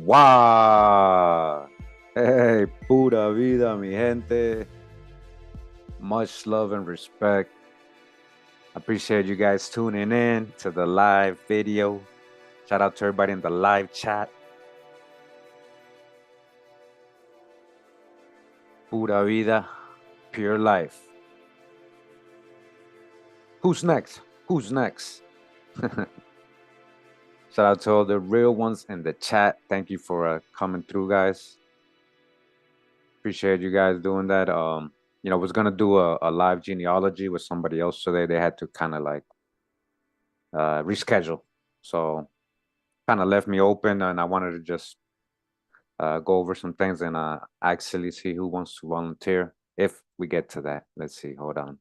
¡Guau! ¡Hey! Pura vida, mi gente. Much love and respect. Appreciate you guys tuning in to the live video. Shout out to everybody in the live chat. Pura vida, pure life. Who's next? Who's next? Shout out to all the real ones in the chat. Thank you for coming through, guys. Appreciate you guys doing that. Was gonna do a live genealogy with somebody else today. They had to kind of like reschedule, so kind of left me open, and I wanted to just go over some things and actually see who wants to volunteer if we get to that. Let's see. Hold on.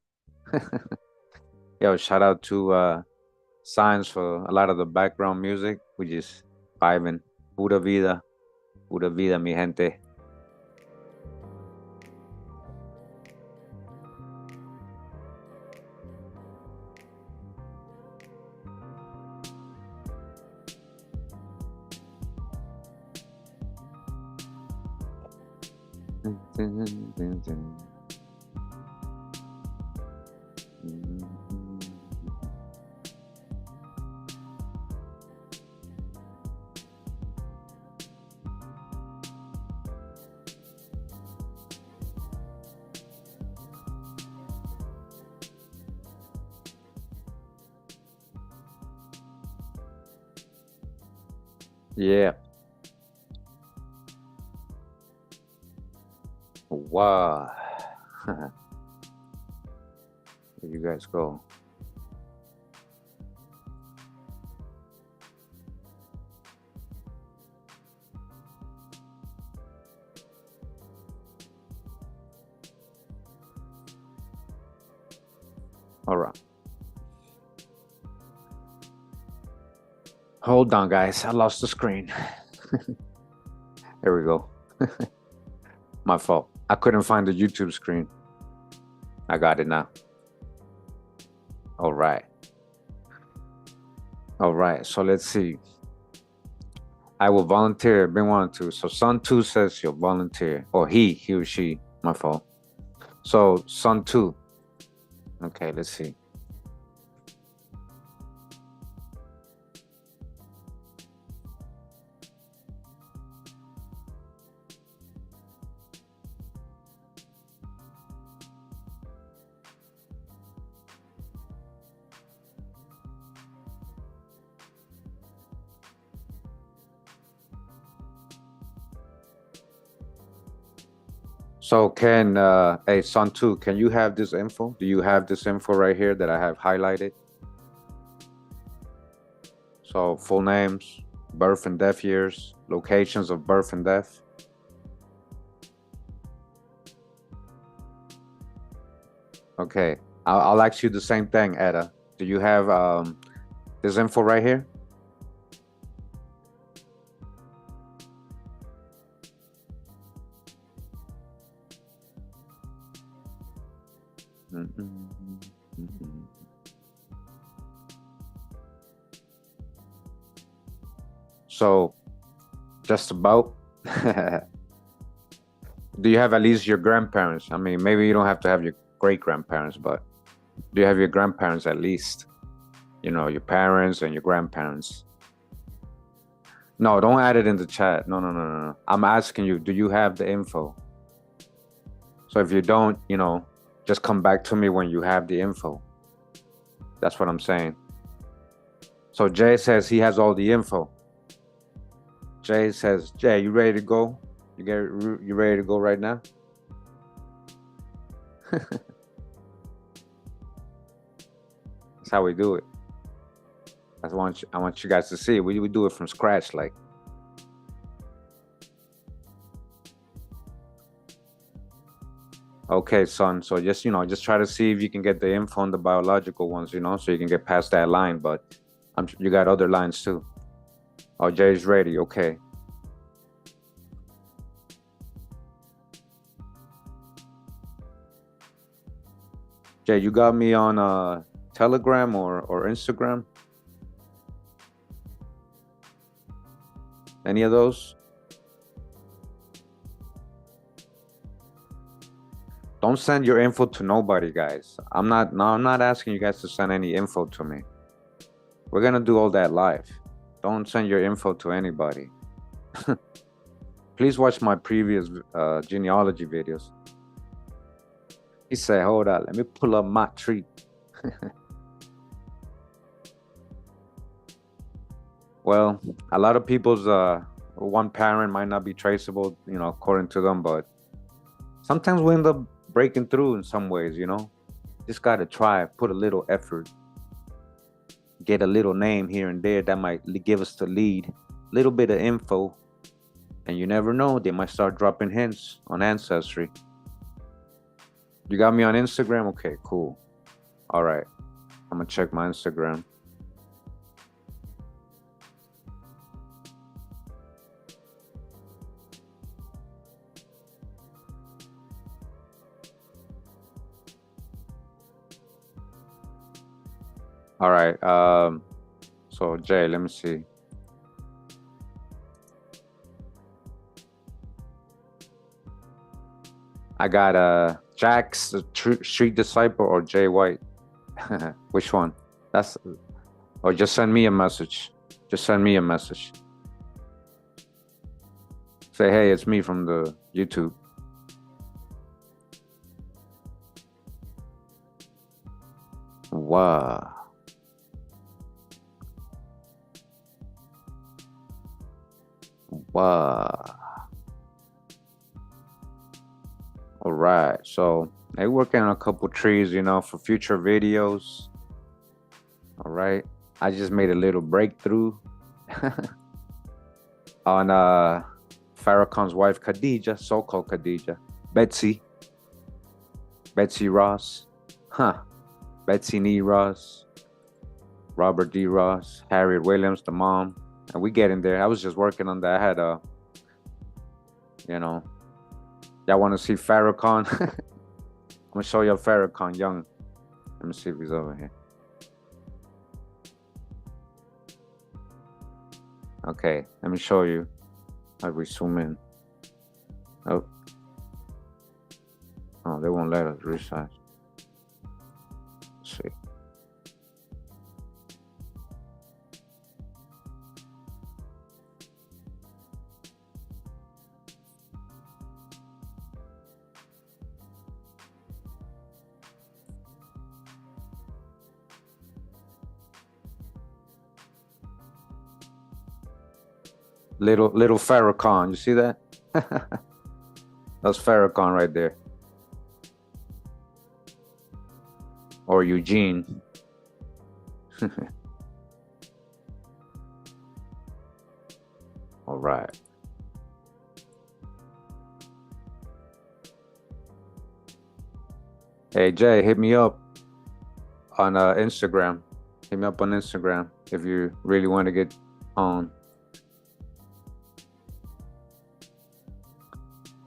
Yo, shout out to Science for a lot of the background music. We just vibing. Pura vida, mi gente. Yeah. Wow. There you guys go. All right. Hold on, guys. I lost the screen. There we go. My fault. I couldn't find the YouTube screen. I got it now. All right. All right. So let's see. I will volunteer. Been wanting to. So Son 2 says he'll volunteer. Or he or she. My fault. So Son 2. Okay, let's see. So hey, Son 2, can you have this info? Do you have this info right here that I have highlighted? So full names, birth and death years, locations of birth and death. Okay, I'll ask you the same thing, Etta. Do you have this info right here? So, just about. Do you have at least your grandparents? I mean, maybe you don't have to have your great-grandparents, but do you have your grandparents at least? You know, your parents and your grandparents. No, don't add it in the chat. No. I'm asking you, do you have the info? So if you don't, just come back to me when you have the info. That's what I'm saying. So Jay says he has all the info. Jay says, Jay, you ready to go? You ready to go right now? That's how we do it. I want you guys to see it. We do it from scratch, like. Okay, son. So just try to see if you can get the info on the biological ones, so you can get past that line. But you got other lines too. Oh, Jay's ready. Okay. Jay, you got me on Telegram or Instagram? Any of those? Don't send your info to nobody, guys. I'm not asking you guys to send any info to me. We're gonna do all that live. Don't send your info to anybody. Please watch my previous genealogy videos. He said, hold on, let me pull up my tree. Well, a lot of people's one parent might not be traceable, according to them, but sometimes we end up breaking through in some ways, Just gotta try, put a little effort, get a little name here and there that might give us the lead, little bit of info, and you never know, they might start dropping hints on Ancestry. You got me on Instagram? Okay, cool. All right, I'm gonna check my Instagram. All right, so Jay, let me see. I got Jack's the Street Disciple or Jay White. Which one? Or just send me a message. Just send me a message. Say, hey, it's me from the YouTube. Wow. Wow. All right, so they're working on a couple trees, for future videos. All right, I just made a little breakthrough on Farrakhan's wife, Khadija, so-called Khadija, Betsy Ross, Betsy Nee Ross, Robert D. Ross, Harriet Williams, the mom, and we get in there. I was just working on that. I had y'all want to see Farrakhan? I'm gonna show you Farrakhan young. Let me see if he's over here. Okay, let me show you. How we zoom in? Oh, they won't let us resize. Let's see. Little Farrakhan, you see that? That's Farrakhan right there. Or Eugene. All right. Hey Jay, hit me up on Instagram. Hit me up on Instagram if you really want to get on.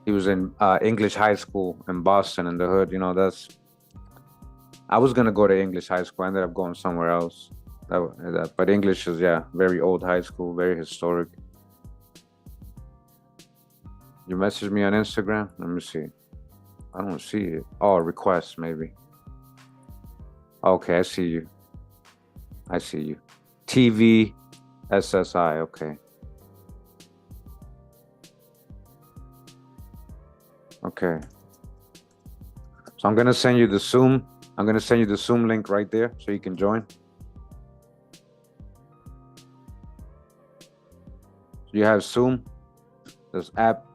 He was in English high school in Boston in the hood. I was gonna go to English high school. I ended up going somewhere else. But English is, very old high school, very historic. You messaged me on Instagram? Let me see. I don't see it. Oh, request maybe. Okay, I see you. TV SSI, okay. Okay. So I'm gonna send you the Zoom. I'm gonna send you the Zoom link right there so you can join. You have Zoom, this app.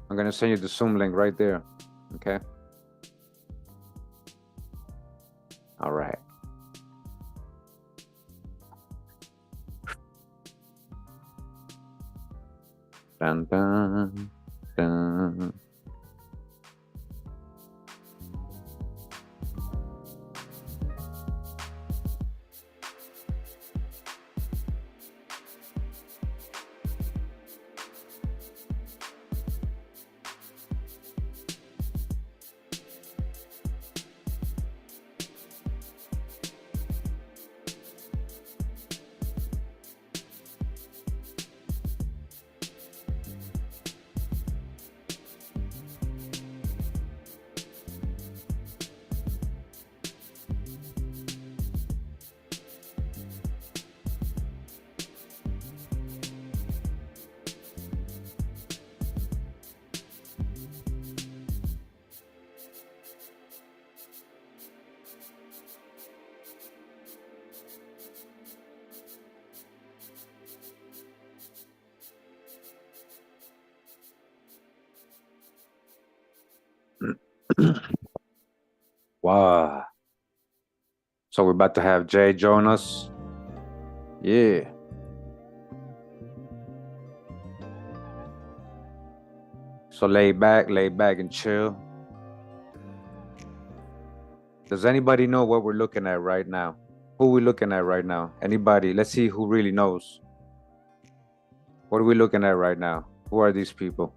I'm gonna send you the Zoom link right there, okay? All right. Dun, dun, dun. Wow. So we're about to have Jay join us. Yeah. So lay back and chill. Does anybody know what we're looking at right now? Who we looking at right now? Anybody? Let's see who really knows. What are we looking at right now? Who are these people?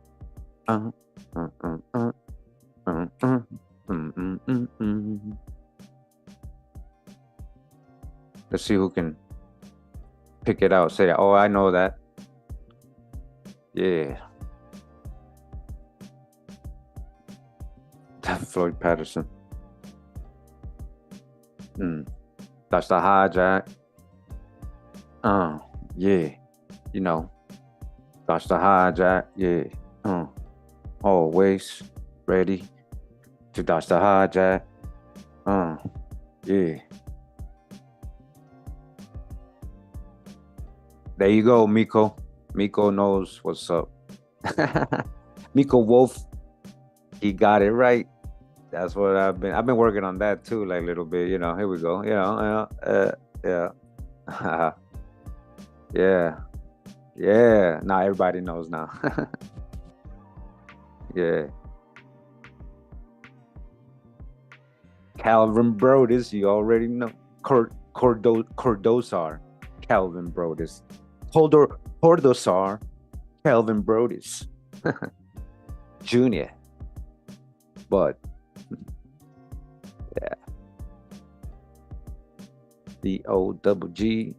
Let's see who can pick it out. Say, oh, I know that. Yeah. Floyd Patterson. That's the hijack. Yeah. You know, that's the hijack. Yeah. Always ready to dodge the hijack. Yeah. There you go, Miko. Miko knows what's up. Miko Wolf, he got it right. That's what I've been working on that too, like a little bit, you know. Here we go. Yeah. Yeah. Now everybody knows now. Yeah. Calvin Brodus, you already know. Cordosar, Calvin Brodus. Cordosar, Calvin Brodus. Junior. But yeah. DOGG.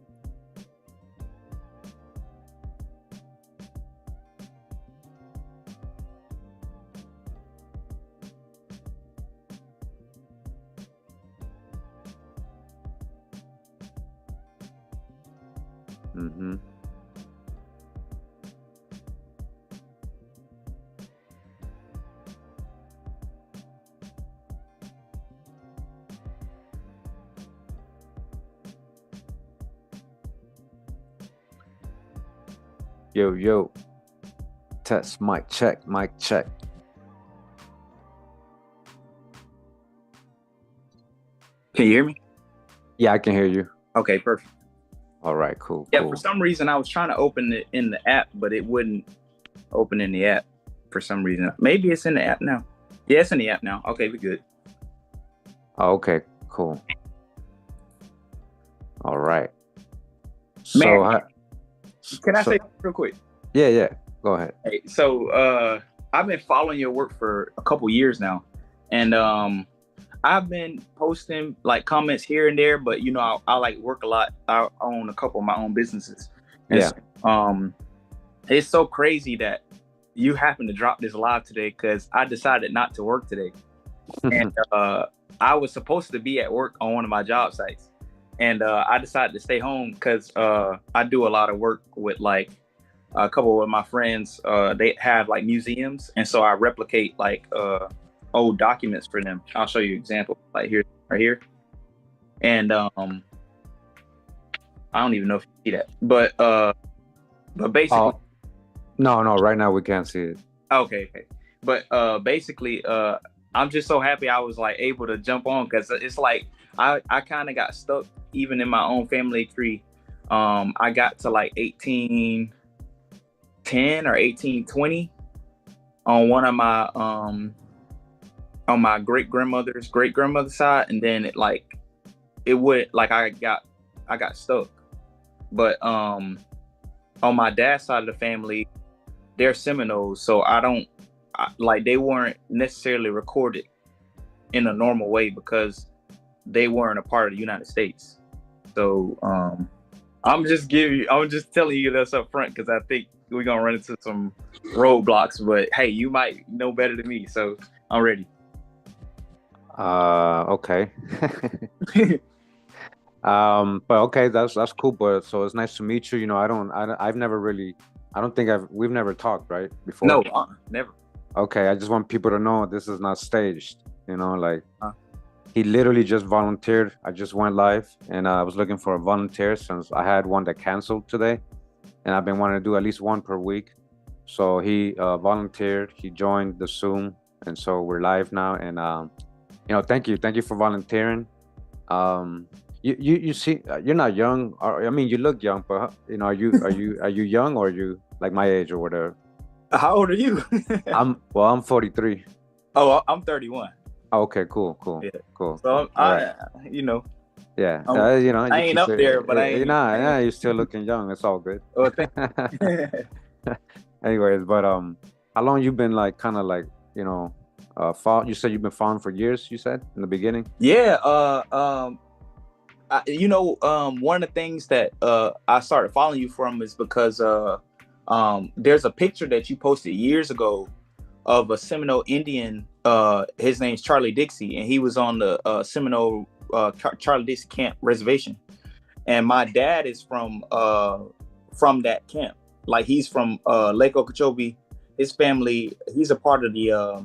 Yo. Test, mic check. Can you hear me? Yeah, I can hear you. Okay, perfect. All right, cool. Yeah, for some reason I was trying to open it in the app, but it wouldn't open in the app for some reason. Maybe it's in the app now. Yeah, it's in the app now. Okay, we're good. Oh, okay, cool. All right. Man, can I say real quick? Yeah. Go ahead. Hey, so I've been following your work for a couple years now, and I've been posting like comments here and there, but you know I like work a lot. I own a couple of my own businesses. And so, it's so crazy that you happen to drop this live today because I decided not to work today, and I was supposed to be at work on one of my job sites. And I decided to stay home because I do a lot of work with like a couple of my friends. They have like museums, and so I replicate like old documents for them. I'll show you an example, like right here. And I don't even know if you see that, but basically, no, right now we can't see it. Okay, but basically, I'm just so happy I was like able to jump on because it's like I kind of got stuck even in my own family tree. I got to like 1810 or 1820 on one of my on my great grandmother's side, and then it would like I got stuck. But on my dad's side of the family, they're Seminoles, so they weren't necessarily recorded in a normal way because they weren't a part of the United States. So I'm just telling you this up front because I think we're gonna run into some roadblocks. But hey, you might know better than me, so I'm ready. Okay. But okay, that's cool. But so it's nice to meet you. You know, we've never talked, right? Before? No, never. Okay, I just want people to know this is not staged. You know, like he literally just volunteered. I just went live, and I was looking for a volunteer since I had one that canceled today, and I've been wanting to do at least one per week. So he volunteered. He joined the Zoom, and so we're live now. And thank you for volunteering. Um, you see, you're not young. Or, I mean, you look young, but are you young, or are you like my age or whatever? How old are you? I'm 43. Oh, I'm 31. Oh, okay, cool, Yeah. cool. So All right. Yeah, I you ain't keep up it. there, but You're still looking young. It's all good. Oh, Anyways, but how long you been like, kind of like, you said you've been following for years. You said in the beginning. yeah. One of the things that I started following you from is because there's a picture that you posted years ago of a Seminole Indian. His name's Charlie Dixie, and he was on the Seminole Charlie Dixie Camp reservation. And my dad is from that camp. Like, he's from Lake Okeechobee. His family, he's a part of the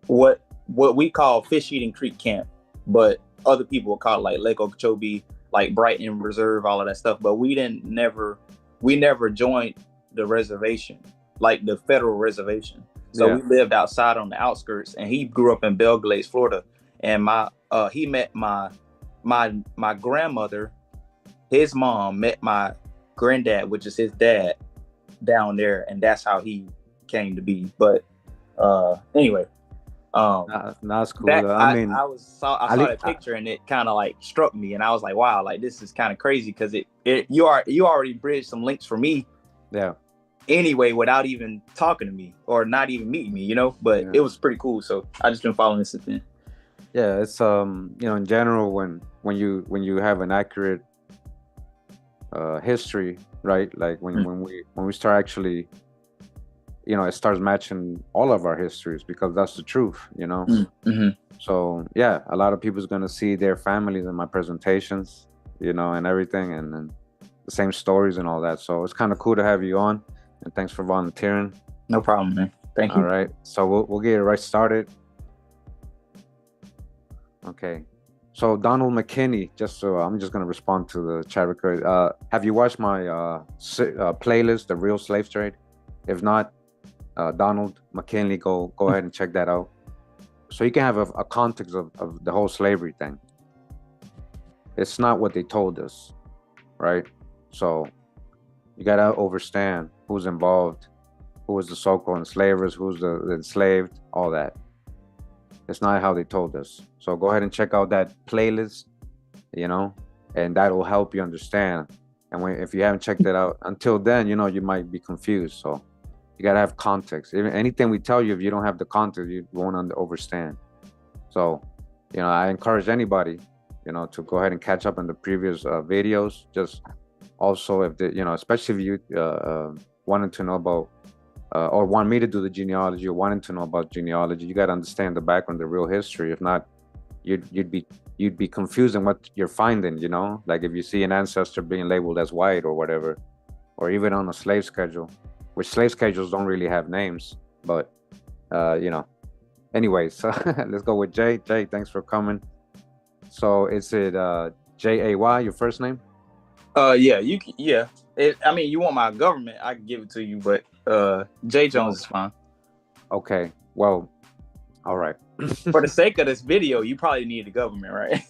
what we call Fish Eating Creek Camp, but other people will call it like Lake Okeechobee, like Brighton Reserve, all of that stuff. But we never joined the reservation, like the federal reservation. So we lived outside on the outskirts, and he grew up in Belle Glades, Florida. And he met my grandmother. His mom met my granddad, which is his dad, down there, and that's how he came to be. But anyway, That's cool. I saw that picture, and it kind of like struck me, and I was like, wow, like this is kind of crazy, because you already bridged some links for me. Yeah. Anyway, without even talking to me or not even meeting me, but it was pretty cool. So I just been following this since then. Yeah, it's in general, when you have an accurate history, right? Like when we start actually, it starts matching all of our histories, because that's the truth, Mm-hmm. So yeah, a lot of people's gonna see their families in my presentations, and everything, and then the same stories and all that. So it's kind of cool to have you on, and thanks for volunteering. No problem, man. Thank you. All right, so we'll get it right started. Okay, so Donald McKinney, I'm just gonna respond to the chat record. Have you watched my playlist, The Real Slave Trade? If not, Donald McKinley, go ahead and check that out, so you can have a context of the whole slavery thing. It's not what they told us, right? So you gotta understand who's involved, who was the so-called enslavers, who's the enslaved, all that. It's not how they told us. So go ahead and check out that playlist, and that will help you understand. And if you haven't checked it out until then, you might be confused. So you gotta have context. Anything we tell you, if you don't have the context, you won't understand. So, I encourage anybody, to go ahead and catch up on the previous videos. Just also, if especially if you wanted to know about or want me to do the genealogy, or wanting to know about genealogy, you got to understand the background, the real history. If not, you'd be confused in what you're finding. Like if you see an ancestor being labeled as white or whatever, or even on a slave schedule, which slave schedules don't really have names, but anyway, so let's go with Jay. Jay, thanks for coming. So is it Jay, your first name? Yeah, you want my government, I can give it to you, but J Jones is fine. Okay, well, all right. For the sake of this video, you probably need the government, right?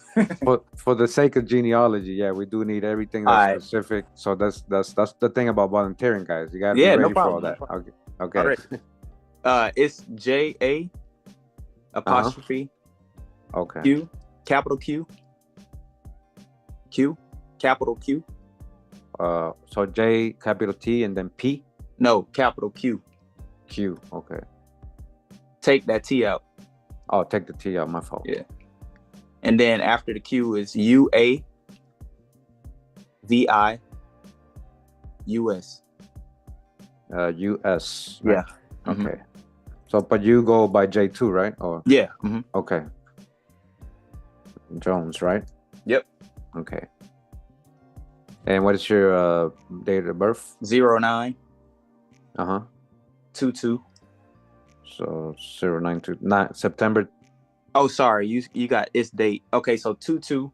for the sake of genealogy, yeah, we do need everything that's specific. So that's the thing about volunteering, guys. You gotta be ready for all that. Okay. All right. It's JA apostrophe okay Q, capital Q, capital Q. So J, capital T, and then P? No, capital Q. Q, okay. Take that T out. Oh, take the T out, my fault. Yeah. And then after the Q is UA VI US. US. Right? Yeah. Okay. Mm-hmm. So, but you go by J2, right? Or yeah. Mm-hmm. Okay. Jones, right? Yep. Okay. And what is your date of birth? 09. 22. So 0929 September. Oh, sorry. You got its date. Okay, so 22.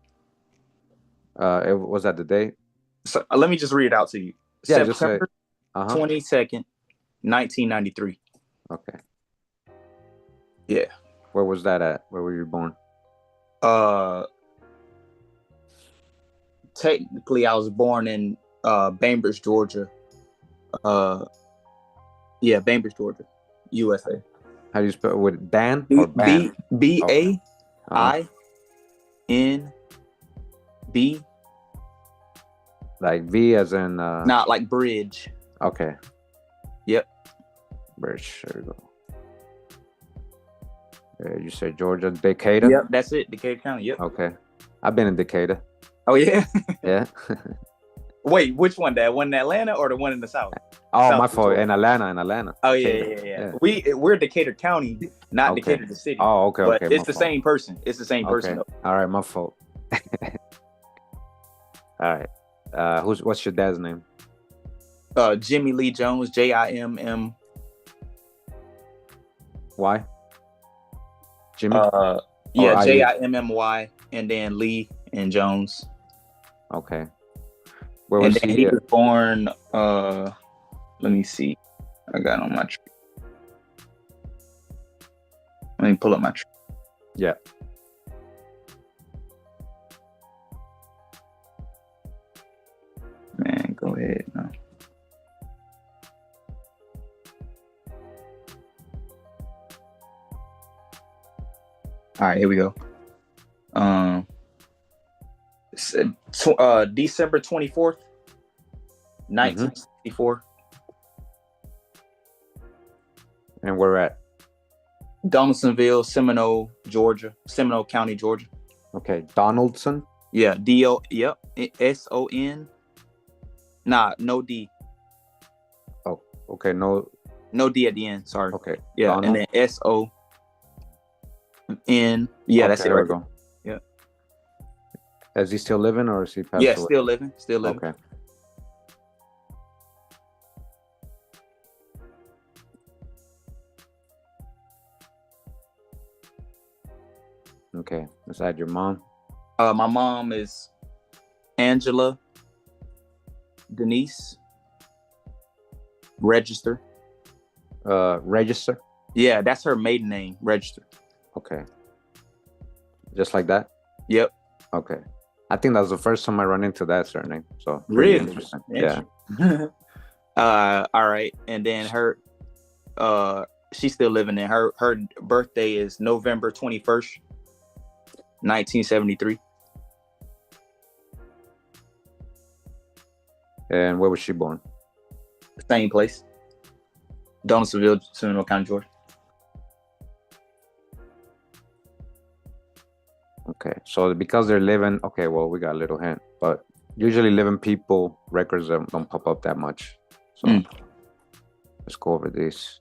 Was that the date? So let me just read it out to you. Yeah, September 22nd, 1993. Okay. Yeah. Where was that at? Where were you born? Technically, I was born in Bainbridge, Georgia. Bainbridge, Georgia, USA. How do you spell it? With Dan or Ban? BAINB. Like V as in Not like bridge. Okay. Yep. Bridge. There you go. You said Georgia, Decatur? Yep, that's it. Decatur County. Yep. Okay. I've been in Decatur. Oh yeah. Yeah. Wait, which one? That one in Atlanta or the one in the South? Oh, South my fault. Detroit. In Atlanta. Oh yeah. We're Decatur County, not Okay. Decatur the city. Oh, okay, But okay. it's the same person. It's the same person. Okay. All right, my fault. All right. What's your dad's name? Jimmy Lee Jones, JIMM. Why? Jimmy? JIMMY, and then Lee and Jones. Okay. Where was he was born, let me see. I got on my tree. Let me pull up my tree. Yeah. Man, go ahead. No. All right, here we go. December 24th, 1964. And where at? Donaldsonville, Seminole County, Georgia. Okay, Donaldson? Yeah, yep, SON. Nah, no D. Oh, okay, no D at the end, sorry. Okay. Yeah, Donald? and then SON. Yeah, that's it. There right we go. Yeah. Is he still living or is he passed away? Still living. Okay. Okay. Is that your mom? My mom is Angela Denise Register. Register? Yeah, that's her maiden name, Register. Okay. Just like that? Yep. Okay. I think that was the first time I run into that surname. So really interesting. Yeah. All right. And then her she's still living in her birthday is November 21st, 1973. And where was she born? Same place. Donaldsonville, Seminole County, Georgia. Okay, so because they're living, okay, well, we got a little hint, but usually living people records don't pop up that much. So let's go over these.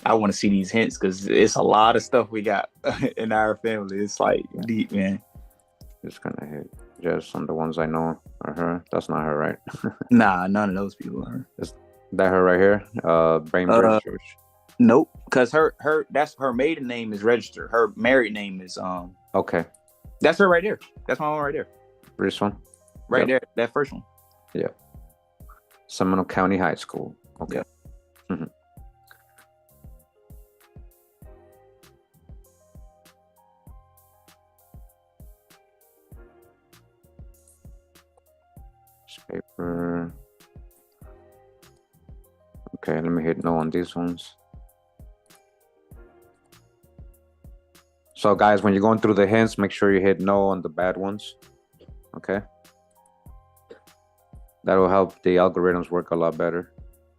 I want to see these hints because it's a lot of stuff we got in our family. It's like deep, man. Just kind of hit just on the ones I know are her. That's not her, right? Nah, none of those people are her. Is that her right here? Bainbridge, Georgia. Nope, because her that's her maiden name is Register. Her married name is Okay. That's her right there. That's my one right there. This one? Right there, that first one. Yeah. Seminole County High School. Okay. Yep. Mm-hmm. Paper. Okay, let me hit no on these ones. So guys, when you're going through the hints, make sure you hit no on the bad ones. Okay. That will help the algorithms work a lot better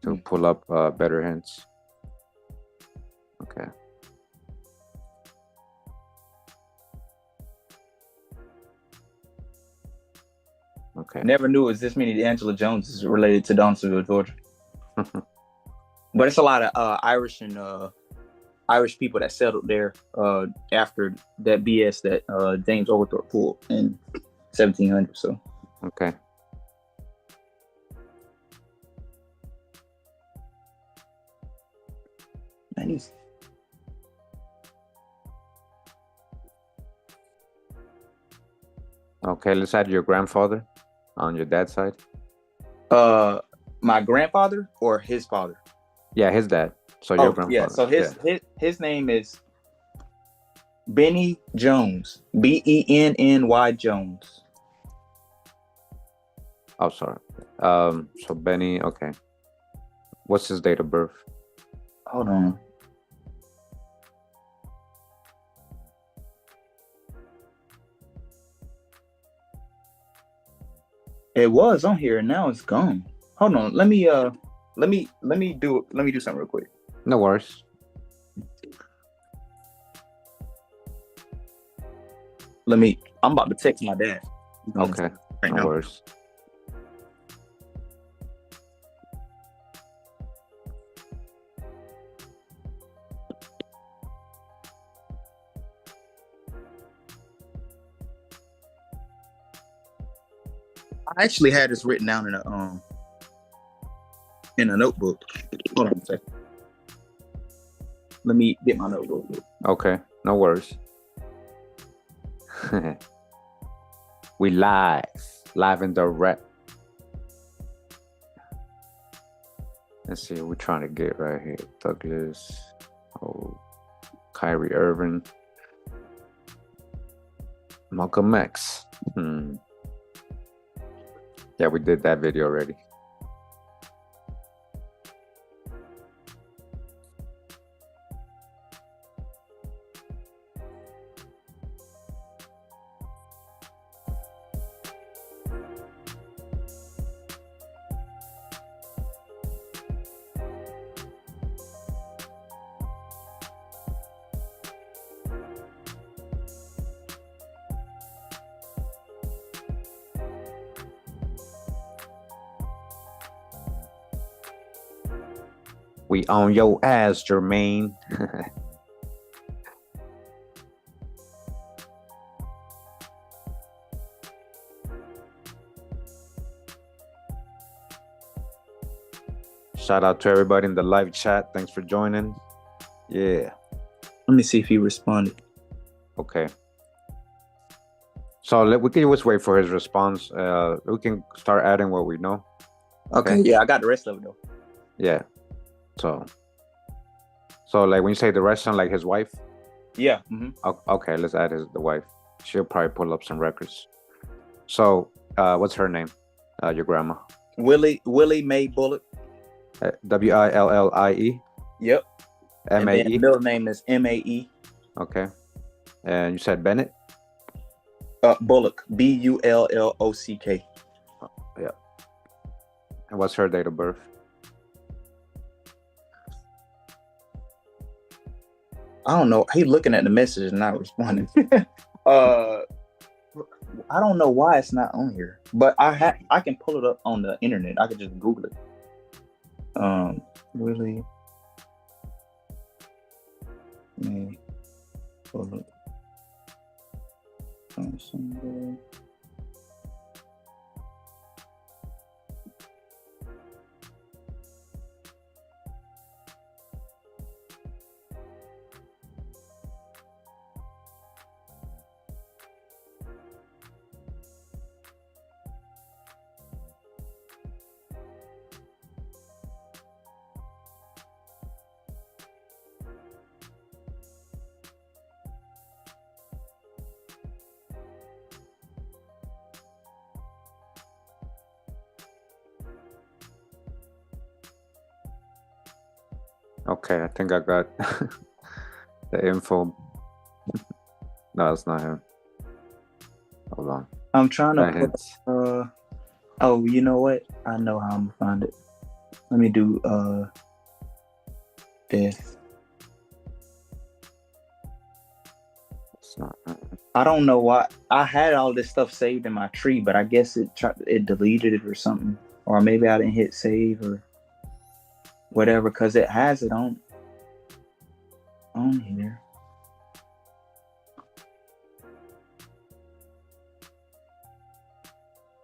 to pull up better hints. Okay. Okay. Never knew it was this many Angela Joneses related to Donaldsonville, Georgia. But it's a lot of Irish and Irish people that settled there after that BS that James Oglethorpe pulled in 1700. So okay. Nice. Okay, let's add your grandfather on your dad's side. My grandfather or his father? Yeah, his dad. So your grandfather. Yeah. So his name is Benny Jones. Benny Jones. Oh, sorry. So Benny. Okay. What's his date of birth? Hold on. It was on here and now it's gone. Hold on. Let me do something real quick. No worries. I'm about to text my dad. Okay. Right No now. worries. I actually had this written down in a notebook. Hold on a second. Let me get my notebook. Okay. No worries. We live and direct. Let's see what we're trying to get right here. Douglas, Kyrie Irving, Malcolm X. Yeah, we did that video already. We on your ass, Jermaine. Shout out to everybody in the live chat. Thanks for joining. Yeah. Let me see if he responded. Okay. So we can just wait for his response. We can start adding what we know. Okay. Yeah, I got the rest of it though. Yeah. So like when you say the restaurant, like his wife. Yeah. Mm-hmm. Okay, let's add the wife. She'll probably pull up some records. So, what's her name? Your grandma. Willie Mae Bullock. Willie. Yep. Mae. Middle name is Mae. Okay. And you said Bennett? Bullock. Bullock. Yeah. And what's her date of birth? I don't know. He looking at the message and not responding. I don't know why it's not on here, but I can pull it up on the internet. I could just Google it. Really? Man. Bullock. Okay, I think I got the info. No, it's not him. Hold on. I'm trying to put, oh, you know what? I know how I'm gonna find it. Let me do death. It's not. I don't know why. I had all this stuff saved in my tree, but I guess it deleted it or something, or maybe I didn't hit save or whatever, because it has it on here.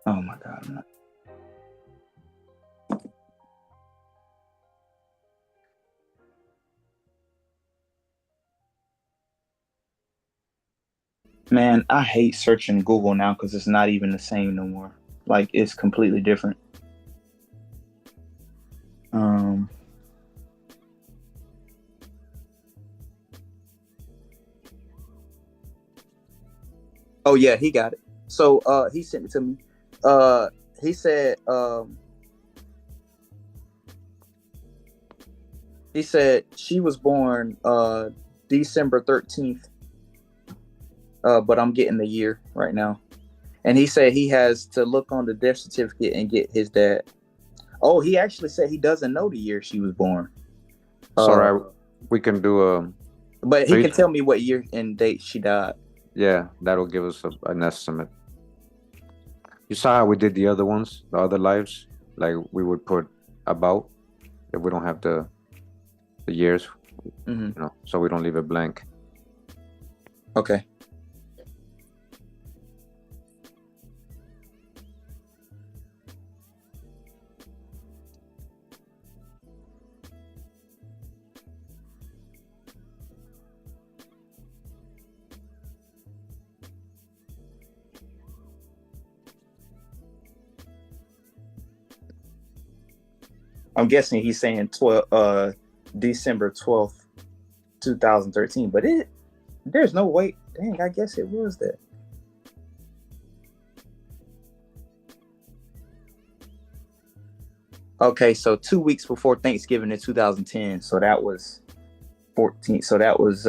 Oh my God. Man, I hate searching Google now because it's not even the same no more. Like, it's completely different. Oh yeah, he got it. So he sent it to me. He said she was born December 13th, but I'm getting the year right now. And he said he has to look on the death certificate and get his dad. Oh, he actually said he doesn't know the year she was born. Sorry, we can do a. But he can tell me what year and date she died. Yeah, that'll give us an estimate. You saw how we did the other ones, the other lives? Like we would put about if we don't have the years, you know, so we don't leave it blank. Okay. I'm guessing he's saying December 12th, 2013, but there's no way. Dang, I guess it was that. Okay, so 2 weeks before Thanksgiving in 2010. So that was 14. So that was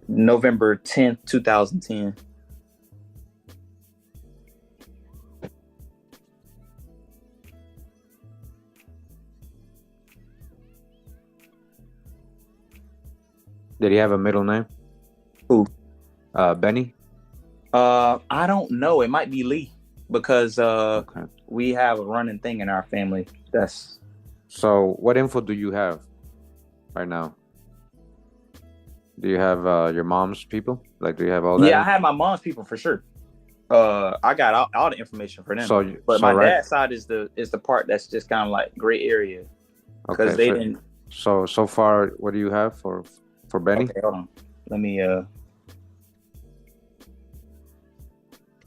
November 10th, 2010. Did he have a middle name? Who? Benny? I don't know. It might be Lee because we have a running thing in our family. That's. So what info do you have right now? Do you have your mom's people? Like, do you have all that? Yeah, I have my mom's people for sure. I got all the information for them. But my dad's side is the part that's just kind of like gray area because they didn't. So far, what do you have for Benny? Okay, hold on. Let me.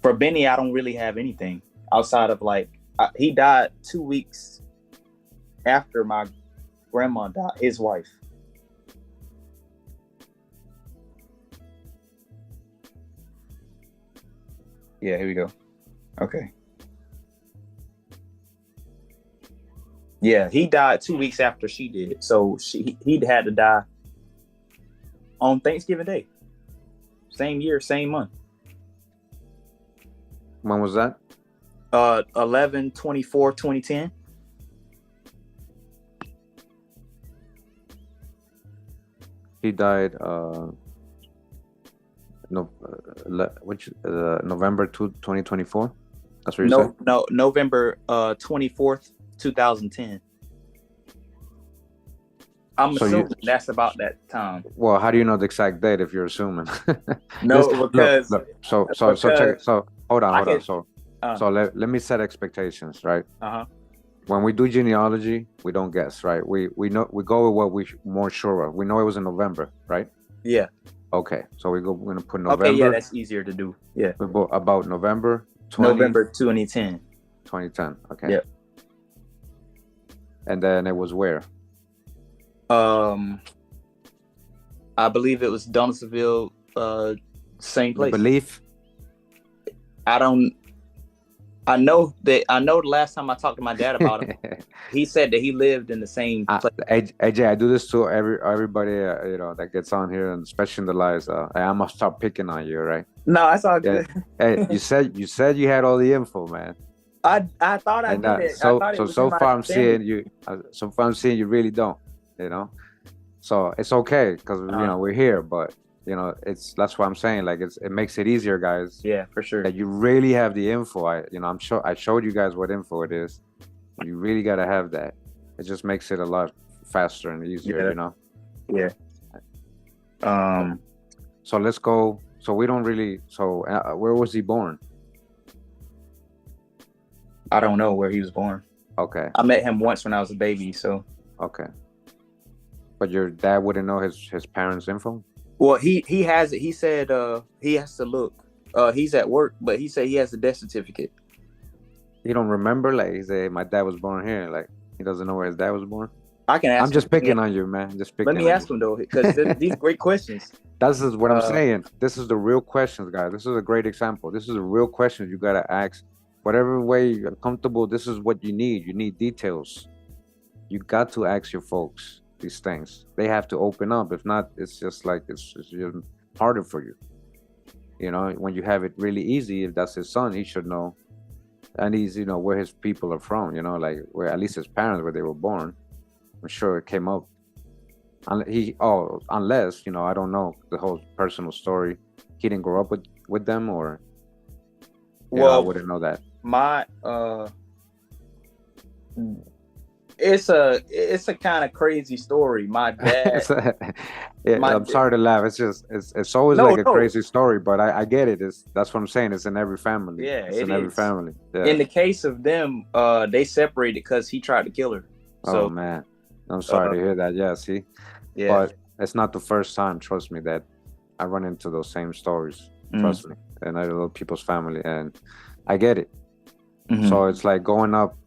For Benny, I don't really have anything outside of like he died 2 weeks after my grandma died. His wife. Yeah, here we go. Okay. Yeah, he died 2 weeks after she did. So he'd had to die on Thanksgiving Day. Same year, same month. When was that? 11/24/2010. He died November 2024. That's what you said? No, November 24th, 2010. I'm assuming that's about that time. Well, how do you know the exact date if you're assuming? No, because look, so check it. So hold on. So let me set expectations, right? When we do genealogy, we don't guess, right? We know, we go with what we're more sure of. We know it was in November, right? Yeah. Okay, so we're gonna put November. Okay, yeah, that's easier to do. Yeah. About November 2010. 2010. Okay. Yeah. And then it was where? I believe it was Donaldsonville, same place. You believe? I know the last time I talked to my dad about him, he said that he lived in the same place. AJ, I do this to everybody, you know, that gets on here, and especially in the lives. I'm gonna start picking on you, right? No, that's all good. Hey, you said you had all the info, man. I thought I did. So far I'm seeing you. So far I'm seeing you really don't. You know, so it's okay because you know we're here, but you know that's what I'm saying. Like it makes it easier, guys. Yeah, for sure. That you really have the info. I'm sure I showed you guys what info it is. You really gotta have that. It just makes it a lot faster and easier. You know. Yeah. So let's go. So we don't really. So where was he born? I don't know where he was born. Okay. I met him once when I was a baby. So. Okay. But your dad wouldn't know his parents' info? Well, he has it. He said he has to look. He's at work, but he said he has the death certificate. He don't remember? Like he said, my dad was born here. Like he doesn't know where his dad was born? I can I'm ask just him. picking on you, man. Just Let picking me on ask you. him though, because these great questions. That's just what I'm Uh, saying. This is the real questions, guys. This is a great example. This is a real question you gotta ask. Whatever way you're comfortable, this is what you need. You need details. You got to ask your folks these things. They have to open up. If not, it's just like it's just harder for you. You know, when you have it really easy, if that's his son, he should know. And he's, you know, where his people are from, you know, like where at least his parents, where they were born. I'm sure it came up. Unless, you know, I don't know the whole personal story. He didn't grow up with them, or, you know, I well, wouldn't know that. my it's a kind of crazy story. My dad, Yeah, my I'm sorry to laugh. It's just it's always no like a no crazy story, but I get it. That's what I'm saying. It's in every family. yeah, It's it in every is. family. Yeah. In the case of them, they separated because he tried to kill her. Oh So man, I'm sorry to hear that. Yeah, see, yeah. but it's not the first time. Trust me, that I run into those same stories. Trust me, and I know people's family, and I get it. So it's like going up.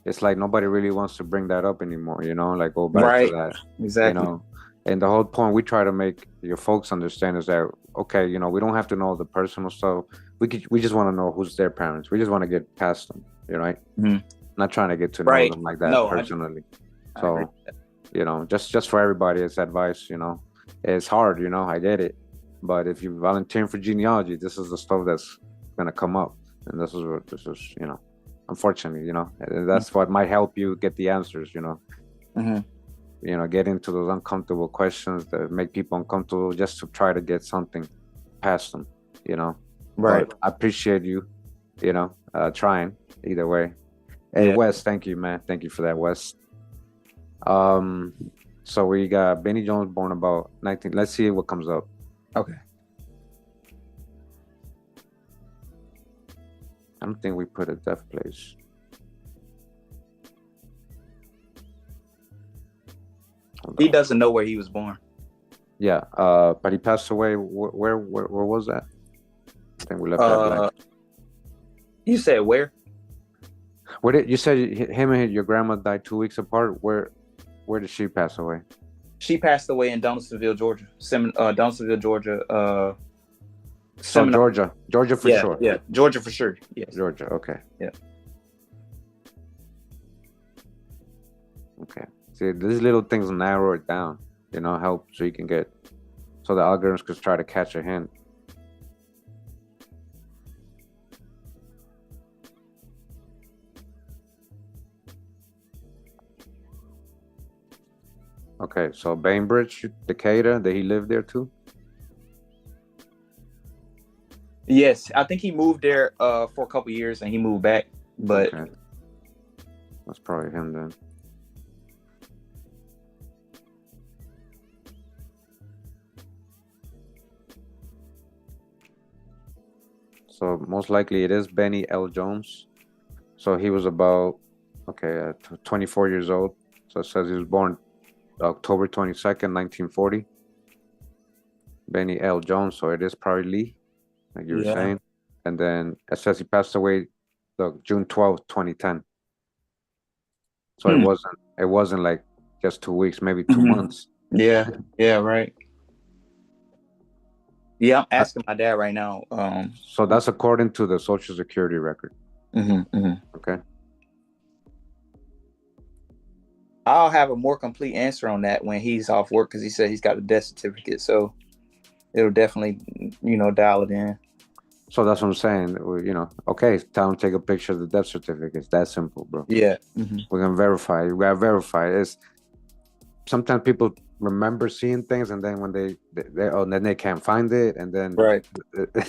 It's like nobody really wants to bring that up anymore. You know, like go back to Right. that. Exactly. You know, and the whole point we try to make your folks understand is that, okay, you know, we don't have to know the personal stuff. We just want to know who's their parents. We just want to get past them. You know, right? Not trying to get to know Right. them like that No, personally. I agree. So, you know, just for everybody, it's advice. You know, it's hard. You know, I get it, but if you're volunteering for genealogy, this is the stuff that's gonna come up, and this is what this is. You know, unfortunately, you know, that's what might help you get the answers. You know. You know, get into those uncomfortable questions that make people uncomfortable, just to try to get something past them, you know. Right. But I appreciate you, you know, trying either way. Hey, Yeah. Wes, thank you, man. Thank you for that, Wes. So we got Benny Jones born about 19. Let's see what comes up. Okay. I don't think we put a death place. He doesn't know where he was born. Yeah, but he passed away. Where was that? I think we left that blank. You said where? Where did you said him and your grandma died 2 weeks apart? Where did she pass away? She passed away in Donaldsonville, Georgia. Donaldsonville, Georgia. So Georgia for sure. Yeah, Georgia for sure. Yes. Georgia. Okay. Yeah. Okay. See, these little things narrow it down. You know, help so you can get, so the algorithms could try to catch a hint. Okay, so Bainbridge, Decatur, did he live there too? Yes, I think he moved there for a couple years and he moved back. But okay. That's probably him then. So most likely it is Benny L. Jones. So he was about 24 years old. So it says he was born October 22nd, 1940. Benny L. Jones. So it is probably Lee, like you were saying. And then it says he passed away June 12th, 2010. So it wasn't like just 2 weeks, maybe 2 months. Yeah, right. Yeah, I'm asking my dad right now. So that's according to the Social Security record. Okay. I'll have a more complete answer on that when he's off work, because he said he's got a death certificate, so it'll definitely, dial it in. So that's what I'm saying. Okay, tell him to take a picture of the death certificate. It's that simple, bro. Yeah. We're gonna verify. You gotta verify. It's sometimes people remember seeing things, and then when then they can't find it, and then right,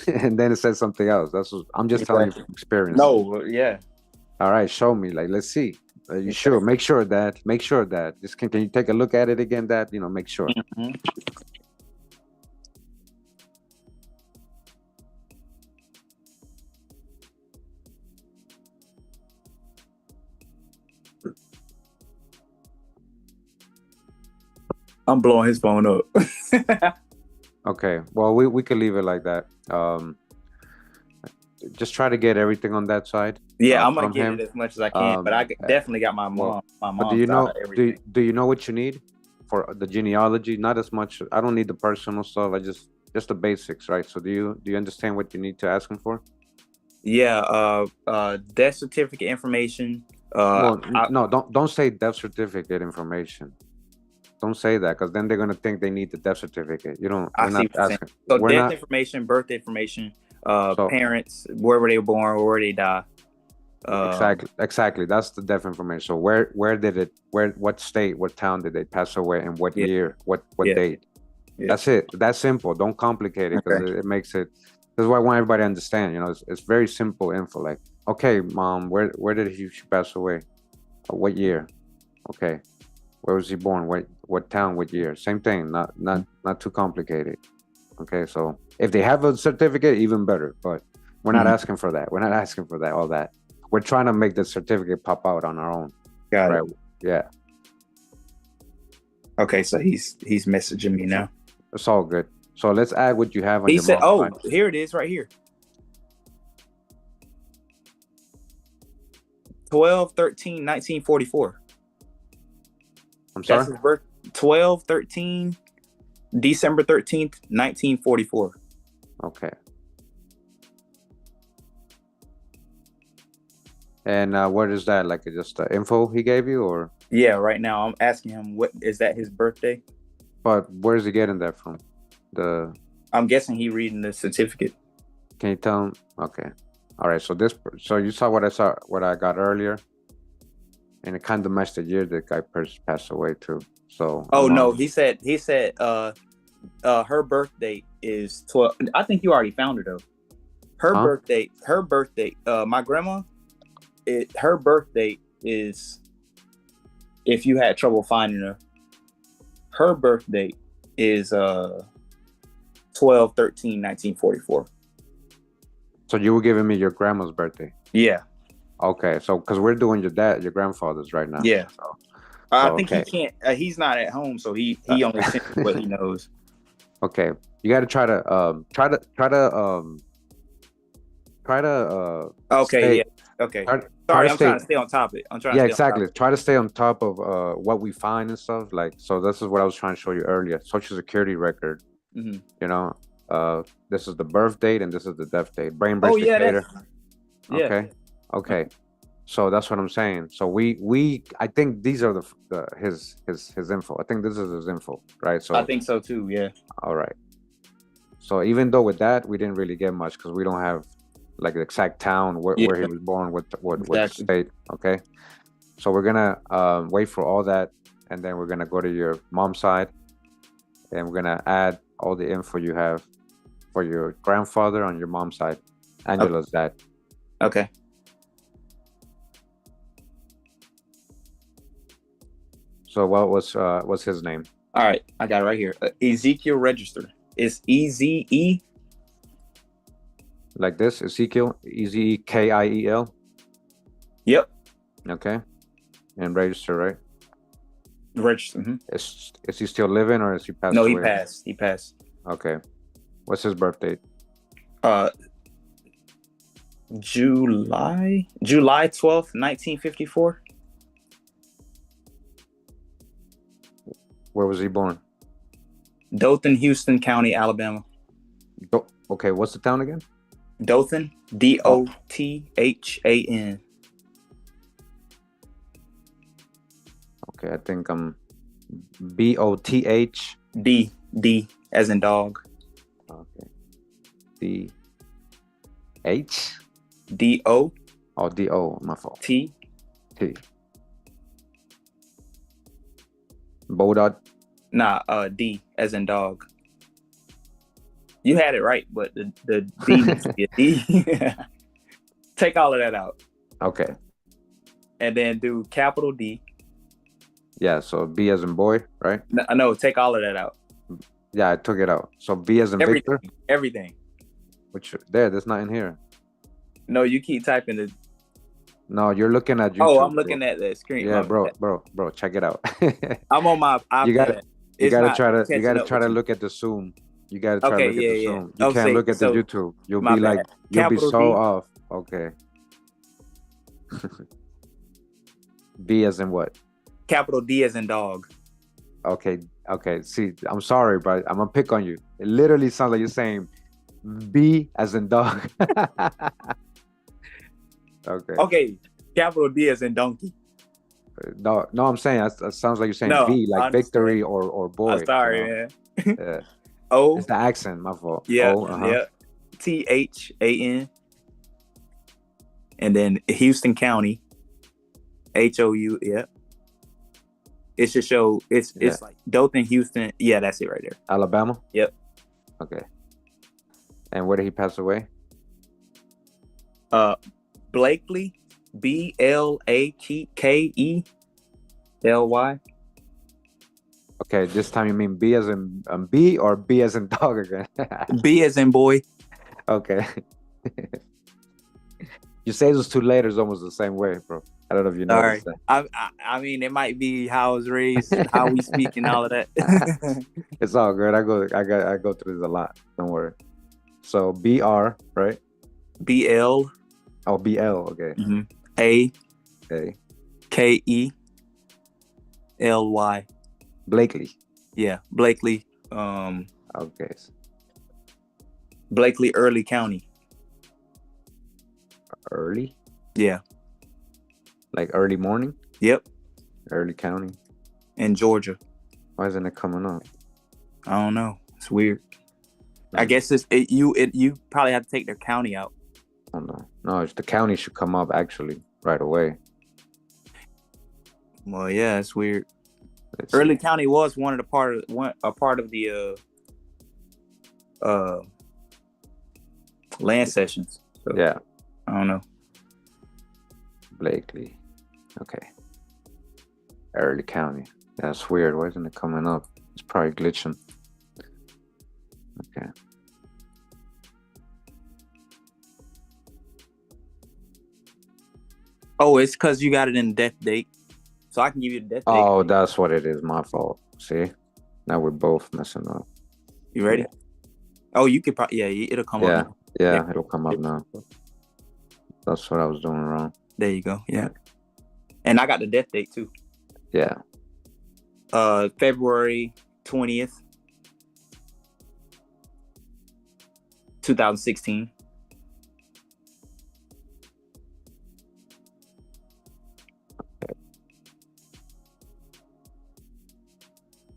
and then it says something else. That's what I'm just telling you from experience. No, yeah. All right, show me. Like, let's see. You sure? Make sure that. Just can you take a look at it again? That make sure. I'm blowing his phone up. Okay, well, we could leave it like that. just try to get everything on that side. Yeah, I'm gonna from get him. it as much as I can, but I definitely got my Well, but do mom's you side know of everything. do you know what you need for the genealogy? Not as much. I don't need the personal stuff. I just the basics, right? So do you understand what you need to ask him for? Yeah, death certificate information. Well, no, don't say death certificate information. Don't say that because then they're gonna think they need the death certificate. You don't. I We're see not what you're saying. asking. So We're death not. information, birth information, So parents, where were they born, where they die. exactly. That's the death information. So what state, what town did they pass away, and what Yeah, year, what yeah, date? yeah. That's it. That's simple. Don't complicate it because Okay. it makes it. That's why I want everybody to understand. It's very simple info. Like, okay, mom, where did he pass away? What year? Okay, where was he born? What town? What year? Same thing. Not too complicated. Okay, so if they have a certificate, even better. But we're not asking for that. We're not asking for that. All that. We're trying to make the certificate pop out on our own. Got right? it. Yeah. Okay, so he's messaging me now. It's all good. So let's add what you have on He your said, mom's side. here it is right here. 12/13/1944. I'm sorry? That's his birth. 12/13, December 13th, 1944. Okay. And what is that? Like just the info he gave you, or? Yeah, right now I'm asking him, what is that his birthday? But where's he getting that from? I'm guessing he reading the certificate. Can you tell him? Okay. All right. So you saw what I got earlier, and it kind of matched the year the guy passed away too. So. No, he said her birthday is 12. I think you already found her though. Her birthday. My grandma. Her birthday is. If you had trouble finding her birthday is 12/13/1944. So you were giving me your grandma's birthday. Yeah. Okay. So because we're doing your grandfather's right now. Yeah. So, I think he can't. He's not at home, so he only sent what he knows. Okay. You got to try to Okay. Yeah. Okay. Sorry, I'm trying to stay on topic. Exactly. Try to stay on top of what we find and stuff. Like, so this is what I was trying to show you earlier. Social Security record. Mm-hmm. This is the birth date and this is the death date. Brain Indicator. Yeah. Okay. So that's what I'm saying. So I think these are his info. I think this is his info, right? So I think so too. Yeah. All right. So even though with that we didn't really get much because we don't have like the exact town where he was born, what state. Okay. So we're gonna wait for all that, and then we're gonna go to your mom's side, and we're gonna add all the info you have for your grandfather on your mom's side, Angela's dad. Okay. So what's his name? All right, I got it right here. Ezekiel Register. It's EZE. Like this, Ezekiel, Ezekiel. Yep. Okay. And register, right? Register. Mm-hmm. Is he still living or is he passed away? No, he passed. Okay. What's his birth date? July 12th, 1954. Where was he born? Dothan, Houston County, Alabama. Okay, what's the town again? Dothan, Dothan. Okay, I think I'm BOTH. D as in dog. Okay. DH. DO. Oh, DO. My fault. T. Bodot. Nah, D as in dog. You had it right, but the D needs to be a D. Take all of that out. Okay. And then do capital D. Yeah, so B as in boy, right? No, take all of that out. Yeah, I took it out. So B as in Victor? Everything. Which, that's not in here. No, you keep typing it. No, you're looking at YouTube. Oh, I'm looking at the screen. Yeah, bro, check it out. I'm on my iPad. You gotta try to look at the Zoom. You gotta try to look at the Zoom. You can't look at the YouTube. You'll be so off. Okay. B as in what? Capital D as in dog. Okay. Okay. See, I'm sorry, but I'm gonna pick on you. It literally sounds like you're saying B as in dog. Okay. Okay, capital D as in donkey. No, no, I'm saying that sounds like you're saying No, V, I like understand. victory or I'm boy. sorry, man. Yeah. O, It's the accent, my fault. yeah, Oh, yeah. THAN, and then Houston County, HOU. Yeah, it should show. It's Yeah. like Dothan, Houston. Yeah, that's it right there. Alabama? Yep. Okay. And where did he pass away? Blakely, BLAKELY. Okay, this time you mean B as in B or B as in dog again? B as in boy. Okay. You say those two letters almost the same way, bro. I don't know if you All right. noticed I mean, it might be how I was raised, how we speak, and all of that. that. It's all good. I go through this a lot. Don't worry. So BR, right? BL. Oh, BL. Okay. Mm-hmm. A Okay. KELY. Blakely. Yeah, Blakely. Okay. Blakely, Early County. Early, Yeah. like early morning, Yep. early county. In Georgia. Why isn't it coming up? I don't know. It's weird. I guess you probably have to take their county out. Oh no, no, it's the county should come up actually right away. Well, yeah, it's weird. Let's Early see. County was a part of the land sessions. So, Yeah, I don't know. Blakely. Okay. Early county. That's weird. Why isn't it coming up? It's probably glitching. Okay. Oh, it's because you got it in the death date. So I can give you the death date. Oh, that's what it is. My fault. See? Now we're both messing up. You ready? Yeah. Oh, you could probably, it'll come Yeah. up now. Yeah, it'll come up now. That's what I was doing wrong. There you go. Yeah. And I got the death date too. Yeah. February 20th, 2016.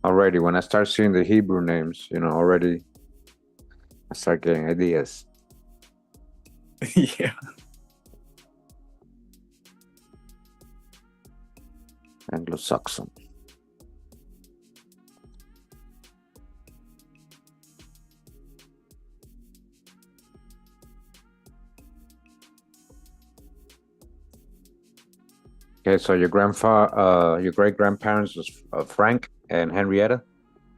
Already, when I start seeing the Hebrew names, already I start getting ideas. Yeah. Anglo-Saxon. Okay, so your your great grandparents was Frank and Henrietta.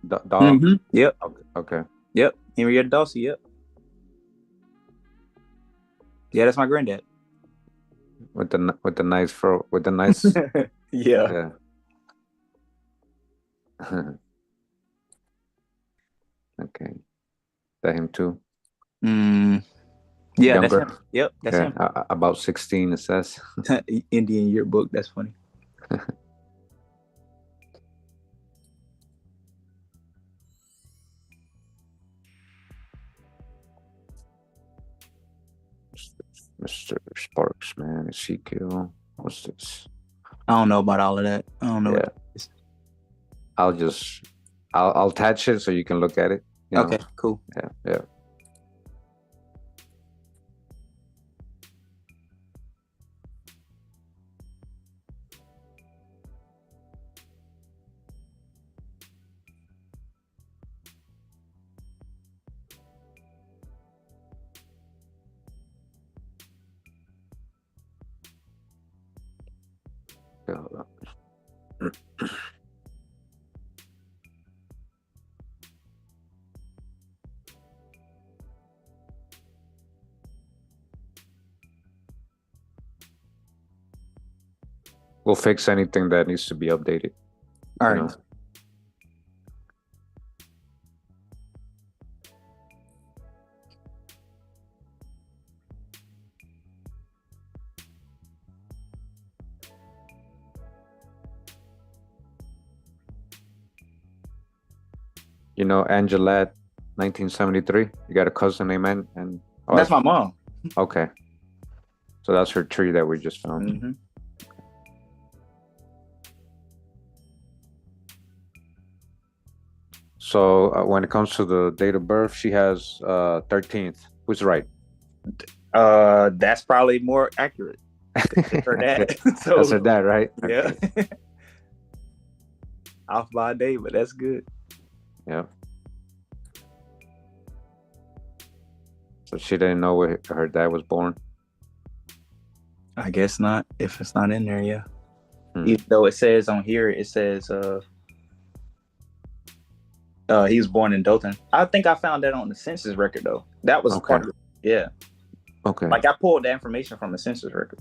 Dog. Mm-hmm. Yep. Okay. Yep. Henrietta Dawsey. Yep. Yeah, that's my granddad. With the nice fro, with the nice. Yeah. Okay. That him too. Yeah, Younger. that's him. Yep, that's him. About 16, it says. Indian yearbook. That's funny. Mr. Sparks, man. Ezekiel. What's this? I don't know about all of that. I don't know. Yeah. I'll attach it so you can look at it. Okay, cool. Yeah. Hold on. We'll fix anything that needs to be updated. All right. You know, Angelette, 1973. You got a cousin named and oh, That's my mom. okay. So that's her tree that we just found. Mm-hmm. So when it comes to the date of birth, she has 13th. Who's right? That's probably more accurate. For that. So That's her dad, right? yeah. Okay. Off by a day, but that's good. Yeah. So she didn't know where her dad was born. I guess not. If it's not in there, yeah. Hmm. Even though it says on here, it says he was born in Dothan. I think I found that on the census record though. That was Okay. part of it. Yeah. Okay. Like I pulled the information from the census record.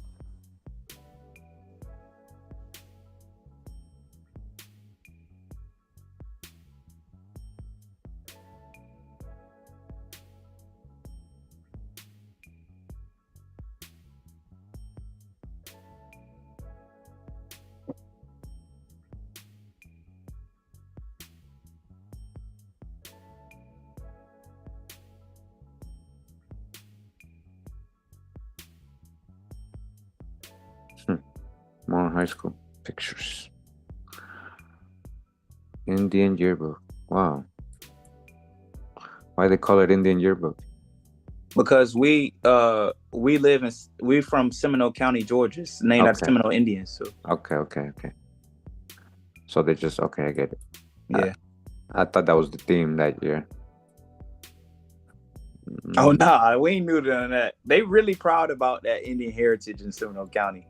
More high school pictures. Indian yearbook. Wow. Why they call it Indian yearbook? Because we from Seminole County, Georgia. It's named after Seminole Indians. So Okay. So they just I get it. yeah. I thought that was the theme that year. Oh nah, we ain't new to that. They really proud about that Indian heritage in Seminole County,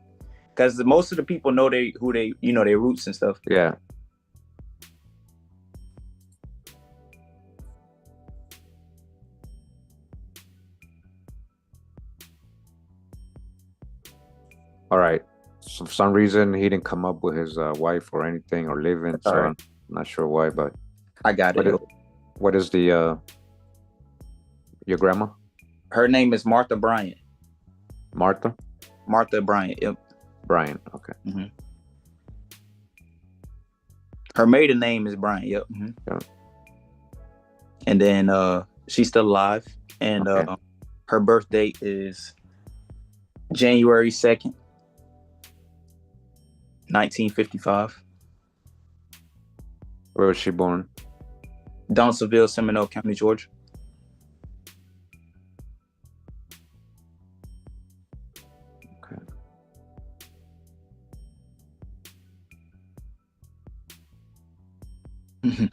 because most of the people know their roots and stuff. Yeah. All right. So for some reason he didn't come up with his wife or anything or living. That's so all right. I'm not sure why, but I got it. What is the your grandma? Her name is Martha Bryant. Martha? Martha Bryant. Yep. Bryant. Okay. Mm-hmm. Her maiden name is Bryant. Yep. Mm-hmm. Yeah. And then she's still alive, and her birth date is January 2nd, 1955. Where was she born? Donaldsonville, Seminole County, Georgia. Okay.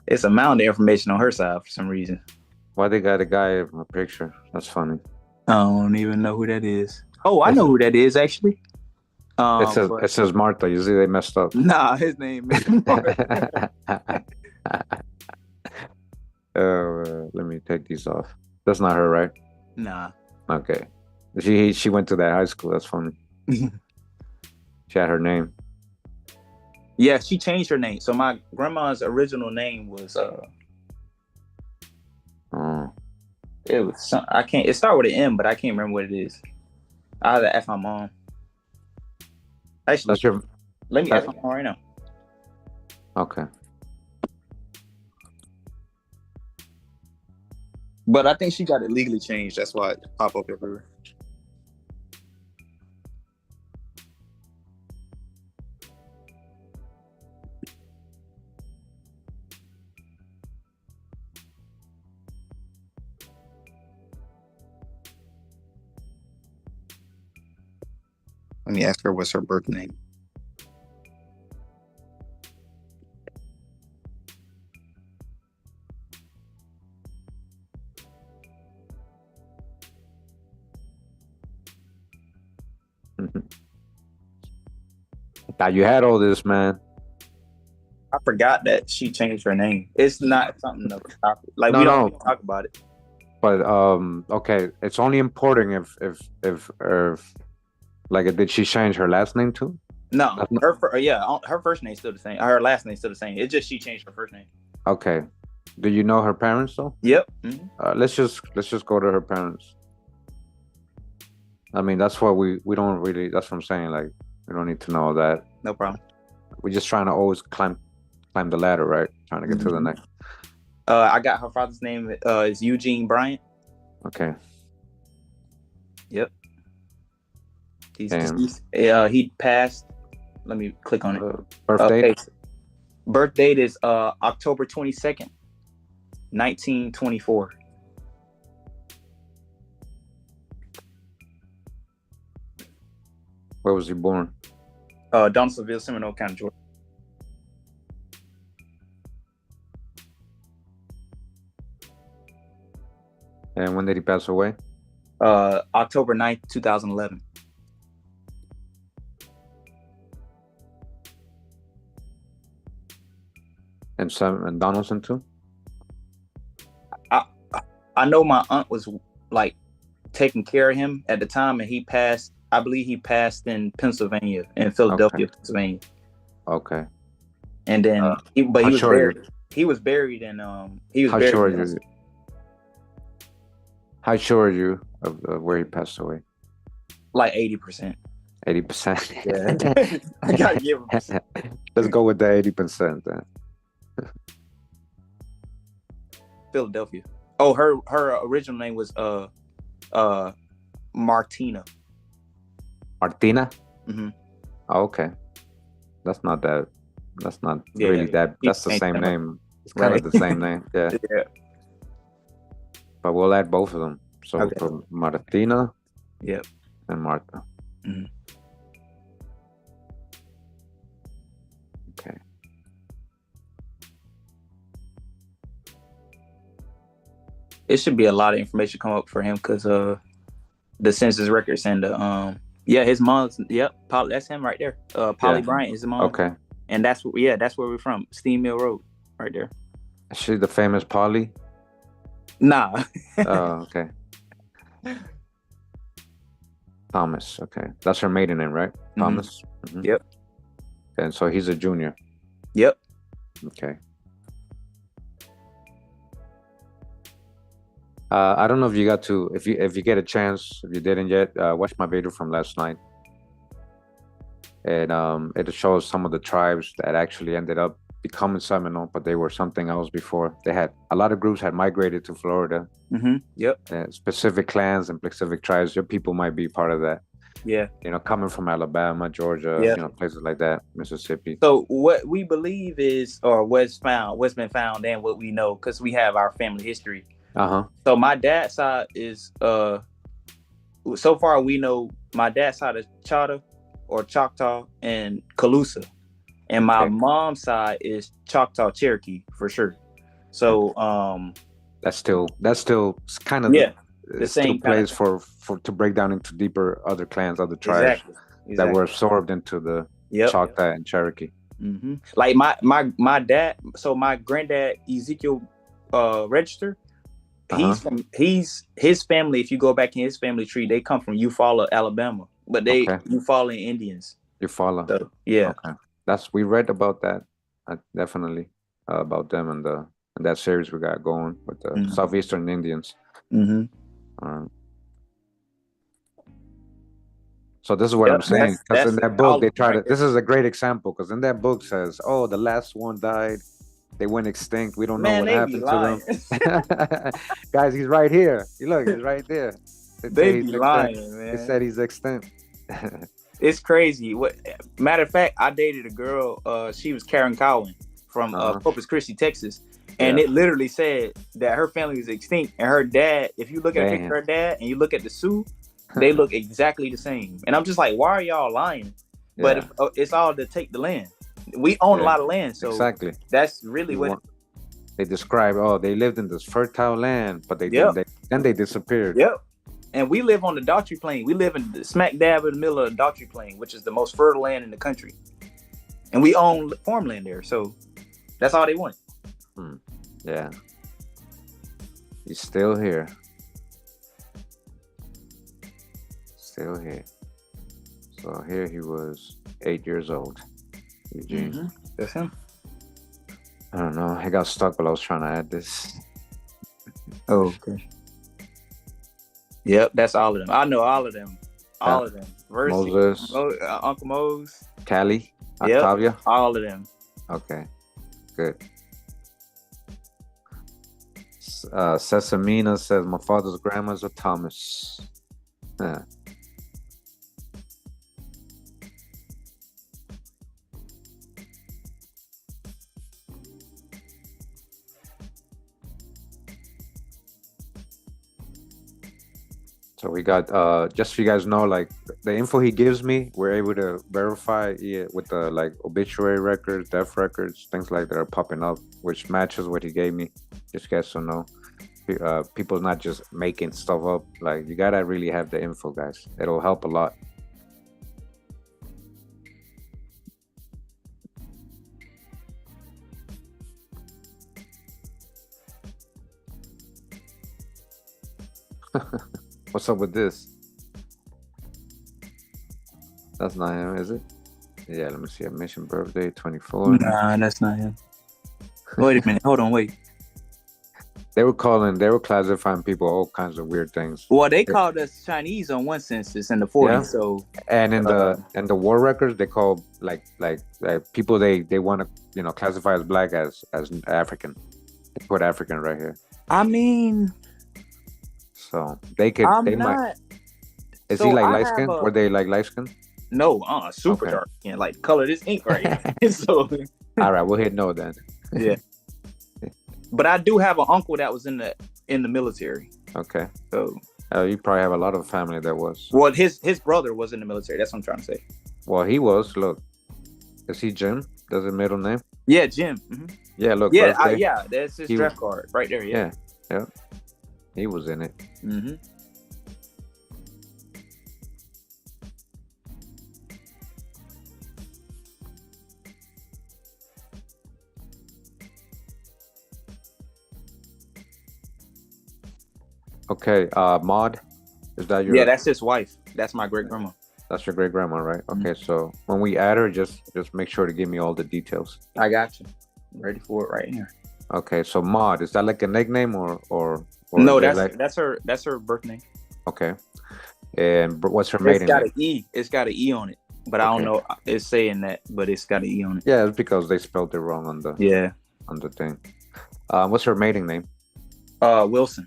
It's a mountain of information on her side for some reason. Why they got a guy in a picture? That's funny. I don't even know who that is. Oh, I know who that is actually. It says Martha. You see, they messed up. Nah, his name is Martha. Let me take these off. That's not her, right? Nah. Okay. She went to that high school. That's funny. She had her name. Yeah, she changed her name. So my grandma's original name was it was it started with an M, but I can't remember what it is. I had to ask my mom. Actually, let me ask my mom right now. Okay. But I think she got it legally changed. That's why it pop up everywhere. Let me ask her what's her birth name. Thought you had all this, man. I forgot that she changed her name. It's not something of a topic. Like we don't talk about it. But okay, it's only important if like, did she change her last name too? No, her first name's still the same. Her last name's still the same. It's just she changed her first name. Okay. Do you know her parents though? Yep. Mm-hmm. Let's just go to her parents. I mean, that's what we don't really. That's what I'm saying. Like, we don't need to know that. No problem. We're just trying to always climb climb the ladder, right? Trying to get to the next. I got her father's name is Eugene Bryant. Okay. Yep. He's deceased. He passed. Let me click on it. Birth date? Okay. Birth date is October 22nd, 1924. Where was he born? Donaldsonville, Seminole County, Georgia. And when did he pass away? October 9th, 2011. And Donaldson too? I know my aunt was like taking care of him at the time, and he passed. I believe he passed in Pennsylvania, in Philadelphia, Pennsylvania. Okay. And then, he was buried. He was buried in. How sure are you of where he passed away? Like 80%. 80%. Yeah. I gotta give him. Let's go with the 80% then. Philadelphia. Oh, her original name was Martina. Martina? Mm-hmm. Oh, okay. That's not really that. That's the same name. It's kind of the same name. Yeah. Yeah. But we'll add both of them. So for Martina. Yep. And Martha. Mm-hmm. Okay. It should be a lot of information come up for him because the census records and the his mom's that's him right there. Polly Bryant is the mom. Okay. And that's where we're from. Steam Mill Road, right there. Is she the famous Polly? Nah. Oh, okay. Thomas. Okay, that's her maiden name, right? Mm-hmm. Thomas. Mm-hmm. Yep. And so he's a junior. Yep. Okay. I don't know if you got to, if you get a chance, if you didn't yet, watch my video from last night. And it shows some of the tribes that actually ended up becoming Seminole, but they were something else before. They had a lot of groups had migrated to Florida. Mm-hmm. Yep. Specific clans and specific tribes. Your people might be part of that. Yeah. Coming from Alabama, Georgia, places like that, Mississippi. So what we believe is, or what's been found, and what we know, because we have our family history. So my dad's side is so far we know my dad's side is Choctaw and Calusa, and my mom's side is Choctaw Cherokee for sure. So that's still kind of the same place for to break down into deeper other clans, other tribes that were absorbed into the Choctaw and Cherokee. Mm-hmm. Like my dad, so my granddad Ezekiel Register. His family, if you go back in his family tree, they come from Eufaula, Alabama, but they Eufaula Indians. Eufaula. So, yeah. Okay. We read about that, definitely about them and that series we got going with the Southeastern Indians. Mm-hmm. So this is what I'm saying, because in that book they try to. This is a great example, because in that book says, "Oh, the last one died. They went extinct. We don't know what happened to them." Guys, he's right here. Look, he's right there. They be lying, man. They said he's extinct. It's crazy. Matter of fact, I dated a girl. She was Karen Cowan from Corpus Christi, Texas, and it literally said that her family was extinct. And her dad, if you look at a picture of her dad and you look at the Sioux, they look exactly the same. And I'm just like, why are y'all lying? But it's all to take the land. We own a lot of land, so that's really what they describe. Oh, they lived in this fertile land, but they disappeared. Yep. And we live on the Daughtry Plain. We live in smack dab in the middle of the Daughtry Plain, which is the most fertile land in the country. And we own farmland there, so that's all they want. Yeah. He's still here. Still here. So here he was 8 years old. Eugene. Mm-hmm. That's him. I don't know. I got stuck while I was trying to add this. Oh, okay. Yep, that's all of them. I know all of them. All of them. Versi, Moses. Uncle Mose. Callie. Octavia. All of them. Okay. good. Sesamina says my father's grandma's a Thomas. Yeah. So we got just so you guys know, like the info he gives me, we're able to verify it with the like obituary records, death records, things like that are popping up, which matches what he gave me. Just guys to know. People not just making stuff up. Like you gotta really have the info, guys. It'll help a lot. What's up with this? That's not him, is it? Yeah, let me see. Admission birthday 24. Nah, that's not him. Wait a minute. Hold on. Wait. They were classifying people all kinds of weird things. Well, they called us Chinese on one census in the 40s. Yeah. So and in the war records, they call like people they want to classify as black as African. They put African right here. I mean, so they could. Might. Is he like light skin? Were they like light skin? No, super dark. And like color this ink right here. So all right, we'll hit no then. Yeah. But I do have an uncle that was in the military. Okay. So you probably have a lot of family that was. Well, his brother was in the military. That's what I'm trying to say. Well, he was. Look, is he Jim? Does his middle name? Yeah, Jim. Mm-hmm. Yeah, look. Yeah, that's his draft card right there. Yeah. He was in it. Mm-hmm. Okay, Maud, is that your? Yeah, that's his wife. That's my great grandma. That's your great grandma, right? Okay, so when we add her, just make sure to give me all the details. I got you. I'm ready for it right here. Okay, so Maud, is that like a nickname or no? That's her birth name. Okay, and what's her maiden name? It's got an E. It's got an E on it, but I don't know. It's saying that, but it's got an E on it. Yeah, it's because they spelled it wrong on the thing. What's her maiden name? Wilson.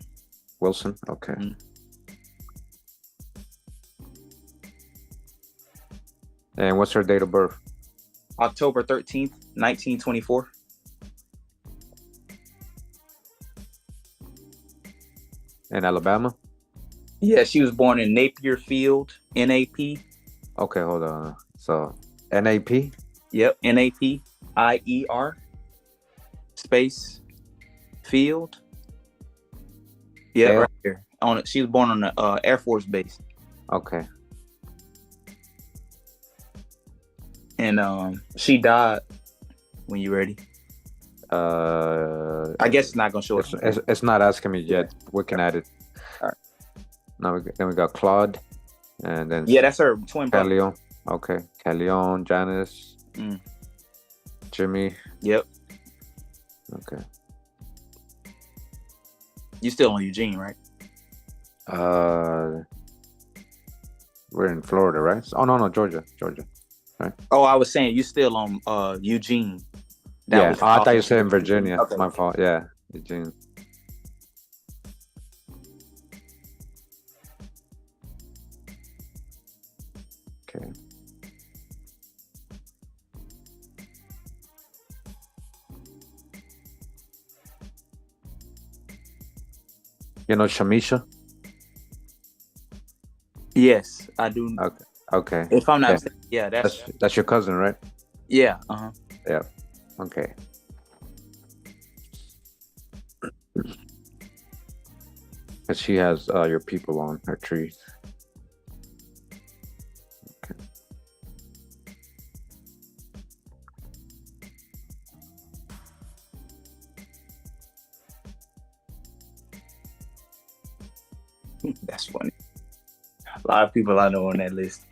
Wilson. Okay. Mm-hmm. And what's her date of birth? October 13th, 1924. In Alabama? Yeah, she was born in Napier Field, NAP. Okay, hold on. So, NAP? Yep, NAPIER space Field. Yeah, right here. She was born on the Air Force Base. Okay. And she died when you ready. I guess it's not gonna show it. It's not asking me yet. We can add it. All right. Now then we got Claude, and then that's her twin brother. Callion. Okay, Callion, Janice, Jimmy. Yep. Okay. You still on Eugene, right? We're in Florida, right? Oh no, Georgia. Right. Oh, I was saying you still on Eugene. I thought you said in Virginia. Okay. My fault. Yeah, Eugene. Okay. You know Shamisha? Yes, I do. Okay. If I'm not mistaken, that's your cousin, right? Yeah. Yeah. Okay. But she has your people on her tree. Okay. That's funny. A lot of people I know on that list.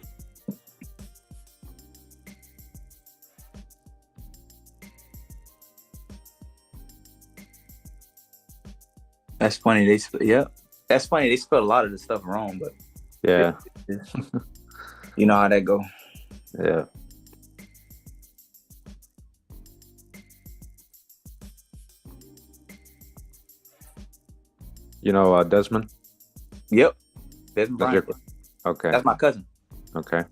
That's funny. That's funny. They spelled a lot of the stuff wrong, but yeah, you know how that go. Yeah. You know Desmond? Yep. Desmond That's Bryant. your okay. That's my cousin. Okay.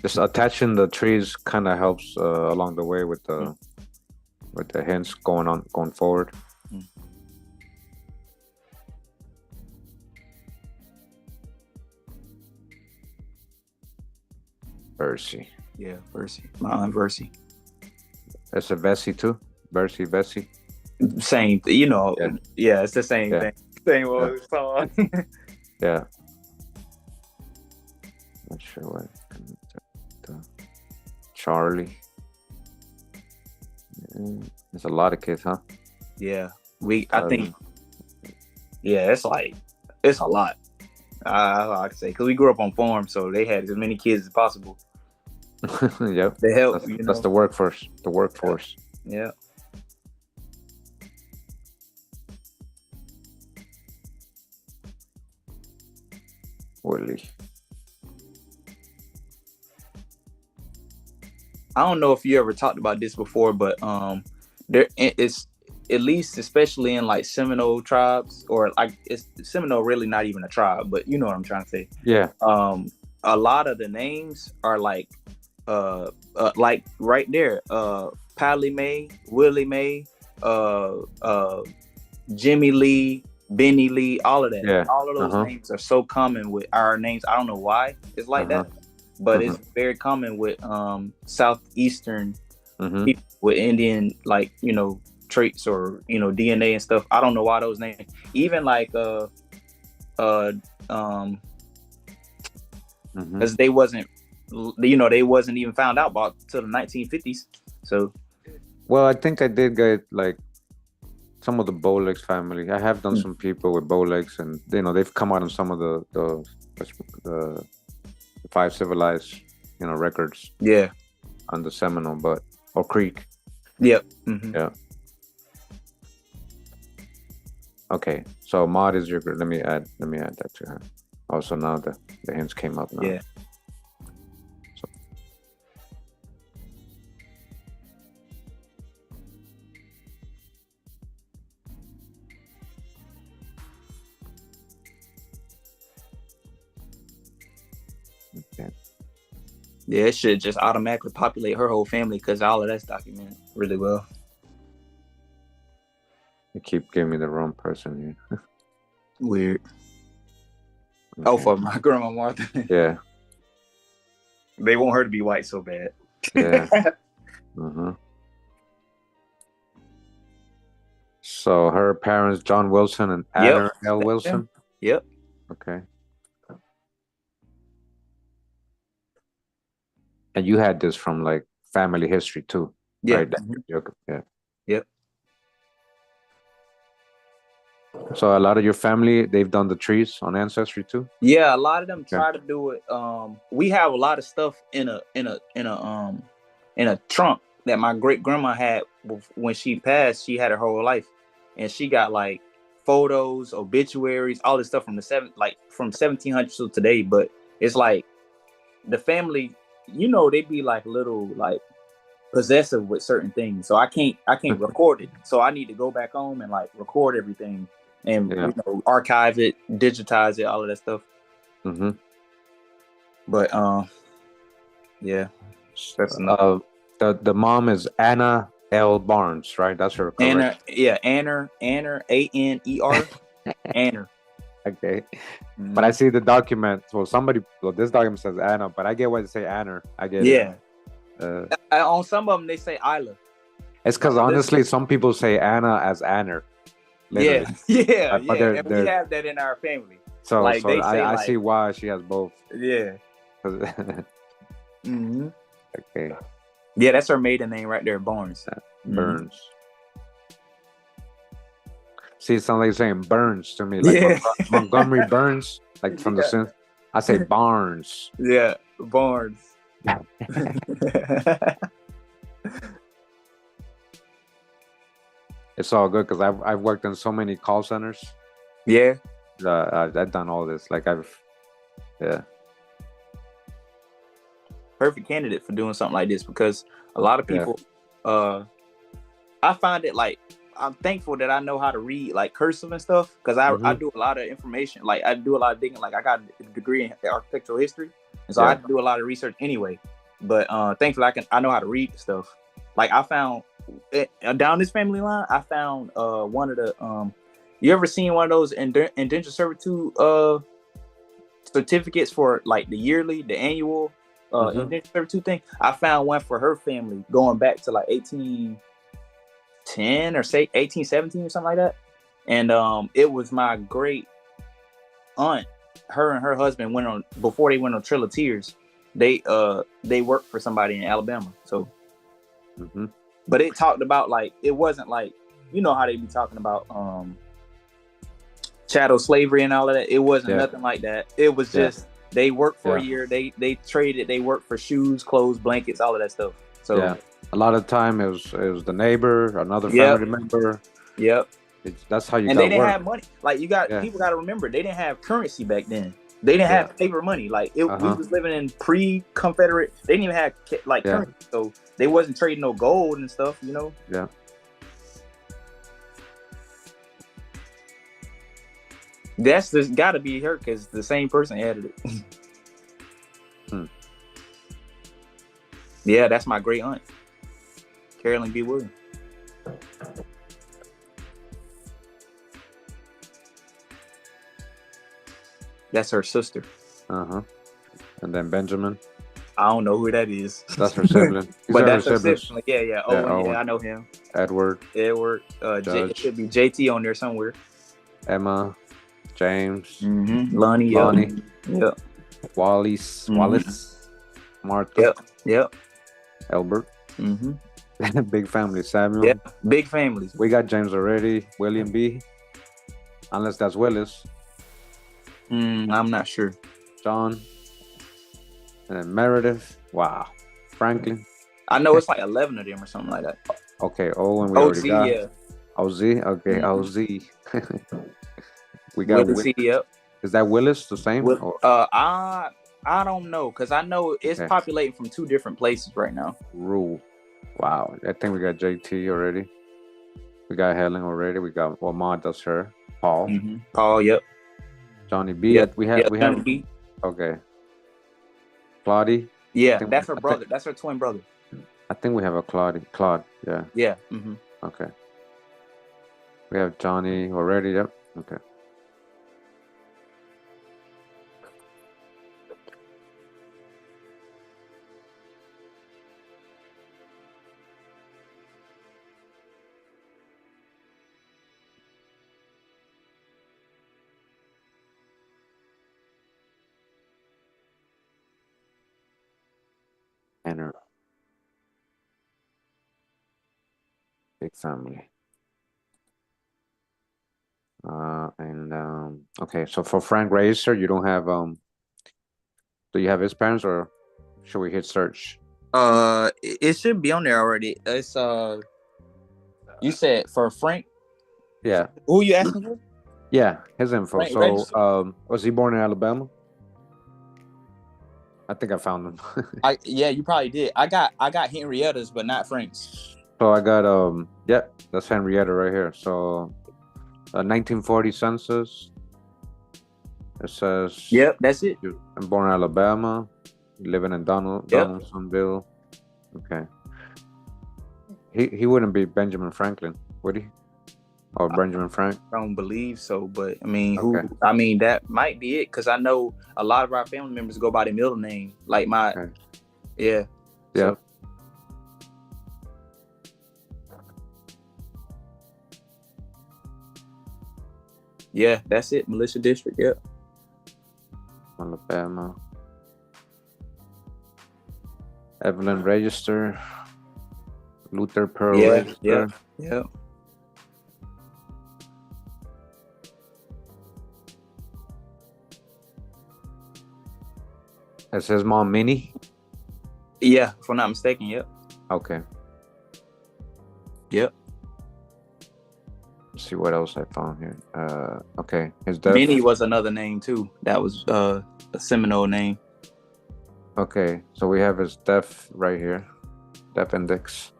Just attaching the trees kind of helps along the way with the hints going forward. Mm. Versi. Yeah, Versi. My aunt Versi. That's a Vessi too. Vessi. Same, yeah, it's the same Yeah. thing. Same old song. Yeah. Not sure what. Charlie. There's a lot of kids, huh? Yeah, I think, yeah, it's a lot. I can say, because we grew up on farms, so they had as many kids as possible. Yep. They help, that's the workforce. The workforce. Yeah. Willie. I don't know if you ever talked about this before, but there is, at least especially in like Seminole tribes, or like it's Seminole really not even a tribe, but you know what I'm trying to say. Yeah. A lot of the names are like right there, Pally May, Willie May, Jimmy Lee, Benny Lee, all of that. Yeah. All of those names are so common with our names. I don't know why it's like that, but it's very common with southeastern people with Indian, like, traits, or DNA and stuff. I don't know why those names, even like because they wasn't even found out about till the 1950s. So, well, I think I did get like some of the Bowlegs family. I have done some people with Bowlegs, and they've come out on some of the five civilized records. Yeah, on the Seminole, or Creek. Yep. Yeah. Okay, so Maud is your. Let me add that to her. Also, now the hints came up now. Yeah. So. Okay. Yeah, it should just automatically populate her whole family, because all of that's documented really well. You keep giving me the wrong person here. Weird. Okay. Oh, for my grandma Martha. Yeah. They want her to be white so bad. Yeah. So her parents, John Wilson and Anna L. Wilson. Yep. Okay. And you had this from like family history too. Yeah. Right? Yeah. Yep. So a lot of your family, they've done the trees on Ancestry too? Yeah, a lot of them try to do it. We have a lot of stuff in a trunk that my great grandma had when she passed. She had her whole life, and she got like photos, obituaries, all this stuff from from 1700s to today. But it's like the family, they be like little like possessive with certain things, so I can't record it. So I need to go back home and like record everything and archive it, digitize it, all of that stuff. But yeah, that's enough. The mom is Anna L. Barnes, right? That's her correct. Anner, Aner. Anner. Okay. But I see the document. This document says Anna, but I get why they say Anner. I get it. On some of them they say Isla. It's because honestly, some people say Anna as Anner. Literally. Yeah. We have that in our family. So, like, I see why she has both. Yeah. Okay. Yeah, that's her maiden name right there, Barnes. Burns. See, it sounds like you're saying Burns to me, like Montgomery Burns, like from the Sims. I say Barnes. Yeah, Barnes. It's all good because I've worked in so many call centers. Yeah. I've done all this. Like perfect candidate for doing something like this, because a lot of people I I find it like I'm thankful that I know how to read like cursive and stuff because I do a lot of information. Like I do a lot of digging. Like I got a degree in architectural history, and so I do a lot of research anyway. But thankfully I know how to read stuff. Like I found down this family line, I found one of the you ever seen one of those indentured servitude certificates for like the annual indentured servitude thing? I found one for her family going back to like 1810 or say 1817 or something like that. And it was my great aunt. Her and her husband went on before they went on Trail of Tears. They worked for somebody in Alabama. So, but it talked about like it wasn't like you know how they be talking about chattel slavery and all of that. It wasn't nothing like that. It was just they worked for a year. They traded. They worked for shoes, clothes, blankets, all of that stuff. So a lot of the time it was the neighbor, another family member. That's how you. And they didn't have money. Like people got to remember they didn't have currency back then. They didn't have paper money. Like we was living in pre-Confederate. They didn't even have like currency, so they wasn't trading no gold and stuff. You know. Yeah. That's just got to be her because the same person added it. Yeah, that's my great aunt, Carolyn B. Williams. That's her sister. And then Benjamin. I don't know who that is. That's her sibling. But that's her sibling. Yeah. Oh, I know him. Edward. It should be JT on there somewhere. Emma. James. Lonnie. Yeah. Wallace. Martha. Yep. Albert. Big family. Samuel. Yeah. Big families. We got James already. William B. Unless that's Willis. I'm not sure. John. And then Meredith. Wow. Franklin. I know it's like 11 of them or something like that. Okay. Owen, we already got. Yeah. OZ. Okay. OZ. We got Willis. Yep. Is that Willis the same? I don't know because I know it's populating from 2 different places right now. Rule. Wow. I think we got JT already. We got Helen already. We got Ma, that's her. Paul. Paul. Yep. Johnny B. Yep. We have Johnny B. Okay. Claudie. Yeah, that's her brother. That's her twin brother. I think we have a Claude. Yeah. Yeah. Okay. We have Johnny already. Yep. Okay. Enter. Big family. Okay, so for Frank Racer, you don't have do you have his parents or should we hit search? It should be on there already. It's you said for Frank? Yeah. Who you asking for? Yeah, his info. Frank so Register. Was he born in Alabama? I think I found him. Yeah, you probably did. I got Henrietta's, but not Frank's. So I got that's Henrietta right here. So 1940 census. It says yep, that's it. I'm born in Alabama, living in Donaldsonville. Okay. He wouldn't be Benjamin Franklin, would he? Or Benjamin Frank? I don't believe so, but I mean, that might be it because I know a lot of our family members go by their middle name, like my, yeah. So. Yeah, that's it. Militia District. Yep. Alabama. Evelyn Register. Luther Pearl Register. Yeah. It says Mom Minnie? Yeah, if I'm not mistaken, yep. Okay. Yep. Let's see what else I found here. Okay. His death. Minnie was another name too. That was a Seminole name. Okay, so we have his death right here. Death index.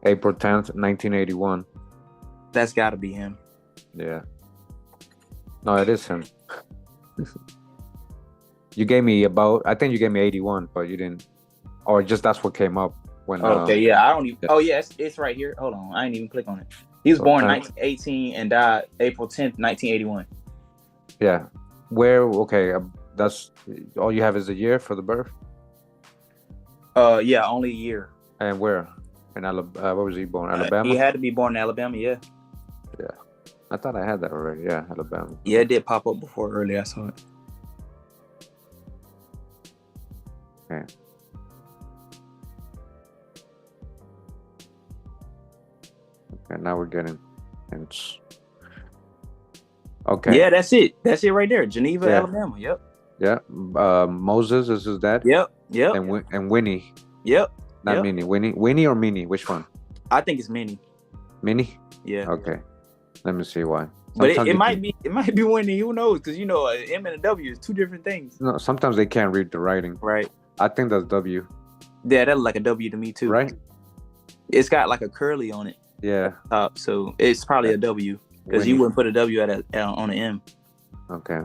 April 10th, 1981. That's got to be him. Yeah. No, it is him. You gave me I think you gave me 81, but you didn't, or just that's what came up when. Okay, yeah, I don't even. Yeah. Oh, yeah, it's right here. Hold on, I didn't even click on it. He was So born 10 1918 and died April 10th, 1981. Yeah. Where? Okay, that's all you have is a year for the birth. Yeah, only a year. And where? In Alabama? Where was he born? He Alabama. had to be born in Alabama. Yeah. Yeah. I thought I had that already. Yeah, Alabama. Yeah, it did pop up before earlier. I saw it. Okay. Okay, now we're getting. Okay. Yeah, that's it. That's it right there. Geneva, Yeah. Alabama. Yep. Yeah. Moses is his dad. Yep. And Winnie. Yep. Not Minnie. Winnie or Minnie? Which one? I think it's Minnie. Minnie? Yeah. Okay. Let me see why. But it might be Winnie. Who knows? Because an M and a W is two different things. No, sometimes they can't read the writing. Right. I think that's W. Yeah, that's like a W to me too. Right. It's got like a curly on it. Yeah. Top, so it's probably a W because you wouldn't put a W on an M. Okay.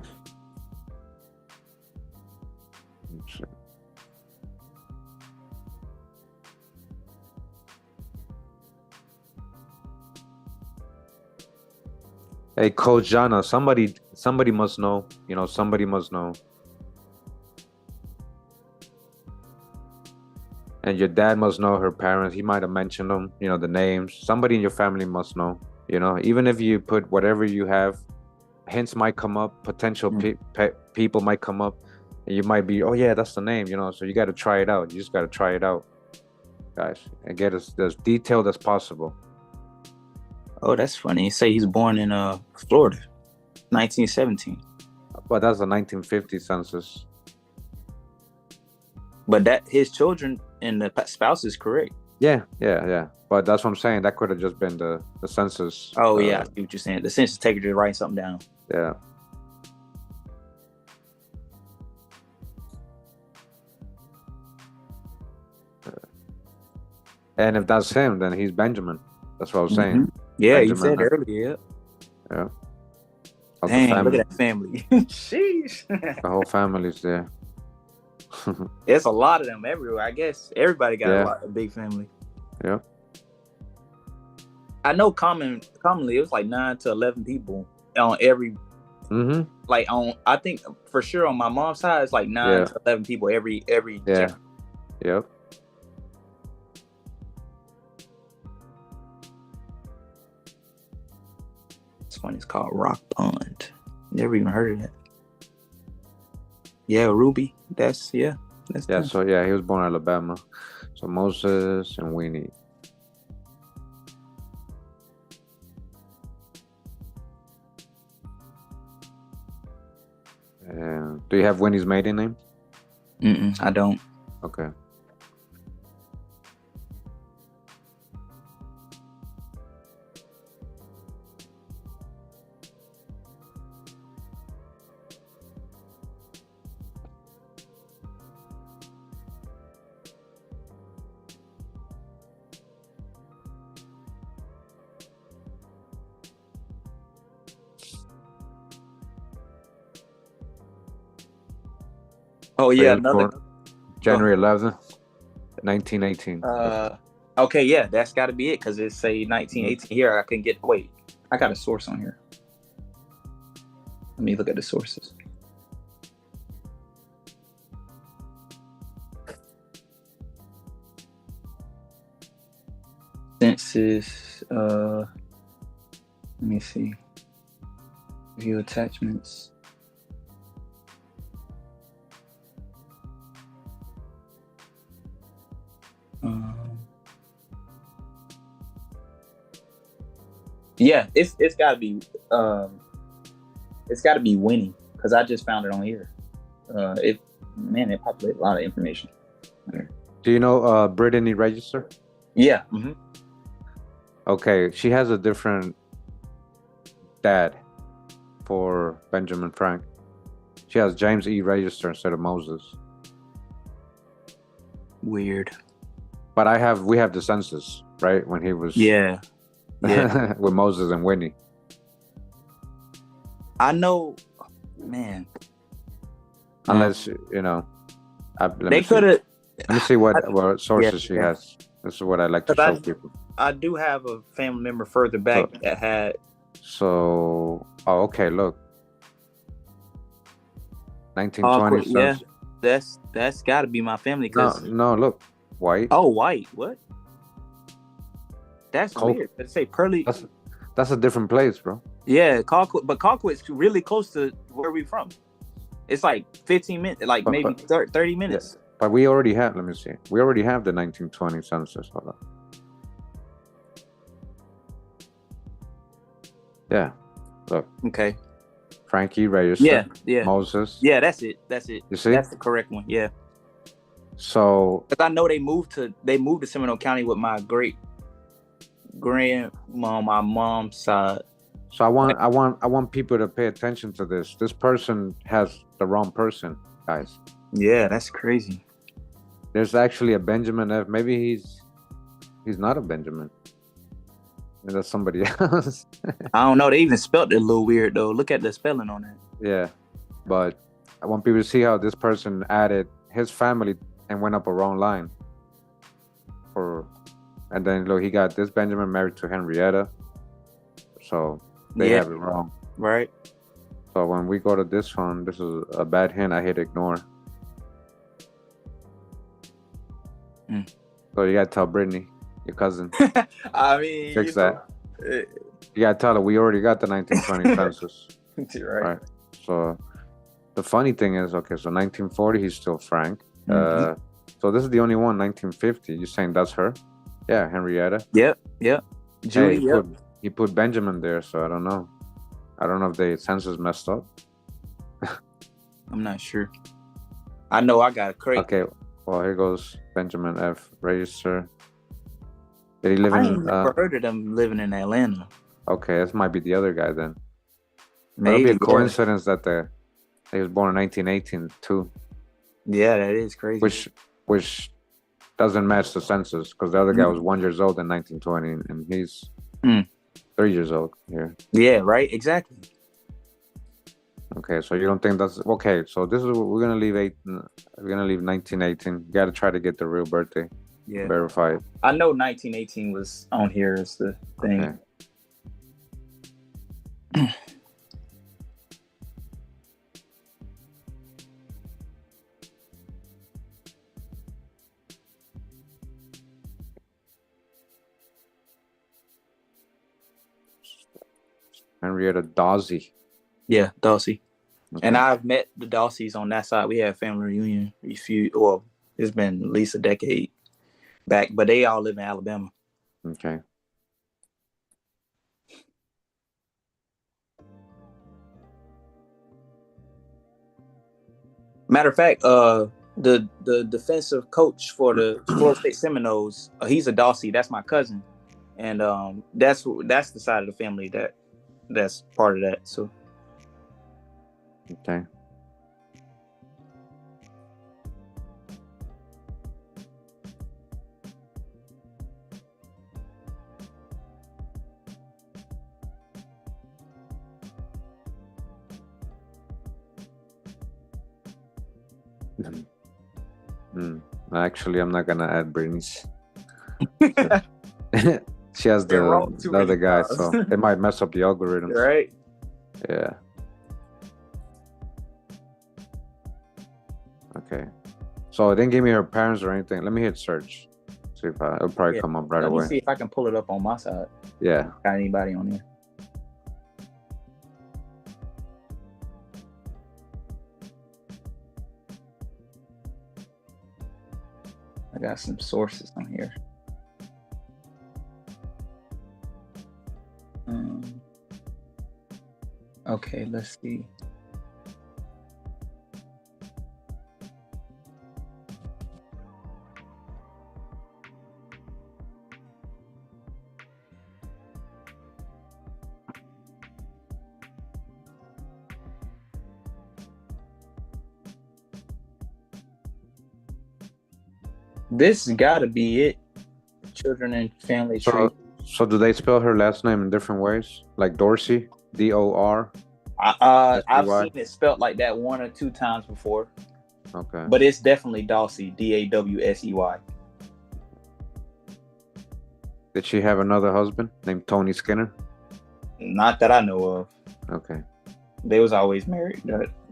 Hey, Coach Jana, somebody must know. Somebody must know. And your dad must know her parents. He might have mentioned them, the names. Somebody in your family must know, even if you put whatever you have, hints might come up, potential people might come up, and you might be, oh yeah, that's the name, so you got to try it out. You just got to try it out, guys, and get as detailed as possible. Oh, that's funny. You say he's born in Florida, 1917. But that's the 1950 census. But that his children and the spouse is correct. Yeah. But that's what I'm saying. That could have just been the census. Oh, yeah, I see what you're saying. The census taker just write something down. Yeah. And if that's him, then he's Benjamin. That's what I was saying. Yeah, Benjamin, you said earlier. Yeah. Dang, look at that family. Sheesh. The whole family's there. It's a lot of them everywhere. I guess everybody got a big family. Yeah. I know commonly it was like 9 to 11 people on every. Like I think for sure on my mom's side it's like 9 to 11 people every. Yeah. Yep. This one is called Rock Pond. Never even heard of that. Yeah, Ruby. That's yeah. So he was born in Alabama. So Moses and Winnie. And do you have Winnie's maiden name? I don't. Okay. Oh yeah, January 11th, 1918. Okay, yeah, that's got to be it because it say 1918 here. I can get. Wait, I got a source on here. Let me look at the sources. Census. Let me see. View attachments. Yeah, it's gotta be Winnie because I just found it on here. It populated a lot of information. Do you know Brittany Register? Yeah. Okay, she has a different dad for Benjamin Frank. She has James E. Register instead of Moses. Weird. But we have the census, right? When he was Yeah. with Moses and Whitney. I know, man. Unless you know, They could have. Let me see what sources she has. This is what I like to show people. I do have a family member further back that had. So, okay, look. 1920s. Yeah, that's got to be my family. No, look, white. Oh, white. What? That's weird. Let's say Pearly. That's a different place, bro. Yeah, but Colquitt's really close to where we from. It's like 15 minutes, like maybe 30 minutes. Yeah. But we already have. Let me see. We already have the 1920 census. Hold on. Yeah. Look. Okay. Frankie Register. Yeah. Moses. Yeah, that's it. You see? That's the correct one. Yeah. So. Because I know they moved to Seminole County with my great grandma, my mom's side. So I want people to pay attention to this. This person has the wrong person, guys. Yeah, that's crazy. There's actually a Benjamin F. Maybe he's not a Benjamin. Maybe that's somebody else. I don't know. They even spelled it a little weird though. Look at the spelling on that. Yeah, but I want people to see how this person added his family and went up a wrong line. And then look, he got this Benjamin married to Henrietta. So they have it wrong. Right. So when we go to this one, this is a bad hint. I hit ignore. So you gotta tell Brittany, your cousin. I mean, fix that. You gotta tell her we already got the 1920 census. Right. So the funny thing is, okay, so 1940 he's still Frank. Mm-hmm. So this is the only one. 1950. You saying that's her? Yeah, Henrietta. Yep. Julie. Hey, he put Benjamin there, so I don't know. I don't know if the census messed up. I'm not sure. I know I got it correct. Okay, well here goes Benjamin F. Register. Did he live I in? ain't never heard of them living in Atlanta. Okay, this might be the other guy then. Maybe It'll be a coincidence that he was born in 1918 too. Yeah, that is crazy. Which doesn't match the census because the other guy was 1 year old in 1920 and he's 3 years old here. Yeah, right. Exactly. Okay, so you don't think that's okay? So this is what we're gonna leave. We're gonna leave 1918. You got to try to get the real birthday. Yeah. Verified. I know 1918 was on here as the thing. Okay. Henrietta Dawsey. Yeah, Dawsey. Okay. And I've met the Dawseys on that side. We had a family reunion it's been at least a decade back, but they all live in Alabama. Okay. Matter of fact, the defensive coach for the Florida State Seminoles, he's a Dawsey. That's my cousin, and that's the side of the family that's part of that. So. Okay. Actually, I'm not gonna add Brittany's. She has the other guy, so it might mess up the algorithm. Right. Yeah. Okay. So it didn't give me her parents or anything. Let me hit search. See if it'll probably come up right away. Let me see if I can pull it up on my side. Yeah. Got anybody on there? I got some sources on here. Okay, let's see. This gotta be it. children and family tree. So do they spell her last name in different ways? Like Dorsey, I've Dorsey? seen it spelt like that 1 or 2 times before, Okay. but it's definitely Dawsey, Dawsey. Did she have another husband named Tony Skinner? Not that I know of. Okay. They was always married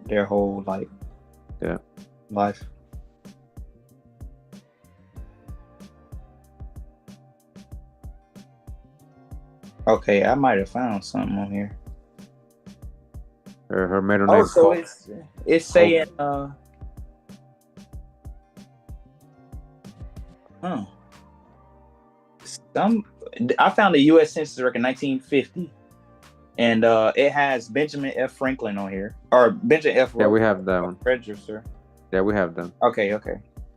their whole life. Okay, I might have found something on here. Her middle name. So it's saying I found the U.S. Census record 1950, and it has Benjamin F. Franklin on here, or Benjamin F. Yeah, we have that one. Register. Yeah, we have them. Okay.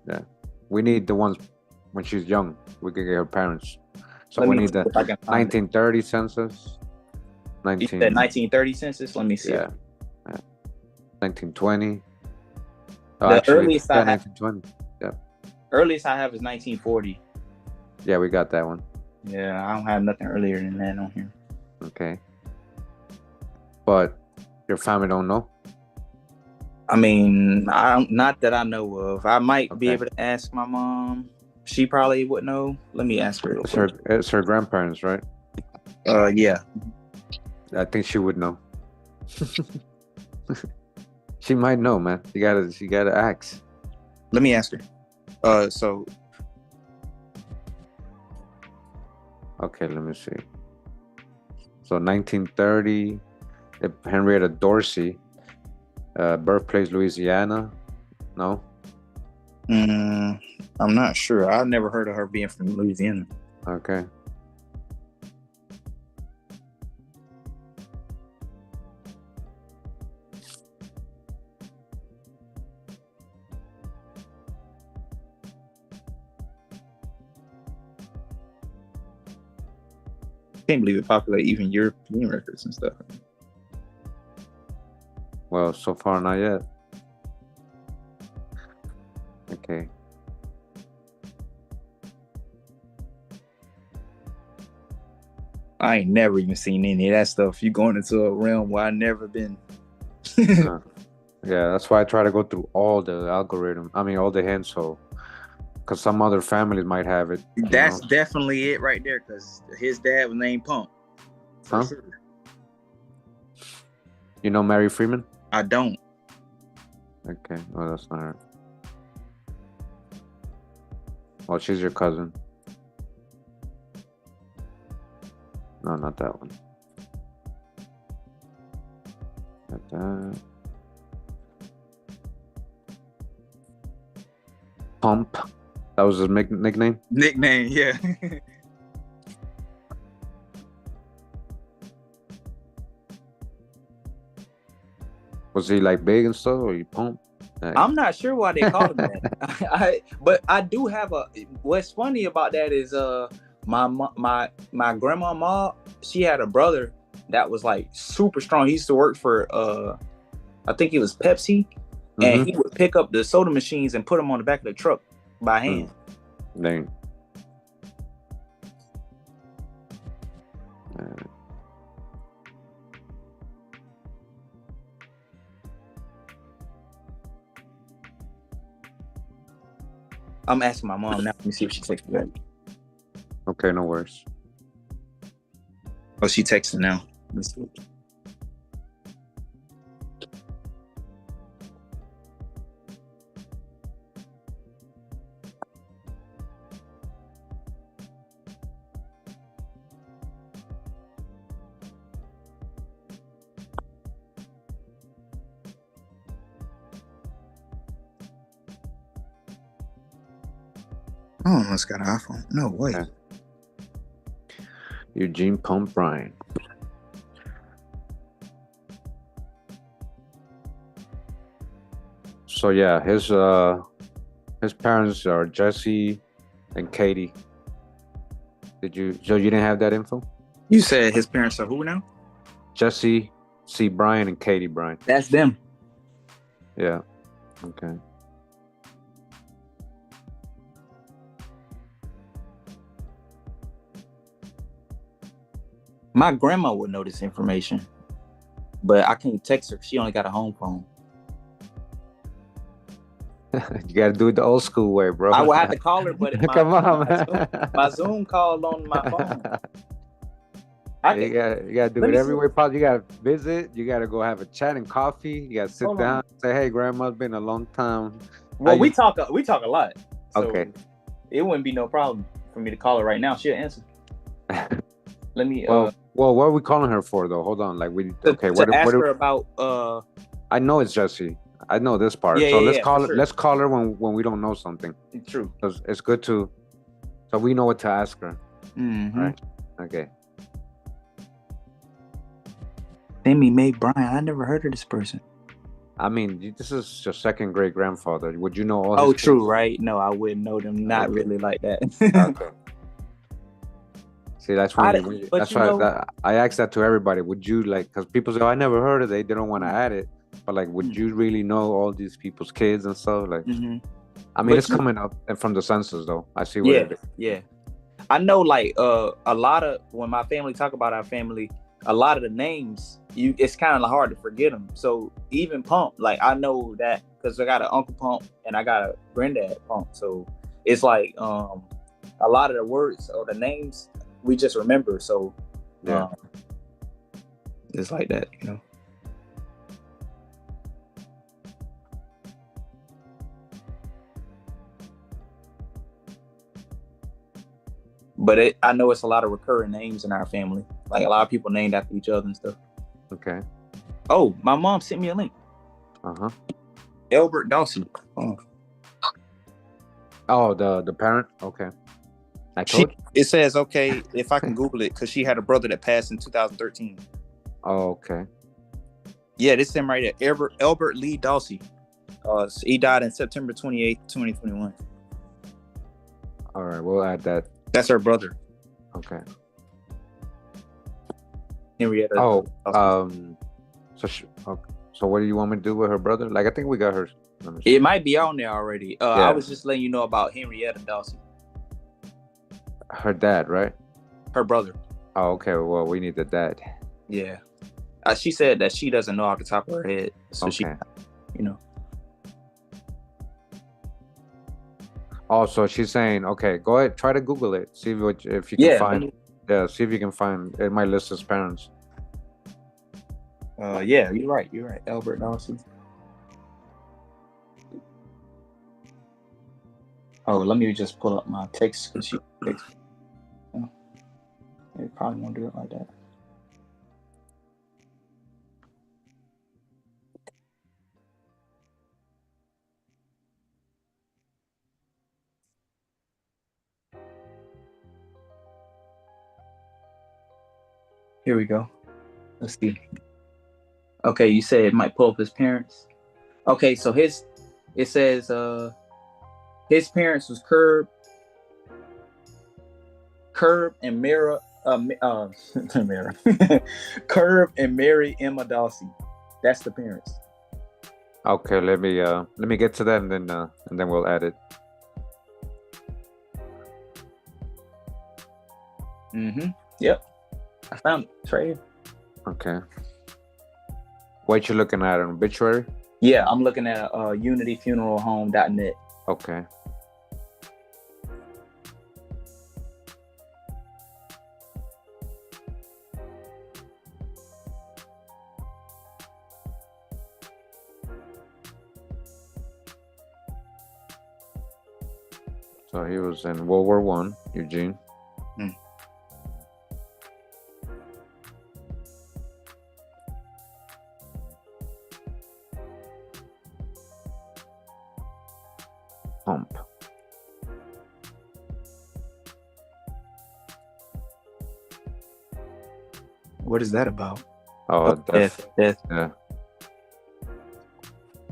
Yeah, we need the ones when she's young. We could get her parents. So Let we me need see the if I can find 1930 census. You said 1930 census. Let me see. Yeah. 1920. The earliest I have, 1920. Yeah. Earliest I have is 1940. Yeah, we got that one. Yeah, I don't have nothing earlier than that on here. Okay. But your family don't know? I mean, not that I know of. I might be able to ask my mom. She probably would know. Let me ask her. It's her grandparents, right? Yeah. I think she would know. She might know, man. You gotta ask. Let me ask her. Okay, let me see. So 1930, Henrietta Dorsey, birthplace Louisiana. No? I'm not sure. I've never heard of her being from Louisiana. Okay. Can't believe it populated even European records and stuff. Well, so far not yet. Okay. I ain't never even seen any of that stuff. You going into a realm where I never been. Yeah, that's why I try to go through all the algorithm. I mean, all the hints, so because some other families might have it. That's definitely it right there. Because his dad was named Pump. For sure. You know Mary Freeman? I don't. Okay, well that's not her. Well, she's your cousin. No, not that one. Not that. Pump. That was his nickname? Nickname, yeah. Was he like big and stuff, or you Pump? I'm not sure why they call him that. But I do have what's funny about that is my grandma, she had a brother that was like super strong. He used to work for I think it was Pepsi, and he would pick up the soda machines and put them on the back of the truck by hand. Dang. I'm asking my mom now. Let me see if she texted back. Okay, no worries. Oh, she texting now. Let's see. I almost got an iPhone. No way. Okay. Eugene Pump Bryan. So yeah, his parents are Jesse and Katie. So you didn't have that info? You said his parents are who now? Jesse C. Bryan and Katie Bryan. That's them. Yeah. Okay. My grandma would know this information, but I can't text her. She only got a home phone. You gotta do it the old school way, bro. I would have to call her, but Come on, man. my Zoom call on my phone. You gotta do it every way possible. You gotta visit. You gotta go have a chat and coffee. You gotta sit down, say, "Hey, grandma, it's been a long time." Well, we talk a lot. So okay. It wouldn't be no problem for me to call her right now. She'll answer. Let me. Well, what are we calling her for, though? Hold on. Like we. Okay. To ask her about. I know it's Jesse. I know this part. Yeah, so yeah, let's call her. Sure. Let's call her when we don't know something. True. It's good to, so we know what to ask her. Mm-hmm. Right. Okay. Sammy May Bryan. I never heard of this person. I mean, this is your second great grandfather. Would you know all? Oh, his true, kids? Right? No, I wouldn't know them. Not really like that. Okay. See, that's when I ask that to everybody. Would you like? Because people say, oh, "I never heard of it." They don't want to add it. But like, would you really know all these people's kids and stuff? Like, I mean, it's coming up and from the census, though. I see what it is. Yeah. I know, like, a lot of when my family talk about our family, a lot of the names, it's kind of hard to forget them. So even Pump, like, I know that because I got an Uncle Pump and I got a Granddad Pump. So it's like a lot of the words or the names we just remember. So it's like that, you know. But I know it's a lot of recurring names in our family. Like a lot of people named after each other and stuff. Okay. Oh, my mom sent me a link. Albert Dawson. Oh, the parent? Okay. It says, okay, if I can Google it, because she had a brother that passed in 2013. Oh, okay. Yeah, this is him right there. Albert Lee Dawson. He died in September 28th, 2021. All right, we'll add that. That's her brother. Okay. Henrietta. So what do you want me to do with her brother? Like, I think we got her. It might be on there already. I was just letting you know about Henrietta Dawson. Her dad, right? Her brother. Oh, okay. Well, we need the dad. Yeah. She said that she doesn't know off the top of her head. So she, you know. Oh, so she's saying, okay, go ahead, try to Google it. See if you can find. Yeah, see if you can find. It might list his parents. Yeah, you're right. Albert Dawson. Oh, let me just pull up my text. They probably won't do it like that. Here we go. Let's see. Okay, you said it might pull up his parents. Okay, so it says his parents was Curb and Mira Curb and Mary Emma Dawson. That's the parents. Okay, let me get to that and then we'll add it. Yep. I found it. It's right here. Okay. What you looking at, an obituary? Yeah, I'm looking at unityfuneralhome.net. Okay. So he was in World War I, Eugene. Pump. What is that about? Oh, death. Yeah.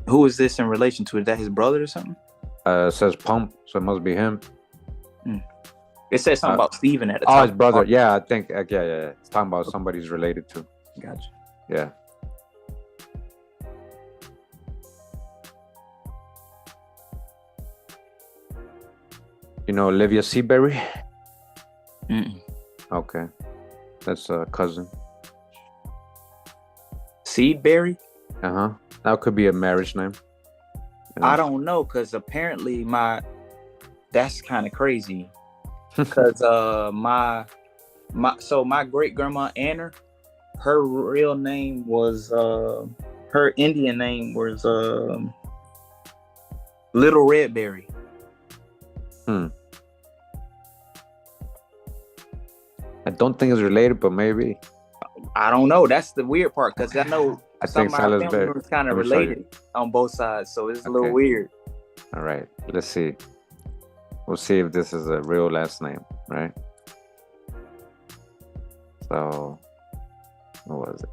Who is this in relation to? Is that his brother or something? It says Pump, so it must be him. It says something about Steven at the top. Oh, his brother. Yeah, I think. Yeah. It's talking about somebody's related to. Gotcha. Yeah. You know Olivia Seabury? Mm-mm. Okay. That's a cousin. Seedberry? That could be a marriage name. I don't know, because apparently that's kind of crazy. Because my great grandma Anna, her real name was her Indian name was Little Redberry. I don't think it's related, but maybe. I don't know. That's the weird part, because I know some of my family members kind of related on both sides, so it's a little weird. All right, let's see. We'll see if this is a real last name, right? So, what was it?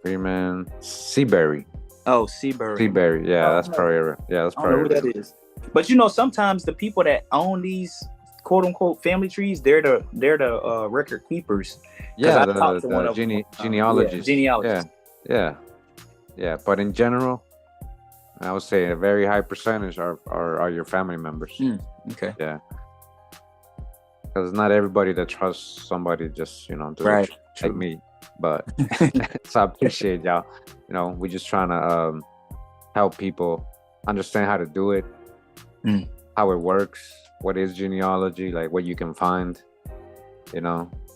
Freeman Seabury. Oh, Seabury. Seabury. Yeah, that's probably. Yeah, that's probably. I don't know who that is. But sometimes the people that own these quote unquote family trees, they're the record keepers. Yeah, the genealogists. Genealogists. Yeah. But in general, I would say a very high percentage are your family members. Okay. Yeah. Because not everybody that trusts somebody just right. like me. But so I appreciate y'all. We're just trying to help people understand how to do it, how it works, what is genealogy, like what you can find.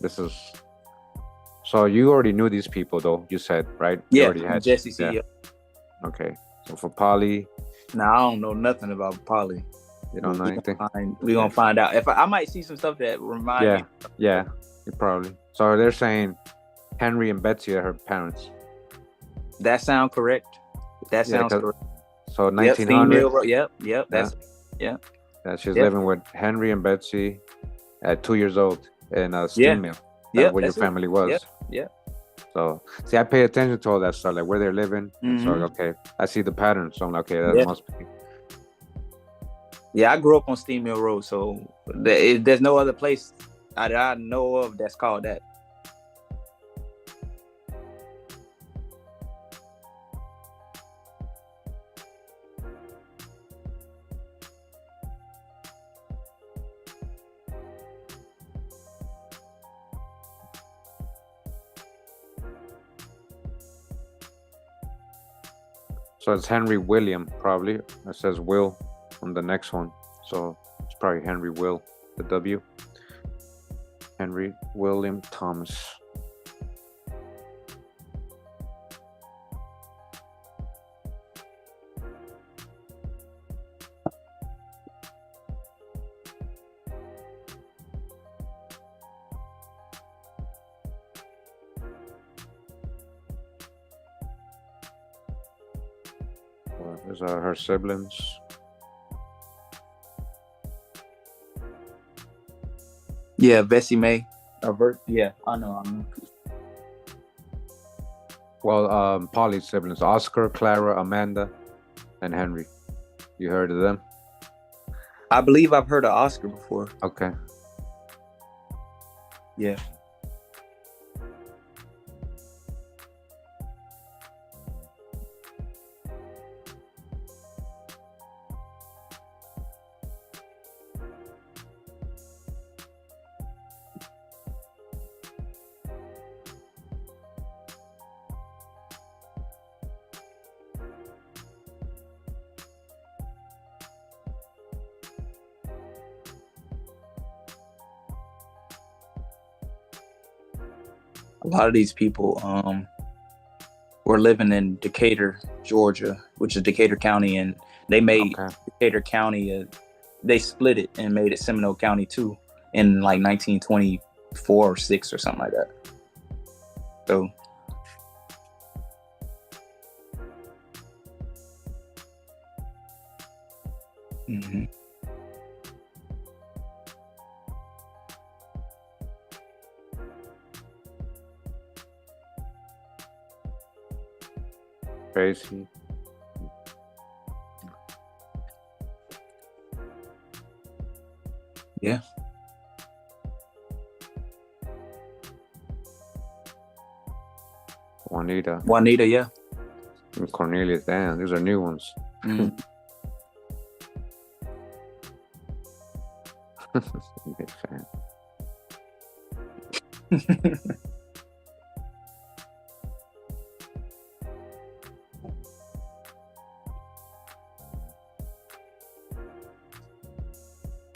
This is. So you already knew these people, though. You said, right? You already had Jesse CEO. Yeah. Okay. So for Polly. Now I don't know nothing about Polly. You don't know anything? We're gonna find out. If I might see some stuff that remind me. Yeah, you probably. So they're saying Henry and Betsy are her parents. That sounds correct. That sounds correct. So 1900. Yep. That's Yeah, she's living with Henry and Betsy at 2 years old in a steam mill. That's where your family was. Yeah. So see, I pay attention to all that stuff, like where they're living. So okay, I see the pattern. So I'm like, okay, that must be. Yeah, I grew up on Steam Mill Road, so there's no other place I know of that's called that. So it's Henry William, probably. It says Will on the next one. So it's probably Henry Will, the W. Henry William Thomas. These are her siblings. Yeah, Bessie May. Yeah, I know. Well, Polly's siblings: Oscar, Clara, Amanda, and Henry. You heard of them? I believe I've heard of Oscar before. Okay. Yeah. A lot of these people were living in Decatur, Georgia, which is Decatur County, and they made Decatur County, they split it and made it Seminole County too in like 1924 or 6 or something like that. So Tracy. Yeah. Juanita, yeah. And Cornelius, damn, these are new ones. Big fan.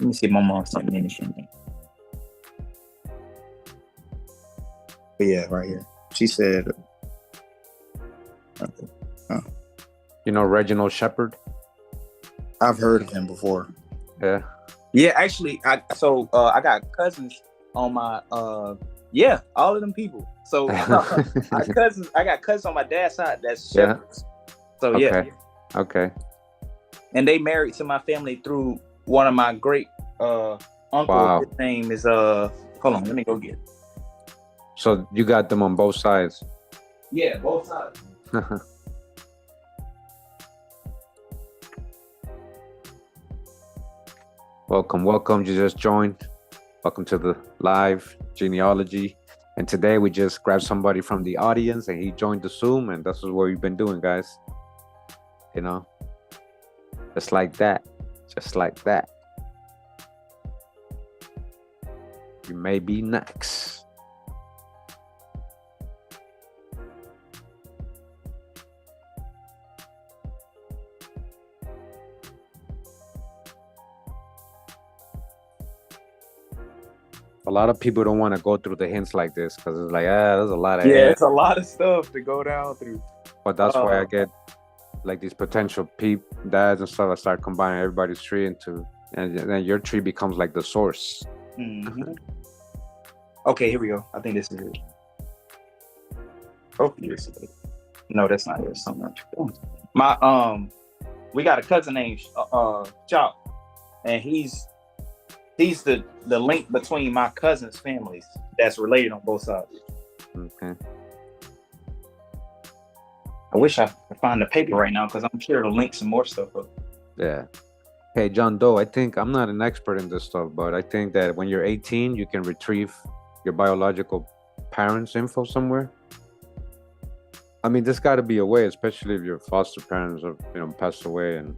Let me see. My mom sent me anything. But yeah, right here. She said. You know Reginald Shepherd? I've heard of him before. Yeah. Yeah, actually, I got cousins on my yeah, all of them people. So I got cousins on my dad's side that's shepherds. So yeah. Okay. And they married to my family through one of my great uncles. Wow. His name is hold on, let me go get it. So you got them on both sides. Yeah, both sides. Welcome. You just joined. Welcome to the live genealogy. And today we just grabbed somebody from the audience and he joined the Zoom, and this is what we've been doing, guys. You know, just like that. You may be next. A lot of people don't want to go through the hints like this because it's like, there's a lot of it's a lot of stuff to go down through. But that's why I get like these potential dads and stuff. I start combining everybody's tree into, and then your tree becomes like the source. Mm-hmm. Okay, here we go. I think this is it. Hopefully this is it. No, that's not it. Something. My we got a cousin named Chop, and he's the link between my cousins' families that's related on both sides. Okay. I wish I could find the paper right now because I'm sure it'll link some more stuff up. Yeah. Hey, John Doe, I think I'm not an expert in this stuff, but I think that when you're 18, you can retrieve your biological parents' info somewhere. I mean, there's got to be a way, especially if your foster parents have, passed away, and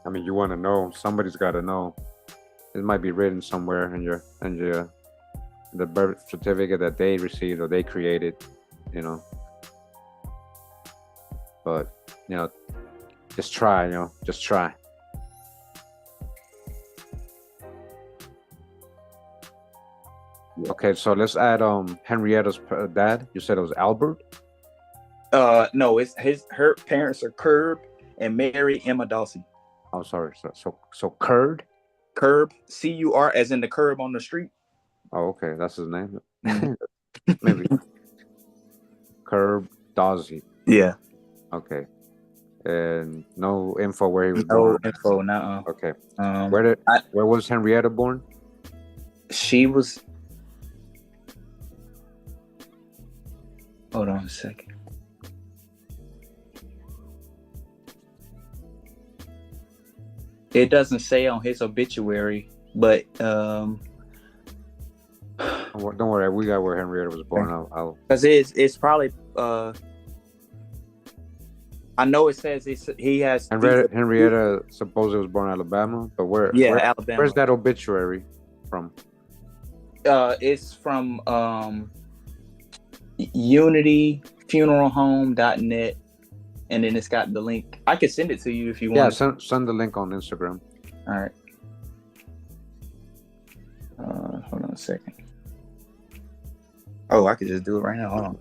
I mean, you want to know. Somebody's got to know. It might be written somewhere in the birth certificate that they received or they created, But just try, just try. Okay, so let's add Henrietta's dad. You said it was Albert? No, it's her parents are Curb and Mary Emma Dawsey. Oh, sorry. So Curd? Curb, C-U-R, as in the curb on the street. Oh, okay, that's his name. Maybe. Curb Dawsey. Yeah. Okay. And no info where he was born. No info, nuh-uh. Okay. Where was Henrietta born? She was. Hold on a second. It doesn't say on his obituary, but don't worry, we got where Henrietta was born. I'll because it's probably I know it says he has Henrietta supposedly was born in Alabama, but Alabama. Where's that obituary from? It's from unityfuneralhome.net, and then it's got the link. I can send it to you if you want. Yeah, send the link on Instagram. All right. Hold on a second. Oh, I could just do it right now. Hold on.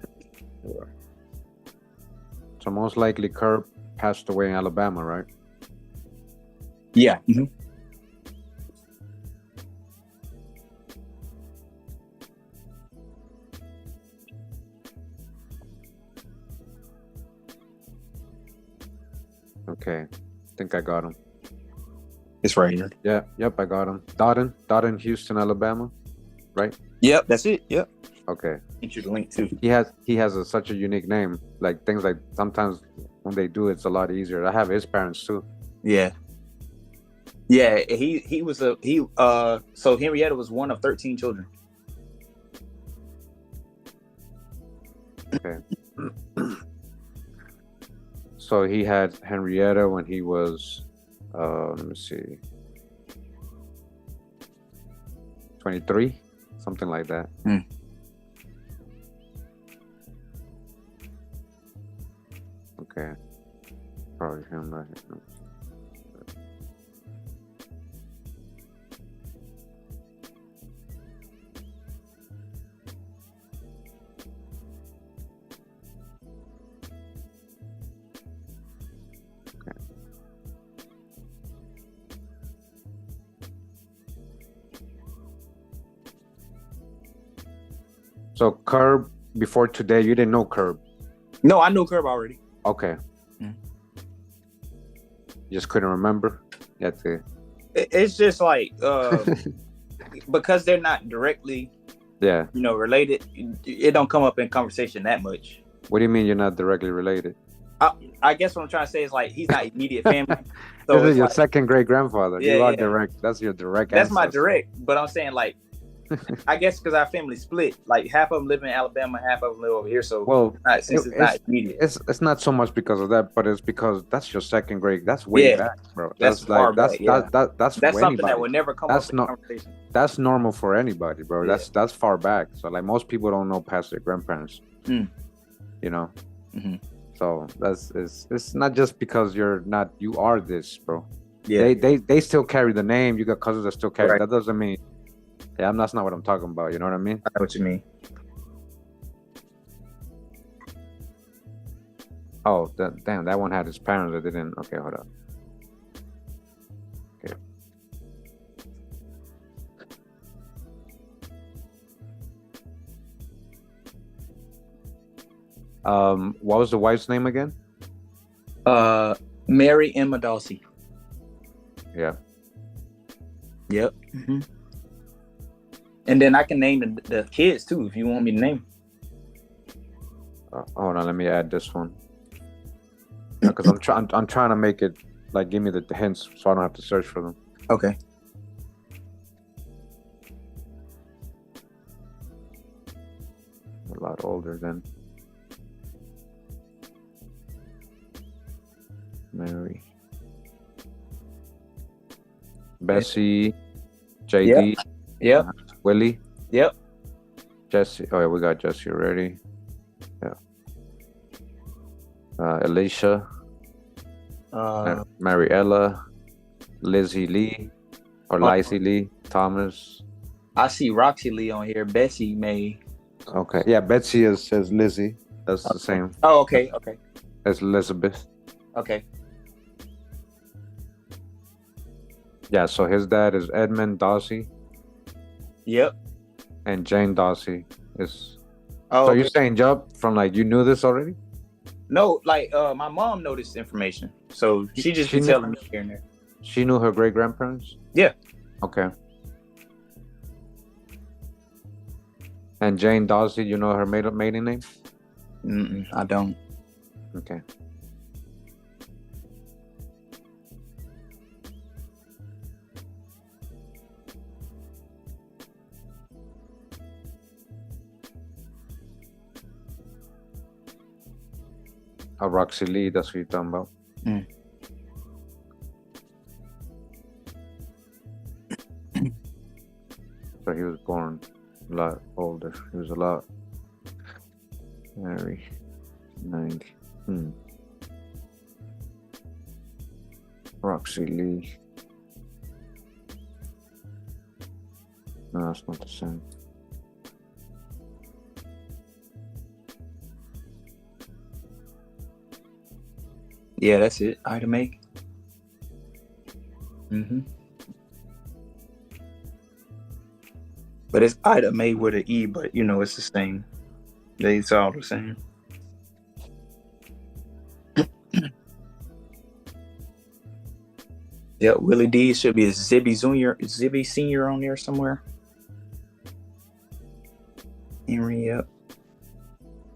So most likely Curb passed away in Alabama, right? Yeah. Mm-hmm. Okay. I think I got him. It's right here. Yeah. Yep, I got him. Dotton, Houston, Alabama, right? Yep, that's it. Yep. Okay. Get you the link too. He has such a unique name. Like things like sometimes when they do it's a lot easier. I have his parents too. Yeah. He was so Henrietta was one of 13 children. Okay. So he had Henrietta when he was let me see, 23, something like that. Okay, probably him right here. So Curb, before today, you didn't know Curb. No, I knew Curb already. Okay. Mm. You just couldn't remember? You had to... It's just like because they're not directly, Yeah. related. It don't come up in conversation that much. What do you mean you're not directly related? I guess what I'm trying to say is like he's not immediate family. So This is it's your like, second great grandfather. Yeah, You are yeah. direct. That's your direct that's ancestor. my direct. But I'm saying like, I guess because our family split, like half of them live in Alabama, half of them live over here. So Well, it's not immediate. It's not so much because of that, but it's because that's your second grade. That's way back, bro. That's far back, that's something anybody. that would never come That's up in conversation. That's normal for anybody, bro. Yeah. That's far back. So like most people don't know past their grandparents. Mm. You know. Mm-hmm. So it's not just because you are this, bro. Yeah. They still carry the name. You got cousins that still carry. Right. That doesn't mean. Yeah, that's not what I'm talking about. You know what I mean? I know what you mean. Oh, damn! That one had his parents that didn't. Okay, hold up. Okay. What was the wife's name again? Mary Emma Dawsey. Yeah. Yep. Mm-hmm. And then I can name the kids too if you want me to name. Hold on, let me add this one. Because I'm trying to make it like give me the hints so I don't have to search for them. Okay. A lot older than Mary. Bessie, JD, Yep. Willie. Yep. Jesse. Oh yeah, we got Jesse already. Yeah. Alicia. Mariella. Lizzie Lee. Or Lizzie Lee. Thomas. I see Roxy Lee on here. Bessie May. Okay. Yeah, Betsy says Lizzie. That's the same. Oh, okay. Okay. As Elizabeth. Okay. Yeah, so his dad is Edmund Dawsey. Yep. And Jane Dawsey is. Oh, so you're saying, Job, from like you knew this already? No, like my mom know this information, so she just been telling me here and there. She knew her great grandparents? Yeah. Okay. And Jane Dawsey, you know her maiden name? I don't. Okay. Roxy Lee, that's what you're talking about. Mm. So he was born a lot older. He was a lot very 90. Roxy Lee. No, that's not the same. Yeah, that's it. Ida May. Mm-hmm. But it's Ida May with an E, but it's the same. It's all the same. Yeah, Willie D should be a Zibby Senior on there somewhere. Henry, yep.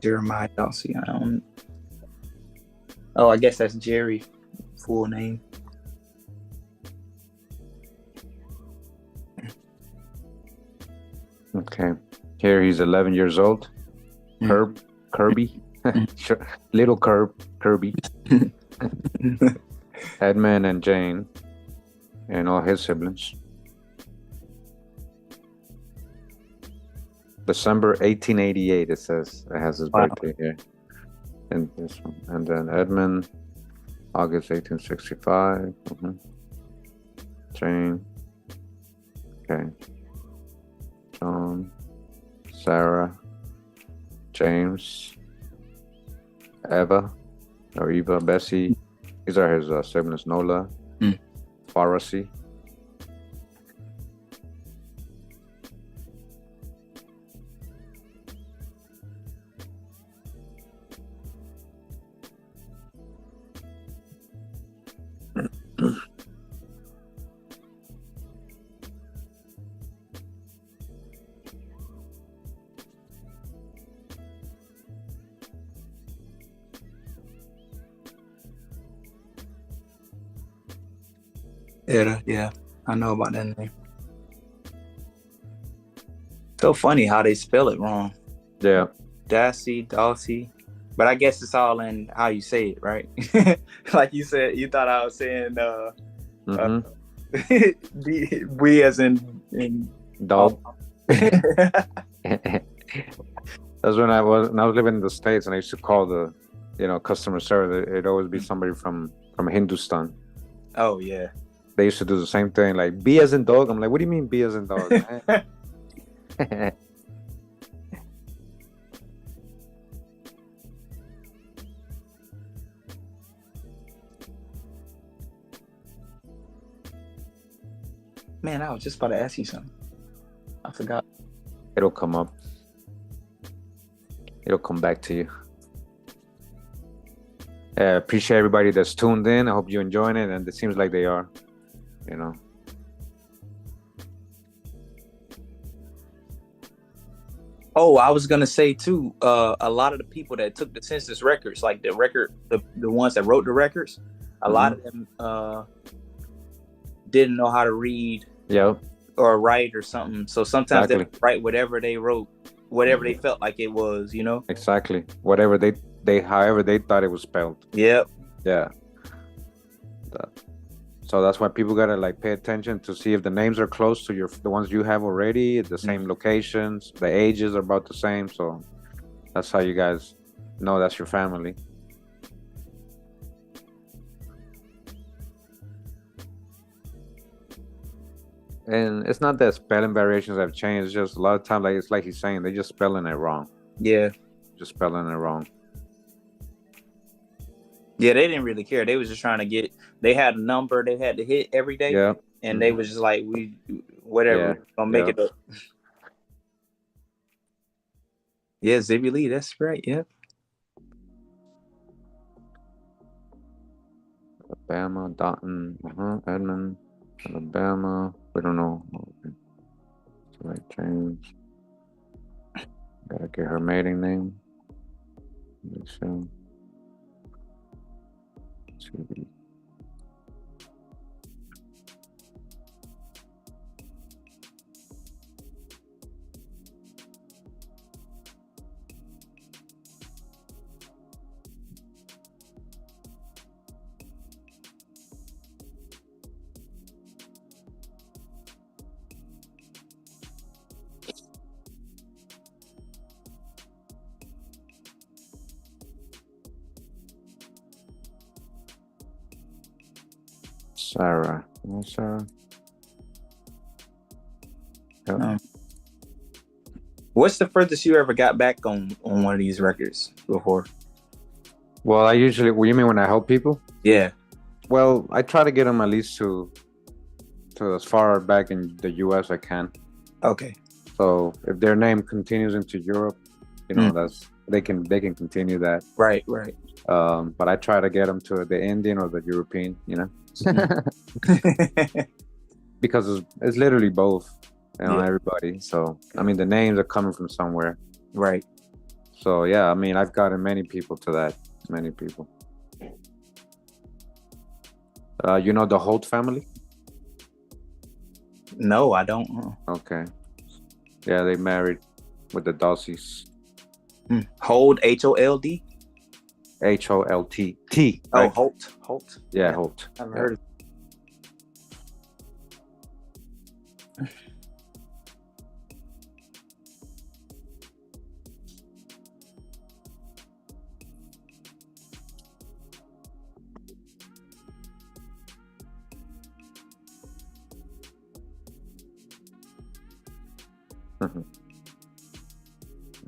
Jeremiah Dawsey. I don't. Oh, I guess that's Jerry, full name. Okay. Here he's 11 years old. Kirby. Little Kirby. Edmund and Jane. And all his siblings. December 1888, it says. It has his birthday here. And this one. And then Edmund, August 1865. Jane. Okay. John. Sarah. James. Eva. Bessie. These are his siblings. Nola. Pharisee. Yeah, I know about that name. So funny how they spell it wrong. Yeah. Dalsy. But I guess it's all in how you say it, right? Like you said, you thought I was saying uh Mm-hmm. we as in Dog. That's when I was living in the States, and I used to call the, customer service. It'd always be somebody from Hindustan. Oh yeah. They used to do the same thing, like B as in dog. I'm like, what do you mean B as in dog, man? Man, I was just about to ask you something. I forgot. It'll come up. It'll come back to you. Appreciate everybody that's tuned in. I hope you're enjoying it, and it seems like they are. You know. Oh, I was gonna say too. A lot of the people that took the census records, like the ones that wrote the records, a lot of them didn't know how to read. Yeah. Or write or something. So sometimes Exactly. they write whatever they wrote, whatever they felt like it was. Exactly. Whatever however they thought it was spelled. Yep. Yeah. So that's why people gotta like pay attention to see if the names are close to the ones you have already, the same locations, the ages are about the same. So that's how you guys know that's your family. And it's not that spelling variations have changed. It's just a lot of times, like it's like he's saying, they just spelling it wrong. Yeah. Just spelling it wrong. Yeah, they didn't really care. They was just trying to get. They had a number they had to hit every day. Yeah. And they was just like, whatever, Yeah. gonna make it up. Yeah, Zibby Lee, that's right. Yeah. Alabama, Dotton, Edmond, Alabama. We don't know. So I change. Gotta get her maiden name. So, Sarah. Sarah. Yep. What's the furthest you ever got back on one of these records before? Well, you mean when I help people? Yeah. Well, I try to get them at least to as far back in the US I can. Okay. So if their name continues into Europe, that's they can continue that. Right. But I try to get them to the Indian or the European, because it's literally both, everybody. So I mean, the names are coming from somewhere. Right. So yeah, I mean, I've gotten many people to that. Many people. The Holt family? No, I don't. Okay. Yeah, they married with the Dulcies. Hold, Hold? Holt. T. Right? Oh, Holt. Yeah, Holt. I've heard of it.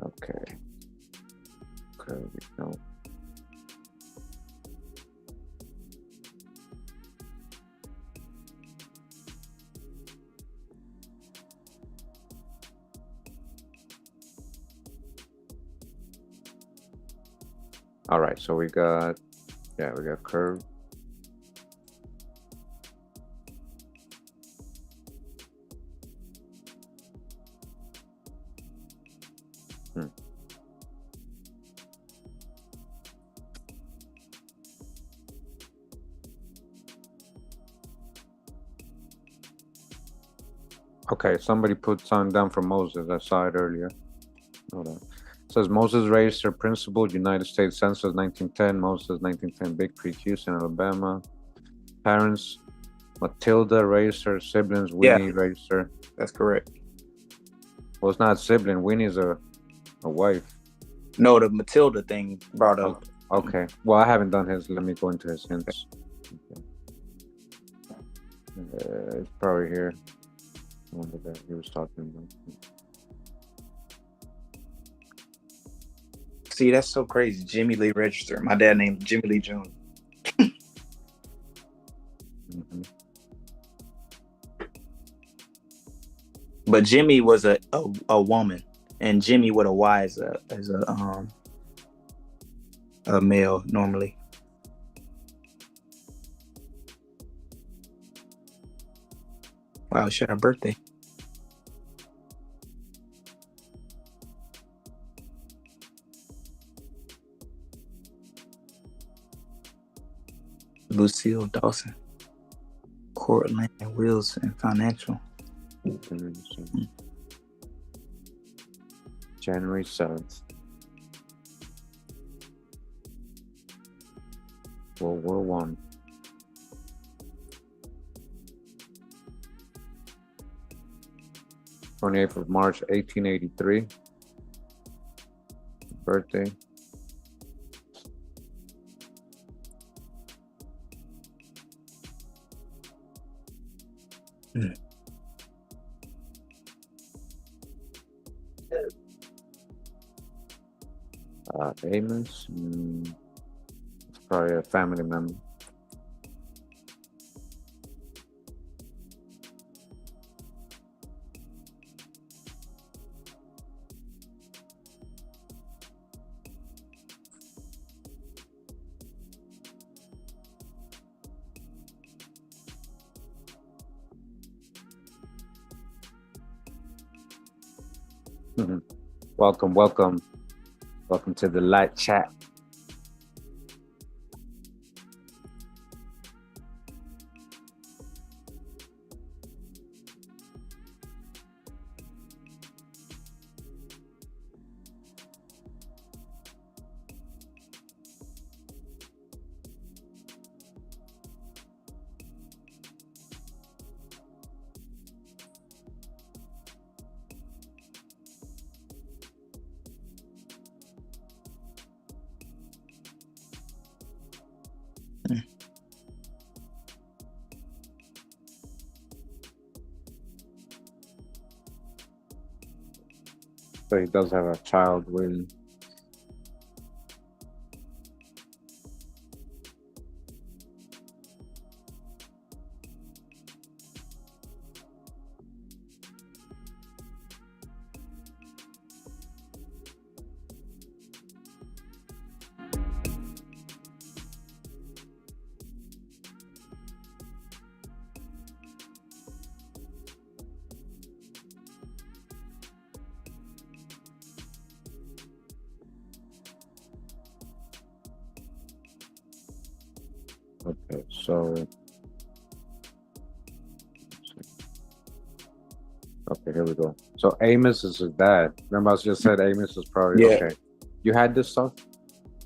Okay. There we go. All right, so we got curve. Okay, somebody put something down for Moses. I saw it earlier. Hold on. It says Moses Register Principal, United States Census 1910, Moses 1910, Big Creek, Houston, Alabama. Parents, Matilda Register, siblings, Winnie Register. That's correct. Well, it's not a sibling. Winnie's a wife. No, the Matilda thing brought up. Okay. Well, I haven't done his. Let me go into his hints. Okay. It's probably here. I wonder that he was talking about. See, that's so crazy. Jimmy Lee Register. My dad named Jimmy Lee Jr. Mm-hmm. But Jimmy was a woman, and Jimmy with a Y is a male normally. Wow, she had her birthday. Lucille Dawson, Cortland Wilson, financial. January 7th. World War One. 28th of March, 1883. Birthday. Amos. It's probably a family member. Welcome to the light chat. So he does have a child with. Okay, so. Okay, here we go. So Amos is his dad. Remember, I just said Amos is probably okay. You had this stuff?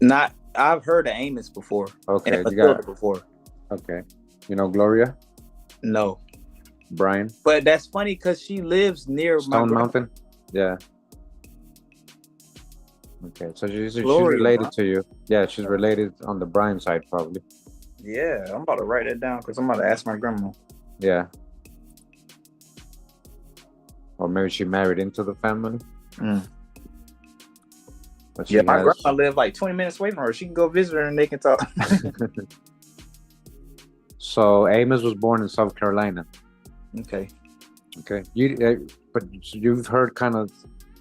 Not. I've heard of Amos before. Okay, and Matilda before. Okay, you know Gloria? No. Brian? But that's funny because she lives near Stone Mountain. Yeah. Okay, so she's related to you. Yeah, she's related on the Brian side, probably. Yeah, I'm about to write it down because I'm about to ask my grandma. Yeah. Or maybe she married into the family. But yeah, my grandma lived like 20 minutes away from her. She can go visit her and they can talk. So Amos was born in South Carolina. Okay. But you've heard kind of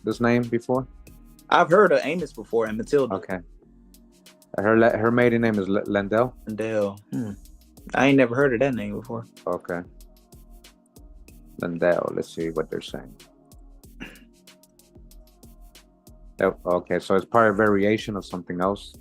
this name before? I've heard of Amos before and Matilda. Okay. Her maiden name is Lendell? Lendell. I ain't never heard of that name before. Okay. Lendell. Let's see what they're saying. Okay, so it's probably a variation of something else.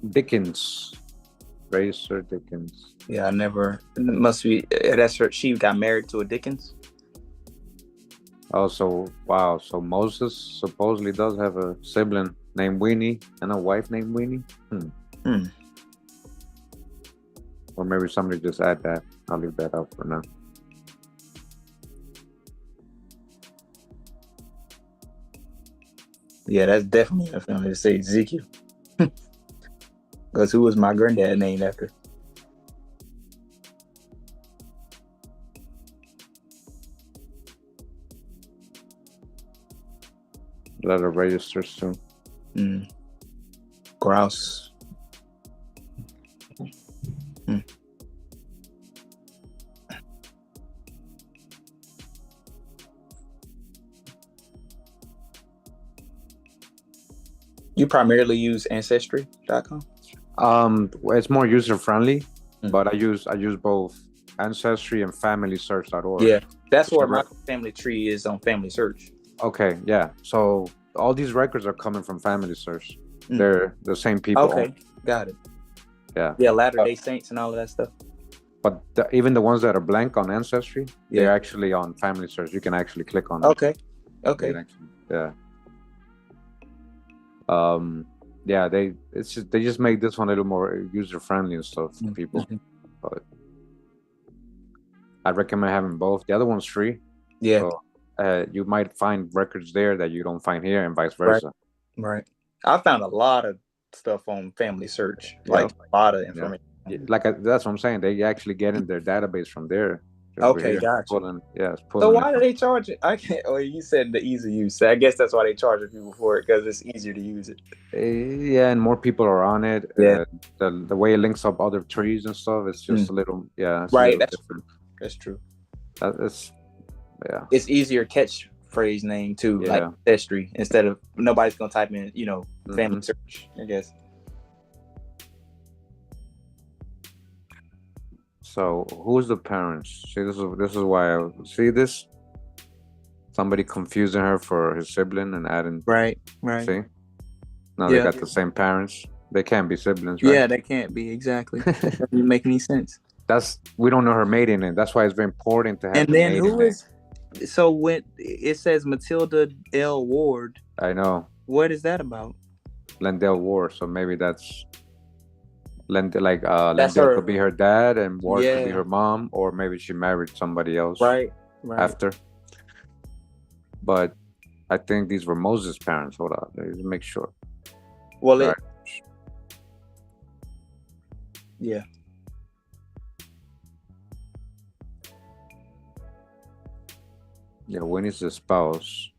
Dickens. Racer Dickens. Yeah, I never. It must be. That's her. She got married to a Dickens. Oh, so wow. So Moses supposedly does have a sibling named Winnie and a wife named Winnie. Or maybe somebody just add that. I'll leave that out for now. Yeah, that's definitely a family to say Ezekiel. Because who was my granddad named after? A lot of registers too. Grouse. You primarily use Ancestry.com? It's more user friendly, but I use both Ancestry and FamilySearch.org. Yeah, that's where my family tree is on Family Search. Okay, yeah. So all these records are coming from Family Search. They're the same people. Okay, got it. Yeah. Yeah, Latter-day Saints and all of that stuff. But even the ones that are blank on Ancestry, they're actually on Family Search. You can actually click on them. Okay. Yeah. They just make this one a little more user friendly and stuff for people. But I recommend having both. The other one's free. Yeah. So, you might find records there that you don't find here, and vice versa. Right. I found a lot of stuff on Family Search, like a lot of information. Yeah. That's what I'm saying. They actually get in their database from there. Okay, gotcha. So why do they charge it? I can't. Oh, you said the easy use. So I guess that's why they charge people for it, because it's easier to use it. Yeah, and more people are on it. Yeah. The way it links up other trees and stuff, it's just a little right. That's different. That's true. It's easier catchphrase name too, like Ancestry, instead of nobody's gonna type in, Family Search, I guess. So who's the parents? See, this is why I see this. Somebody confusing her for his sibling and adding. Right. See, now they got the same parents. They can't be siblings, right? Yeah, they can't be, exactly. Doesn't make any sense. We don't know her maiden name. That's why it's very important to have. And then who is? So when it says Matilda L. Ward, I know. What is that about? Lendell Ward. So maybe that's Lendell could be her dad and Ward could be her mom, or maybe she married somebody else after. But I think these were Moses' parents. Hold on, let me make sure. Well, yeah. Yeah, Winnie's the spouse.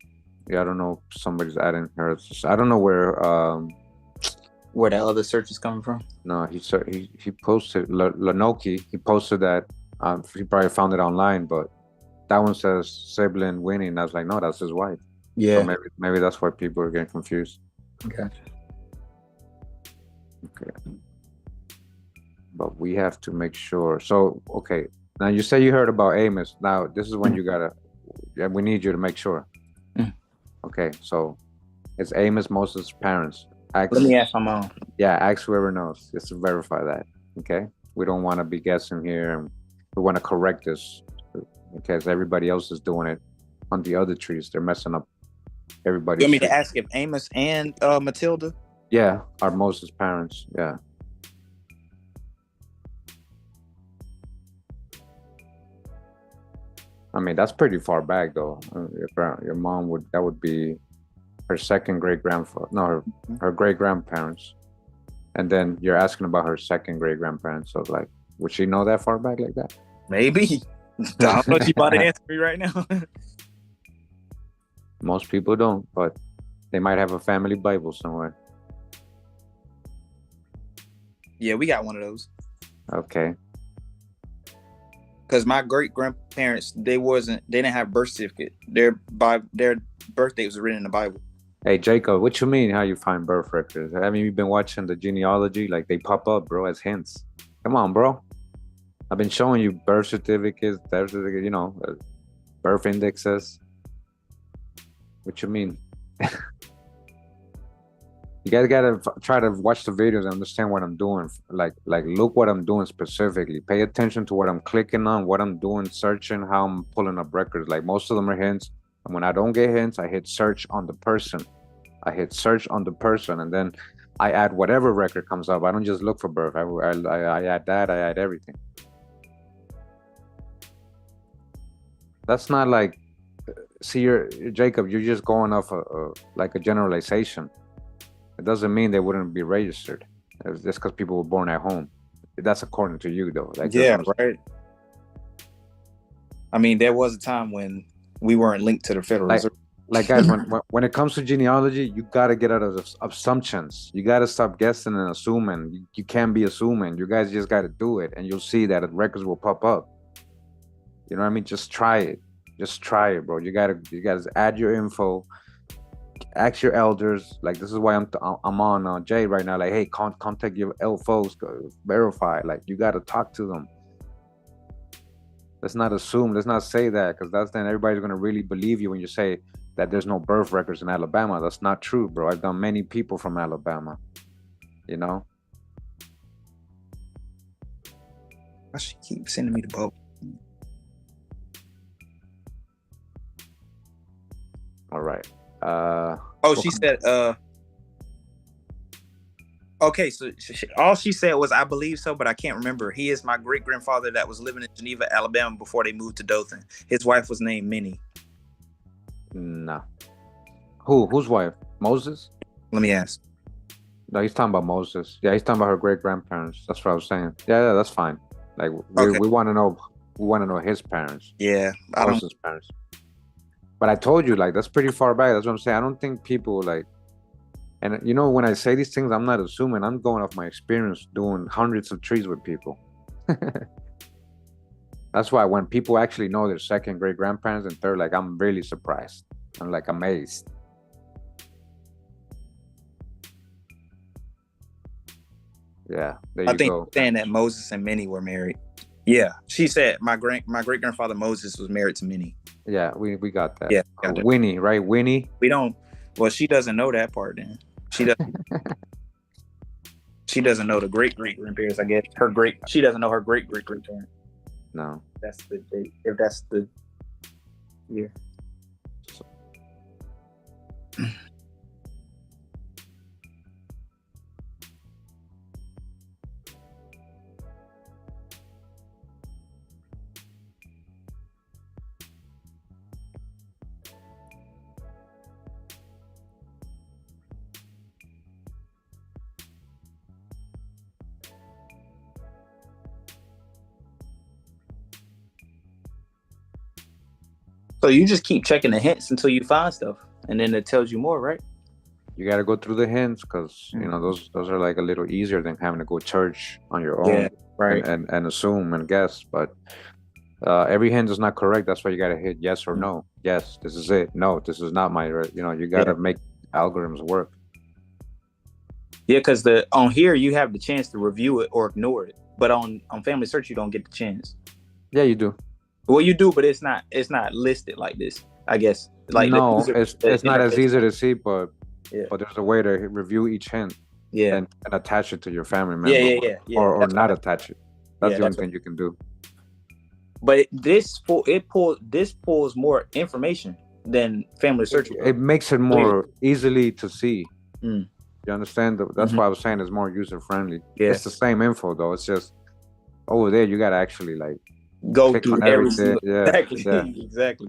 Yeah, I don't know if somebody's adding her. I don't know where that other search is coming from. No, he posted Lanoki. He posted that. He probably found it online, but that one says sibling Winnie, and I was like, no, that's his wife. Yeah. So maybe that's why people are getting confused. Okay. But we have to make sure. So now you say you heard about Amos. Now this is when you gotta. We need you to make sure. Okay, so it's Amos Moses' parents. Let me ask my mom. Yeah, ask whoever knows just to verify that. Okay, we don't want to be guessing here, and we want to correct this because everybody else is doing it on the other trees. They're messing up everybody. You want me to ask if Amos and Matilda? Yeah, are Moses' parents. Yeah. I mean, that's pretty far back, though. Your mom would be her second great grandfather. No, her great grandparents. And then you're asking about her second great grandparents. So, like, would she know that far back like that? Maybe. I don't know if she about to answer me right now. Most people don't, but they might have a family Bible somewhere. Yeah, we got one of those. Okay. Because my great grandparents, they didn't have birth certificate. Their birthday was written in the Bible. Hey Jacob, what you mean? How you find birth records? Haven't you been watching the genealogy? Like they pop up, bro, as hints. Come on, bro. I've been showing you birth certificates, birth indexes. What you mean? You guys gotta try to watch the videos and understand what I'm doing. Like look what I'm doing specifically. Pay attention to what I'm clicking on, what I'm doing, searching, how I'm pulling up records. Like most of them are hints. And when I don't get hints, I hit search on the person. I hit search on the person, and then I add whatever record comes up. I don't just look for birth. I add that. I add everything. That's not like, see, you're Jacob. You're just going off like a generalization. It doesn't mean they wouldn't be registered. It's just because people were born at home. That's according to you, though. Like, yeah, right. I mean, there was a time when we weren't linked to the Federal Reserve. Like guys, when it comes to genealogy, you gotta get out of assumptions. You gotta stop guessing and assuming. You can't be assuming. You guys just gotta do it, and you'll see that records will pop up. You know what I mean? Just try it. Just try it, bro. You gotta add your info. Ask your elders. Like, this is why I'm on Jay right now. Like, hey, contact your folks, verify. Like, you gotta talk to them. Let's not assume. Let's not say that, because then everybody's gonna really believe you when you say that there's no birth records in Alabama. That's not true, bro. I've done many people from Alabama. You know. Why she keep sending me the boat? All right. She said. Okay, so all she said was, "I believe so, but I can't remember. He is my great grandfather that was living in Geneva, Alabama, before they moved to Dothan. His wife was named Minnie." No. Whose wife? Moses? Let me ask. No, he's talking about Moses. Yeah, he's talking about her great grandparents. That's what I was saying. Yeah, that's fine. Like, we want to know. We want to know his parents. Yeah, Moses' parents. But I told you, like, that's pretty far back. That's what I'm saying. I don't think people, like, and you know, when I say these things, I'm not assuming. I'm going off my experience doing hundreds of trees with people. That's why when people actually know their second great grandparents and third, like, I'm really surprised. I'm like amazed. Yeah, there you go. Saying that Moses and Minnie were married. Yeah, she said my great grandfather Moses was married to Minnie. Yeah, we got that. Yeah, Winnie, right? Winnie. We don't. Well, she doesn't know that part. Then she doesn't. She doesn't know the great grandparents. I guess she doesn't know her great grandparents. No. That's the date. If that's the year. So you just keep checking the hints until you find stuff, and then it tells you more, right? You got to go through the hints, because you know those are like a little easier than having to go church on your own, right? And assume and guess. But every hint is not correct. That's why you got to hit yes or no. Yes, this is it. No, this is not my. You know, you got to make algorithms work. Yeah, because on here you have the chance to review it or ignore it, but on Family Search you don't get the chance. Yeah, you do. Well, you do, but it's not listed like this, I guess. Like, no, it's not as easy to see, but there's a way to review each hint. Yeah. And attach it to your family member. Yeah. Or not attach it. That's the only thing you can do. But this pulls more information than Family Search. It makes it more easily to see. Mm. You understand? That's why I was saying it's more user friendly. Yeah. It's the same info though. It's just over there you gotta actually like go through everything. Yeah. Exactly.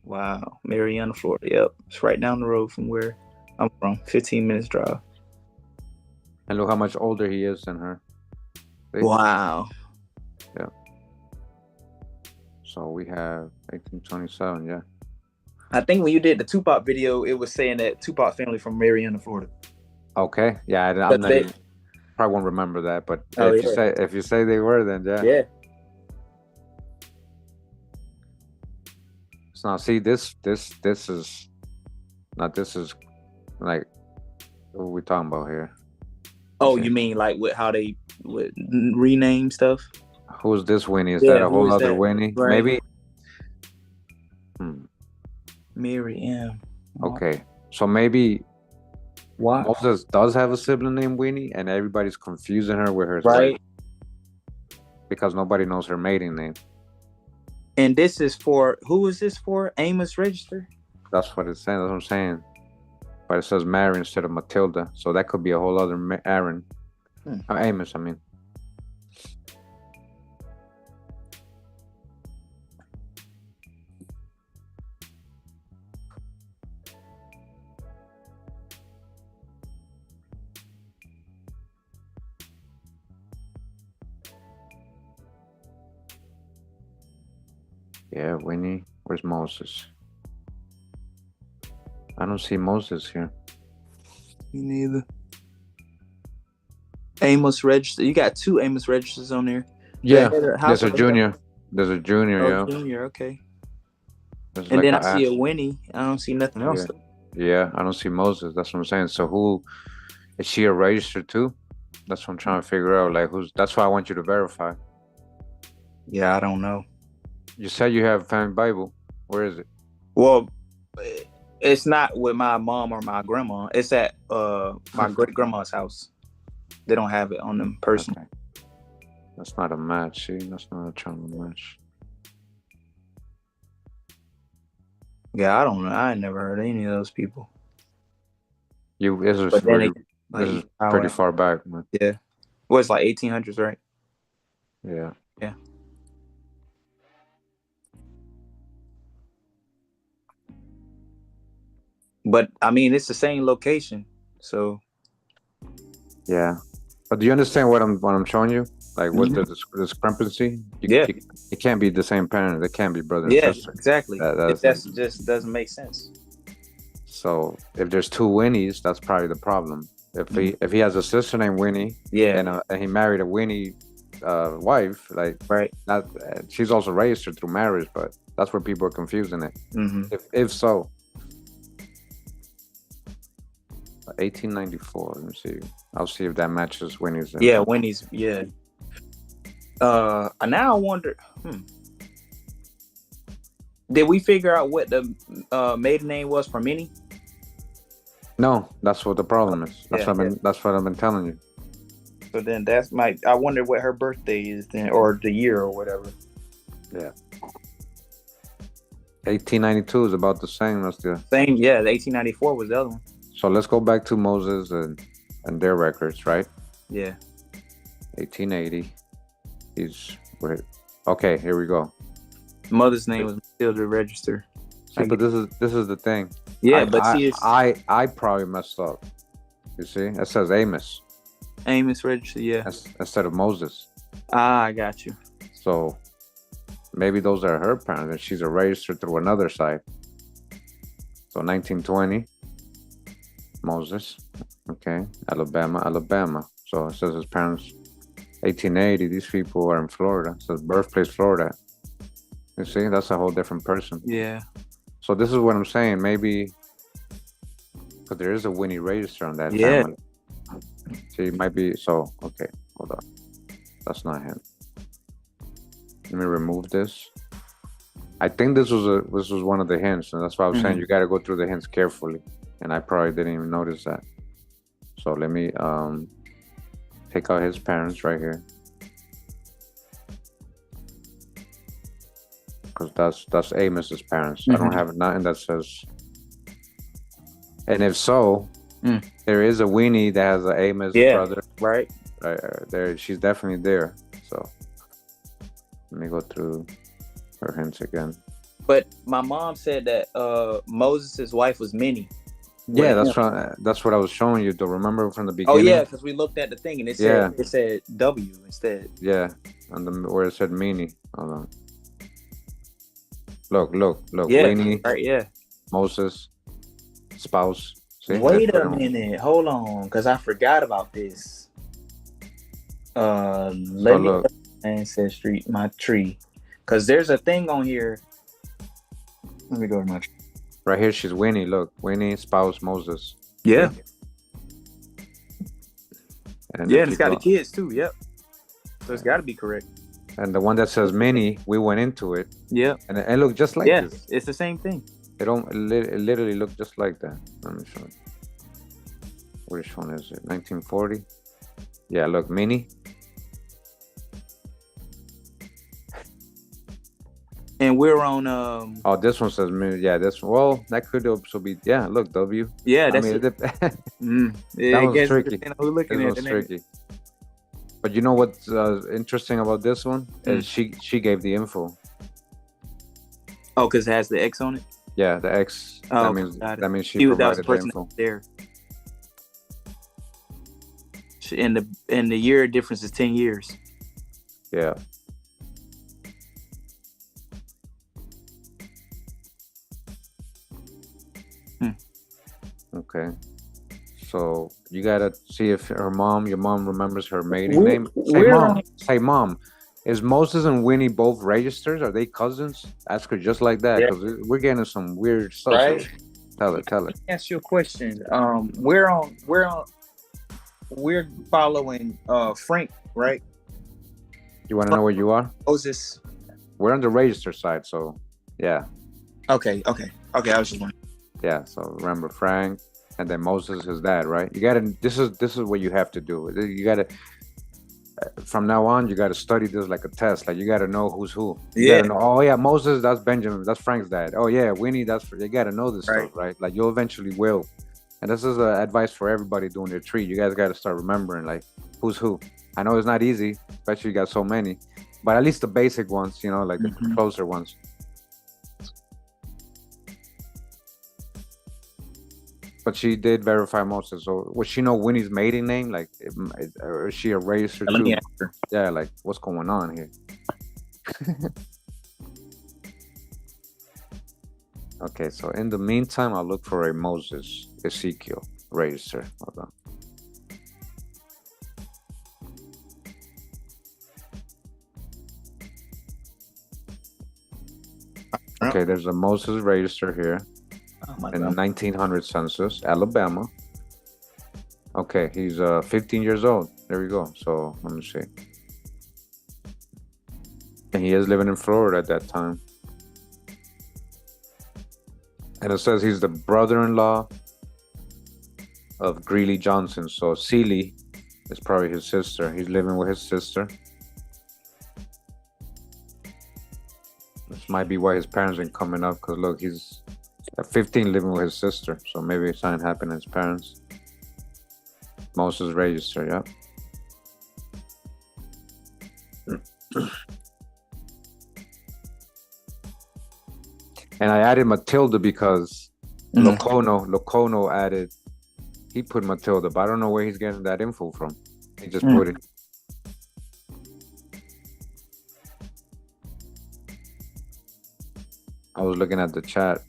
Wow, Marietta, Florida. Yep, it's right down the road from where I'm from. 15 minutes drive. And look how much older he is than her. See? Wow. Yeah. So we have 1827. Yeah. I think when you did the Tupac video, it was saying that Tupac family from Marietta, Florida. Okay. Yeah, I'm not even, probably won't remember that, but if you say they were, then yeah. Yeah. So now see this is Like, what are we talking about here? Oh, Okay. you mean like with how they would rename stuff? Who's this Winnie? Is Yeah, that a who whole is other that? Winnie? Right. Maybe. Mary M. Okay, so maybe Why? Moses does have a sibling named Winnie, and everybody's confusing her with her Right. because nobody knows her maiden name. And this is for who is this for? Amos Register? That's what it's saying. That's what I'm saying. But it says Mary instead of Matilda, so that could be a whole other Aaron. Amos, I mean. Yeah, Winnie. Where's Moses? I don't see Moses here. Me neither. Amos Register. You got 2 Amos Registers on there. Yeah, there's a junior. There's a junior, Oh, yeah. junior, okay. There's And like then I see a Winnie. I don't see nothing else. Yeah, I don't see Moses. That's what I'm saying. So who is she a register too? That's what I'm trying to figure out. Like that's why I want you to verify. Yeah, I don't know. You said you have a family Bible. Where is it? Well, it's not with my mom or my grandma. It's at my great grandma's house. They don't have it on them personally. Okay. That's not a match. See, that's not a trying to match. Yeah, I don't know. I ain't never heard of any of those people. This is pretty far back, man. Yeah. Well, it's like 1800s, right? Yeah. Yeah. But I mean, it's the same location, so. Yeah, but do you understand what I'm showing you? Like with the discrepancy? It can't be the same parent. They can't be brother and sister. Exactly. That just doesn't make sense. So if there's 2 Winnies, that's probably the problem. If he has a sister named Winnie, and he married a Winnie wife, like right, that she's also registered through marriage, but that's where people are confusing it. If so. 1894. Let me see. I'll see if that matches Winnie's. Yeah, Winnie's. Yeah. Now I wonder. Did we figure out what the maiden name was for Minnie? No, that's what the problem is. That's what I've been telling you. So then I wonder what her birthday is then, or the year or whatever. Yeah. 1892 is about the same as the same. Yeah, the 1894 was the other one. So let's go back to Moses and their records, right? Yeah. 1880. Okay, here we go. Mother's name was Matilda Register. See, but this is the thing. Yeah, I probably messed up. You see, it says Amos. Amos Register, yeah. Instead of Moses. I got you. So maybe those are her parents, and she's a register through another side. So 1920. Moses, okay, Alabama. So it says his parents, 1880. These people are in Florida. It says birthplace, Florida. You see, that's a whole different person. Yeah. So this is what I'm saying. Maybe, because there is a Winnie register on that family. So it might be. So okay, hold on. That's not him. Let me remove this. I think this was one of the hints, and that's why I was saying you got to go through the hints carefully. And I probably didn't even notice that. So let me take out his parents right here, because that's Amos's parents. I don't have nothing that says. And if so, there is a Winnie that has an Amos brother. Right. Right there, she's definitely there. So let me go through her hints again. But my mom said that Moses' wife was Minnie. Yeah, that's what I was showing you. To remember from the beginning. Oh yeah, because we looked at the thing and it said W instead. Yeah, and where it said Minnie. Hold on. Look. Yeah, Winnie, right. Yeah. Moses, spouse. See, wait a minute. Hold on, because I forgot about this. Let me look ancestry, my tree, because there's a thing on here. Let me go to my tree. Right here, she's Winnie. Look, Winnie, spouse, Moses. Yeah. And Yeah, if and you it's got the go- kids too. Yep. So it's got to be correct. And the one that says mini, we went into it, Yeah. and it looked just like Yeah. this. It's the same thing. It don't. It literally looked just like that. Let me show you. Which one is it? 1940. Yeah, look, mini. And we're on. Oh, this one says mini. Yeah, this one. Well, that could also be. Yeah, look, W. Yeah, I that's mean, it. that Yeah, was tricky. Who's looking This at one's it? tricky. But you know what's interesting about this one is she gave the info. Oh, because it has the X on it. Yeah, the X. Oh, that means she that was provided the the person info. there. And the year difference is 10 years. Yeah. Okay. So you gotta see if your mom remembers her maiden name. Say mom. Is Moses and Winnie both registers? Are they cousins? Ask her just like that, because we're getting some weird stuff. Right. Tell her. Ask you a question. We're following Frank, right? You want to know where you are? Moses. We're on the register side, so yeah. Okay. I was just wondering. Yeah. So remember Frank, and then Moses is dad, right? You gotta. This is what you have to do. You gotta. From now on, you gotta study this like a test. Like you gotta know who's who. You gotta know. Oh yeah, Moses, that's Benjamin. That's Frank's dad. Oh yeah, Winnie, that's. You gotta know this stuff, right? Like you'll eventually will. And this is advice for everybody doing their tree. You guys gotta start remembering like who's who. I know it's not easy, especially you got so many, but at least the basic ones, you know, like the closer ones. But she did verify Moses. So would she know Winnie's maiden name? Like, or is she a racer too? Yeah, like what's going on here? Okay, so in the meantime, I'll look for a Moses Ezekiel racer. Hold on. Okay, there's a Moses register here in the 1900 census, Alabama. Okay, he's 15 years old. There we go. So let me see. And he is living in Florida at that time. And it says he's the brother-in-law of Greeley Johnson. So Celie is probably his sister. He's living with his sister. This might be why his parents ain't coming up, because look, he's at 15 living with his sister. So maybe something happened to his parents. Moses register, yeah. And I added Matilda because Locono added, he put Matilda, but I don't know where he's getting that info from. He just put it. I was looking at the chat.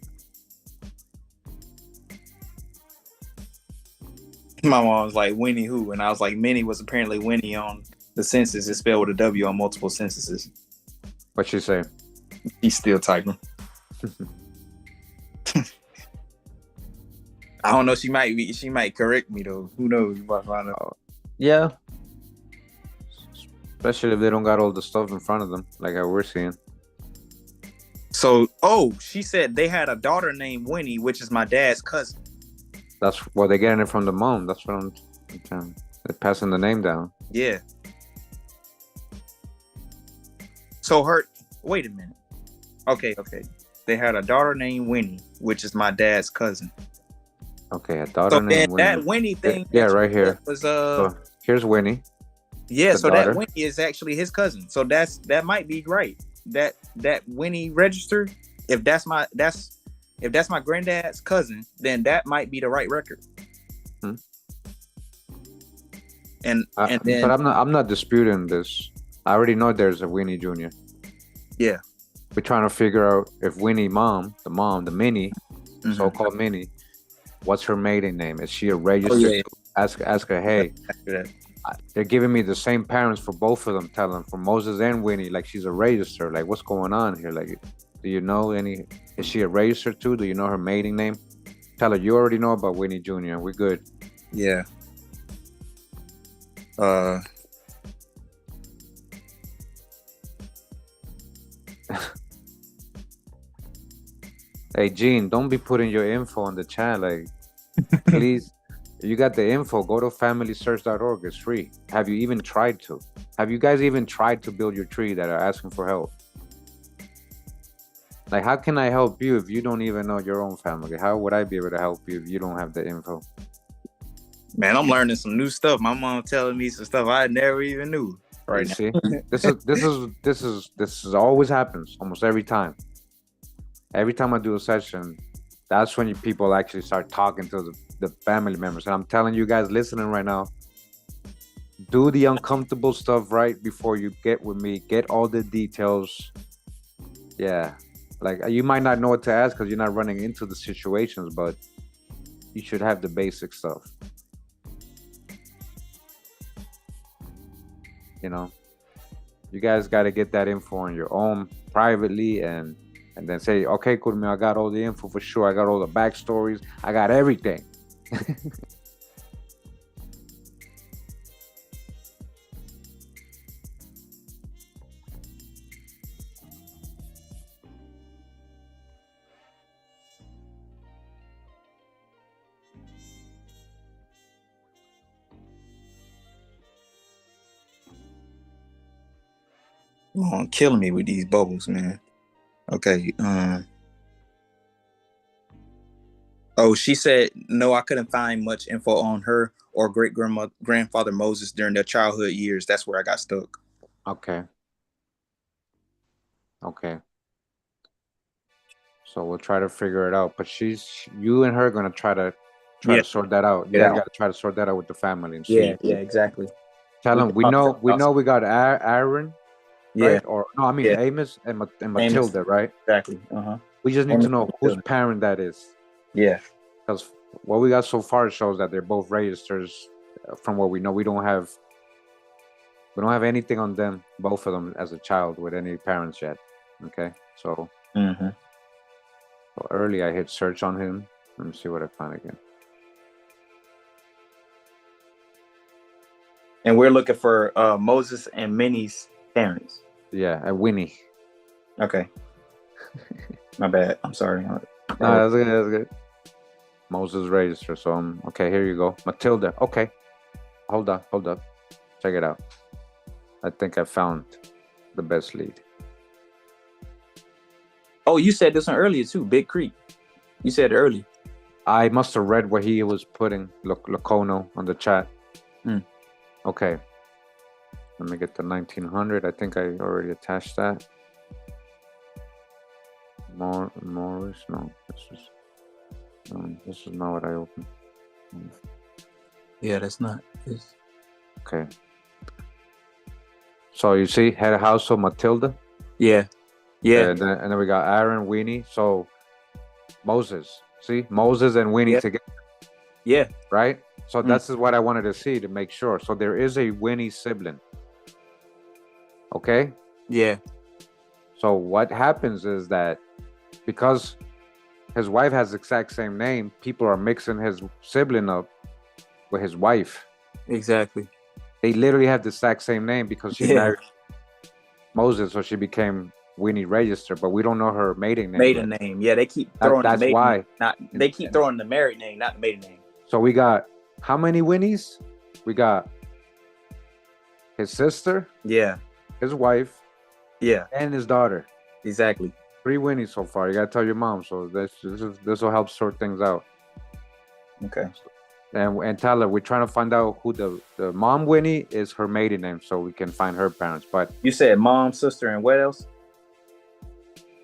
My mom was like, Winnie who? And I was like, Minnie was apparently Winnie on the census. It's spelled with a W on multiple censuses. What'd she say? He's still typing. I don't know. She might correct me though. Who knows? Yeah. Especially if they don't got all the stuff in front of them, like how we're seeing. So, she said they had a daughter named Winnie, which is my dad's cousin. That's what they're getting it from the mom. That's what they're passing the name down. Yeah. So wait a minute. Okay. They had a daughter named Winnie, which is my dad's cousin. Okay, a daughter named Winnie. That Winnie thing. Yeah, right here. Was so here's Winnie. Yeah, so daughter. That Winnie is actually his cousin. So that might be right. That Winnie registered. If that's my granddad's cousin, then that might be the right record. And then, but I'm not disputing this. I already know there's a Winnie Jr. Yeah. We're trying to figure out if Winnie the Minnie, so-called Minnie, what's her maiden name? Is she a registered? Oh, yeah. Ask her, hey, they're giving me the same parents for both of them. Tell them for Moses and Winnie, like she's a register. Like what's going on here? Like, do you know any? Is she a register too? Do you know her maiden name? Tell her you already know about Winnie Jr. We're good. Yeah. Hey, Gene, don't be putting your info on the chat. Like, please, you got the info. Go to familysearch.org. It's free. Have you even tried to? Have you guys even tried to build your tree that are asking for help? Like, how can I help you if you don't even know your own family? How would I be able to help you if you don't have the info? Man, I'm learning some new stuff. My mom telling me some stuff I never even knew. Right now. See, this is always happens almost every time. Every time I do a session, that's when people actually start talking to the family members. And I'm telling you guys listening right now, do the uncomfortable stuff right before you get with me. Get all the details. Yeah. Like, you might not know what to ask because you're not running into the situations, but you should have the basic stuff. You know, you guys got to get that info on your own privately and then say, okay, Kurimeo, I got all the info for sure. I got all the backstories. I got everything. Oh, killing me with these bubbles, man. Okay. Oh, she said no. I couldn't find much info on her or grandfather Moses during their childhood years. That's where I got stuck. Okay. So we'll try to figure it out. But you and her are gonna try to sort that out. You guys got to try to sort that out with the family and see. Yeah, exactly. Tell them we know we got Aaron. Yeah. Right? Or no, I mean Amos and Matilda, right? Exactly. We just need to know whose parent that is. Yeah. Because what we got so far shows that they're both registers. From what we know, we don't have anything on them, both of them, as a child with any parents yet. Okay, so so early I hit search on him. Let me see what I find again. And we're looking for Moses and Minnie's parents. Yeah, and Winnie. Okay. My bad. I'm sorry. No, that's good. That's good. Moses register. So okay. Here you go, Matilda. Okay. Hold up. Check it out. I think I found the best lead. Oh, you said this one earlier too. Big Creek. You said it earlier. I must have read what he was putting Locono on the chat. Okay. Let me get the 1900. I think I already attached that. Morris. No, this is not what I opened. Yeah, that's not. Okay. So you see, head of household Matilda. Yeah. And then we got Aaron, Winnie. So Moses. See, Moses and Winnie together. Yeah. Right. So that's what I wanted to see to make sure. So there is a Winnie sibling. Okay. Yeah. So what happens is that because his wife has the exact same name, people are mixing his sibling up with his wife. Exactly. They literally have the exact same name because she married Moses, so she became Winnie Register, but we don't know her maiden name. Yeah, they keep throwing that's the why. They keep throwing the married name, not the maiden name. So we got how many Winnies? We got his sister. Yeah. His wife. Yeah. And his daughter. Exactly. 3 Winnies so far. You gotta tell your mom. So this will help sort things out. Okay. And tell her we're trying to find out who the mom Winnie is, her maiden name, so we can find her parents. But you said mom, sister, and what else?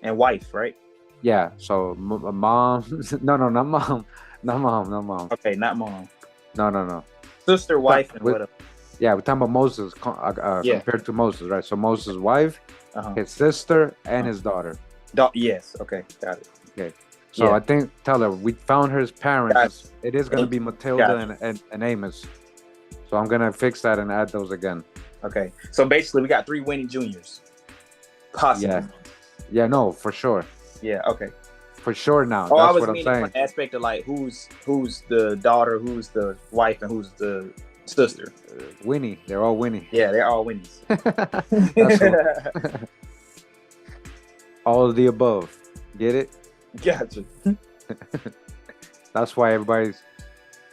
And wife, right? Yeah. So mom. No, not mom. Not mom. Okay, not mom. No. Sister, wife, and what else? Yeah, we're talking about Moses compared to Moses, right? So Moses' wife, his sister, and his daughter. Yes. Okay, got it. Okay. So I think, tell her, we found her parents. It is going to be Matilda and Amos. So I'm going to fix that and add those again. Okay. So basically, we got 3 Winnie Juniors. Possibly. Yeah, no, for sure. Yeah, okay. for sure now. Oh, I That's was what I'm meaning from saying. the aspect of like who's the daughter, who's the wife, and who's the sister. Winnie. They're all Winnie. Yeah, they're all Winnies. That's what, all of the above. Get it? Gotcha. That's why everybody's.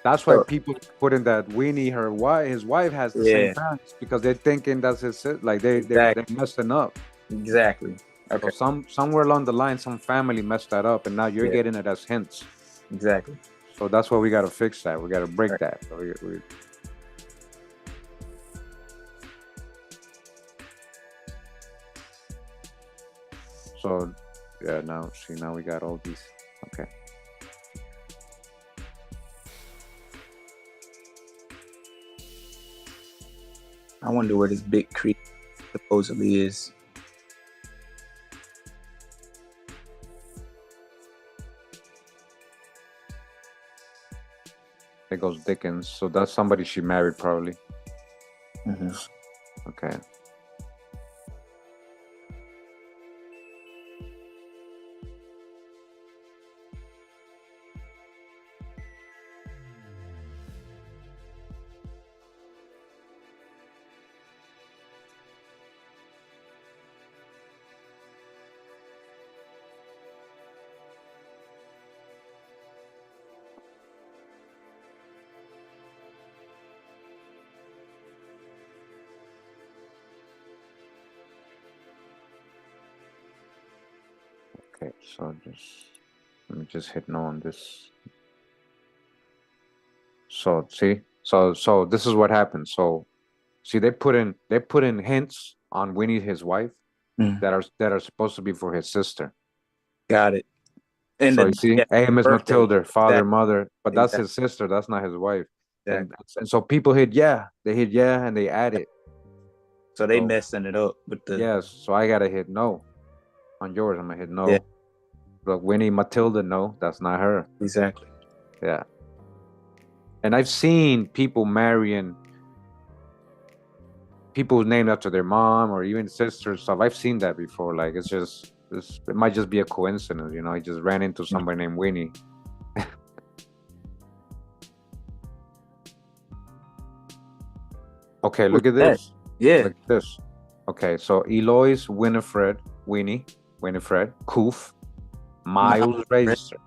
That's why people put in that Winnie, his wife has the same parents because they're thinking that's his like they're messing up. Exactly. Okay. So somewhere along the line, some family messed that up, and now you're getting it as hints. Exactly. So that's why we got to fix that. We got to break that. So yeah, now we got all these. Okay. I wonder where this big creek supposedly is. There goes Dickens. So that's somebody she married, probably. Mm-hmm. Okay. Okay, so let me just hit no on this. So see, so this is what happened. So see, they put in hints on Winnie, his wife, that are supposed to be for his sister. Got it. And so you see, A.M. is Matilda, father, mother, but that's his sister. That's not his wife. And so people they hit and they add it. So they messing it up with the. Yes. So I gotta hit no. On yours, I'm gonna hit no. Yeah. But Winnie Matilda, no, that's not her. Exactly. Yeah. And I've seen people marrying people named after their mom or even sisters stuff. I've seen that before. Like it might just be a coincidence, you know. He just ran into somebody named Winnie. Okay, look at this. Yeah. Look at this. Okay, so Eloise, Winifred, Koof, Miles Register.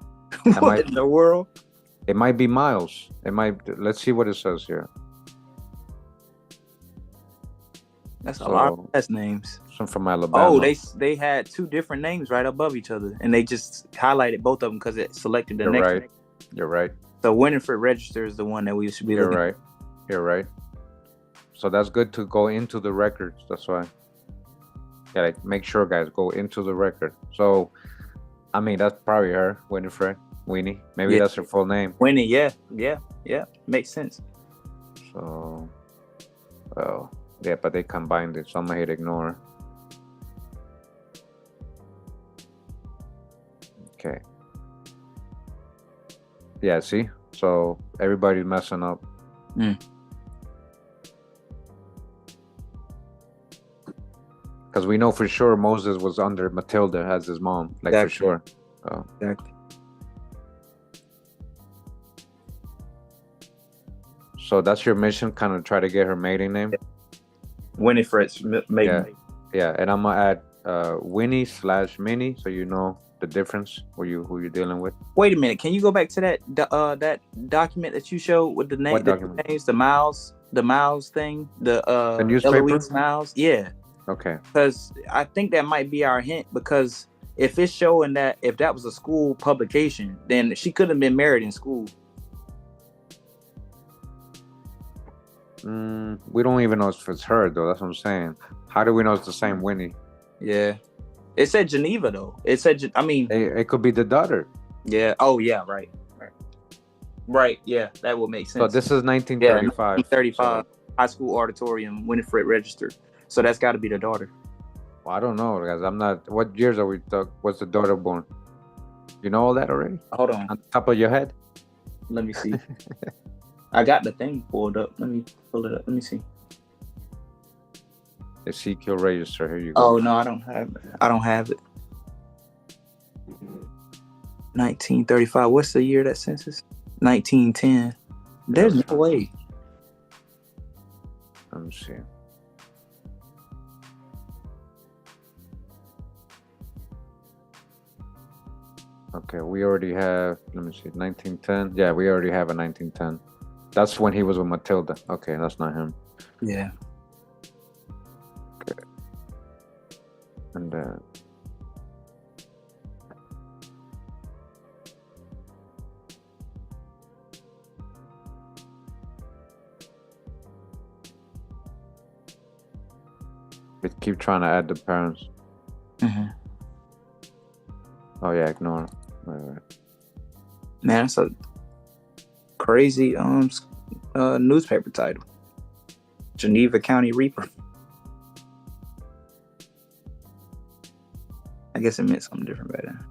What in the world? It might be Miles. Let's see what it says here. That's a lot of last names. Some from Alabama. Oh, they had two different names right above each other, and they just highlighted both of them because it selected the next name. You're right. So Winifred Register is the one that we should be looking at. You're right. So that's good to go into the records. That's why. Yeah, like make sure, guys, go into the record. So, I mean, that's probably her, Winnie. Maybe that's her full name. Winnie, yeah. Makes sense. So, well, yeah, but they combined it, so I'm gonna hit ignore. Okay. Yeah, see? So everybody's messing up. Because we know for sure Moses was under Matilda as his mom, like for sure. Oh. Exactly. So that's your mission, kind of try to get her maiden name? Winifred's maiden name. Yeah, and I'm going to add Winnie/Minnie so you know the difference who you're dealing with. Wait a minute. Can you go back to that document that you showed with the names, the Miles thing, the newspaper? Eloise Miles? Yeah. Okay. Because I think that might be our hint, because if it's showing that if that was a school publication, then she could have been married in school. We don't even know if it's her, though. That's what I'm saying. How do we know it's the same Winnie? Yeah. It said Geneva, though. It said, It could be the daughter. Yeah. Oh, yeah. Right. Yeah. That would make sense. So this is 1935. Yeah, 1935. High school auditorium, Winifred Register. So that's got to be the daughter. Well, I don't know, guys. I'm not. What years are we talking? Was the daughter born? You know all that already? Hold on. On top of your head? Let me see. I got the thing pulled up. Let me pull it up. Let me see. Ezekiel Register. Here you go. Oh no, I don't have it. 1935. What's the year of that census? 1910. There's no way. Let me see. Okay, we already have, let me see, 1910. Yeah, we already have a 1910. That's when he was with Matilda. Okay, that's not him. Yeah. Okay. And then we keep trying to add the parents. Mm-hmm. Oh yeah, ignore. Right. Man, that's a crazy newspaper title. Geneva County Reaper. I guess it meant something different back then.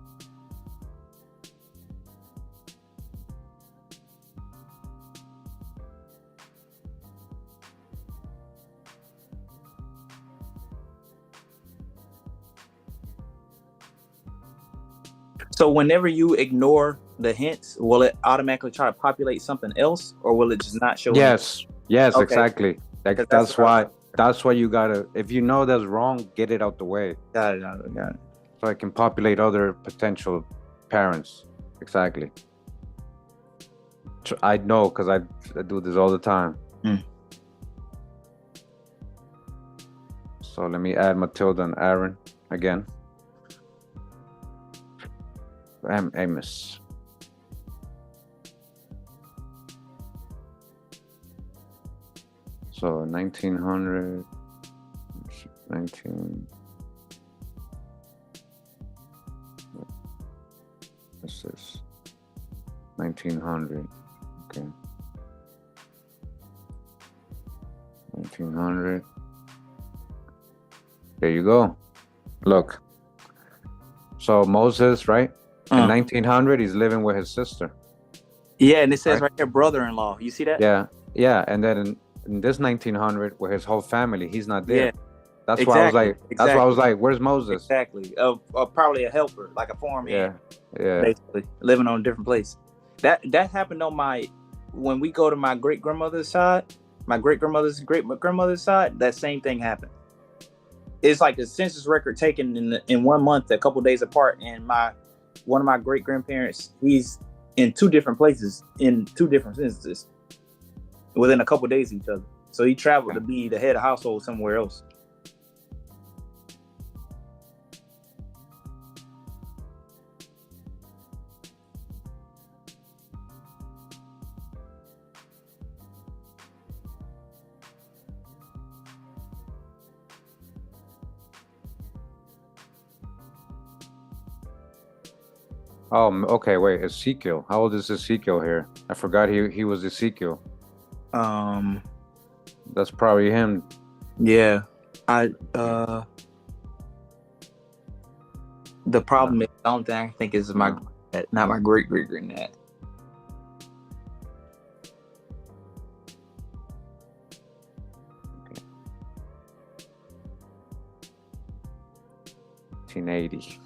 So whenever you ignore the hints, will it automatically try to populate something else, or will it just not show? Yes, yes, Okay. exactly. Like, that's why you gotta, if you know that's wrong, get it out the way. Got it. So I can populate other potential parents. Exactly. I know, because I do this all the time. So let me add Matilda and Aaron again. Amos. So 1900, 19. What's this? 1900. Okay. 1900. There you go. Look. So Moses, right? In 1900, he's living with his sister. Yeah, and it says right there, brother-in-law. You see that? Yeah. And then in this 1900, with his whole family, he's not there. Yeah. That's why I was like, that's why I was like, where's Moses? Exactly. Probably a helper, like a farmhand. Yeah. Basically, living on a different place. That happened on when we go to my great-grandmother's side, my great-grandmother's great-grandmother's side, that same thing happened. It's like the census record taken in 1 month, a couple days apart, and one of my great-grandparents, he's in 2 different places, in 2 different censuses, within a couple days of each other. So he traveled to be the head of household somewhere else. Oh, okay. Wait, Ezekiel. How old is Ezekiel here? I forgot he was Ezekiel. That's probably him. Yeah. The problem is, the only thing I think is not my great-great-granddad. Okay. 1980.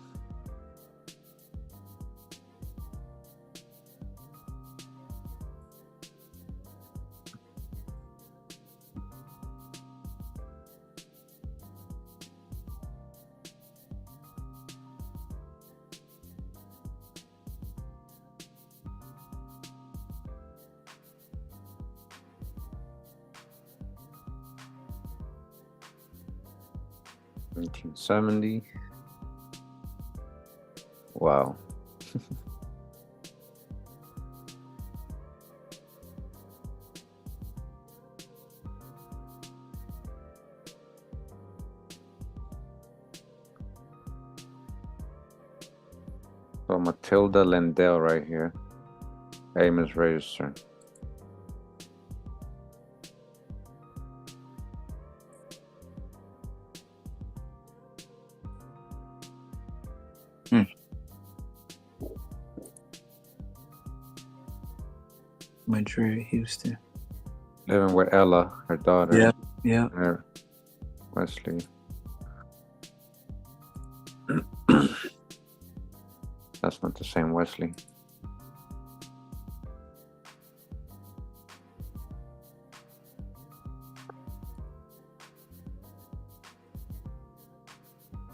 $1970. Wow. So Matilda Lendell right here. Amos register. Montreal, Houston. Living with Ella, her daughter. Yeah. Wesley. That's not the same Wesley.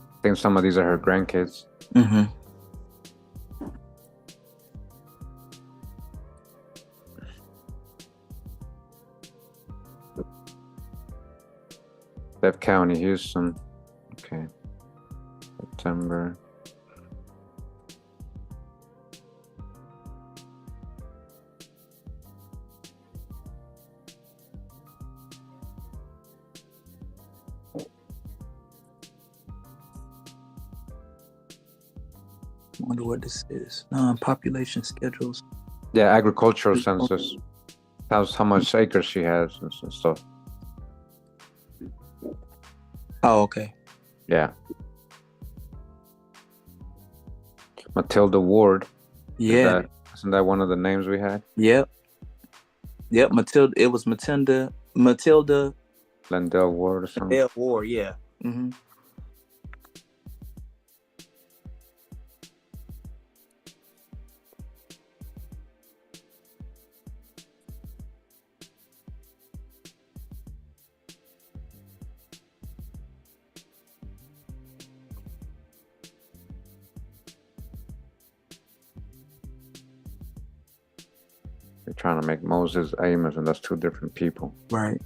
I think some of these are her grandkids. Mm-hmm. Dev County, Houston. Okay. September. I wonder what this is. Population schedules. Yeah, agricultural census. Tells how much acres she has and stuff. Oh, okay. Yeah. Matilda Ward. Yeah. Isn't that one of the names we had? Yep. Matilda. It was Matilda. Lendell Ward or something. Lendell Ward. Yeah. Mm-hmm. They're trying to make Moses Amos, and that's two different people. Right.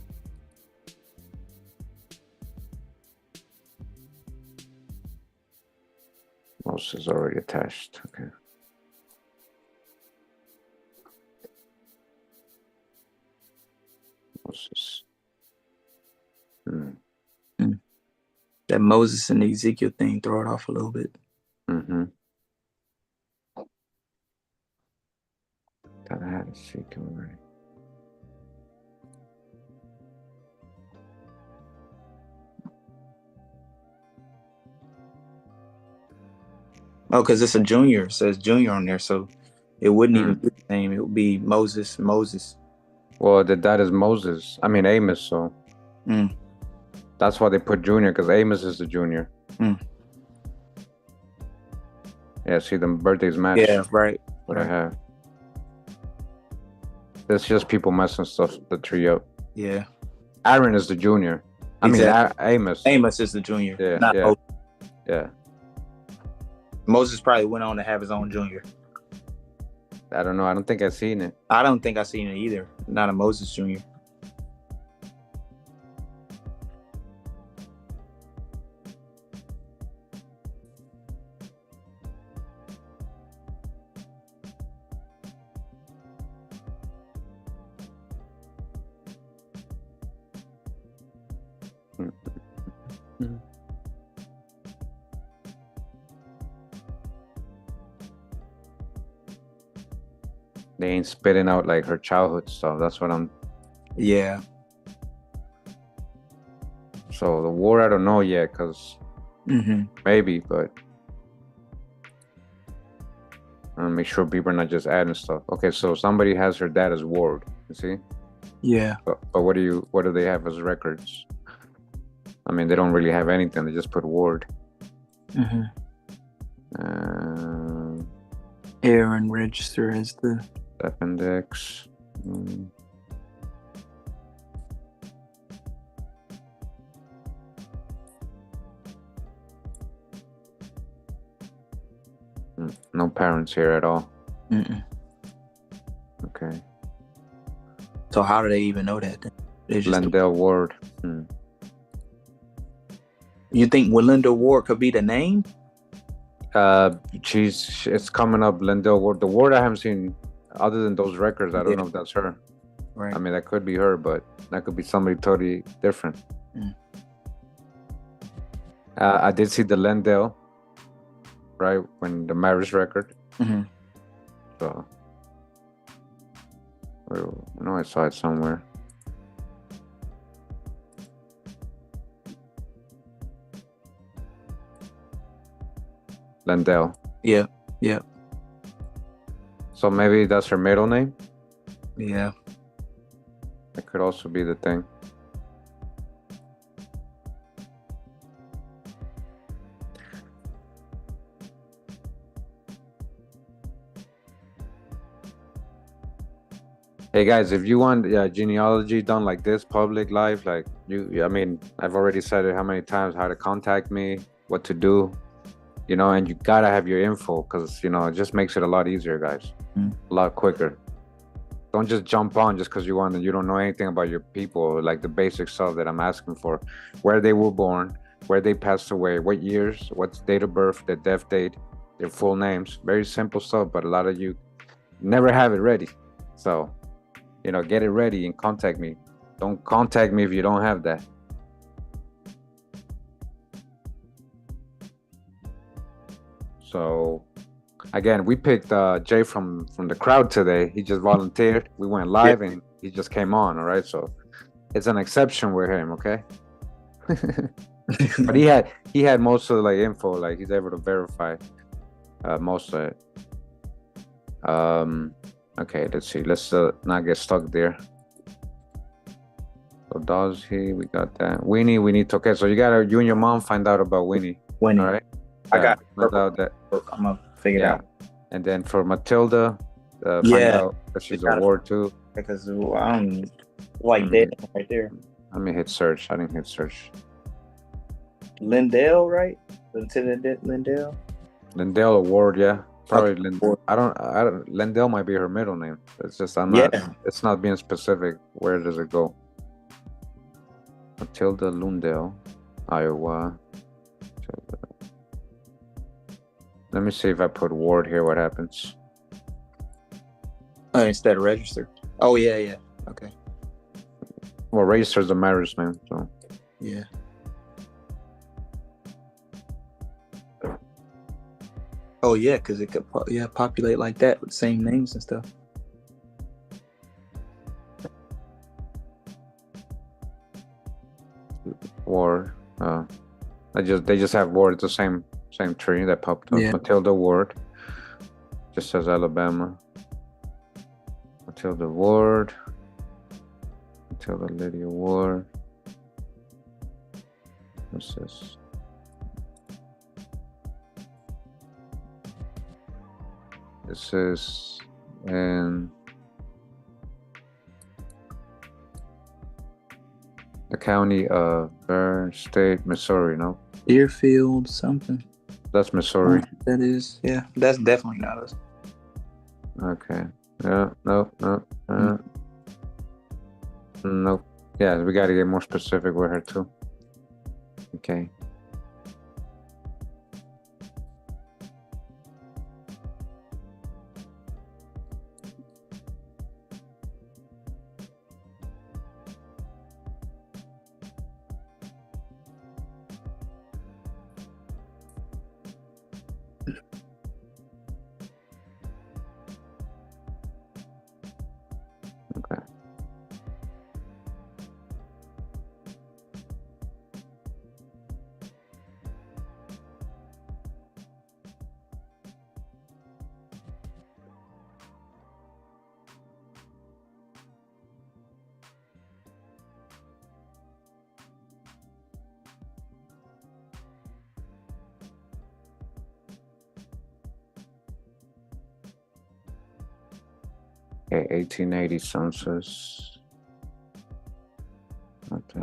Moses is already attached. Okay. Moses. That Moses and Ezekiel thing throw it off a little bit. Mm-hmm. Thought I had Ezekiel already. Oh, because it's a junior. It says junior on there, so it wouldn't even be the name. It would be Moses. Well, the dad is Moses. I mean Amos, so that's why they put junior, because Amos is the junior. Yeah, see, the birthdays match. Yeah, right. What I have. It's just people messing stuff the tree up. Yeah. Aaron is the junior. Exactly. I mean Amos. Amos is the junior. Yeah. Not yeah. Moses. Yeah. Moses probably went on to have his own junior. I don't know. I don't think I've seen it. I don't think I've seen it either. Not a Moses junior. They ain't spitting out like her childhood stuff. That's what I'm. Yeah. So the war, I don't know yet, cause maybe, but I want to make sure people are not just adding stuff. Okay, so somebody has her dad as Ward. You see? Yeah. But what do they have as records? I mean, they don't really have anything. They just put Ward. Aaron register as the appendix. No parents here at all. Okay. So how do they even know that? They just Lendell Ward. You think Melinda Ward could be the name? It's coming up, Lendell Ward. The Ward I haven't seen, other than those records. I don't know if that's her. Right. I mean, that could be her, but that could be somebody totally different. I did see the Lendell, right, when the marriage record. So I know I saw it somewhere. Lendell. Yeah. So maybe that's her middle name? Yeah. That could also be the thing. Hey guys, if you want genealogy done like this, public live, like I mean, I've already said it how many times, how to contact me, what to do, and you gotta have your info because it just makes it a lot easier, guys, a lot quicker. Don't just jump on just because you don't know anything about your people, like the basic stuff that I'm asking for, where they were born, where they passed away, what years, what's date of birth, their death date, their full names. Very simple stuff, but a lot of you never have it ready. So, get it ready and contact me. Don't contact me if you don't have that. So, again, we picked Jay from the crowd today. He just volunteered. We went live and he just came on. All right, so it's an exception with him. Okay. But he had most of the info, like he's able to verify most of it. Okay, let's see. Let's not get stuck there. So does he? We got that. Winnie, we need to. Okay, so you and your mom find out about Winnie. All right. I got find out that. I'm gonna figure it out. And then for Matilda, find out that she's a ward too. Because I'm like that right there. Let me hit search. I didn't hit search. Lindell, right? Lieutenant Lindell. Lindell Award, yeah. Probably Lindell. I don't. Lindell might be her middle name. It's just I'm not. It's not being specific. Where does it go? Matilda Lundell, Iowa. Let me see if I put ward here. What happens? Instead of register. Oh yeah. Okay. Well, register is the marriage name, so. Yeah. Oh yeah, because it could populate like that with the same names and stuff. Ward. They just have ward. It's the same tree that popped up. Yeah. Matilda Ward. Just says Alabama. Matilda Ward. Matilda Lydia Ward. What's this? This is in the county of Bern State, Missouri, no? Deerfield, something. That's Missouri. That is, yeah. That's definitely not us. Okay. Yeah, no. Nope. Yeah, we got to get more specific with her, too. Okay. Okay. Okay, 1880 census. Okay.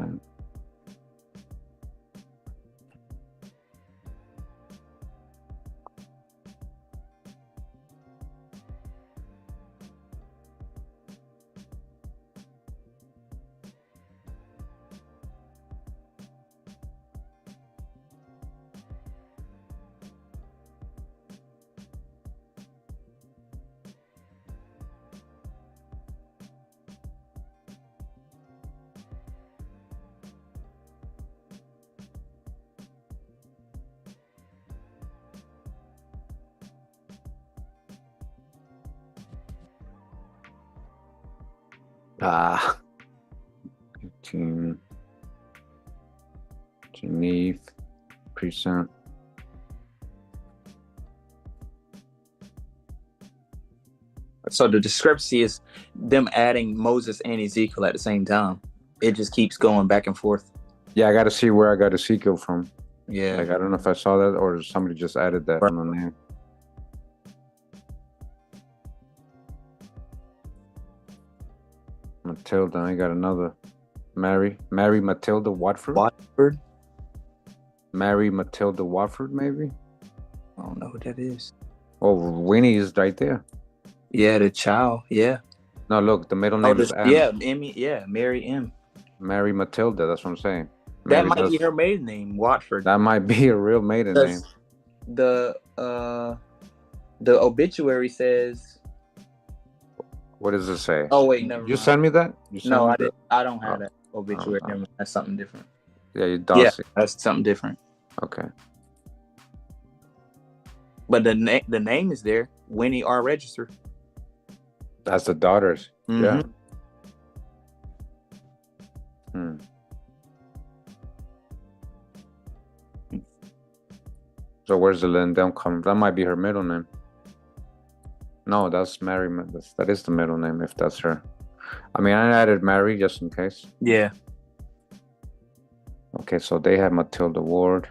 Ah, 18 Geneve precinct. So the discrepancy is them adding Moses and Ezekiel at the same time. It just keeps going back and forth. Yeah, I got to see where I got Ezekiel from. Yeah. Like, I don't know if I saw that or somebody just added that on the name. Matilda. I got another. Mary Matilda Watford. Watford. Mary Matilda Watford, maybe. I don't know who that is. Oh, Winnie is right there. Yeah, the child. Yeah. No, look, the middle name is M. Yeah, Emmy. Yeah, Mary M. Mary Matilda. That's what I'm saying. That might be her maiden name, Watford. That might be a real maiden name. The obituary says. What does it say? Oh wait, never. You send me that? No, I didn't. I don't have that obituary. Oh. That's something different. Yeah, you Darcy. Yeah, that's something different. Okay. But the name is there. Winnie R. Register. That's the daughters. Mm-hmm. Yeah. So where's the Lindell coming? That might be her middle name. No, that's Mary. That is the middle name if that's her. I mean, I added Mary just in case. Yeah. Okay, so they have Matilda Ward.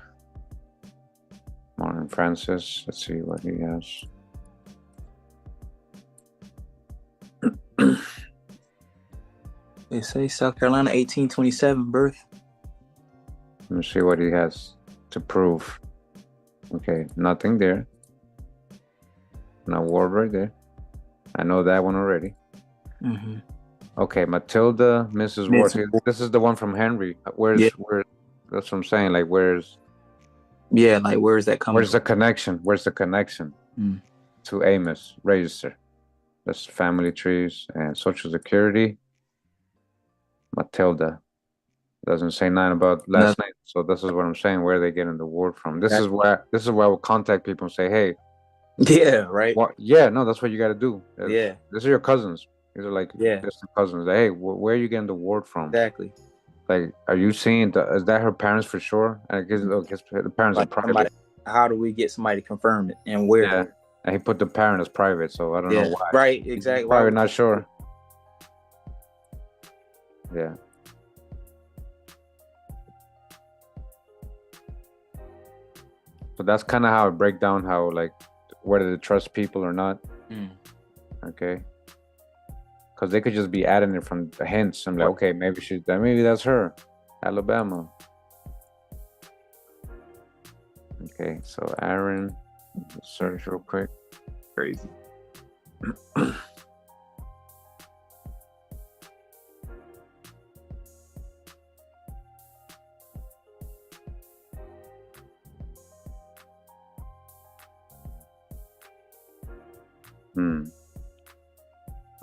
Martin Francis. Let's see what he has. They say South Carolina, 1827 birth. Let me see what he has to prove. Okay, nothing there. No Ward right there. I know that one already. Mm-hmm. Okay, Matilda, Mrs. Ward. This is the one from Henry. Where? That's what I'm saying. Like, where's? Yeah, like where's that coming? Where's the connection? Where's the connection to Amos Register? That's family trees and Social Security. Matilda doesn't say nothing about last name, so this is what I'm saying. Where are they getting the word from? This is where I will contact people and say, hey. Yeah, right. Yeah, no, that's what you got to do. Yeah, these are your cousins. These are like distant cousins. Like, hey, where are you getting the word from? Exactly. Like, are you seeing? Is that her parents for sure? I guess the parents are private. How do we get somebody to confirm it and where? Yeah, and he put the parent as private, so I don't know why. Right, exactly. Probably not sure. Yeah. So that's kind of how I break down how, like, whether to trust people or not. Okay. Because they could just be adding it from the hints. I'm like, okay, maybe that's her. Alabama. Okay, so Aaron, search real quick. Crazy.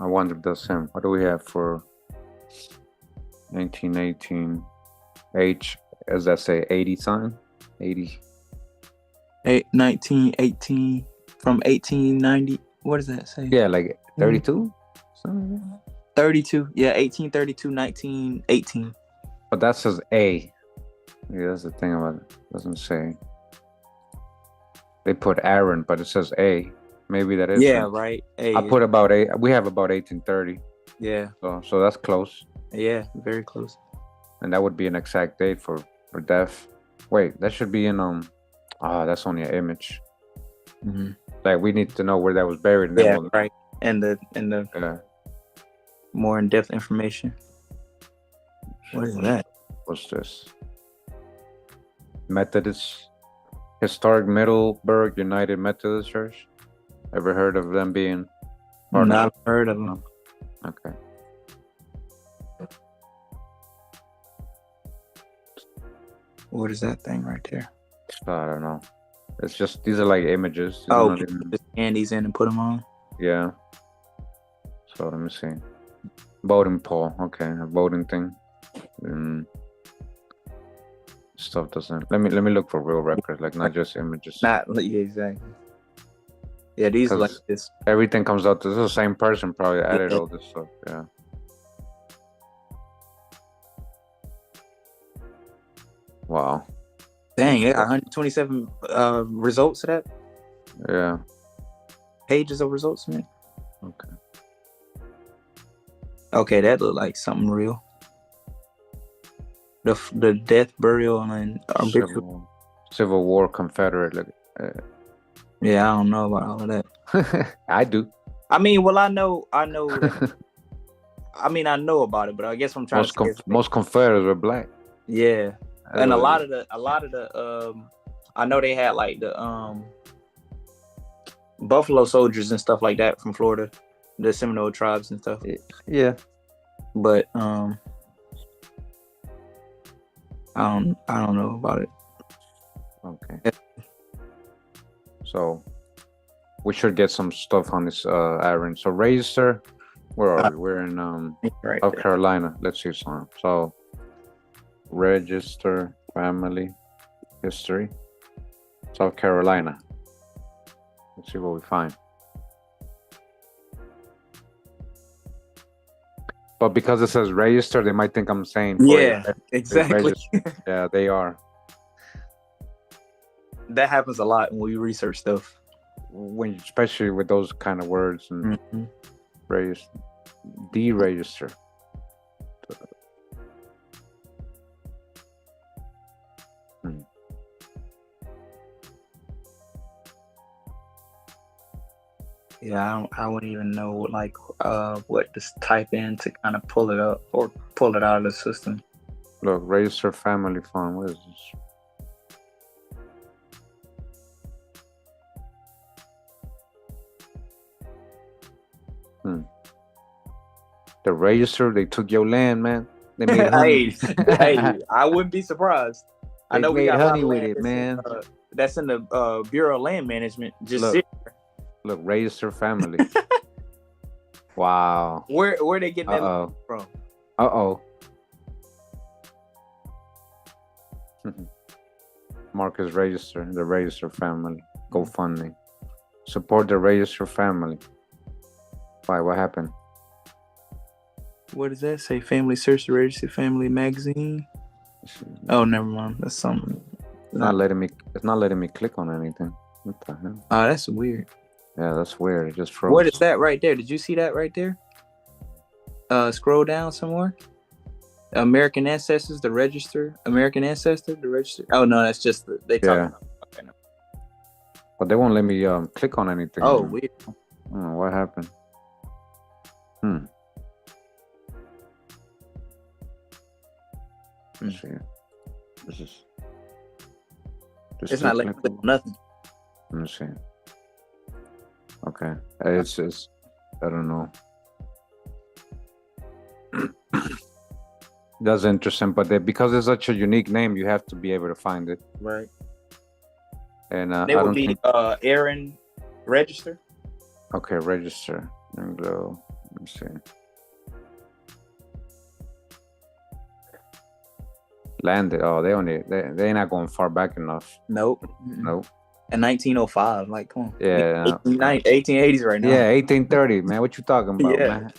I wonder if that's him. What do we have for 1918? H, as I say, 80 sign? 80. 1918 from 1890. What does that say? Yeah, like 32? 32. Yeah, 1832, 1918. But that says A. Yeah, that's the thing about it. It doesn't say. They put Aaron, but it says A. Maybe that is. Yeah, right. A. I put about 8. We have about 1830. Yeah. So that's close. Yeah, very close. And that would be an exact date for death. Wait, that should be in that's only an image. Mm-hmm. Like, we need to know where that was buried. And right. And the more in-depth information. What is that? What's this? Methodist, Historic Middleburg United Methodist Church. Ever heard of them being? Not heard of them. Okay. What is that thing right there? I don't know. It's just, these are like images. Just scan these in and put them on. Yeah. So let me see. Voting poll. Okay, a voting thing. Stuff doesn't. Let me look for real records, like not just images. Exactly. Yeah, these like this. Everything comes out. This is the same person probably added all this stuff. Yeah. Wow. Dang, it got 127 results of that. Yeah. Pages of results, man. Okay. Okay, that looked like something real. The death, burial, and Civil War Confederate. Yeah, I don't know about all of that. I do. I mean, well, I know that I mean, I know about it, but I guess I'm trying to say most Confederates were black. Yeah, and a lot of the I know they had like the Buffalo Soldiers and stuff like that from Florida, the Seminole tribes and stuff. Yeah, but I don't know about it. Okay. So we should get some stuff on this, Aaron. So register. Where are we? We're in South Carolina. Let's see some. So register family history, South Carolina. Let's see what we find. But because it says register, they might think I'm saying. Yeah, exactly. Yeah, they are. That happens a lot when we research stuff. Especially with those kind of words and deregister. Yeah, I wouldn't even know like what to type in to kind of pull it up or pull it out of the system. Look, register family fund. What is this? The register, they took your land, man. They made honey. hey, I wouldn't be surprised. I know we got honey with it, man. That's in the Bureau of Land Management. Look, register family. Wow. Where they getting that from? Marcus Register, the Register family. GoFundMe. Support the Register family. Why? What happened? What does that say? Family Search the Register Family Magazine. Oh, never mind. That's something. It's not letting me click on anything. What the hell? Oh, that's weird. Yeah, that's weird. It just froze. What is that right there? Did you see that right there? Scroll down some more. American Ancestors, the Register. American Ancestor, the Register. Oh no, that's just they talking about. Okay, no. But they won't let me click on anything. Oh, weird. Oh, what happened? Let's see. This is. It's not letting me click on nothing. Let me see. Okay, it's I don't know. That's interesting, but because it's such a unique name, you have to be able to find it. Right. And they would be Aaron Register. Okay, register and go. Let me see. Landed. Oh, they ain't not going far back enough. Nope. Nope. In 1905, like, come on. Yeah. 1880s right now. Yeah, 1830, man. What you talking about, man?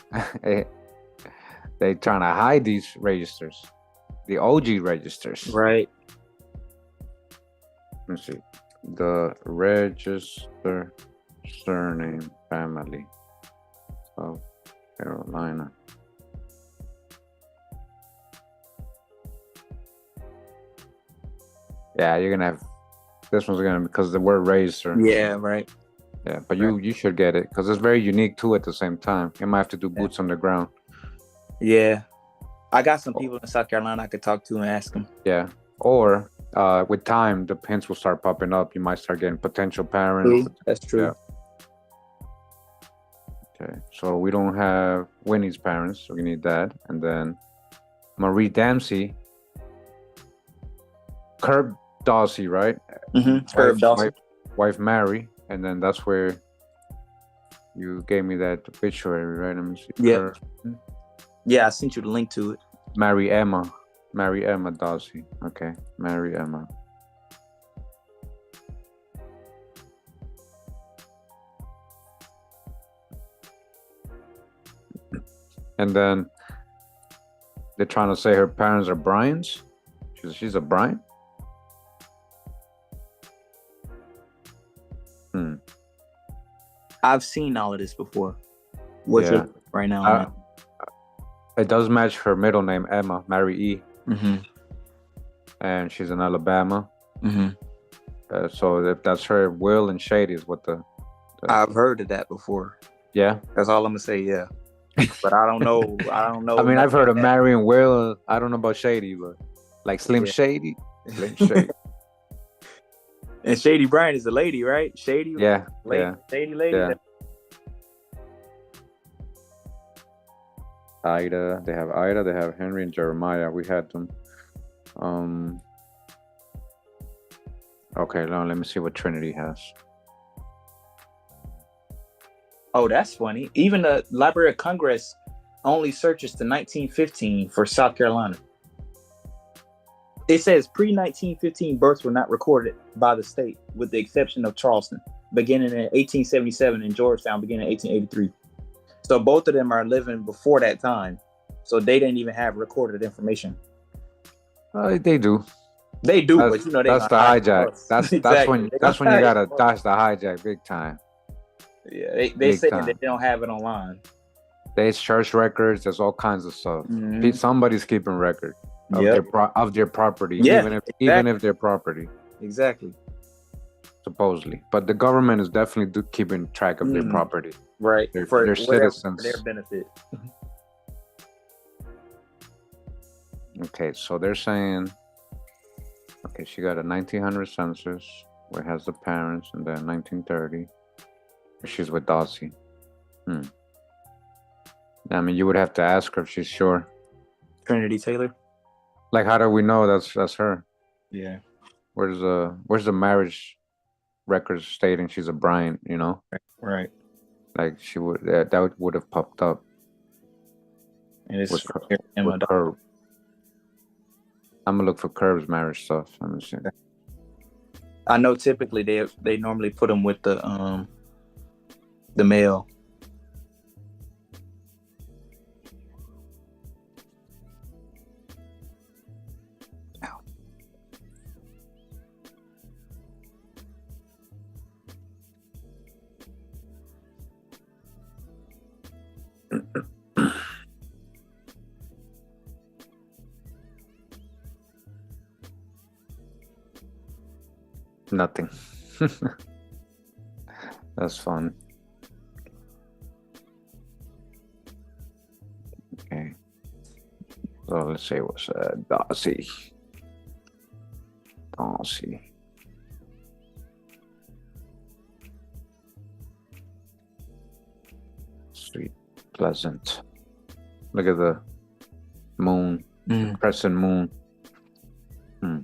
They trying to hide these registers, the OG registers. Right. Let's see. The register surname family of Carolina. Yeah, you're gonna have this one's gonna because the word register. Yeah, right. Yeah, but you should get it because it's very unique too. At the same time, you might have to do boots on the ground. Yeah, I got some people in South Carolina I could talk to and ask them. Yeah, or with time, the hints will start popping up. You might start getting potential parents. That's true. Yeah. Okay, so we don't have Winnie's parents, so we need that, and then Marie Dempsey, Curb Dawsey, right? Curb Dawsey. Wife Mary, and then that's where you gave me that obituary, right? Let me see. Yeah. Yeah, I sent you the link to it. Mary Emma Dawsey. Okay, Mary Emma. And then they're trying to say her parents are Bryans. She's a Bryan. I've seen all of this before. Right now. It does match her middle name, Emma, Mary E. And she's in Alabama. So if that's her, Will and Shady is what the I've heard of that before. Yeah? That's all I'm going to say, yeah. but I don't know. I don't know. I mean, I've heard of that. Marion Will. I don't know about Shady, but like Slim Shady. Slim Shady. And Shady Bryan is a lady, right? Shady. Yeah. Lady, yeah. Shady lady. Yeah. Ida. They have Ida. They have Henry and Jeremiah. We had them. Okay, now let me see what Trinity has. Oh, that's funny. Even the Library of Congress only searches to 1915 for South Carolina. It says pre-1915 births were not recorded by the state, with the exception of Charleston, beginning in 1877, and Georgetown beginning in 1883. So both of them are living before that time. So they didn't even have recorded information. They do. They do, but you know that's the hijack. That's exactly. that's when you gotta dodge the hijack big time. Yeah, they say that they don't have it online. There's church records. There's all kinds of stuff. Mm-hmm. Somebody's keeping record of their property, yeah, even if their property. Exactly. Supposedly, but the government is definitely keeping track of their property. Right. For their citizens. For their benefit. Okay, so they're saying, okay, she got a 1900 census where it has the parents, and then 1930. She's with Dossie. I mean, you would have to ask her if she's sure. Trinity Taylor. Like, how do we know that's her? Yeah. Where's the marriage records stating she's a Bryant? You know. Right. Like she would that would have popped up. And it's with Curb. I'm gonna look for Curb's marriage stuff. Let me see. I know typically they normally put them with the male. Nothing. That's fun. Okay. So let's say it was Darcy. Sweet, pleasant. Look at the moon, crescent moon. Okay.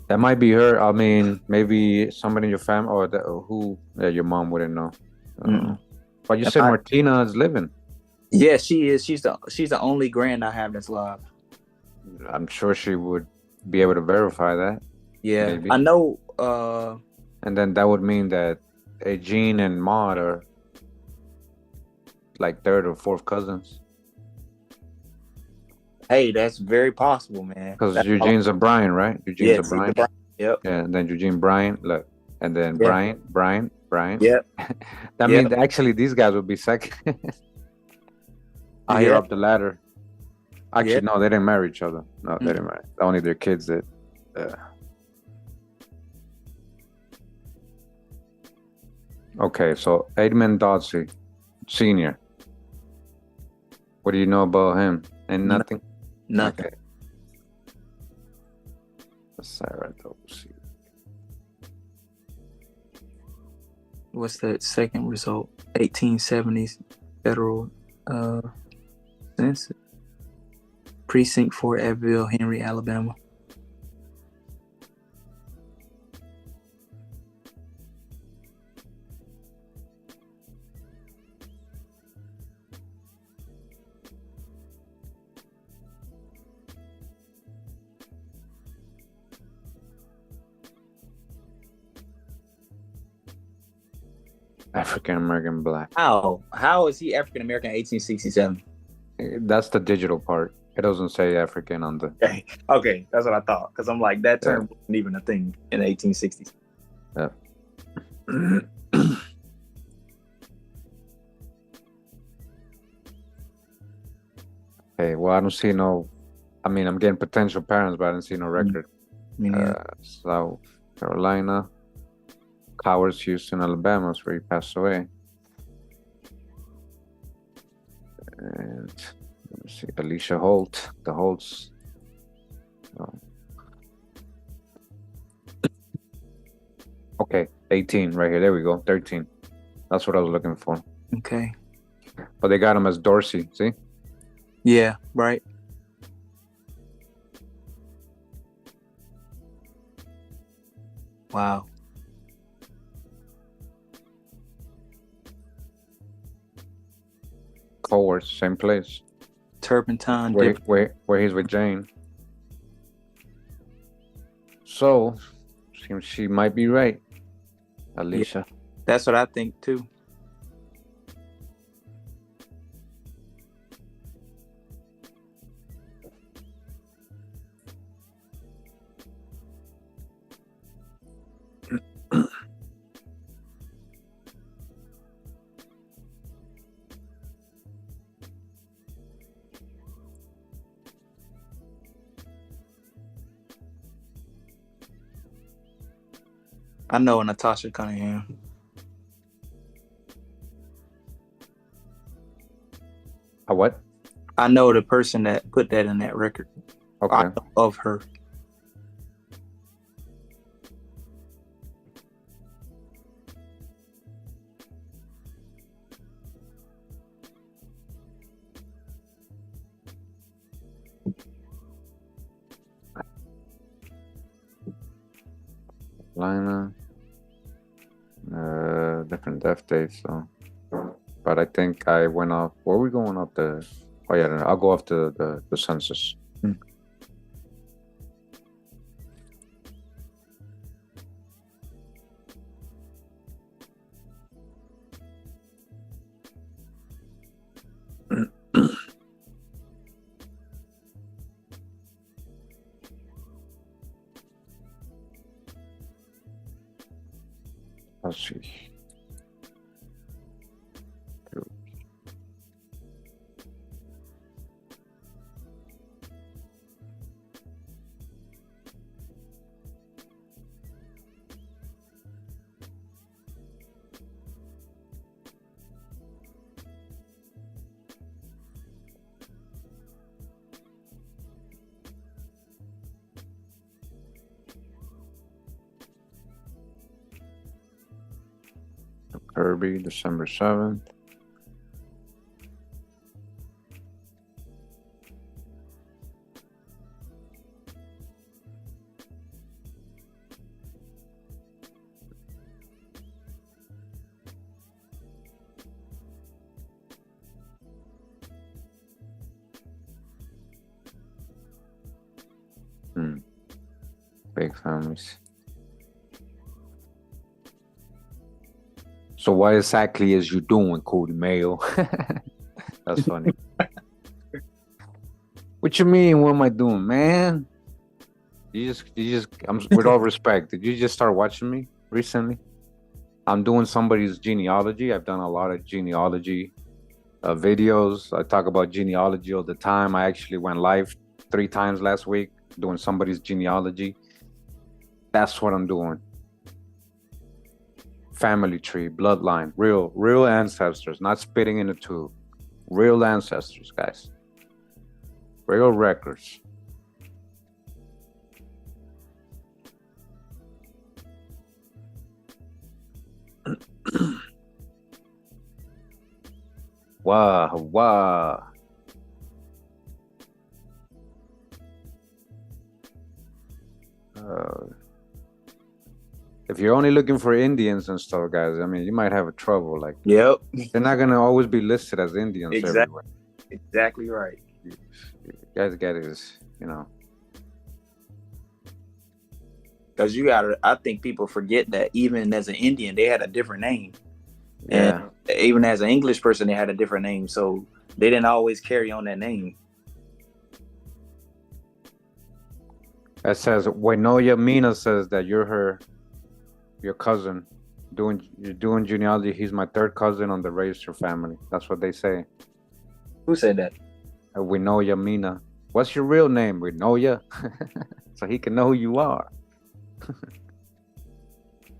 That might be her. I mean, maybe somebody in your family or who your mom wouldn't know. But you said Martina is living. Yeah, she is. She's the only grand I have that's live. I'm sure she would be able to verify that. Yeah, maybe. I know. And then that would mean that Jean and Maud are like third or fourth cousins. Hey, that's very possible, man. Because Eugene's a Brian, right? Eugene's a Brian. Yep. Yeah, and then Eugene Bryant, look, and then Brian. Yep. That means actually these guys would be second. Higher up the ladder. Actually, no, they didn't marry each other. No, they didn't marry. Only their kids did. Okay, so Edmund Doddsey, Senior. What do you know about him? And nothing? Nothing. Okay. Sarah Doddsey. What's that second result? 1870s federal census. Precinct 4, Abbeville, Henry, Alabama. African American black. How is he African American 1867? That's the digital part. It doesn't say African on the. Okay, that's what I thought. Because I'm like, that term wasn't even a thing in the 1860s. Yeah. Okay, well, I don't see no. I mean, I'm getting potential parents, but I didn't see no record. South Carolina, Cowers, Houston, Alabama is where he passed away. And let me see, Alicia Holt, the Holts. Oh. Okay, 18 right here. There we go. 13. That's what I was looking for. Okay. But they got him as Dorsey, see? Yeah, right. Wow. Cowers, same place. Turpentine. Where he's with Jane. So, she might be right, Alicia. Yeah, that's what I think too. I know Natasha Cunningham. A what? I know the person that put that in that record. Okay. Of her. Lina. Different death dates, so. But I think I went off. Where are we going off the? Oh yeah, I'll go off the census. Let's see. Kirby, December 7th. Big families. So what exactly is you doing, Kurimeo? That's funny. What you mean? What am I doing, man? You just. With all respect, did you just start watching me recently? I'm doing somebody's genealogy. I've done a lot of genealogy videos. I talk about genealogy all the time. I actually went live 3 times last week doing somebody's genealogy. That's what I'm doing. Family tree, bloodline, real ancestors, not spitting in a tube. Real ancestors, guys. Real records. Wow. If you're only looking for Indians and stuff, guys, I mean, you might have a trouble. Like, yep, they're not gonna always be listed as Indians everywhere. Exactly right. You guys get it, you know. Because I think people forget that even as an Indian, they had a different name. Yeah. And even as an English person, they had a different name. So they didn't always carry on that name. It says, Wenoya Mina says that you're your cousin. You're doing genealogy. He's my 3rd cousin on the register family. That's what they say. Who said that? We know ya, Mina. What's your real name? We know ya. So he can know who you are.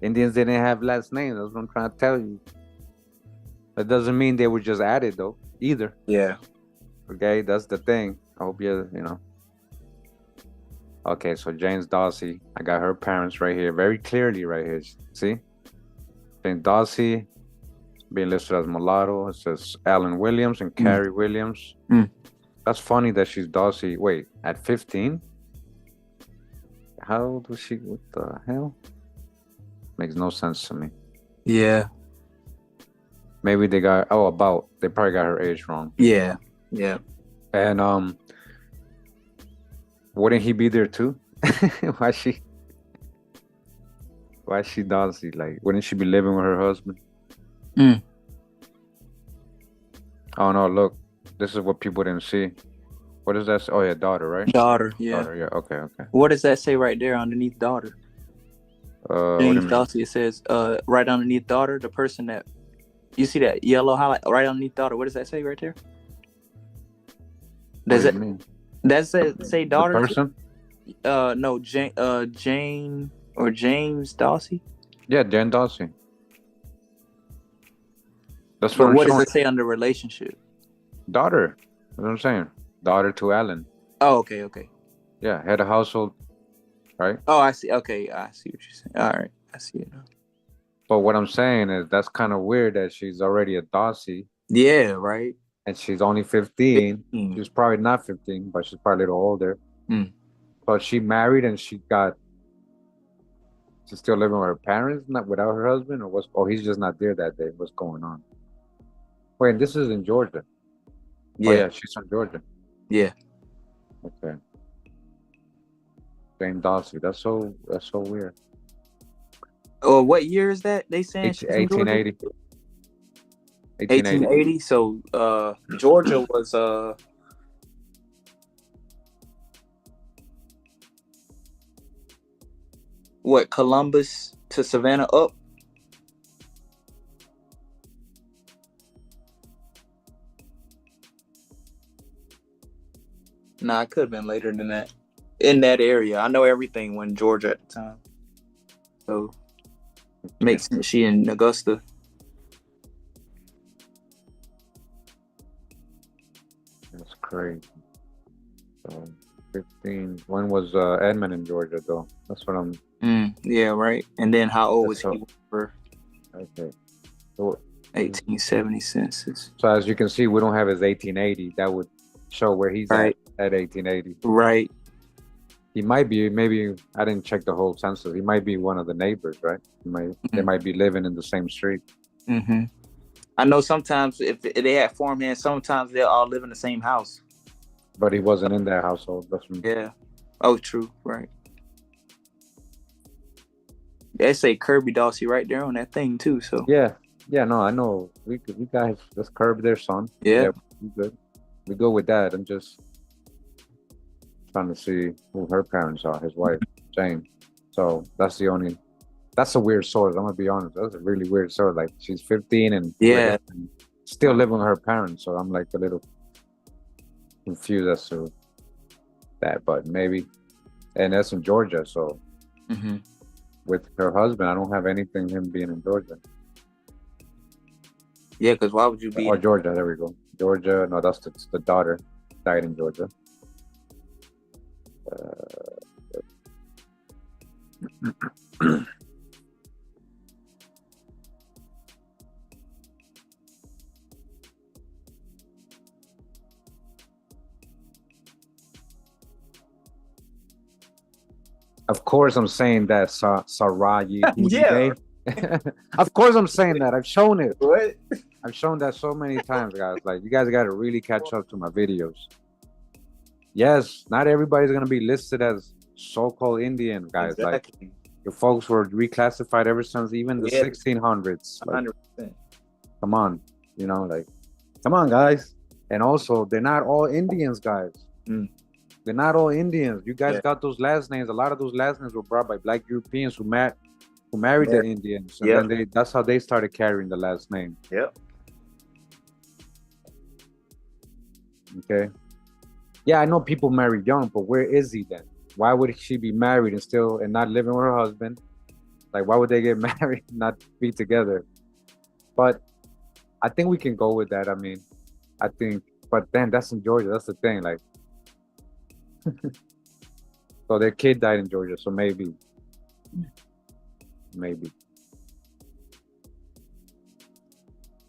Indians didn't have last names. That's what I'm trying to tell you. That doesn't mean they were just added, though, either. Yeah. Okay, that's the thing. I hope you know. Okay, so James Dawsey. I got her parents right here, very clearly right here. See? James Dawsey being listed as mulatto. It says Alan Williams and Carrie Williams. That's funny that she's Dawsey. Wait, at 15? How old was she? What the hell? Makes no sense to me. Yeah. Maybe they got they probably got her age wrong. Yeah. Yeah. And wouldn't he be there too? Why she Dawsey? Like, wouldn't she be living with her husband? Oh no, look. This is what people didn't see. What does that say? Oh yeah, daughter, right? Daughter, yeah. Daughter, yeah, okay. What does that say right there underneath daughter? James Dawsey, it says right underneath daughter, the person that you see that yellow highlight right underneath daughter. What does that say right there? Does it mean? Does it say daughter? The person? No, Jane or James Dawsey. Yeah, Jane Dawsey. That's what. What does it say under relationship? Daughter. That's what I'm saying. Daughter to Alan. Oh, okay. Yeah, head of household, right? Oh, I see. Okay, I see what you're saying. All right, I see it now. But what I'm saying is that's kind of weird that she's already a Dawsey. Yeah, right. And she's only 15. She's probably not 15, but she's probably a little older. But she married and she's still living with her parents, not without her husband, or what's? Oh, he's just not there that day. What's going on? Wait, this is in Georgia. Yeah. Oh, yeah, she's from Georgia. Yeah. Okay. Jane Dawsey. That's so weird. Oh, what year is that? They saying 1880. 1880. So Georgia was what, Columbus to Savannah up? Nah, it could have been later than that. In that area. I know everything when Georgia at the time. So makes sense she in Augusta. That's crazy. So 15. When was Edmund in Georgia though? That's what I'm. Yeah, right. And then how old was he? Okay. So 1870 census. So as you can see, we don't have his 1880. That would show where he's at 1880. Right. He might be, maybe, I didn't check the whole census. He might be one of the neighbors, right? They might be living in the same street. I know sometimes if they had farmhands, sometimes they'll all live in the same house. But he wasn't in that household. Yeah. Oh, true. Right. They say Kirby Dawsey right there on that thing too. So yeah, no, I know. We got this Kirby, their son. Yeah, we good. We go with that. I'm just trying to see who her parents are. His wife, Jane. So that's a weird source. I'm gonna be honest. That's a really weird source. Like she's 15 and still living with her parents. So I'm like a little confused as to that, but maybe. And that's in Georgia. So with her husband, I don't have anything him being in Georgia. Yeah, because why would you be? Or Georgia? There we go. Georgia. No, that's the daughter. Died in Georgia. Of course, I'm saying that Sarayi. Yeah. Of course, I'm saying that. I've shown it. What? I've shown that so many times, guys. Like, you guys got to really catch up to my videos. Yes, not everybody's gonna be listed as so-called Indian, guys. Exactly. Like, your folks were reclassified ever since even the 1600s. Like, 100%. Come on, come on, guys. And also, they're not all Indians, guys. They're not all Indians. You guys got those last names. A lot of those last names were brought by Black Europeans who married the Indians, and then that's how they started carrying the last name. Yep. Okay. Yeah, I know people marry young, but where is he then? Why would she be married and still and not living with her husband? Like, why would they get married and not be together? But I think we can go with that. I mean, I think, but then that's in Georgia. That's the thing. Like, so their kid died in Georgia. So maybe.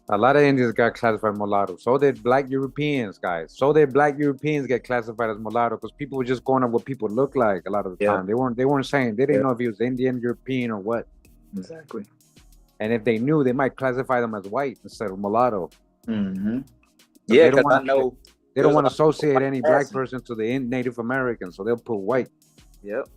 A lot of Indians got classified mulatto. So did Black Europeans, guys. So did Black Europeans get classified as mulatto because people were just going on what people look like a lot of the time. They weren't saying, they didn't know if he was Indian, European, or what. Exactly. And if they knew, they might classify them as white instead of mulatto. Mm-hmm. Yeah, because I know they don't want to associate any black person to the Native Americans, so they'll put white. Yep.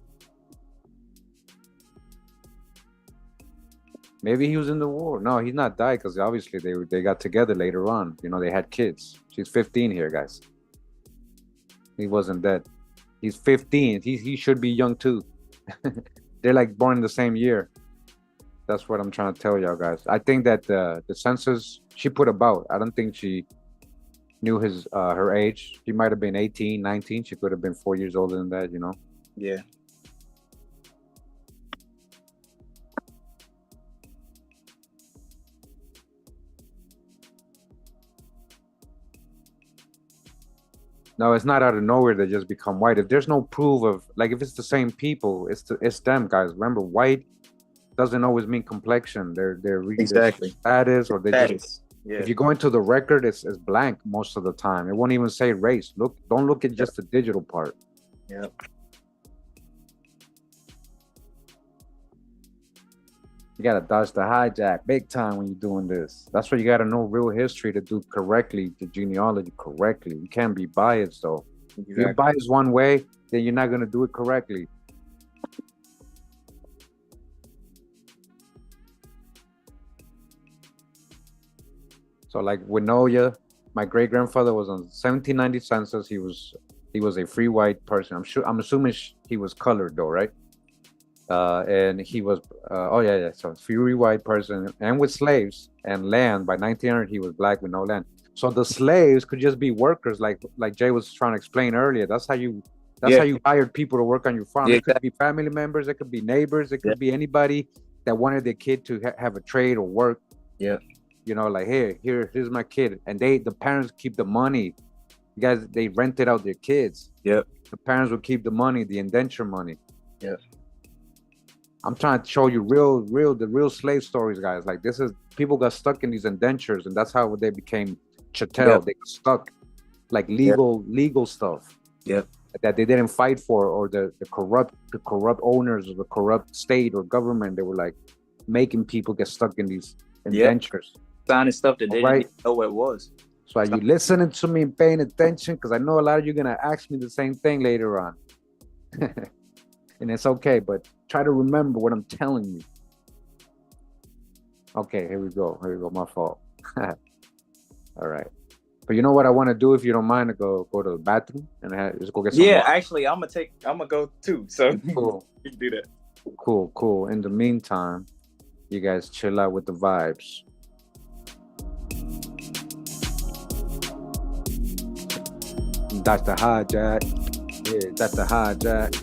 Maybe he was in the war. No, he's not died because obviously they got together later on. You know, they had kids. She's 15 here, guys. He wasn't dead. He's 15. He should be young too. They're like born in the same year. That's what I'm trying to tell y'all, guys. I think that the census she put about. I don't think she knew his her age. She might have been 18, 19. She could have been 4 years older than that. You know. Yeah. No, it's not out of nowhere they just become white. If there's no proof of, like, if it's the same people, it's them, guys. Remember, white doesn't always mean complexion. They're really exactly status, or they just. Yeah. If you go into the record, it's blank most of the time. It won't even say race. Don't look at just the digital part. Yep. You gotta dodge the hijack big time when you're doing this. That's why you gotta know real history to do correctly, the genealogy correctly. You can't be biased though. Exactly. If you're biased one way, then you're not gonna do it correctly. So like Winoya, my great grandfather was on 1790 census. He was a free white person. I'm assuming he was colored though, right? And he was so free white person and with slaves and land. By 1900 he was black with no land. So the slaves could just be workers, like Jay was trying to explain earlier. That's how you hired people to work on your farm. It could be family members, it could be neighbors, it could be anybody that wanted their kid to have a trade or work. Yeah. You know, like, here's my kid, and the parents keep the money. You guys, they rented out their kids. Yep. The parents would keep the money, the indenture money. Yep. I'm trying to show you the real slave stories, guys. Like, this is, people got stuck in these indentures, and that's how they became chattel. Yep. They got stuck, like legal stuff. Yep. That they didn't fight for, or the corrupt owners of the corrupt state or government. They were like making people get stuck in these indentures. Signing stuff that they didn't even know what it was. So are you listening to me and paying attention? Because I know a lot of you are going to ask me the same thing later on. And it's okay, but try to remember what I'm telling you. Okay, here we go. My fault. All right. But you know what I want to do, if you don't mind, to go to the bathroom and just go get some water. Actually, I'm gonna go too. So cool. You can do that. Cool. In the meantime, you guys chill out with the vibes. That's the hijack. Yeah, that's the hijack.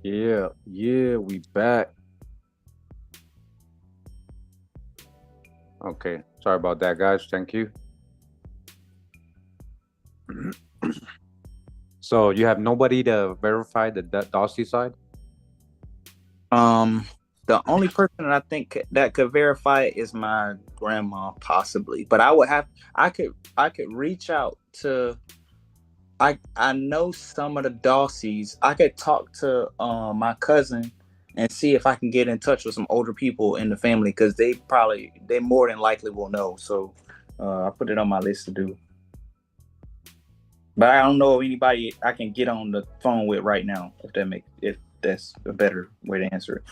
Yeah, yeah, we back. Okay, sorry about that, guys. Thank you. So you have nobody to verify the Dossie side? The only person that I think that could verify it is my grandma, possibly. But I could reach out to. I know some of the Dawsies. I could talk to my cousin and see if I can get in touch with some older people in the family, because they more than likely will know. So I put it on my list to do. But I don't know of anybody I can get on the phone with right now. If that's a better way to answer it.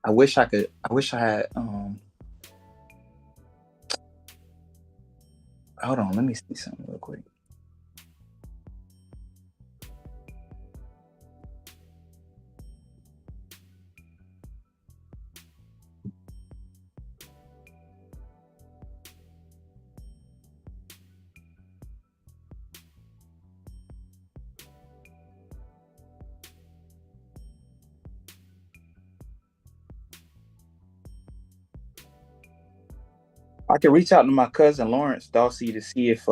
I wish I could. I wish I had. Hold on. Let me see something real quick. I can reach out to my cousin Lawrence Dawsey to see if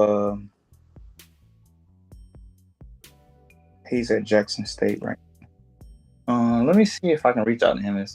he's at Jackson State right. Let me see if I can reach out to him.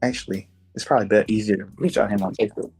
Actually, it's probably easier to reach out to him on Facebook.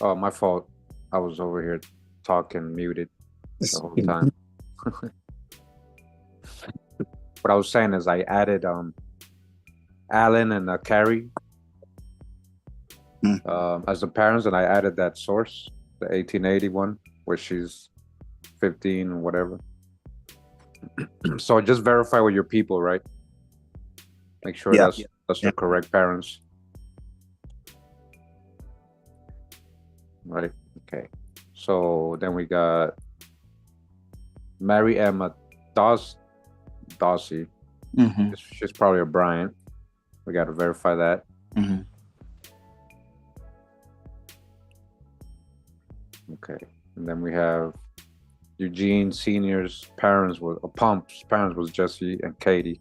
Oh, my fault. I was over here talking muted the whole time. What I was saying is I added Alan and Carrie as the parents, and I added that source, the 1881, where she's 15 or whatever. So just verify with your people, right? Make sure that's the correct parents. Right. Okay. So then we got Mary Emma Dawsey. Mm-hmm. She's probably a Bryant. We got to verify that. Mm-hmm. Okay. And then we have Eugene Senior's parents was Pump's parents was Jesse and Katie.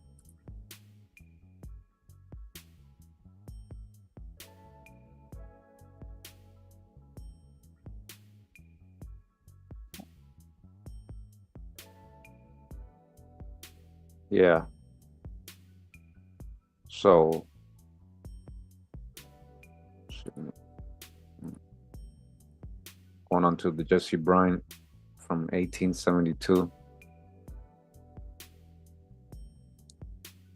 Yeah. So going on to the Jesse Bryant from 1872.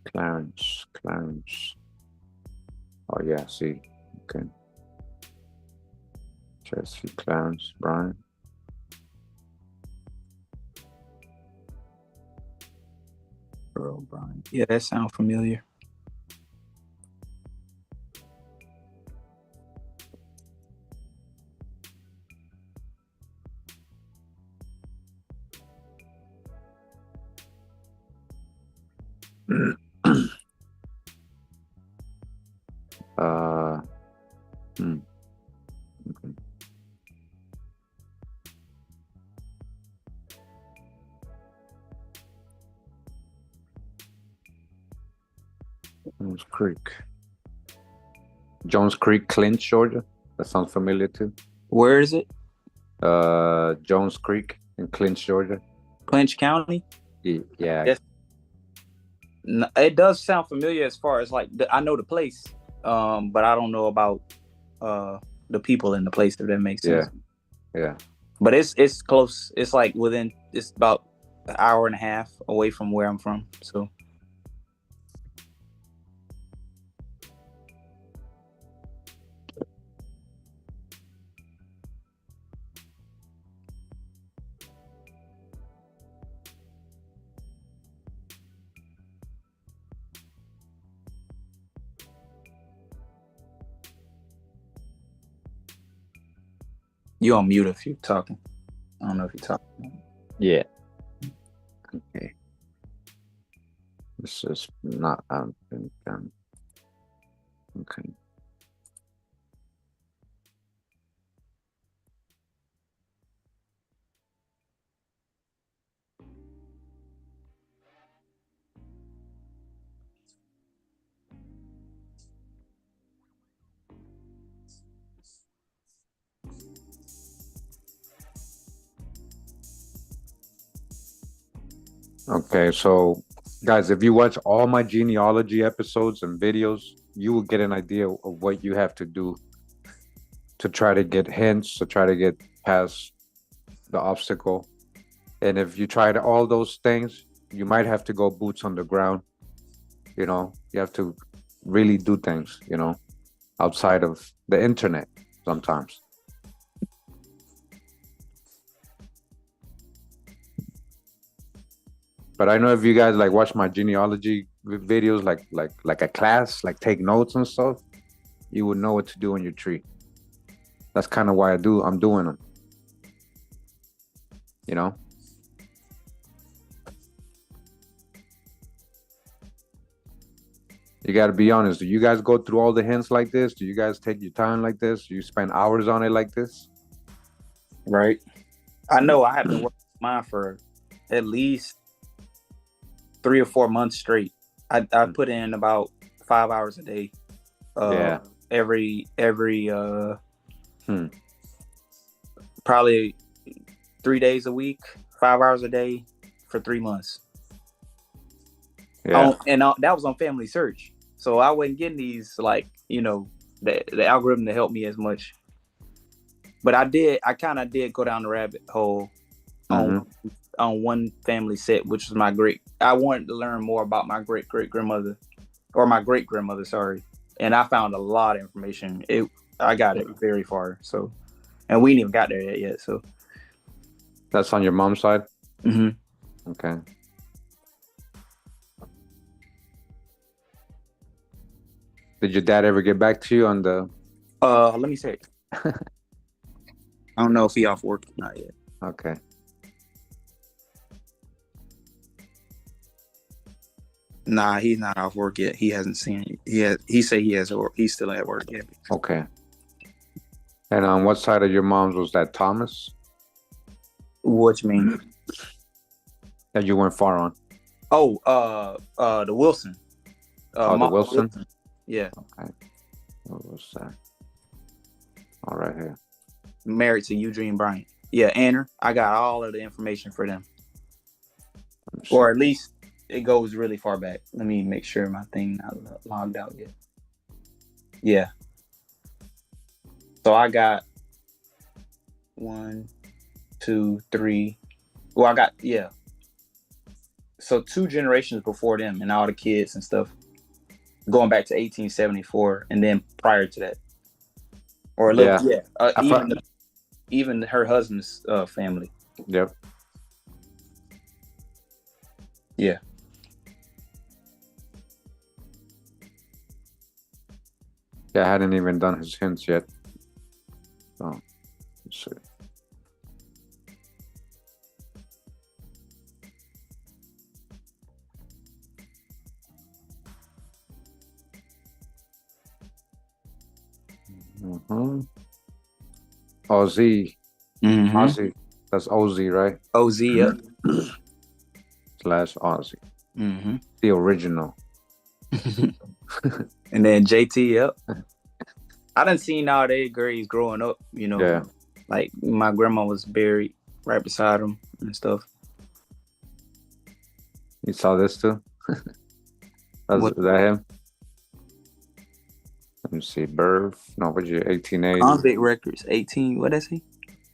Clarence. Oh yeah, see, okay. Jesse Clarence Bryant. Earl Bryant. Yeah, that sounds familiar. Okay. Jones Creek. Jones Creek, Clinch, Georgia. That sounds familiar too. Where is it? Jones Creek in Clinch, Georgia. Clinch County? Yeah. Yes. It does sound familiar as far as like I know the place, but I don't know about the people in the place, if that makes sense. Yeah. But it's close. It's like it's about an hour and a half away from where I'm from. So you on mute if you're talking. I don't know if you're talking. Yeah. Okay. This is not okay. Okay, so guys, if you watch all my genealogy episodes and videos, you will get an idea of what you have to do to try to get hints, to try to get past the obstacle. And if you try all those things, you might have to go boots on the ground. You know, you have to really do things, you know, outside of the internet sometimes. But I know if you guys like watch my genealogy videos, like a class, like take notes and stuff, you would know what to do in your tree. That's kind of why I'm doing them. You know? You got to be honest. Do you guys go through all the hints like this? Do you guys take your time like this? Do you spend hours on it like this? Right. I know I have been working on mine for at least 3 or 4 months straight. I put in about 5 hours a day. Yeah. Every probably 3 days a week, 5 hours a day for 3 months. Yeah. That was on Family Search. So I wasn't getting these, like, you know, the algorithm to help me as much. But I kind of did go down the rabbit hole on one family set, which was I wanted to learn more about my great-great-grandmother, or my great-grandmother, sorry. And I found a lot of information. I got it very far. So, and we ain't even got there yet. So that's on your mom's side? Mm-hmm. Okay. Did your dad ever get back to you on the... Let me say it. I don't know if he off work or not yet. Okay. Nah, he's not off work yet. He hasn't seen it. He said he's still at work yet. Okay. And on what side of your mom's was that, Thomas? What you mean? That you weren't far on? Oh, the Wilson. The Wilson? Yeah. Okay. What was that? All right, here. Married to Eugene Bryant. Yeah, Anner. I got all of the information for them. Or at least it goes really far back. Let me make sure my thing not logged out yet. Yeah. So I got 1, 2, 3. Well, I got So 2 generations before them, and all the kids and stuff, going back to 1874, and then prior to that, or a little, even her husband's family. Yep. Yeah. Yeah, I hadn't even done his hints yet. So, let's see. Ozzy. Ozzy. That's Ozzy, right? Ozzy, yep. / Ozzy. The original. And then JT, yep. I done seen all their graves growing up, you know. Yeah. Like my grandma was buried right beside them and stuff. You saw this too? Is that him? Let me see. Birth. No, what you 1880? Convict Records, 18. What is he?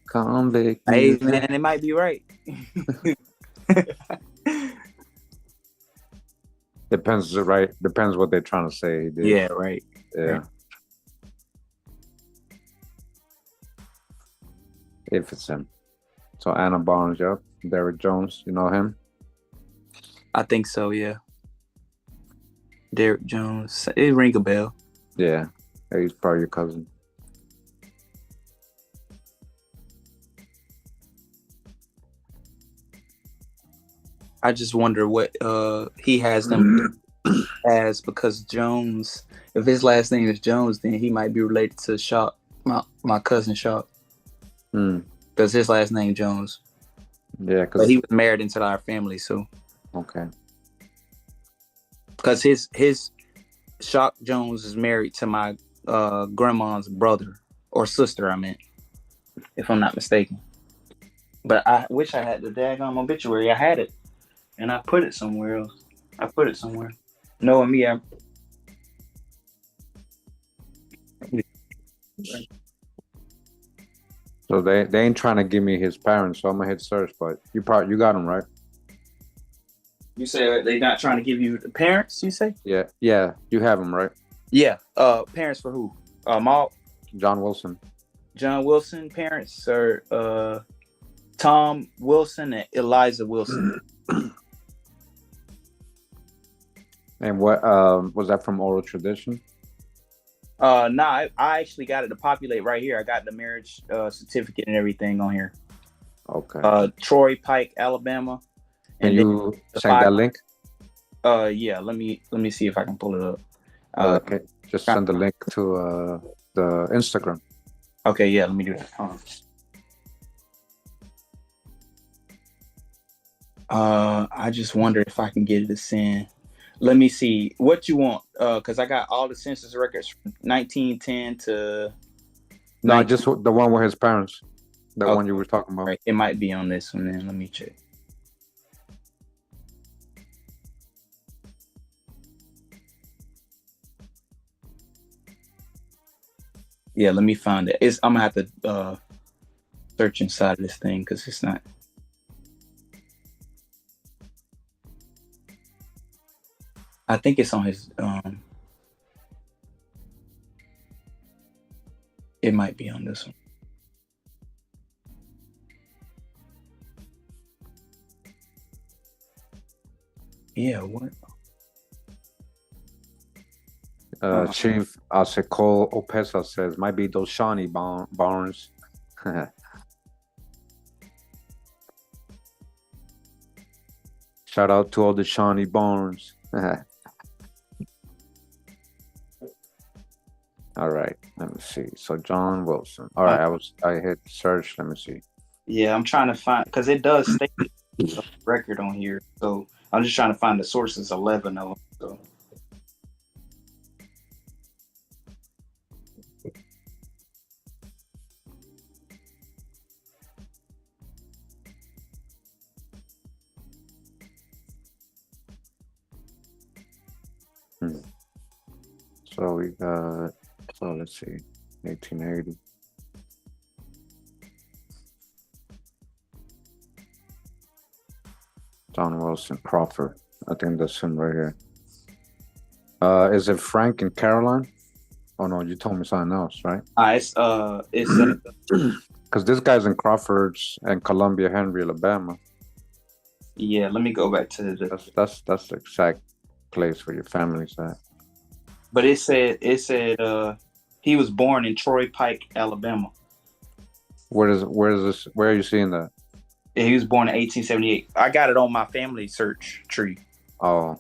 Convict. Hey man, it might be right. Depends what they're trying to say. Dude. Yeah, right. Yeah. Right. If it's him. So Anna Barnes, yep. Derek Jones, you know him? I think so, yeah. Derek Jones. It ring a bell. Yeah. He's probably your cousin. I just wonder what he has them as, because Jones, if his last name is Jones, then he might be related to Shock, my cousin Shock. Because his last name Jones. Yeah, but he was married into our family, so. Okay. Because his Shock Jones is married to my grandma's brother or sister, I meant, if I'm not mistaken. But I wish I had the daggone obituary. I had it, and I put it somewhere else. Knowing me, So they ain't trying to give me his parents, so I'm gonna hit search. But you got him right. You say they not trying to give you the parents? You say? Yeah, you have him right. Yeah. Parents for who? John Wilson. John Wilson parents are Tom Wilson and Eliza Wilson. And what was that from oral tradition? Nah, I actually got it to populate right here. I got the marriage certificate and everything on here. Okay. Troy Pike, Alabama. Can you send that link? Yeah. Let me see if I can pull it up. Okay. Just send the link to the Instagram. Okay. Yeah. Let me do that. I just wonder if I can get it to send. Let me see what you want, because I got all the census records from 1910 to. No, just the one with his parents. The one you were talking about. Right. It might be on this one. Then let me check. Yeah, let me find it. I'm gonna have to search inside of this thing because it's not. I think it's on his. It might be on this one. Yeah, what? Chief Asecol Opesa says, might be those Shawnee Barnes. Shout out to all the Shawnee Barnes. All right, let me see. So John Wilson. All right, I hit search. Let me see. Yeah, I'm trying to find, because it does state the record on here. So I'm just trying to find the sources, 11 of them. So. So we got, let's see, 1880. John Wilson Crawford. I think that's him right here. Is it Frank and Caroline? Oh no, you told me something else, right? It's Because this guy's in Crawford's and Columbia, Henry, Alabama. yeah. Let me go back to the. That's the exact place where your family's at. But it said he was born in Troy Pike, Alabama. Where is this? Where are you seeing that? Yeah, he was born in 1878. I got it on my family search tree. Oh,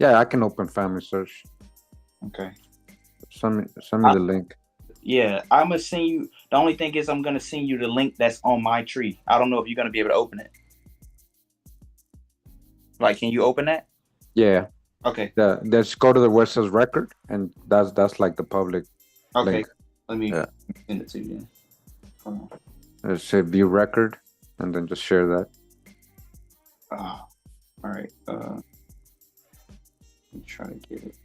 yeah, I can open family search. Okay. Send me the link. Yeah, I'm gonna send you. The only thing is, I'm gonna send you the link that's on my tree. I don't know if you're gonna be able to open it. Like, can you open that? Yeah. Okay. Let's go to the where it says record, and that's like the public. Okay. Link. Let me send it to you. Hold on. Let's say view record, and then just share that. All right. Let me try to get it.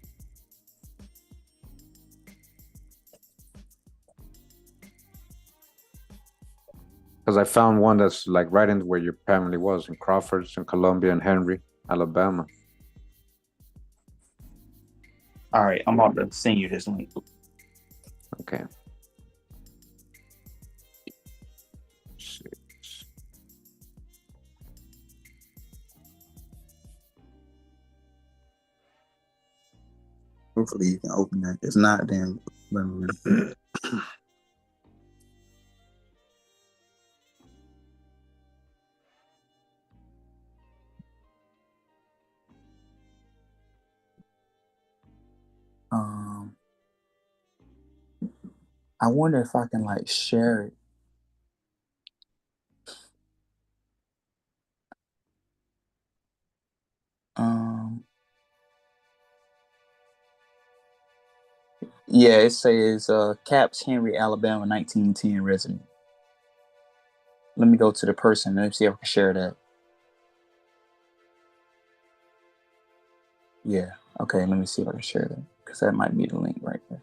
Because I found one that's like right in where your family was, in Crawford's, in Columbia, and Henry, Alabama. All right, I'm about to send you this link. Okay. Hopefully you can open that. If not, then let me know. I wonder if I can like share it. Yeah, it says Caps Henry, Alabama, 1910 resident. Let me go to the person. Let me see if I can share that. Yeah. Okay, let me see if I can share that. Because that might be the link right there.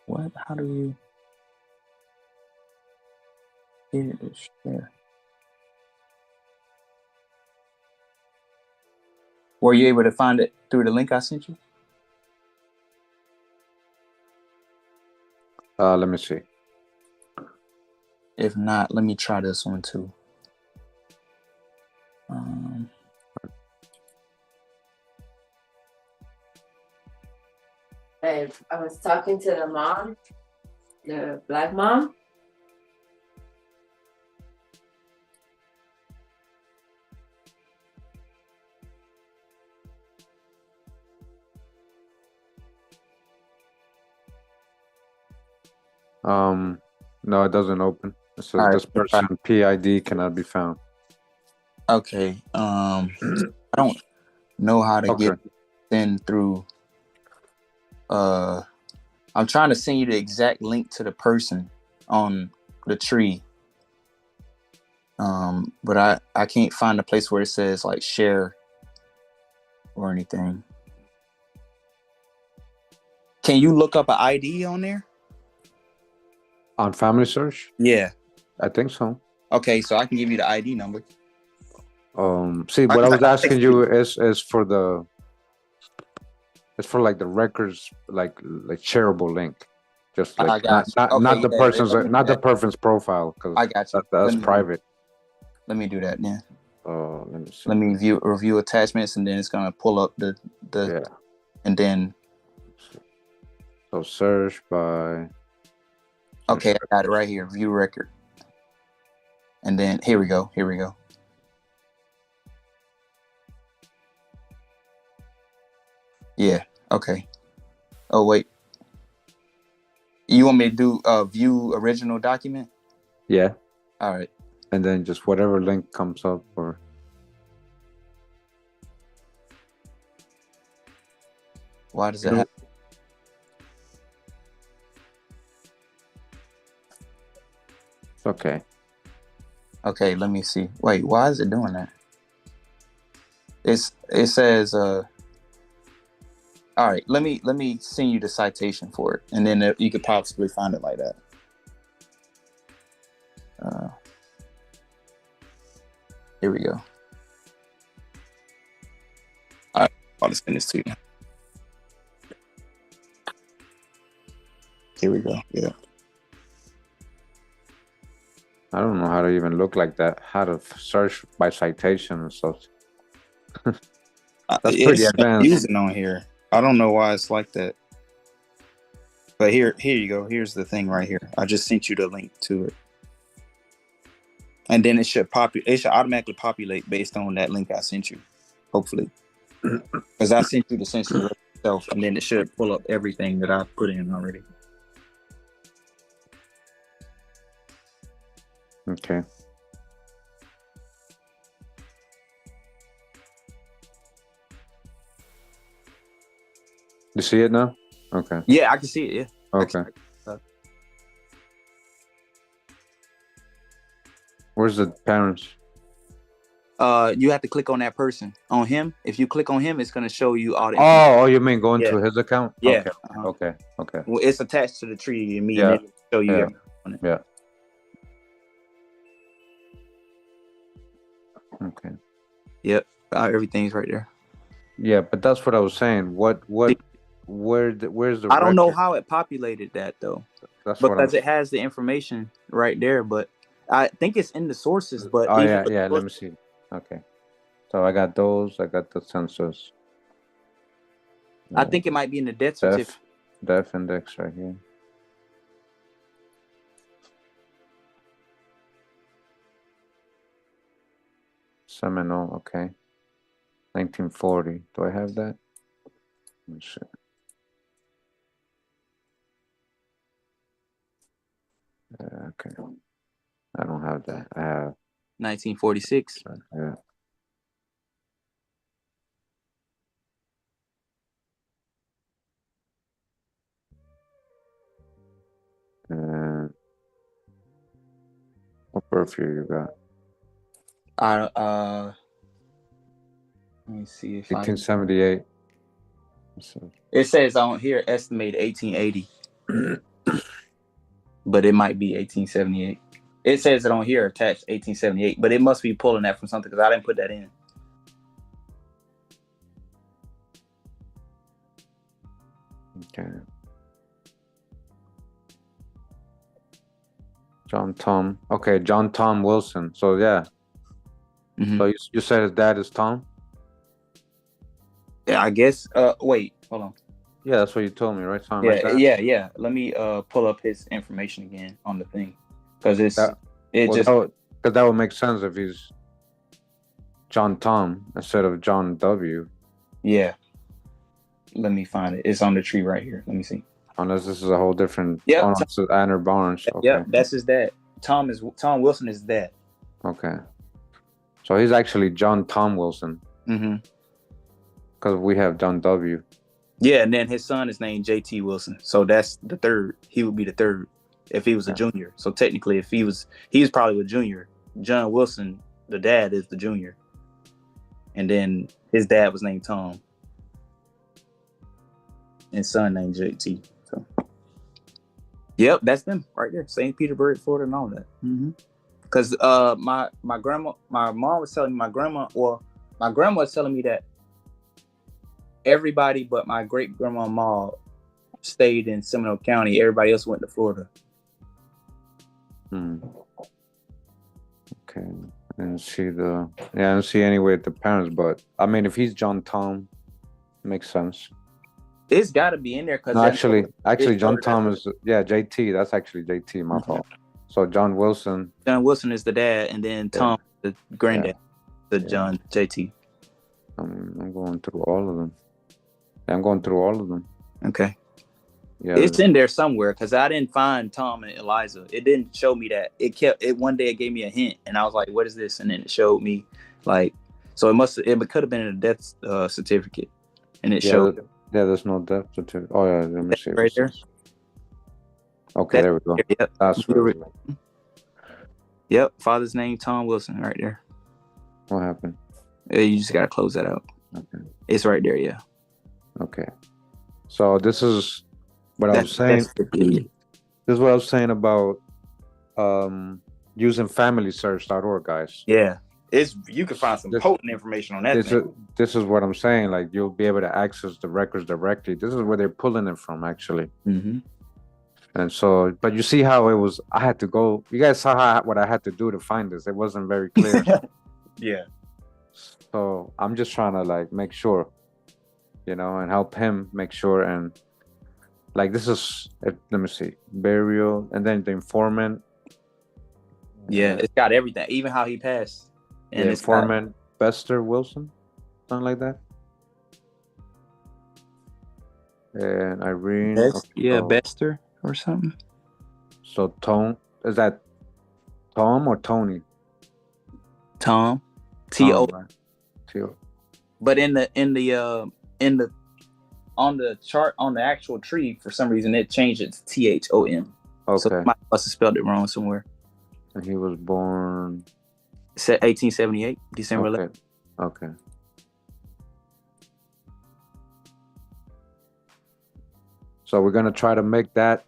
What? How do you get it to share? Were you able to find it through the link I sent you? Let me see. If not, let me try this one too. I was talking to the mom, the black mom. No, it doesn't open. It says this person PID cannot be found. Okay. I don't know how to get in through. I'm trying to send you the exact link to the person on the tree. But I can't find a place where it says like share or anything. Can you look up an ID on there? On family search? Yeah. I think so. Okay, so I can give you the ID number. See, what I was asking you is for the it's for like the records, like shareable link, just like not the person's not the person's profile, because I got you. That's private. Let me do that then. Let me see. Let me review attachments, and then it's gonna pull up the and then. So search by. Okay, I got it right here. View record. And then here we go. Yeah. Okay. Oh wait. You want me to do view original document? Yeah. All right. And then just whatever link comes up, or. Why does it happen? Okay. Okay, let me see. Wait, why is it doing that? It says all right, let me send you the citation for it, and then you could possibly find it like that. Here we go. I'll just send this to you. Here we go. Yeah. I don't know how to even look like that. How to search by citation and stuff. That's pretty advanced. Using on here. I don't know why it's like that. But here you go. Here's the thing right here. I just sent you the link to it. And then it should automatically populate based on that link I sent you. Hopefully. Because I sent you the census itself, and then it should pull up everything that I put in already. Okay. You see it now? Okay. Yeah, I can see it. Yeah. Okay. Where's the parents? You have to click on that person. On him. If you click on him, it's gonna show you all the Oh, you mean going to his account? Yeah. Okay. Okay. Well, it's attached to the tree and me, Yeah. and it'll show you Yeah. everything on it. Yeah. Okay. Yep. Everything's right there. Yeah, but that's what I was saying. Where's the I don't know record? how it populated that though. That's what Because it has the information right there, but I think it's in the sources. But Oh even yeah. Let me see. Okay. So I got those. I got the census. I think it might be in the death certificate. Death index right here. Seminole. Okay. 1940. Do I have that? Let me see. Okay. I don't have that. I have 1946. yeah. What birth year you got? Let me see if 1878. It says on here estimated 1880. But it might be 1878. It says it on here attached 1878, but it must be pulling that from something because I didn't put that in. Okay. John Tom. Okay, John Tom Wilson. So yeah. Mm-hmm. So you said his dad is Tom? Yeah, I guess. Wait, hold on. Yeah, that's what you told me, right? Something Yeah, like that? yeah. Let me pull up his information again on the thing because because that would make sense if he's John Tom instead of John W. Yeah. Let me find it. It's on the tree right here. Let me see. Unless this is a whole different. Yeah. Oh, no, it's Anner Barnes. Okay. Yeah, that's his dad. Tom Wilson is dad. Okay. So he's actually John Tom Wilson. Mm-hmm. Because we have John W. Yeah, and then his son is named J.T. Wilson. So that's the third. He would be the third if he was a junior. So technically, if he's probably a junior. John Wilson, the dad, is the junior. And then his dad was named Tom. And son named J.T. So, yep, that's them right there. St. Petersburg, Florida, and all that. Because my mom was telling me my grandma was telling me that everybody but my great grandma Ma stayed in Seminole County. Everybody else went to Florida. Okay. I didn't see anywhere the parents, but I mean, if he's John Tom, makes sense. It's got to be in there because actually, John Tom is JT. That's actually JT. My fault. So John Wilson. John Wilson is the dad, and then Tom, the granddad, John JT. I'm going through all of them. I'm going through all of them. Okay. Yeah, it's in there somewhere because I didn't find Tom and Eliza. It didn't show me that. It one day it gave me a hint, and I was like, "What is this?" And then it showed me, so it could have been in a death certificate, and it showed. There's no death certificate. Oh yeah, let me see. Right there. Okay, there we go. Yep. That's right. Yep, father's name Tom Wilson, right there. What happened? You just gotta close that out. Okay. It's right there, yeah. Okay. So this is what I was saying. This is what I was saying about using familysearch.org, guys. Yeah. You can find some potent information on that. This is what I'm saying. Like, you'll be able to access the records directly. This is where they're pulling it from, actually. Mm-hmm. And so, but you see how it was. I had to go. You guys saw what I had to do to find this. It wasn't very clear. Yeah. So I'm just trying to like make sure, and help him make sure. And like, this is, let me see, burial, and then the informant. Yeah, it's got everything, even how he passed. And it's informant Bester Wilson, something like that. And Irene. Bester or something. So is that Tom or Tony? Tom. T-O. Right. T-O. But in the on the chart, on the actual tree, for some reason it changed it to T-H-O-M. Okay. So I must have spelled it wrong somewhere. And he was born 1878, December 11th. Okay. So we're gonna try to make that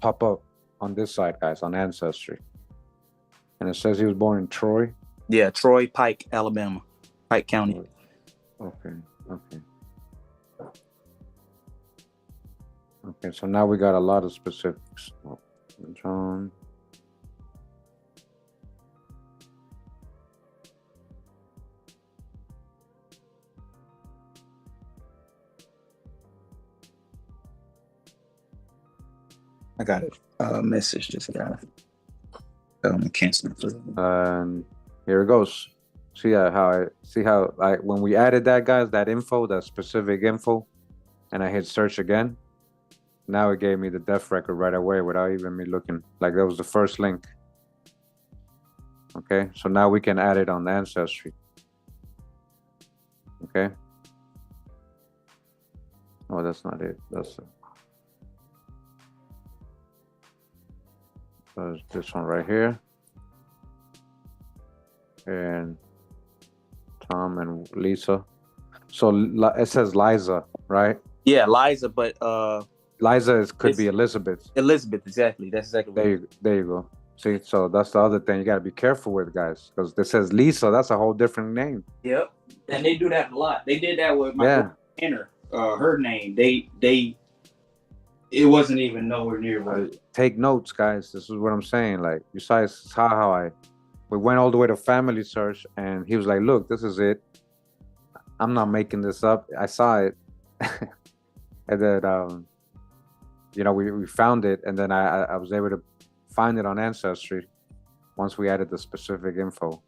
pop up on this side, guys, on Ancestry. And it says he was born in Troy. Yeah, Troy, Pike, Alabama, Pike County. Okay. So now we got a lot of specifics. John. I got it. Message just got it. Cancel it. And here it goes. See how like when we added that, guys, that info, that specific info, and I hit search again. Now it gave me the death record right away without even me looking. Like, that was the first link. Okay, so now we can add it on the Ancestry. Okay. Oh, that's not it. That's this one right here. And Tom and Lisa. So it says Liza, right? Yeah, Liza, but Liza could be Elizabeth. Elizabeth, exactly. That's exactly there you go. See, so that's the other thing you got to be careful with, guys, because it says Lisa. That's a whole different name. Yep, and they do that a lot. They did that with my Anna. Her name. It wasn't even nowhere near right. Take notes, guys. This is what I'm saying. Like, you saw how we went all the way to Family Search, and he was like, "Look, this is it. I'm not making this up. I saw it." And then we found it, and then I was able to find it on Ancestry once we added the specific info.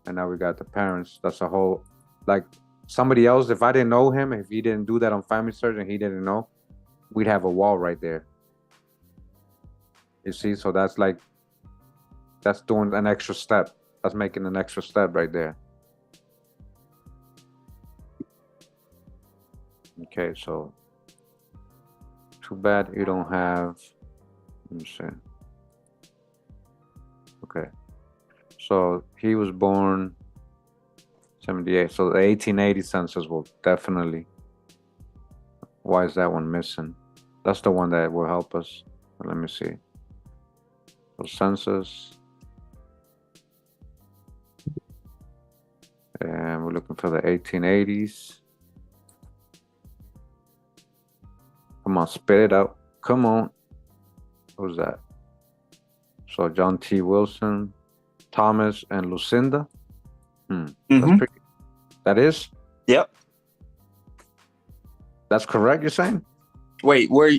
And now we got the parents. That's a whole, like, somebody else, if I didn't know him, if he didn't do that on Family Search and he didn't know, we'd have a wall right there. You see, so that's doing an extra step. That's making an extra step right there. Okay, so too bad you don't have, let me see. Okay, so he was born 78, so the 1880 census will definitely, why is that one missing? That's the one that will help us. Let me see. So census, and we're looking for the 1880s. Come on, spit it out. Come on. Who's that? So John T. Wilson, Thomas, and Lucinda. That's pretty. That is? Yep. That's correct, you're saying? Wait, where?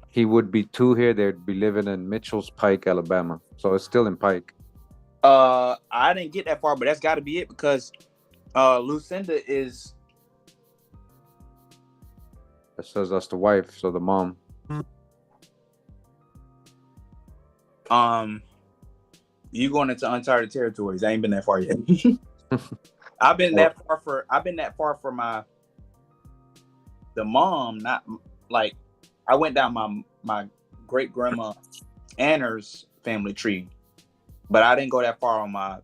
He would be 2 here. They'd be living in Mitchell's Pike, Alabama. So it's still in Pike. I didn't get that far, but that's got to be it because Lucinda is. It says that's the wife, so the mom. You going into uncharted territories. I ain't been that far yet. I've been that far for the mom, not like I went down my great grandma Anna's family tree, but I didn't go that far on my.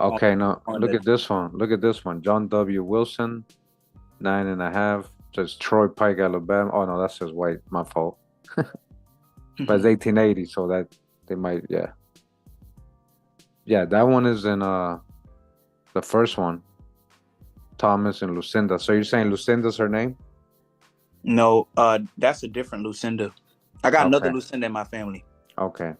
Okay, look at this one. Look at this one. John W. Wilson, 9.5. Says Troy Pike, Alabama. Oh no, that says white. My fault. But it's 1880, so that they might, yeah. Yeah, that one is in the first one. Thomas and Lucinda. So you're saying Lucinda's her name? No, that's a different Lucinda. I got another Okay. Lucinda in my family. Okay.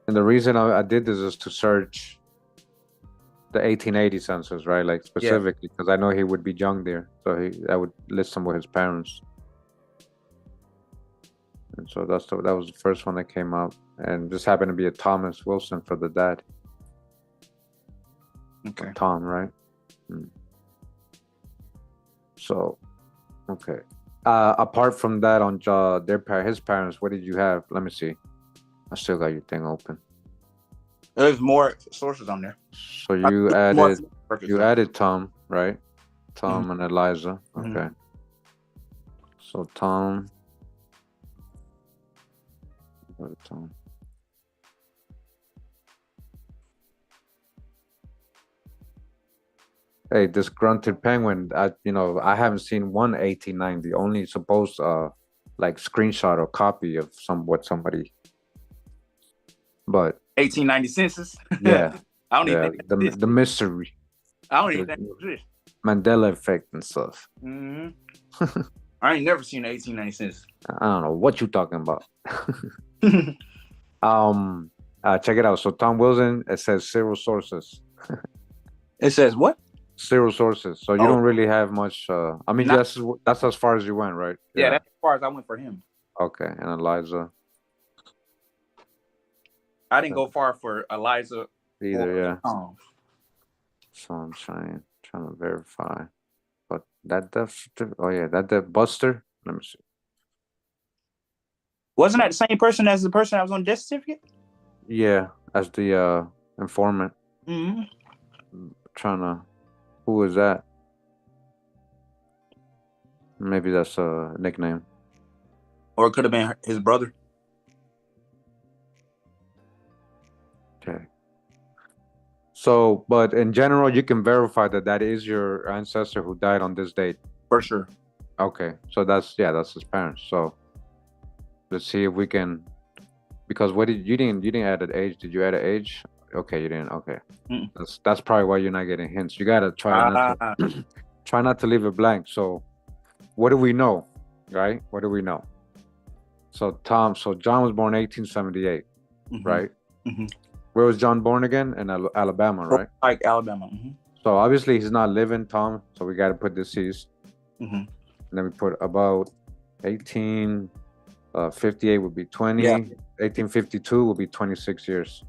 And the reason I did this is to search the 1880 census, right? Like specifically, because I know he would be young there, so I would list him with his parents. And so that was the first one that came out, and just happened to be a Thomas Wilson for the dad. Okay. Or Tom, right? So, okay. Apart from that, on his parents, what did you have? Let me see. I still got your thing open. There's more sources on there. So you added Tom, right? Tom and Eliza. Okay. So Tom. What is Tom? Hey, this grunted penguin. I haven't seen one 1890. Only supposed like screenshot or copy of somebody. But 1890 census. Yeah. I don't even think the mystery. I don't even think it exists. Mandela effect and stuff. I ain't never seen the 1890 census. I don't know what you talking about. Check it out. So Tom Wilson, it says 0 sources. It says what? 0 sources. So you don't really have much. I mean, that's as far as you went, right? Yeah, that's as far as I went for him. Okay, and Eliza. I didn't go far for Eliza either. Yeah. Tom. So I'm trying to verify, but that Buster. Let me see. Wasn't that the same person as the person that was on death certificate? Yeah, as the informant. Who is that? Maybe that's a nickname. Or it could have been his brother. Okay. So, but in general, you can verify that is your ancestor who died on this date. For sure. Okay. So that's his parents. So let's see if we can, because you didn't add an age. Did you add an age? Okay, you didn't. Okay. That's probably why you're not getting hints. You gotta try not to leave it blank. So what do we know? Right? What do we know? So John was born 1878, right? Where was John born again? In Alabama, right? Like Alabama. So obviously he's not living, Tom. So we got to put deceased. And then we put about 1858 would be 20. Yeah. 1852 will be 26 years.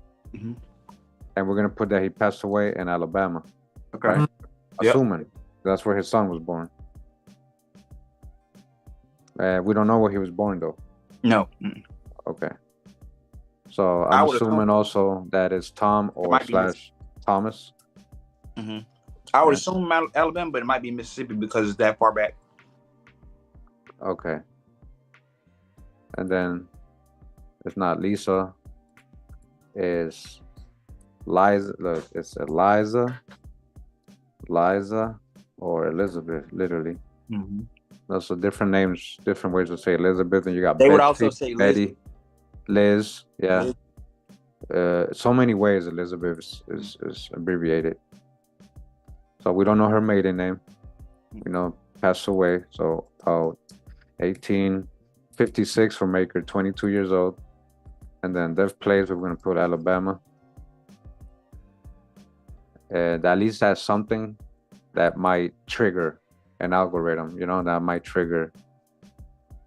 And we're gonna put that he passed away in Alabama. Okay. Right? Assuming that's where his son was born. We don't know where he was born though. No. Okay. So I'm assuming also that is Tom or / Thomas. I would assume Alabama, but it might be Mississippi because it's that far back. Okay. And then it's not Lisa. It's Liza. Look, it's Liza or Elizabeth, literally. Those are different names, different ways to say Elizabeth. And you got would also say Betty, Liz. Yeah. So many ways Elizabeth is abbreviated. So we don't know her maiden name. We know passed away. So 1856 for Maker, 22 years old. And then death place, we're going to put Alabama. And at least that's something that might trigger an algorithm, that might trigger,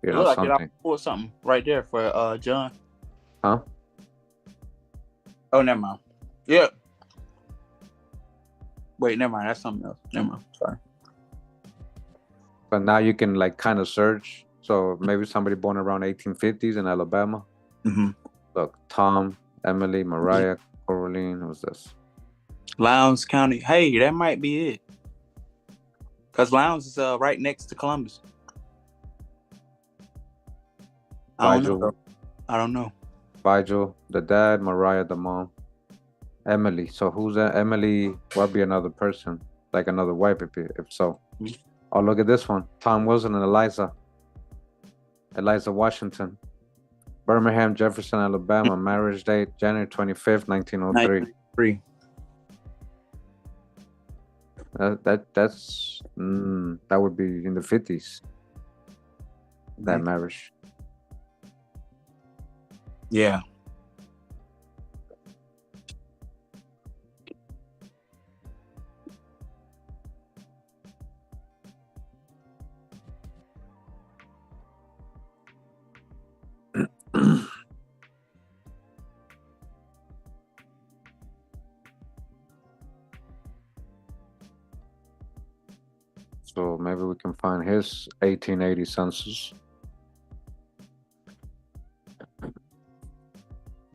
something. I'll pull something right there for John. Huh? Oh, never mind. Yeah. Wait, never mind. That's something else. Never mind. Sorry. But now you can kind of search. So maybe somebody born around 1850s in Alabama. Look, Tom, Emily, Mariah, Coraline. Who's this? Lowndes County. Hey, that might be it. Because Lowndes is right next to Columbus. I don't know. Vigil, the dad, Mariah, the mom. Emily. So who's that? Emily will be another person, like another wife if so. Oh, look at this one. Tom Wilson and Eliza Washington. Birmingham, Jefferson, Alabama. Marriage date January 25th, 1903. 1903. That would be in the 50s. That marriage. Yeah. So maybe we can find his 1880 census.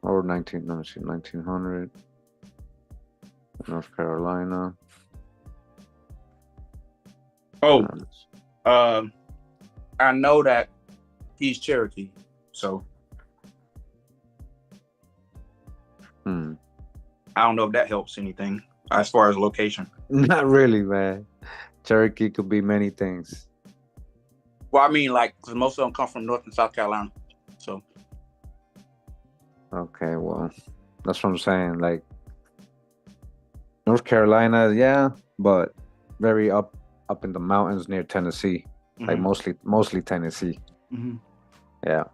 Or 1900. North Carolina. Oh, I know that he's Cherokee, so I don't know if that helps anything as far as location. Not really, man. Cherokee could be many things. Well, I mean, like, because most of them come from North and South Carolina, so. Okay, well, that's what I'm saying. Like, North Carolina, yeah, but very up in the mountains near Tennessee, like mostly Tennessee. Yeah.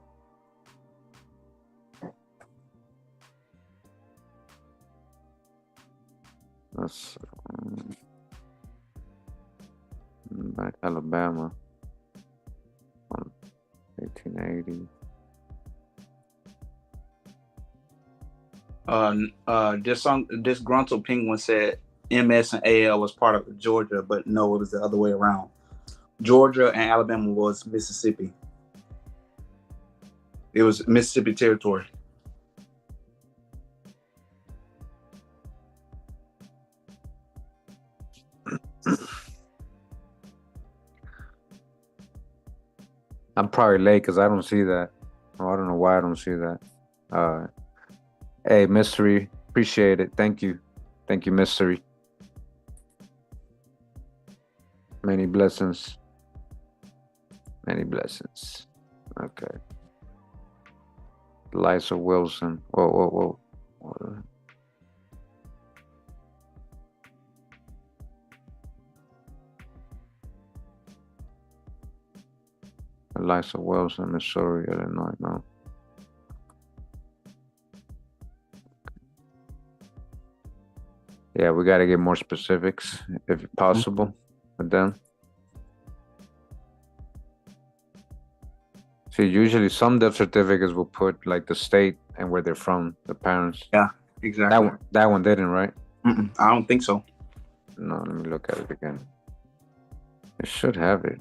That's back Alabama, 1880. Disgruntled Penguin said MS and AL was part of Georgia, but no, it was the other way around. Georgia and Alabama was Mississippi. It was Mississippi territory. I'm probably late because I don't see that. Oh, I don't know why I don't see that. Hey, Mystery, appreciate it. Thank you, Mystery. Many blessings. Okay. Lisa Wilson. Whoa. Lisa Wilson, Missouri, Illinois. No. Yeah, we got to get more specifics if possible with them. See, usually some death certificates will put like the state and where they're from, the parents. Yeah, exactly. That one didn't, right? I don't think so. No, let me look at it again. It should have it.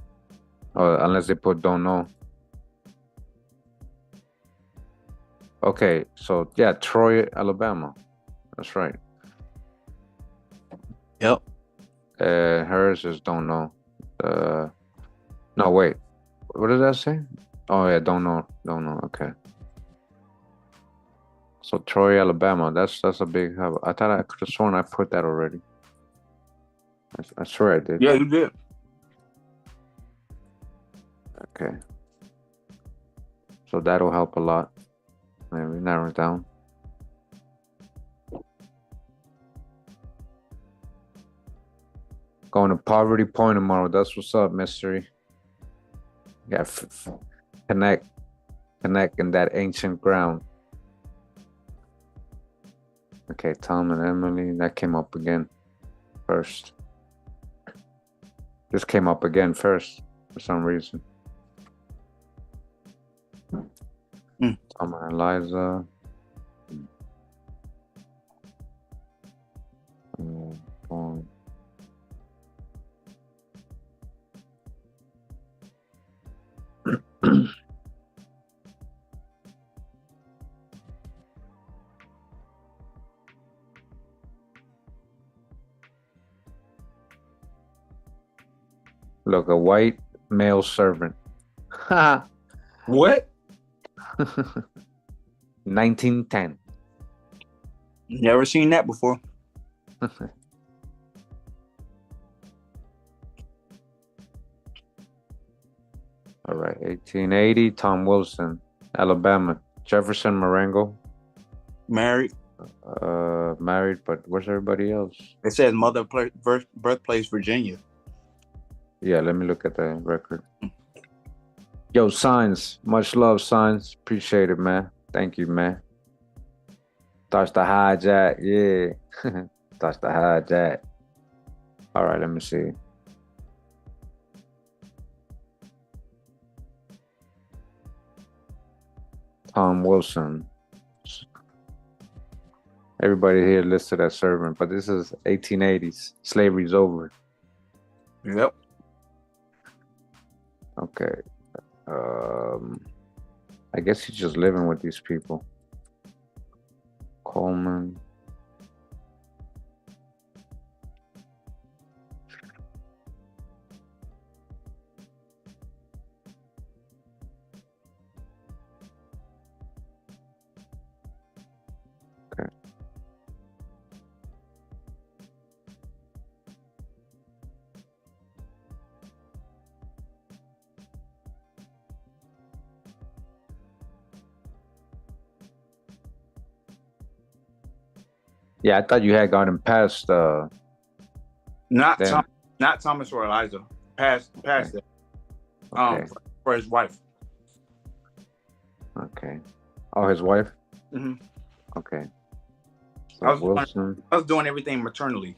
Oh, unless they put don't know. Okay, so yeah, Troy, Alabama. That's right. Yep. Hers is don't know. No, wait. What did that say? Oh yeah, don't know. Okay. So Troy, Alabama. That's a big hub. I thought I could have sworn I put that already. I swear I did. Yeah, you did. Okay. So that'll help a lot. Maybe narrow it down. Going to Poverty Point tomorrow. That's what's up, Mystery. Yeah, connect in that ancient ground. Okay, Tom and Emily. That came up again first. This came up again first for some reason. Tom and Eliza. Look, a white male servant. What? 1910. Never seen that before. All right, 1880, Tom Wilson, Alabama. Jefferson Marengo. Married. Married, but where's everybody else? It says birthplace Virginia. Yeah, let me look at the record. Yo, Signs. Much love, Signs. Appreciate it, man. Thank you, man. Touch the hijack. Yeah. Touch the hijack. All right, let me see. Tom Wilson. Everybody here listed as servant, but this is 1880s. Slavery's over. Yep. Okay. I guess he's just living with these people. Coleman. Okay. Yeah, I thought you had gotten past Not them. not Thomas or Eliza. Past Okay. it. Okay. For his wife. Okay. Oh, his wife? Mm-hmm. Okay. I So was Wilson. doing everything maternally.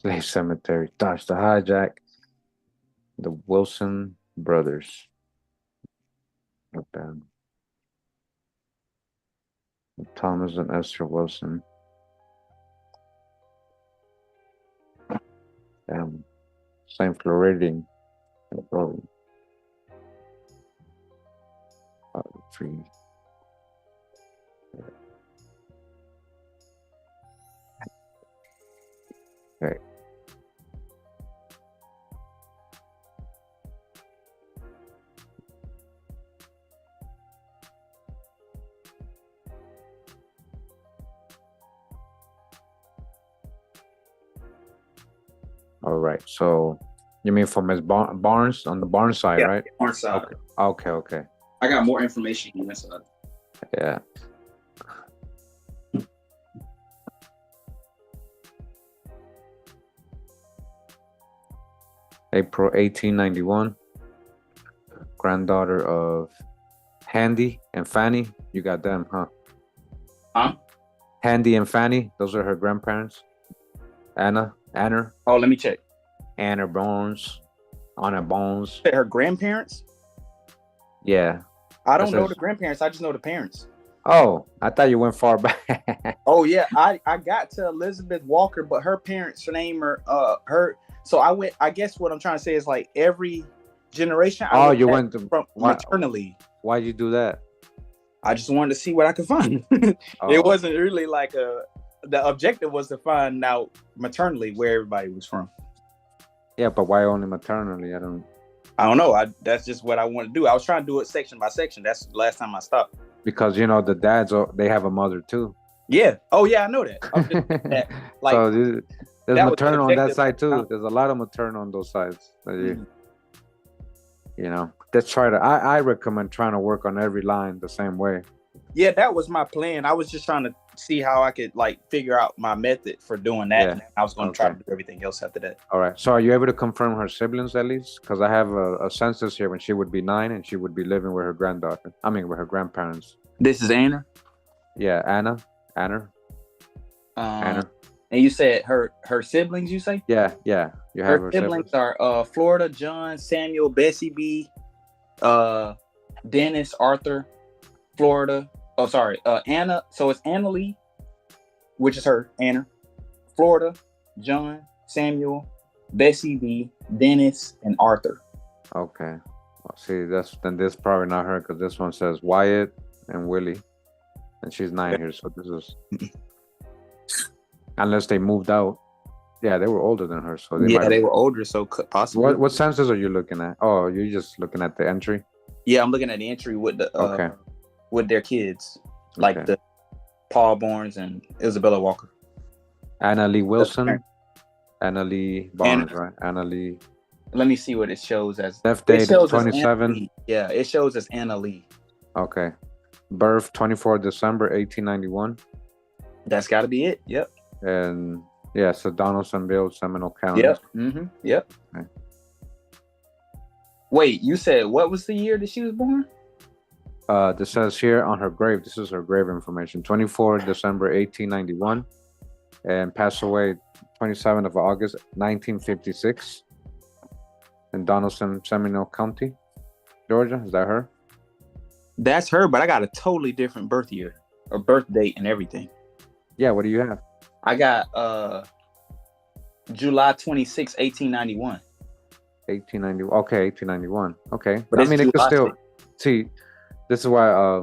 Slave Cemetery. Dodge the hijack. The Wilson brothers. Okay. Thomas and Esther Wilson. St. Floridian. Free. Okay. All right. So you mean from his Barnes on the Barnes side, right? On side. Okay. Okay. I got more information on this side. Yeah. April 1891. Granddaughter of Handy and Fanny. You got them, huh? Huh? Handy and Fanny. Those are her grandparents. Anna. Oh, let me check. Anna Bones. Anna Bones. Her grandparents? Yeah. I don't know the grandparents. I just know the parents. Oh, I thought you went far back. Oh yeah, I got to Elizabeth Walker, but her parents' name are her. So I guess what I'm trying to say is like every generation. You went to from maternally. Why'd you do that? I just wanted to see what I could find. It wasn't really like the objective was to find out maternally where everybody was from. Yeah, but why only maternally? I don't know. That's just what I want to do. I was trying to do it section by section. That's the last time I stopped. Because the dads, they have a mother too. Yeah. Oh yeah, I know that. Like, so there's maternal on that side too. There's a lot of maternal on those sides. So let's try to. I recommend trying to work on every line the same way. Yeah, that was my plan. I was just trying to see how I could figure out my method for doing that. Yeah. I was going to try to do everything else after that. All right. So are you able to confirm her siblings at least? Because I have a census here when she would be 9 and she would be living with her granddaughter. I mean, with her grandparents. This is Anna? Yeah, Anna. Anna. And you said her siblings, you say? Yeah. You have her siblings are Florida, John, Samuel, Bessie B, Dennis, Arthur, Florida. Oh, sorry. Anna. So it's Anna Lee, which is her, Anna. Florida, John, Samuel, Bessie B, Dennis, and Arthur. Okay. Well, see, this probably not her because this one says Wyatt and Willie. And she's 9 here, so this is unless they moved out. Yeah, they were older than her, so they were older, so possibly. What census are you looking at? Oh, you're just looking at the entry. Yeah, I'm looking at the entry with the with their kids, like the Paul Barnes and Isabella Walker. Anna Lee Wilson. Annalie Barnes, right? Annalie. Let me see what it shows as. Death It date shows as 27. Anna Lee. Yeah, it shows as Anna Lee. Okay. Birth 24 December 1891. That's got to be it. Yep. And yeah, so Donaldsonville, Seminole County. Yep. Mm-hmm. Yep. Okay. Wait, you said what was the year that she was born? This says here on her grave. This is her grave information. 24 December 1891, and passed away 27th of August 1956 in Donaldson, Seminole County, Georgia. Is that her? That's her, but I got a totally different birth year or birth date and everything. Yeah. What do you have? I got July 26, 1891. 1890. Okay, 1891. Okay, But I mean, it could July still see. This is why.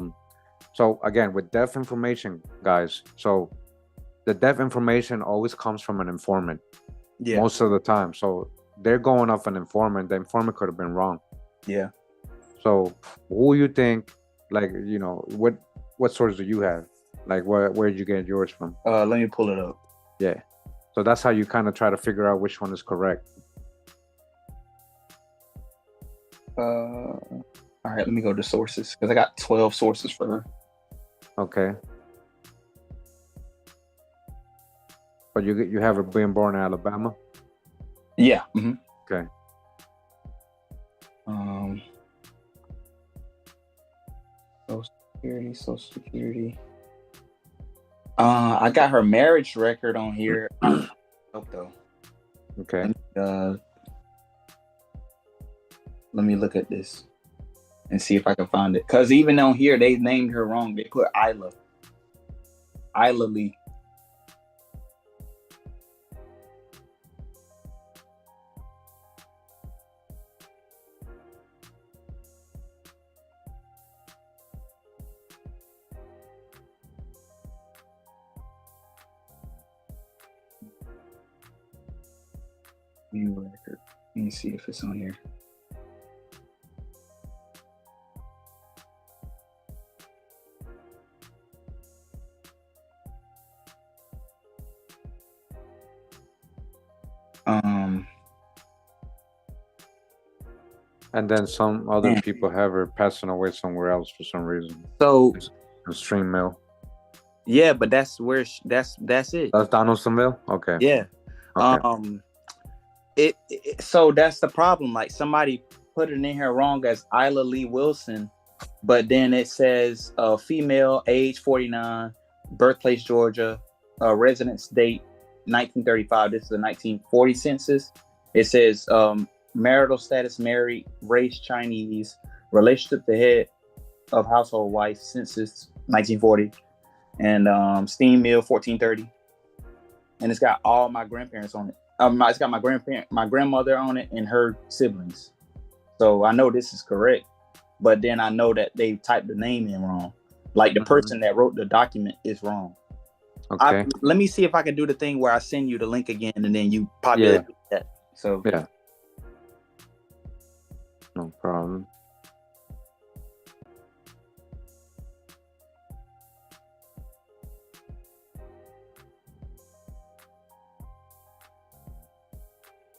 So again, with death information, guys. So the death information always comes from an informant. Yeah. Most of the time. So they're going off an informant. The informant could have been wrong. Yeah. So who you think? Like, you know, what source do you have? Like, where did you get yours from? Let me pull it up. Yeah. So that's how you kind of try to figure out which one is correct. All right, let me go to sources because I got 12 sources for her. Okay. But you have her being born in Alabama? Yeah. Mm-hmm. Okay. Social Security. I got her marriage record on here. Nope, though. Okay. Let me look at this and see if I can find it. Because even on here, they named her wrong. They put Isla Lee. New record. Let me see if it's on here. And then some other people have her passing away somewhere else for some reason. So Stream mill. Yeah, but that's where that's it. That's Donaldsonville? Okay. Yeah. Okay. So that's the problem. Like somebody put it in here wrong as Isla Lee Wilson, but then it says female, age 49, birthplace Georgia, residence date 1935. This is the 1940 census. It says marital status married, race Chinese, relationship to head of household wife, census 1940, and steam mill 1430. And it's got all my grandparents on it. It's got my grandmother on it, and her siblings. So I know this is correct, but then I know that they typed the name in wrong. Like the person that wrote the document is wrong. Okay. Let me see if I can do the thing where I send you the link again, and then you populate that. So yeah, no problem.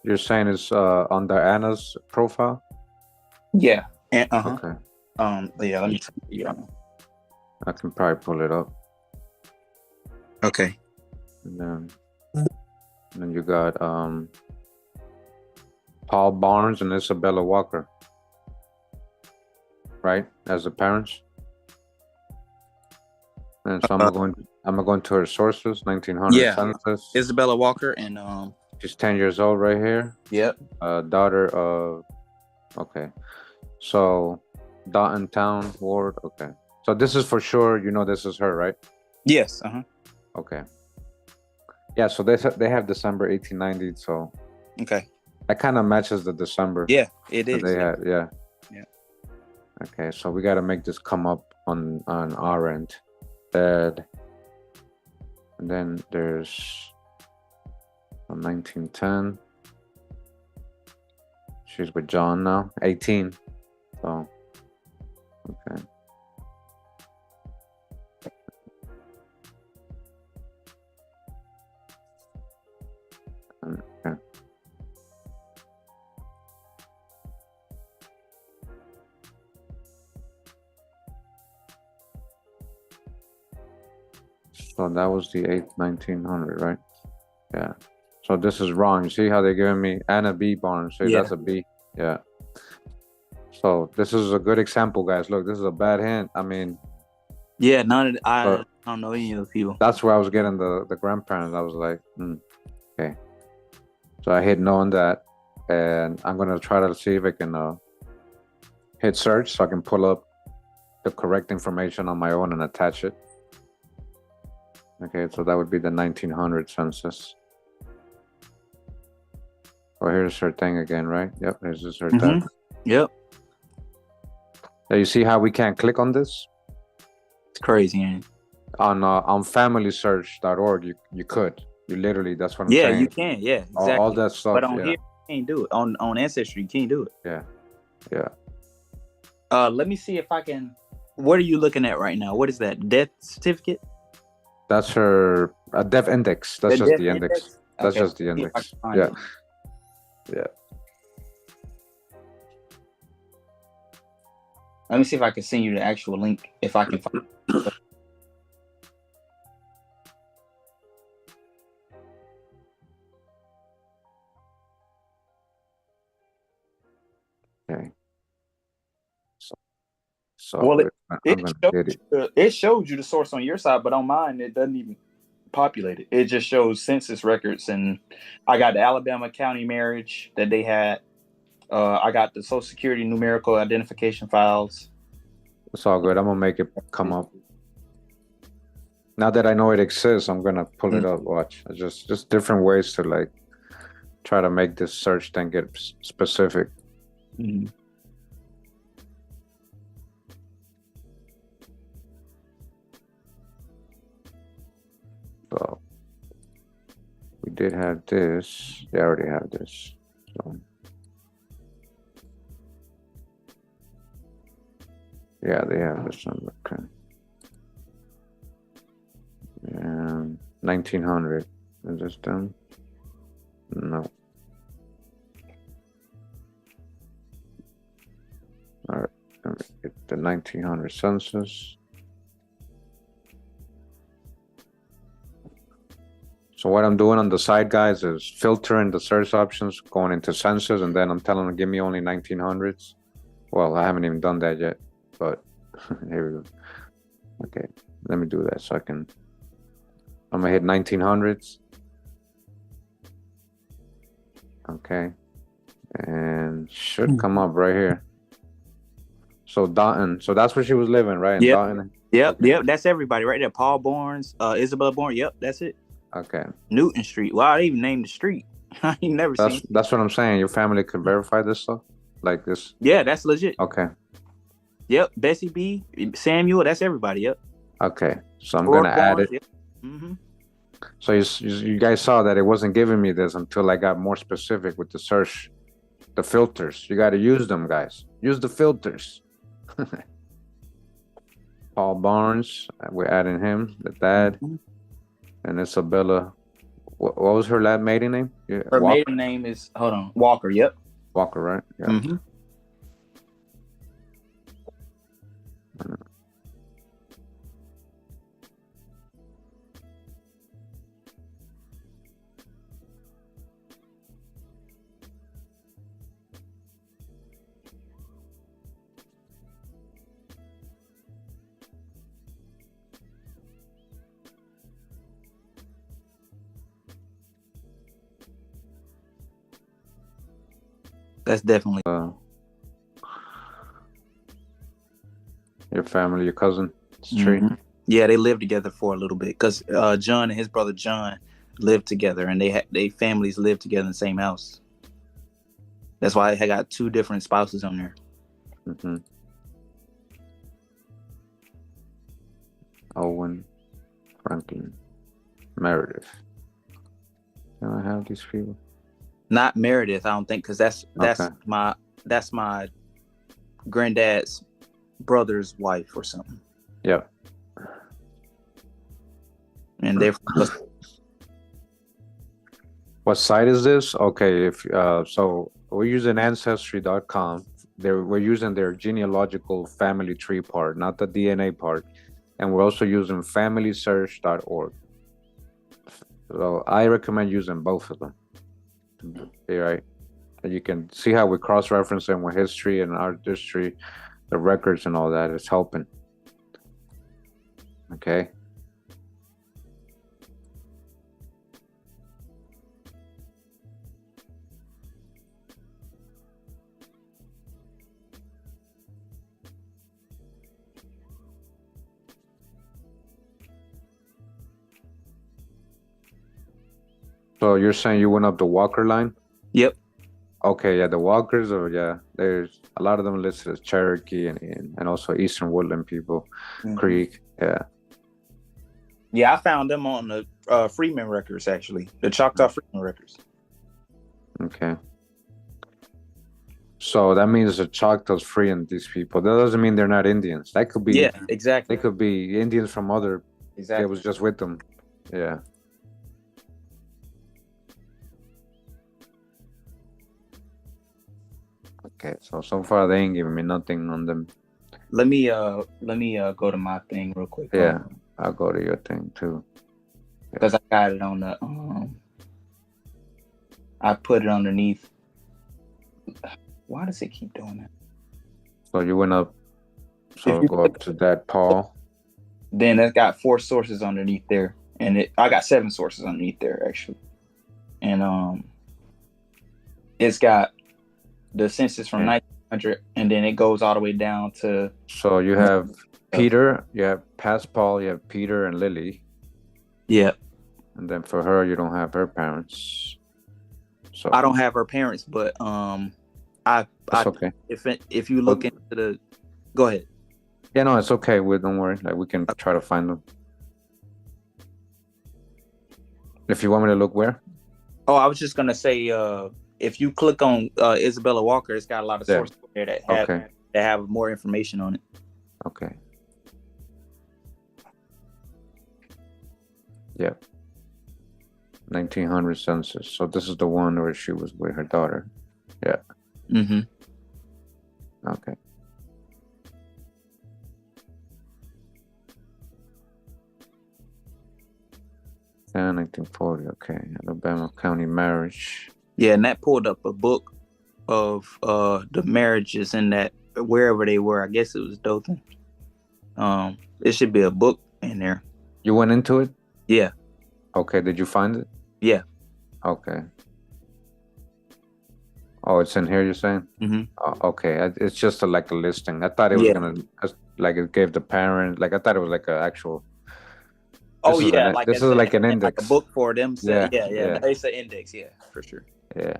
You're saying it's under Anna's profile? Yeah. And, Okay. Yeah. Let me. Yeah. I can probably pull it up. Okay. And then you got Paul Barnes and Isabella Walker, right? As the parents. And so I'm going to her sources. 1900 census. Isabella Walker and She's 10 years old right here. Yep. Daughter of. Okay. So Dotton Town Ward. Okay. So this is for sure. You know this is her, right? Yes. Okay. Yeah. So they have December 1890. So. Okay. That kind of matches the December. Yeah, it is. They had, yeah. Yeah. Okay, so we got to make this come up on our end. Dad. And then there's 1910. She's with John now. 18. So, okay. Okay. So that was the 1900, right? Yeah. So this is wrong. You see how they're giving me Anna B. Barnes? So that's a B. Yeah. So this is a good example, guys. Look, this is a bad hint. I mean. Yeah, I don't know any of those people. That's where I was getting the grandparents. I was like, okay. So I hit no on that, and I'm gonna try to see if I can hit search so I can pull up the correct information on my own and attach it. Okay, so that would be the 1900 census. Oh, here's her thing again, right? Yep, here's this her tab. Yep. Yeah, you see how we can't click on this? It's crazy, ain't it? On familysearch.org, you could. You literally, that's what I'm saying. Yeah, you can. Yeah, exactly. All that stuff. But on here, you can't do it. On Ancestry, you can't do it. Yeah. Let me see if I can. What are you looking at right now? What is that? Death certificate? That's her death index. That's just the index. That's just the index. Yeah. Let me see if I can send you the actual link. If I can find it. Okay. So well, it showed you the source on your side, but on mine it doesn't even populate it. It just shows census records, and I got the Alabama county marriage that they had. I got the Social Security numerical identification files. It's all good. I'm gonna make it come up. Now that I know it exists, I'm gonna pull it up. Watch. It's just different ways to like try to make this search thing get specific. So we did have this. They already have this. So yeah, they have this one. Okay. 1900. Is this done? No. All right. Let me get the 1900 census. So what I'm doing on the side, guys, is filtering the search options, going into census, and then I'm telling them give me only 1900s. Well, I haven't even done that yet, but here we go. Okay, let me do that so I can. I'm gonna hit 1900s. Okay, and should come up right here. So Dalton, so that's where she was living, right? Yep. Yep. That's everybody right there. Paul Barnes, Isabella Barnes. Yep, that's it. Okay. Newton Street. Well, I didn't even named the street. I ain't never seen. That's what I'm saying. Your family could verify this stuff, like this. Yeah, that's legit. Okay. Yep, Bessie B, Samuel. That's everybody. Yep. Okay, so I'm gonna add it. Yep. So you guys saw that it wasn't giving me this until I got more specific with the search, the filters. You got to use them, guys. Use the filters. Paul Barnes, we're adding him, the dad, and Isabella. What was her last maiden name? Yeah, her maiden name is Walker. Yep. Walker, right? Yeah. That's definitely your family, your cousin. Tree. Yeah, they lived together for a little bit because John and his brother John lived together, and they families lived together in the same house. That's why I got two different spouses on there. Owen, Franklin, Meredith. Can I have these people? Not Meredith, I don't think, because that's my granddad's brother's wife or something. Yeah. And they're. What site is this? Okay, if so we're using ancestry.com. We're using their genealogical family tree part, not the DNA part. and we're also using familysearch.org. So I recommend using both of them. Okay, right? And you can see how we cross-reference them with history and art history, the records and all that. It's helping. Okay. So you're saying you went up the Walker line? Yep. Okay, yeah, the Walkers, or yeah, there's a lot of them listed as Cherokee and also Eastern Woodland people, Creek, yeah. Yeah, I found them on the Freeman records, actually, the Choctaw Freeman records. Okay. So that means the Choctaws freeing these people. That doesn't mean they're not Indians. That could be. Yeah, exactly. They could be Indians from other. Exactly. It was just with them. Yeah. Okay, so far they ain't giving me nothing on them. Let me go to my thing real quick. Yeah, I'll go to your thing too. Because I got it on the I put it underneath. Why does it keep doing that? So you went up. So go up to that Paul. Then it's got 4 sources underneath there, and I got 7 sources underneath there actually, and it's got the census from 1900, and then it goes all the way down to. So you have Peter, you have past Paul, you have Peter and Lily. Yeah. And then for her, you don't have her parents. So I don't have her parents, but that's okay. If you look into the, go ahead. Yeah, no, it's okay. Don't worry. Like we can try to find them. If you want me to look where? Oh, I was just gonna say, if you click on Isabella Walker, it's got a lot of sources there that have more information on it. Okay. Yep. 1900 census. So this is the one where she was with her daughter. Yeah. Mm-hmm. Okay. Yeah, 1940. Okay. Alabama County marriage. Yeah, and that pulled up a book of the marriages in that wherever they were. I guess it was Dothan. It should be a book in there. You went into it? Yeah. Okay. Did you find it? Yeah. Okay. Oh, it's in here, you're saying? Mm-hmm. Okay. It's just like a listing. I thought it was gonna like it gave the parent. Like I thought it was like an actual. This is like an index. Like a book for them. Yeah. It's an index. Yeah, for sure. Yeah.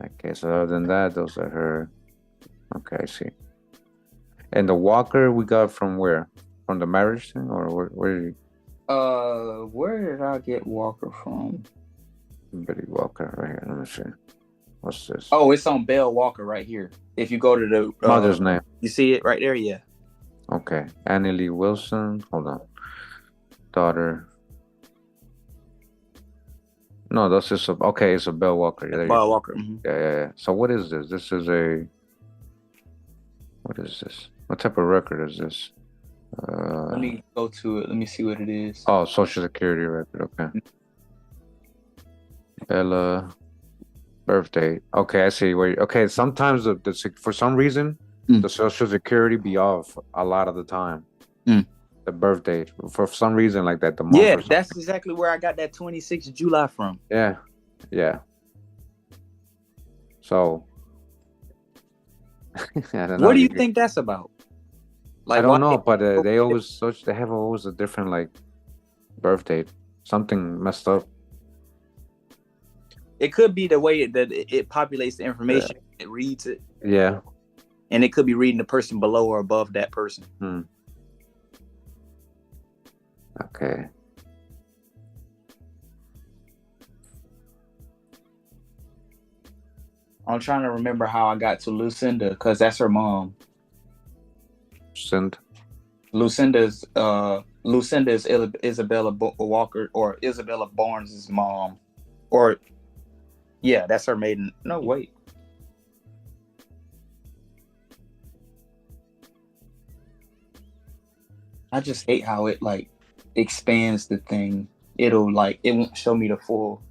Okay, so other than that, those are her. Okay, I see. And the Walker we got from where? From the marriage thing, or where did you? Where did I get Walker from? Betty Walker, right here. Let me see. What's this? Oh, it's on Bell Walker right here. If you go to the mother's name, you see it right there. Yeah. Okay, Annie Lee Wilson. Hold on. Daughter. No, that's just okay. It's a Bell Walker. Yeah, Bell Walker. Mm-hmm. Yeah. So what is this? This is a. What is this? What type of record is this? Let me go to it. Let me see what it is. Oh, Social Security record. Okay. Bella. Birthday. Okay, I see. Okay, sometimes for some reason the Social Security be off a lot of the time. The birth date for some reason like that. The month. Yeah, that's exactly where I got that 26th July from. Yeah. So, I don't know. What do you think that's about? Like, I don't know, but they have always a different like birth date. Something messed up. It could be the way that it populates the information. Yeah. It reads it. Yeah. And it could be reading the person below or above that person. Okay. I'm trying to remember how I got to Lucinda because that's her mom. Lucinda is Isabella Walker or Isabella Barnes' mom, or yeah, that's her maiden. No, wait. I just hate how it like expands the thing. It'll like it won't show me the full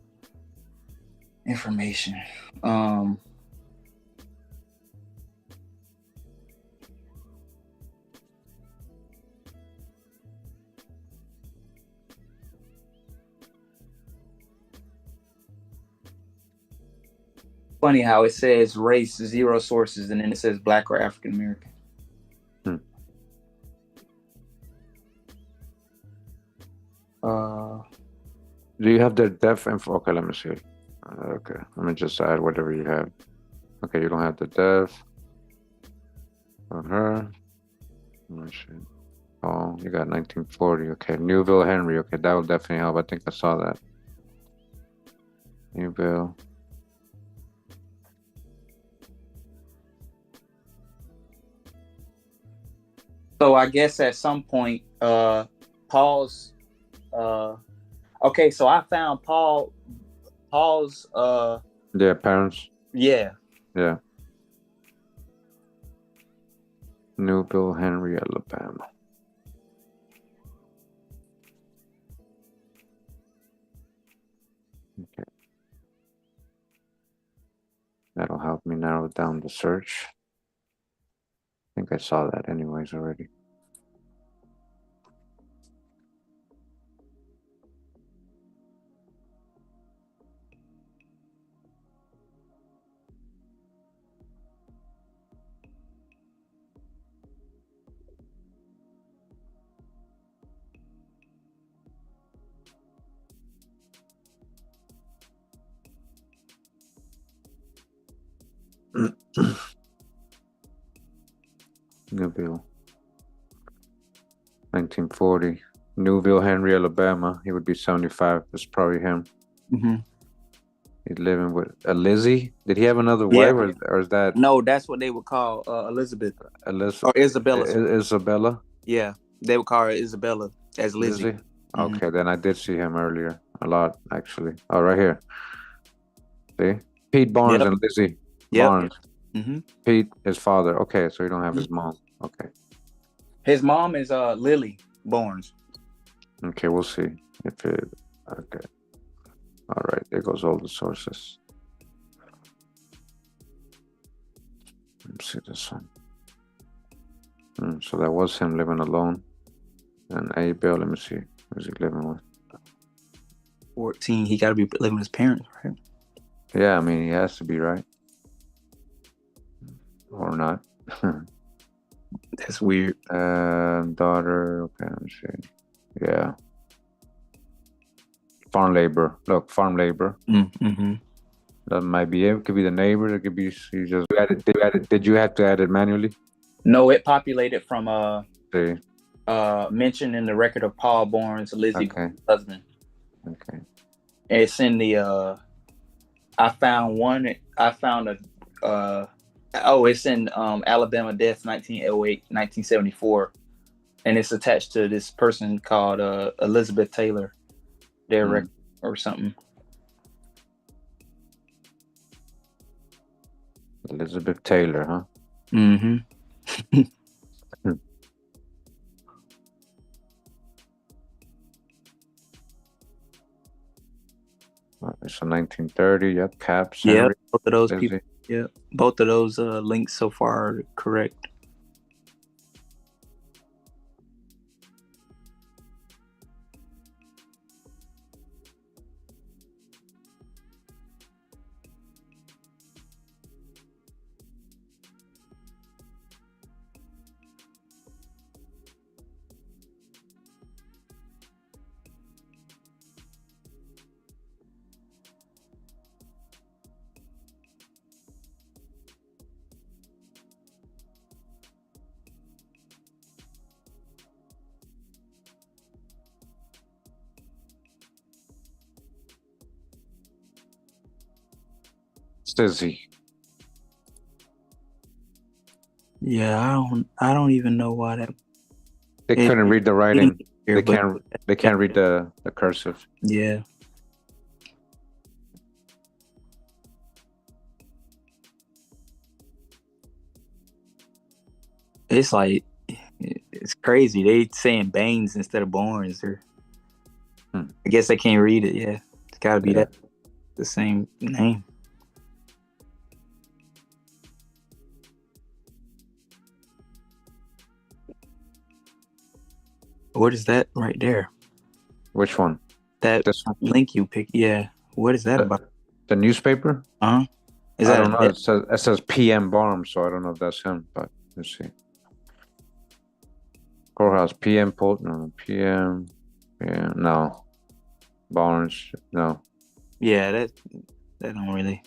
information. Funny how it says race 0 sources and then it says Black or African American. Do you have the death info? Okay, let me see. Okay, let me just add whatever you have. Okay, you don't have the death on her. Let me see. Oh, you got 1940. Okay, Newville Henry. Okay, that will definitely help. I think I saw that. Newville. So I guess at some point, Paul's. Okay, so I found Paul's. Yeah, parents. Yeah. Yeah. Newville Henry, Alabama. Okay. That'll help me narrow down the search. I think I saw that anyways already. Newville. 1940. Newville Henry, Alabama. He would be 75. That's probably him. Mm-hmm. He's living with Lizzie. Did he have another wife, or is that? No, that's what they would call Elizabeth. Or Isabella. Isabella. Yeah, they would call her Isabella as Lizzie. Mm-hmm. Okay, then I did see him earlier a lot actually. Oh, right here. See, Pete Barnes and Lizzie Barnes. Mm-hmm. Pete, his father. Okay, so you don't have his mom. Okay. His mom is Lily Barnes. Okay, we'll see if it. Okay. All right, there goes all the sources. Let's see this one. So that was him living alone. And Abel, let me see. Who's he living with? 14. He got to be living with his parents, right? Yeah, I mean, he has to be, right? Or not. That's weird. Daughter, okay, let me see. Yeah. Farm labor. Look, farm labor. Mm-hmm. That might be it. Could be the neighbor. It could be you just did you have to add it manually? No, it populated from See. mentioned in the record of Paul Barnes, Lizzie's husband. Okay. It's in the I found it's in Alabama Death 1908, 1974. And it's attached to this person called Elizabeth Taylor, their record or something. Elizabeth Taylor, huh? Mm-hmm. So 1930, yep, Caps. Yeah, both of those people. Yeah, both of those links so far are correct. Stizzy. Yeah, I don't even know why that. They couldn't read the writing. They can't read the cursive. Yeah. It's like It's crazy. They saying Baines instead of Barnes. Or Hmm. I guess they can't read it. Yeah, it's got to be Yeah. that the same name. What is that right there? Which one? That This one? link you picked. Yeah. What is that about? The newspaper? Is I that don't know. It says PM Barnes, so I don't know if that's him. But let's see. Courthouse PM No, PM. Yeah, no. Barnes, no. Yeah, that don't really.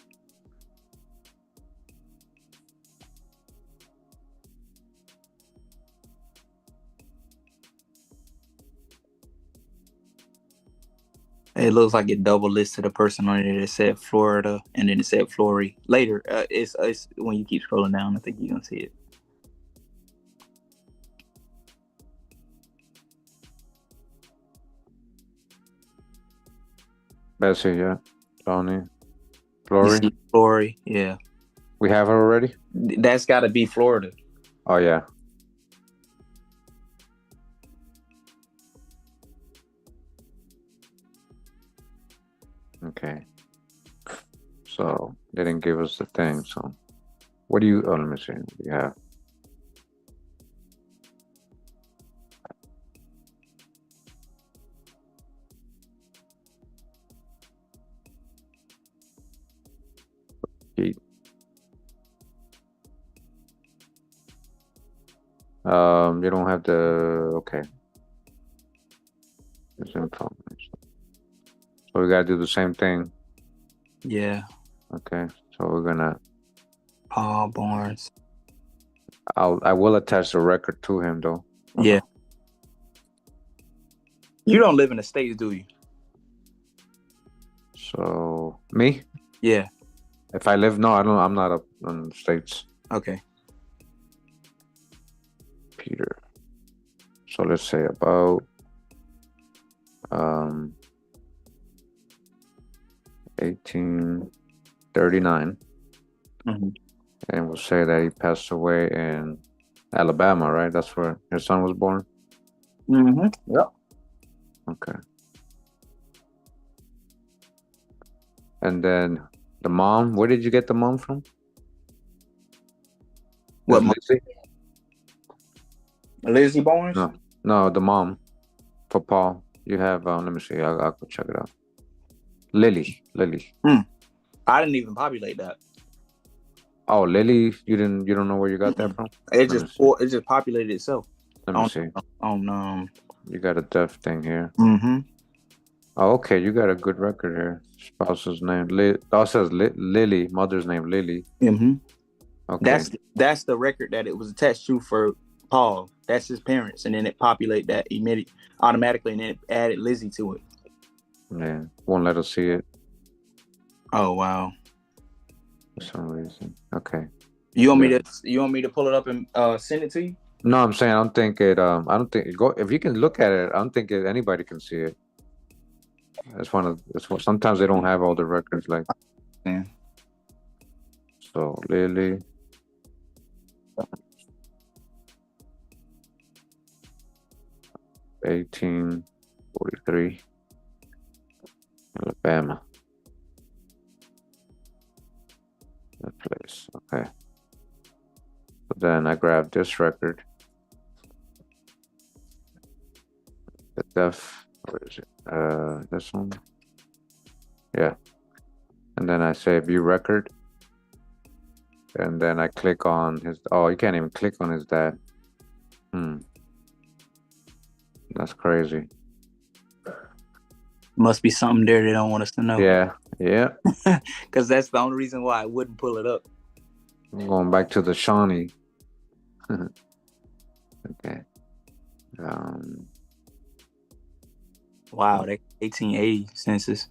It looks like it double listed a person on it that said Florida, and then it said Flory. Later, it's when you keep scrolling down, I think you're gonna see it. Bessie, yeah. Tony. Flory. Flory, yeah. We have her already? That's got to be Florida. Oh, yeah. Okay. So they didn't give us the thing. So what do you? Oh, let me see. What do you have? You don't have the okay. This information. So we gotta do the same thing. Yeah. Okay. So we're gonna. Paul Barnes. I will attach the record to him though. Yeah. You don't live in the States, do you? So me? Yeah. If I live, no, I don't. I'm not up in the States. Okay. Peter. So let's say about 1839. Mm-hmm. And we'll say that he passed away in Alabama, right? That's where his son was born? Mm-hmm. Yep. Okay. And then the mom, where did you get the mom from? What, Lizzie? Lizzie Barnes? No, the mom for Paul. You have, let me see, I'll go check it out. Lily. I didn't even populate that. Oh, Lily, you don't know where you got that from? It just populated itself. Let me see. You got a death thing here. Mm-hmm. Oh, okay, you got a good record here. Spouse's name, it says Lily, mother's name Lily. Mm-hmm. Okay. That's the record that it was attached to for Paul. That's his parents, and then it populated that automatically, and then it added Lizzie to it. Yeah, won't let us see it. Oh wow. For some reason. Okay. You want me to pull it up and send it to you? No, I'm saying I don't think it if you can look at it, I don't think anybody can see it. Sometimes they don't have all the records like. Yeah. So Lily. $18.43 Alabama. That place. Okay. So then I grabbed this record. The death. Where is it? This one. Yeah. And then I say view record. And then I click on his. Oh, you can't even click on his dad. That's crazy. Must be something there they don't want us to know. Yeah. Because that's the only reason why I wouldn't pull it up. I'm going back to the Shawnee. Okay. Wow, that 1880 census.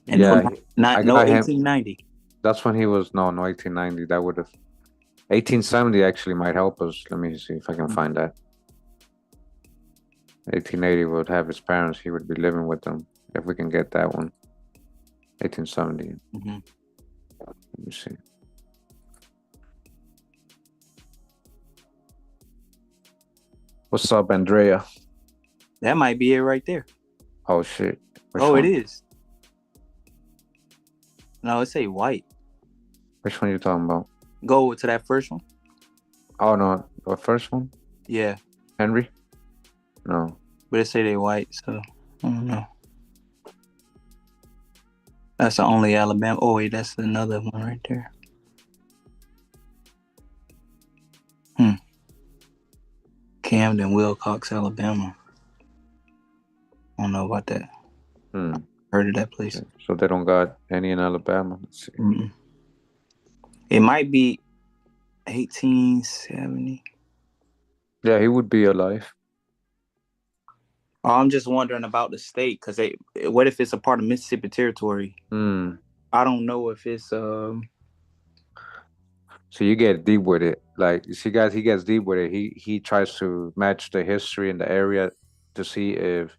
And yeah, 1890. That's when he was 1890. That would have 1870 actually might help us. Let me see if I can find that. 1880 would have his parents. He would be living with them if we can get that one. 1870. Mm-hmm. Let me see. What's up, Andrea? That might be it right there. Oh shit. Which it one? is. No, it say white. Which one you talking about? Go to that first one. Oh no, the first one? Yeah. Henry? No. But it say they white, so I don't know. That's the only Alabama. Oh wait, that's another one right there. Camden, Wilcox, Alabama. I don't know about that. Heard of that place. So they don't got any in Alabama. Let's see. It might be 1870. Yeah, he would be alive. I'm just wondering about the state, because what if it's a part of Mississippi Territory? I don't know if it's So you get deep with it. Like, you see, guys, he gets deep with it. He tries to match the history in the area to see if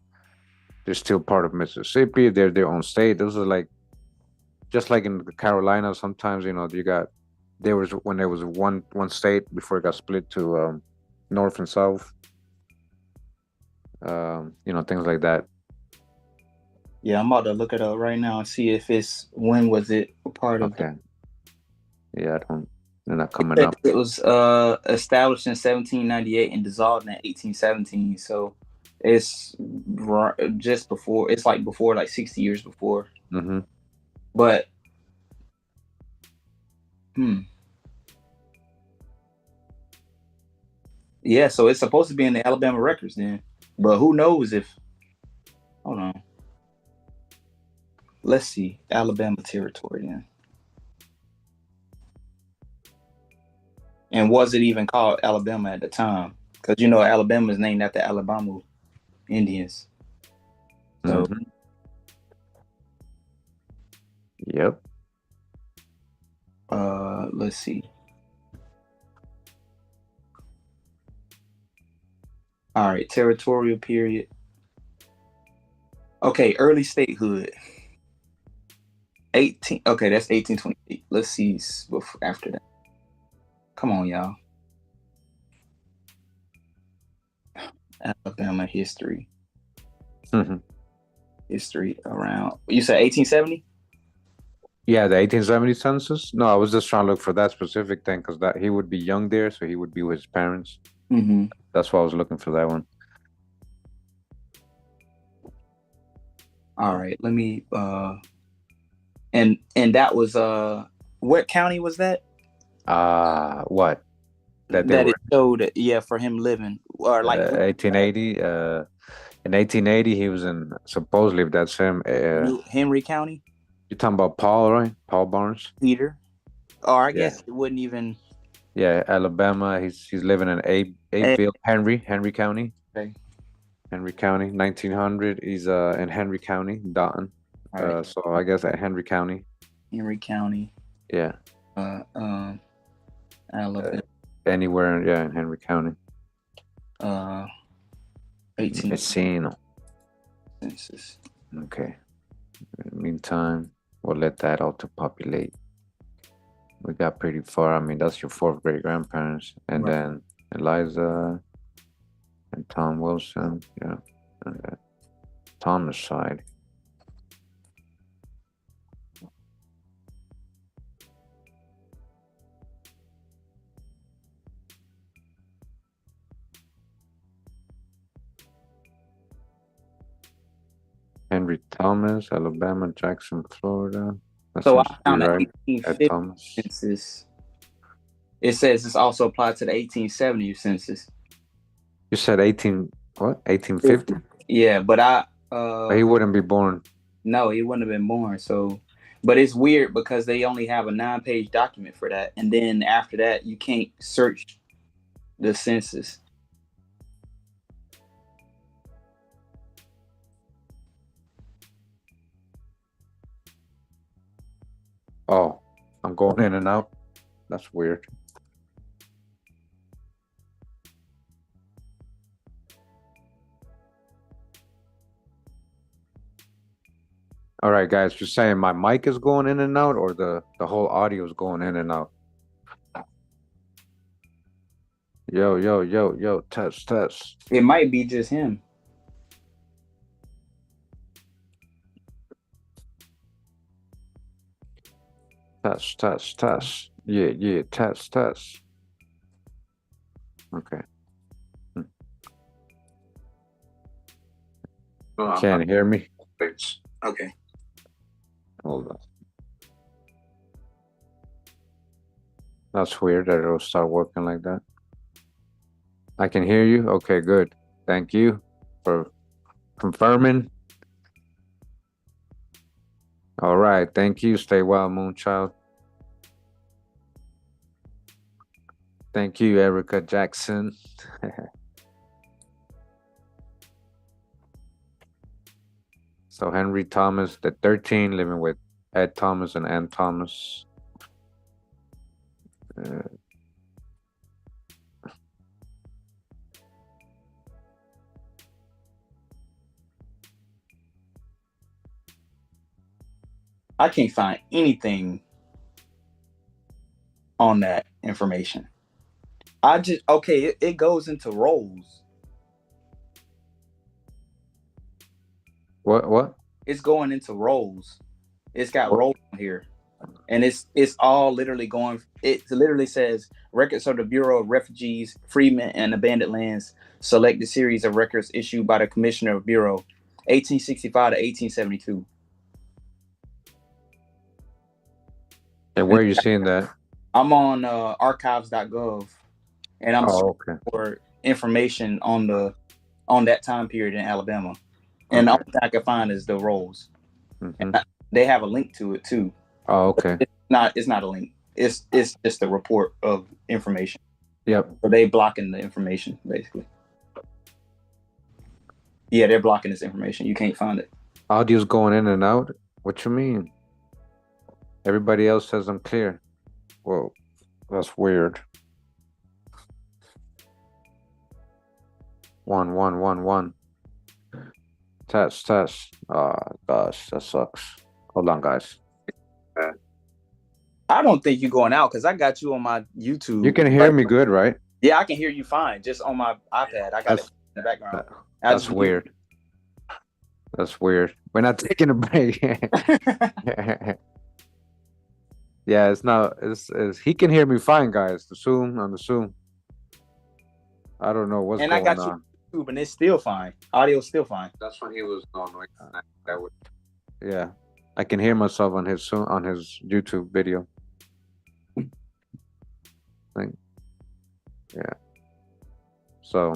they're still part of Mississippi. They're their own state. Those are like, just like in the Carolinas, sometimes, you know, there was one state before it got split to North and South. You know, things like that. Yeah, I'm about to look it up right now and see if when was it a part of. Okay. Yeah, they're not coming up. It was established in 1798 and dissolved in 1817. So it's just before. It's like before, like 60 years before. But yeah, so it's supposed to be in the Alabama records then. But who knows if... Hold on. Let's see. Alabama territory then. And was it even called Alabama at the time? Because, you know, Alabama is named after Alabama Indians. So... Yep. Let's see. All right, territorial period. Okay, early statehood. 18. Okay, that's 1828. Let's see after that. Come on, y'all. Alabama history. History around. You said 1870? Yeah, the 1870 census. No, I was just trying to look for that specific thing because that he would be young there, so he would be with his parents. That's why I was looking for that one. All right, let me. And that was what county was that? What? That it showed, yeah, for him living or like 1880. In 1880, he was in, supposedly, if that's him, Henry County. You're talking about Paul, right? Paul Barnes. Peter. Or I guess it wouldn't even. Yeah, Alabama. He's living in Abbeville, Henry County. Okay. Henry County, 1900. He's in Henry County, Dalton. Right. So I guess at Henry County. Henry County. Yeah. Alabama. Anywhere, yeah, in Henry County. 18. Census. Okay. In the meantime, we'll let that auto-populate. We got pretty far. I mean, that's your fourth great grandparents, and then Eliza and Tom Wilson, yeah, and Thomas side. Henry Thomas, Alabama, Jackson, Florida. So I found the 1850 census. It says it's also applied to the 1870 census. You said 1850? Yeah, but he wouldn't be born. No, he wouldn't have been born. So, but it's weird because they only have a 9-page document for that, and then after that, you can't search the census. Oh, I'm going in and out. That's weird. All right, guys, you're saying my mic is going in and out, or the whole audio is going in and out? Yo. Test. It might be just him. Test. Yeah. Test. Okay. Can't hear me? Okay. Hold on. That's weird that it'll start working like that. I can hear you. Okay, good. Thank you for confirming. All right. Thank you. Stay well, Moonchild. Thank you, Erica Jackson. So Henry Thomas, the 13, living with Ed Thomas and Ann Thomas. I can't find anything on that information. It goes into roles. What? It's going into roles. It's got roles on here. And it's all literally going. It literally says records of the Bureau of Refugees, Freedmen, and Abandoned Lands. Select the series of records issued by the Commissioner of Bureau, 1865 to 1872. And where are you seeing that? I'm on archives.gov, and I'm okay. for information on that time period in Alabama. And the only thing I can find is the rolls. And they have a link to it too. Oh, okay. It's not a link. It's just a report of information. Yep. So they blocking the information basically. Yeah, they're blocking this information. You can't find it. Audio's going in and out. What you mean? Everybody else says I'm clear. Whoa, that's weird. 1. Test. Oh gosh, that sucks. Hold on, guys. I don't think you're going out because I got you on my YouTube. You can hear me good, right? Yeah, I can hear you fine. Just on my iPad, I got it in the background. That's weird. That's weird. We're not taking a break. Yeah, it's not. It's he can hear me fine, guys. On the Zoom. I don't know what's going on. And I got you YouTube, and it's still fine. Audio's still fine. That's when he was on. Yeah, I can hear myself on his YouTube video. Yeah. So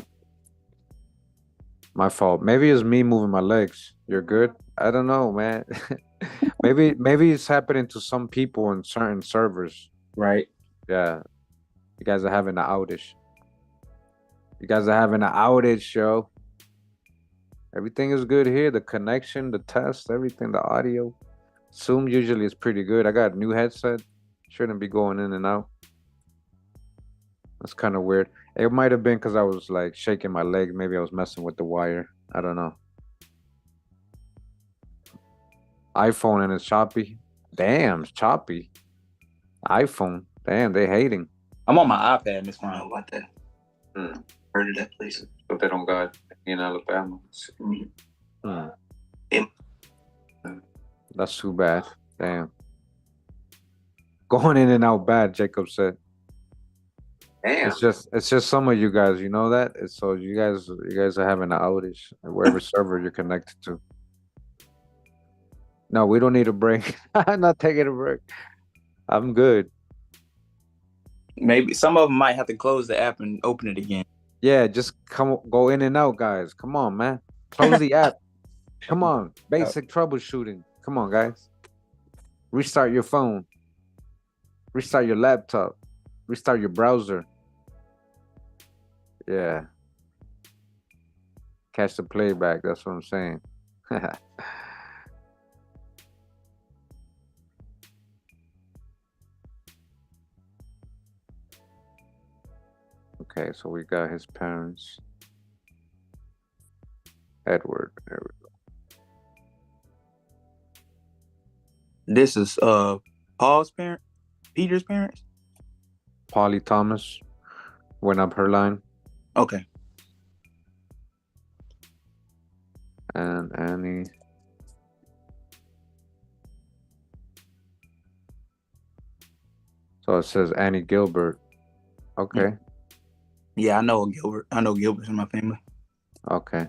my fault. Maybe it's me moving my legs. You're good? I don't know, man. maybe it's happening to some people in certain servers. Right. Yeah. You guys are having an outage. Yo. Everything is good here. The connection, the test, everything, the audio. Zoom usually is pretty good. I got a new headset. Shouldn't be going in and out. That's kind of weird. It might have been because I was like shaking my leg. Maybe I was messing with the wire. I don't know. iPhone and it's choppy. Damn, it's choppy. iPhone. Damn, they hating. I'm on my iPad and it's fine. I don't know about that. Heard of that place? But they don't got in Alabama. That's too bad. Damn. Going in and out bad, Jacob said. Damn. It's just some of you guys, you know that? So you guys are having an outage at wherever server you're connected to. No, we don't need a break. I'm not taking a break. I'm good. Maybe some of them might have to close the app and open it again. Yeah, just go in and out, guys. Come on, man. Close the app. Come on. Basic troubleshooting. Come on, guys. Restart your phone. Restart your laptop. Restart your browser. Yeah. Catch the playback. That's what I'm saying. Okay, so we got his parents. Edward. There we go. This is Paul's parent, Peter's parents. Polly Thomas. went up her line. Okay. And Annie. So it says Annie Gilbert. Okay. Yeah, I know Gilbert. I know Gilbert's in my family. Okay.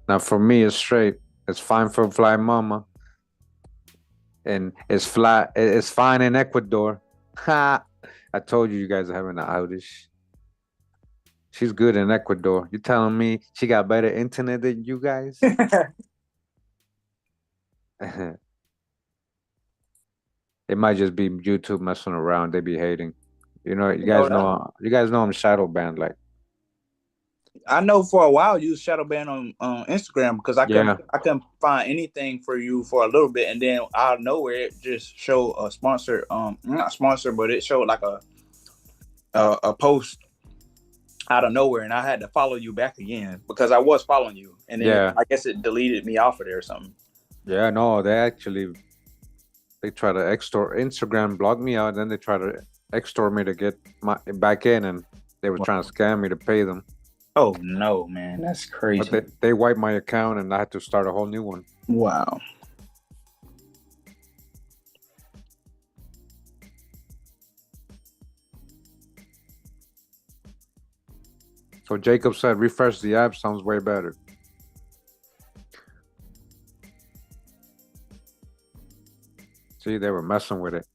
Now for me, it's straight. It's fine for Fly Mama. And it's fine in Ecuador. Ha! I told you guys are having an outage. She's good in Ecuador. You telling me she got better internet than you guys? It might just be YouTube messing around. They be hating. You guys know I'm shadow banned. Like, I know for a while you was shadow banned on Instagram because I yeah, couldn't find anything for you for a little bit, and then out of nowhere it just showed a sponsored not sponsored, but it showed like a post out of nowhere, and I had to follow you back again because I was following you, and then I guess it deleted me off of there or something. Yeah, no, they try to extort. Instagram blocked me out, then they try to extort me to get my back in, and they were trying to scam me to pay them. Oh no, man, that's crazy. But they wiped my account, and I had to start a whole new one. Wow. So Jacob said, refresh the app, sounds way better. See, they were messing with it.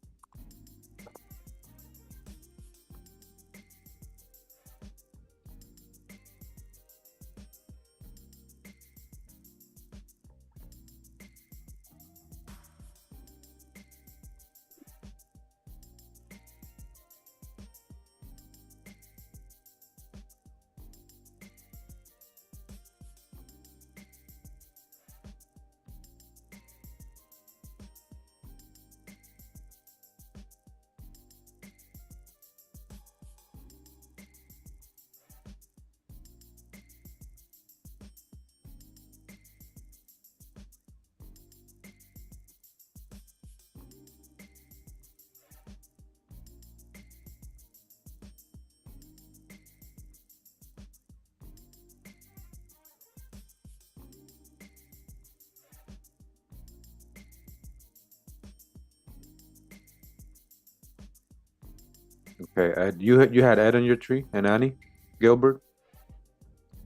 Okay, Ed, you had Ed on your tree and Annie Gilbert.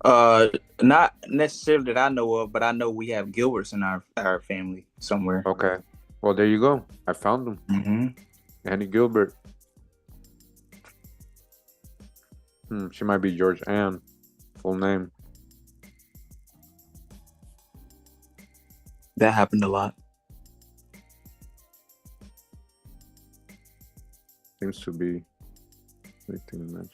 Not necessarily that I know of, but I know we have Gilberts in our family somewhere. Okay, well there you go. I found them. Mm-hmm. Annie Gilbert. She might be George Ann, full name. That happened a lot. Seems to be. Match.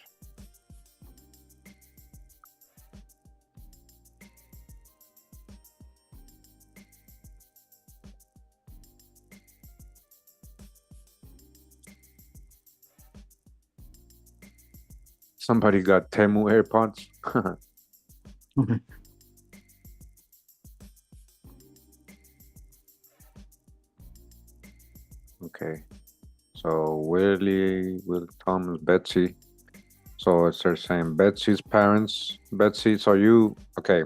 Somebody got Temu AirPods. Okay. So Will Thomas, Betsy. So they're saying Betsy's parents. Betsy, so okay.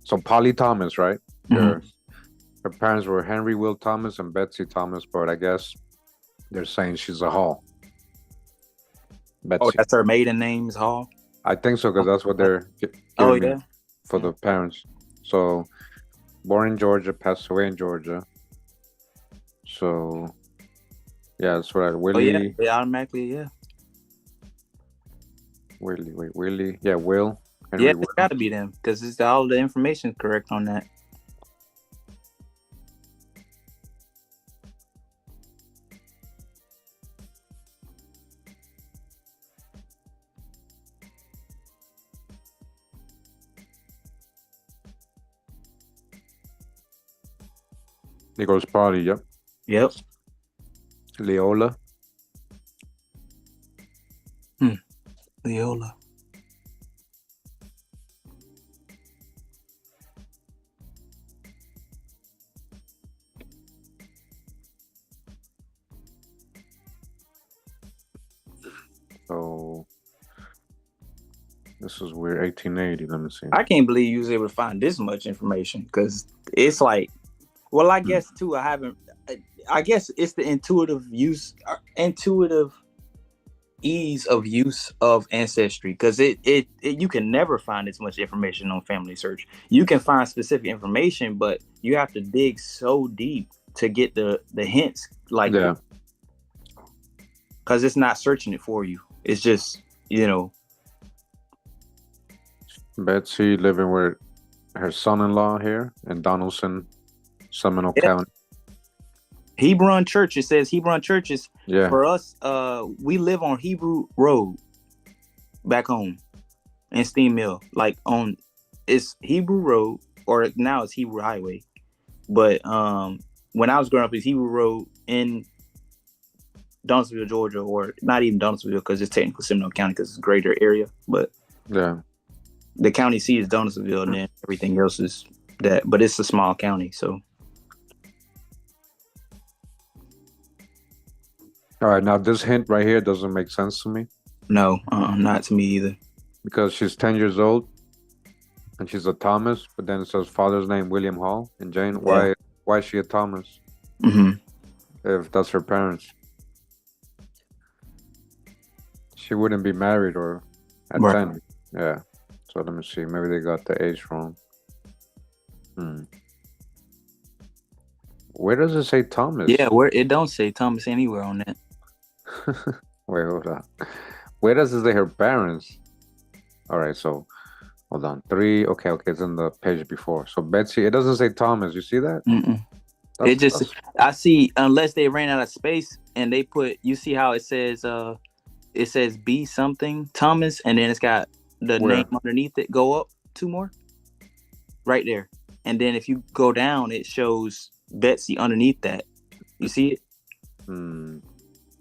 So Polly Thomas, right? Mm-hmm. Her parents were Henry Will Thomas and Betsy Thomas, but I guess they're saying she's a Hall. Betsy. Oh, that's her maiden name is Hall? I think so, because that's what they're giving me for the parents. So born in Georgia, passed away in Georgia. So yeah, that's right. Willie. Oh, yeah, they automatically, yeah. Willie. Yeah, Will. Henry yeah, it's got to be them because it's all the information correct on that. Nicholas Party, yep. Yep. Leola. Leola. So this is weird. 1880. Let me see. I can't believe you was able to find this much information because it's like, well, I guess too. I guess it's the intuitive ease of use of ancestry because it you can never find as much information on family search. You can find specific information, but you have to dig so deep to get the hints, like, Yeah. because it's not searching it for you. It's just, Betsy living with her son-in-law here in Donaldson, Seminole County. Hebron Church. It says Hebron Churches. Yeah. For us, we live on Hebrew Road back home in Steam Mill. Like it's Hebrew Road, or now it's Hebrew Highway. But when I was growing up, it's Hebrew Road in Donaldsonville, Georgia, or not even Donaldsonville because it's technically Seminole County because it's a greater area. But yeah, the county seat is Donaldsonville, and then everything else is that. But it's a small county, so. All right, now this hint right here doesn't make sense to me. No, not to me either. Because she's 10 years old and she's a Thomas, but then it says father's name William Hall and Jane. Yeah. Why is she a Thomas? Mm-hmm. If that's her parents, she wouldn't be married or at Right. 10. Yeah. So let me see. Maybe they got the age wrong. Where does it say Thomas? Yeah, where it don't say Thomas anywhere on that. Wait, hold on. Where does it say her parents? All right, so hold on. 3. Okay, it's in the page before. So Betsy, it doesn't say Thomas. You see that? Mm-mm. I see, unless they ran out of space and they put, you see how it says B something Thomas, and then it's got the Where? name underneath it. Go up 2 more, right there, and then if you go down, it shows Betsy underneath that. You see it?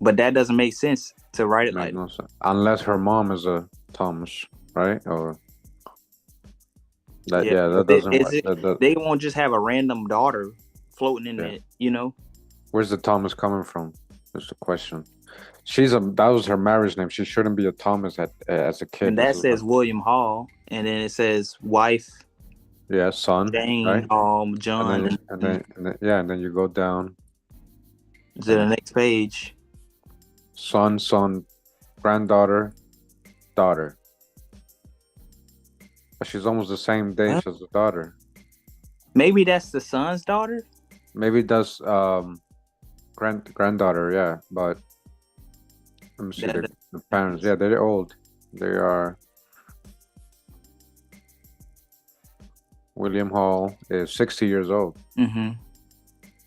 But that doesn't make sense to write it like no sense. Unless her mom is a Thomas, right? Or that? Yeah, that doesn't. They won't just have a random daughter floating in it, Where's the Thomas coming from? That's the question. That was her marriage name. She shouldn't be a Thomas as a kid. And that says William Hall, and then it says wife. Yeah, son. Jane, right? John, and then you go down to the next page. Son, granddaughter, daughter. But she's almost the same age as the daughter. Maybe that's the son's daughter. Maybe that's granddaughter, yeah. But let me see the parents. Yeah, they're old. They are. William Hall is 60 years old. Mm-hmm.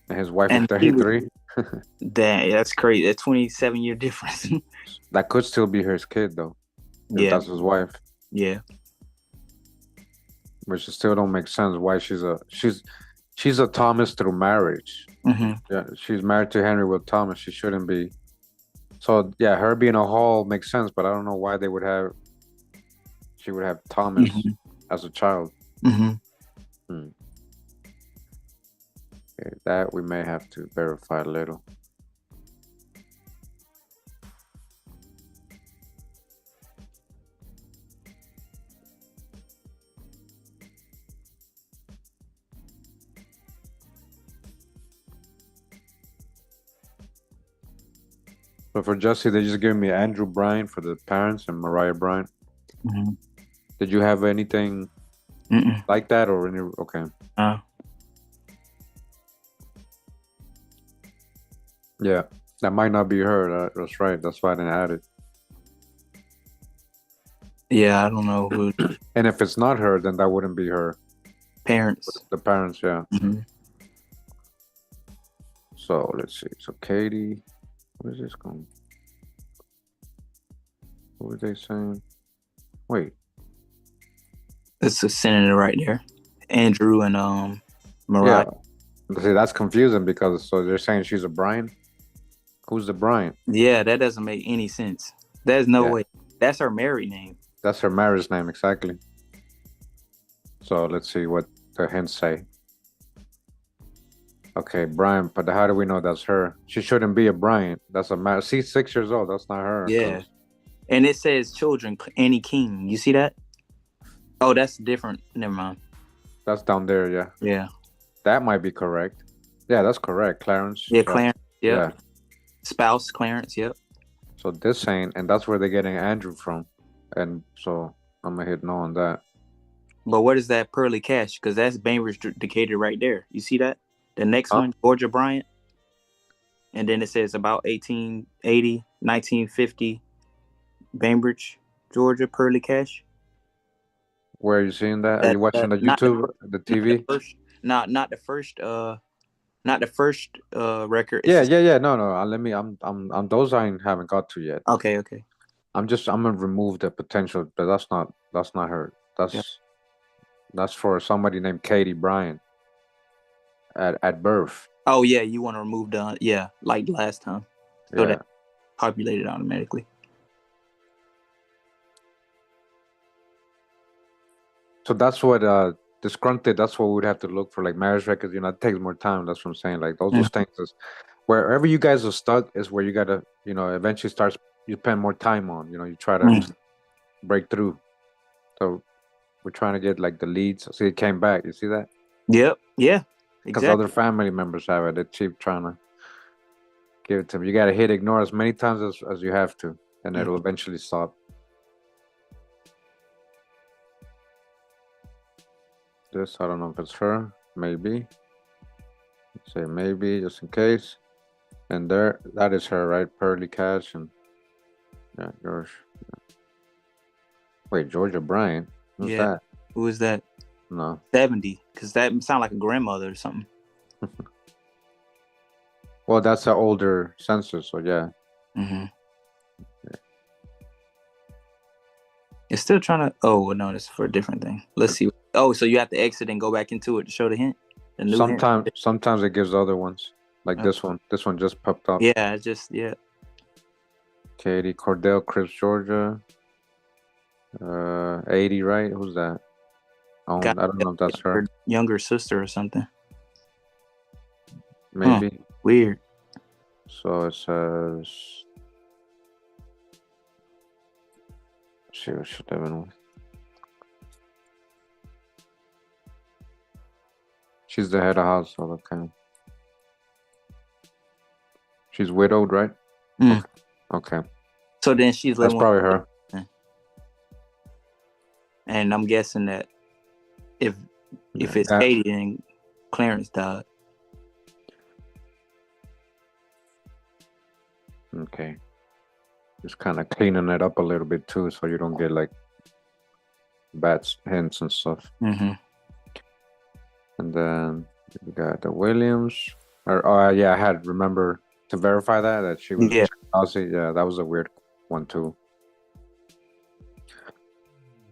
And his wife is 33. That's crazy. That's 27-year difference. That could still be his kid, though. If that's his wife. Yeah. Which still don't make sense. Why she's a Thomas through marriage. Mm-hmm. Yeah, she's married to Henry Will Thomas. She shouldn't be. So yeah, her being a Hall makes sense, but I don't know why she would have Thomas as a child. Mm-hmm. Okay, that we may have to verify a little. So for Jesse, they just gave me Andrew Bryant for the parents and Mariah Bryant. Mm-hmm. Did you have anything like that or any? Okay. Yeah, that might not be her. That's right. That's why I didn't add it. Yeah, I don't know who. And if it's not her, then that wouldn't be her Parents. The parents, yeah. Mm-hmm. So let's see. So Katie, what is this going? What were they saying? Wait. It's a senator right there. Andrew and Mariah. Yeah. See, that's confusing because so they're saying she's a Brian. Who's the Brian? Yeah, that doesn't make any sense. There's no way. That's her married name. That's her marriage name, exactly. So let's see what the hints say. Okay, Brian, but how do we know that's her? She shouldn't be a Brian. That's a She's 6 years old. That's not her. Yeah. And it says children, any king. You see that? Oh, that's different. Never mind. That's down there, yeah. Yeah. That might be correct. Yeah, that's correct. Clarence. Yeah, Clarence. Yep. Yeah. Spouse, Clarence. Yep. So this ain't, and that's where they're getting Andrew from. And so I'm gonna hit no on that. But what is that Pearly Cash? Because that's Bainbridge Decatur right there. You see that? The next one, Georgia Bryant. And then it says about 1880, 1950, Bainbridge, Georgia, Pearly Cash. Where are you seeing that? Are you watching the YouTube, the TV? Not the first record. Yeah. No. Let me. I'm those I haven't got to yet. Okay. I'm gonna remove the potential, but that's not her. That's for somebody named Katie Bryant at birth. Oh yeah, you want to remove the like last time, so that populated automatically. So that's what disgruntled. That's what we'd have to look for, like marriage records. It takes more time. That's what I'm saying. Like those things is wherever you guys are stuck is where you gotta, eventually starts. You spend more time on. You try to break through. So we're trying to get like the leads. See, it came back. You see that? Yep. Yeah. Because other family members have it. They keep trying to give it to them. You gotta hit ignore as many times as you have to, and it'll eventually stop. This, I don't know if it's her. Maybe. Let's say maybe, just in case. And there, that is her, right? Pearly Cash and George. Wait, Georgia Bryant? Who's that? Who is that? No. 70, because that sound like a grandmother or something. Well, that's an older census, so yeah. Mm-hmm. Yeah. It's still trying to. Oh no, that's for a different thing. Let's see. Oh, so you have to exit and go back into it to show the hint. The new sometimes it gives other ones, like this one. This one just popped up. Yeah, Katie Cordell, Crips, Georgia. 80, right? Who's that? Oh, I don't know if that's her younger sister or something. Maybe. Weird. So it says. She was living with. She's the head of household, okay. She's widowed, right? Okay. So then she's living. That's probably her. And I'm guessing that if it's Katie, then Clarence died. Okay. Just kind of cleaning it up a little bit too, so you don't get like bad hints and stuff. Mm-hmm. And then we got the Williams. I had remember to verify that she was Dossie. Yeah, that was a weird one too.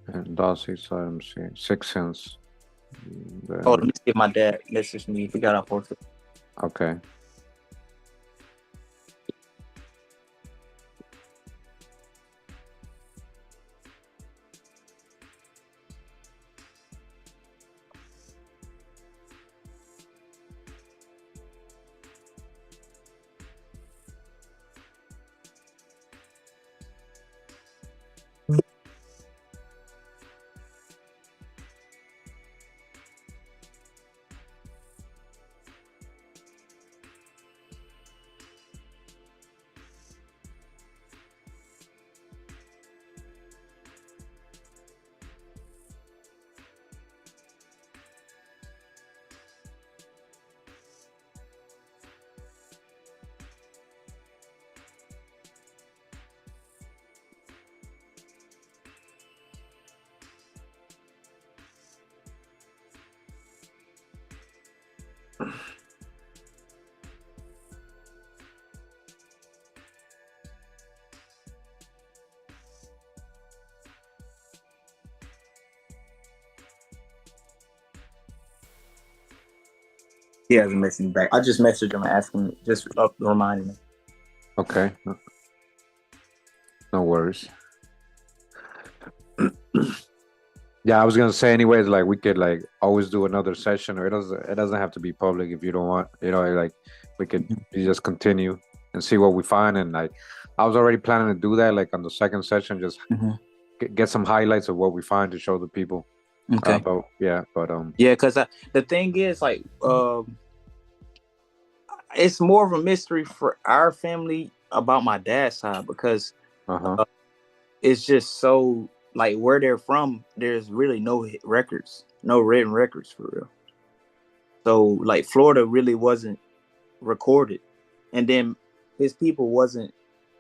And Dossie, so let me see, 6 cents. Let me see if my dad messaged me. We got our post. Okay. He hasn't messaged me back. I just messaged him and asked him, just reminding me. Okay. No worries. Yeah, I was gonna say anyways, like we could like always do another session, or it doesn't have to be public if you don't want, like we could just continue and see what we find. And like, I was already planning to do that, like on the second session, just get some highlights of what we find to show the people. Okay. Yeah, because the thing is, like, it's more of a mystery for our family about my dad's side, because it's just so, like, where they're from, there's really no records, no written records for real. So like Florida really wasn't recorded, and then his people wasn't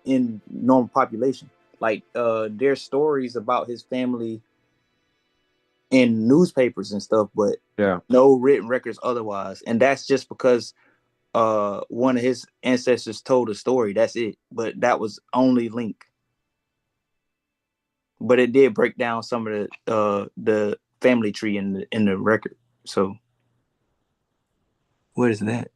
in normal population. Like there's stories about his family in newspapers and stuff, but no written records otherwise. And that's just because one of his ancestors told a story. That's it. But that was only link. But it did break down some of the family tree in the record. So what is that?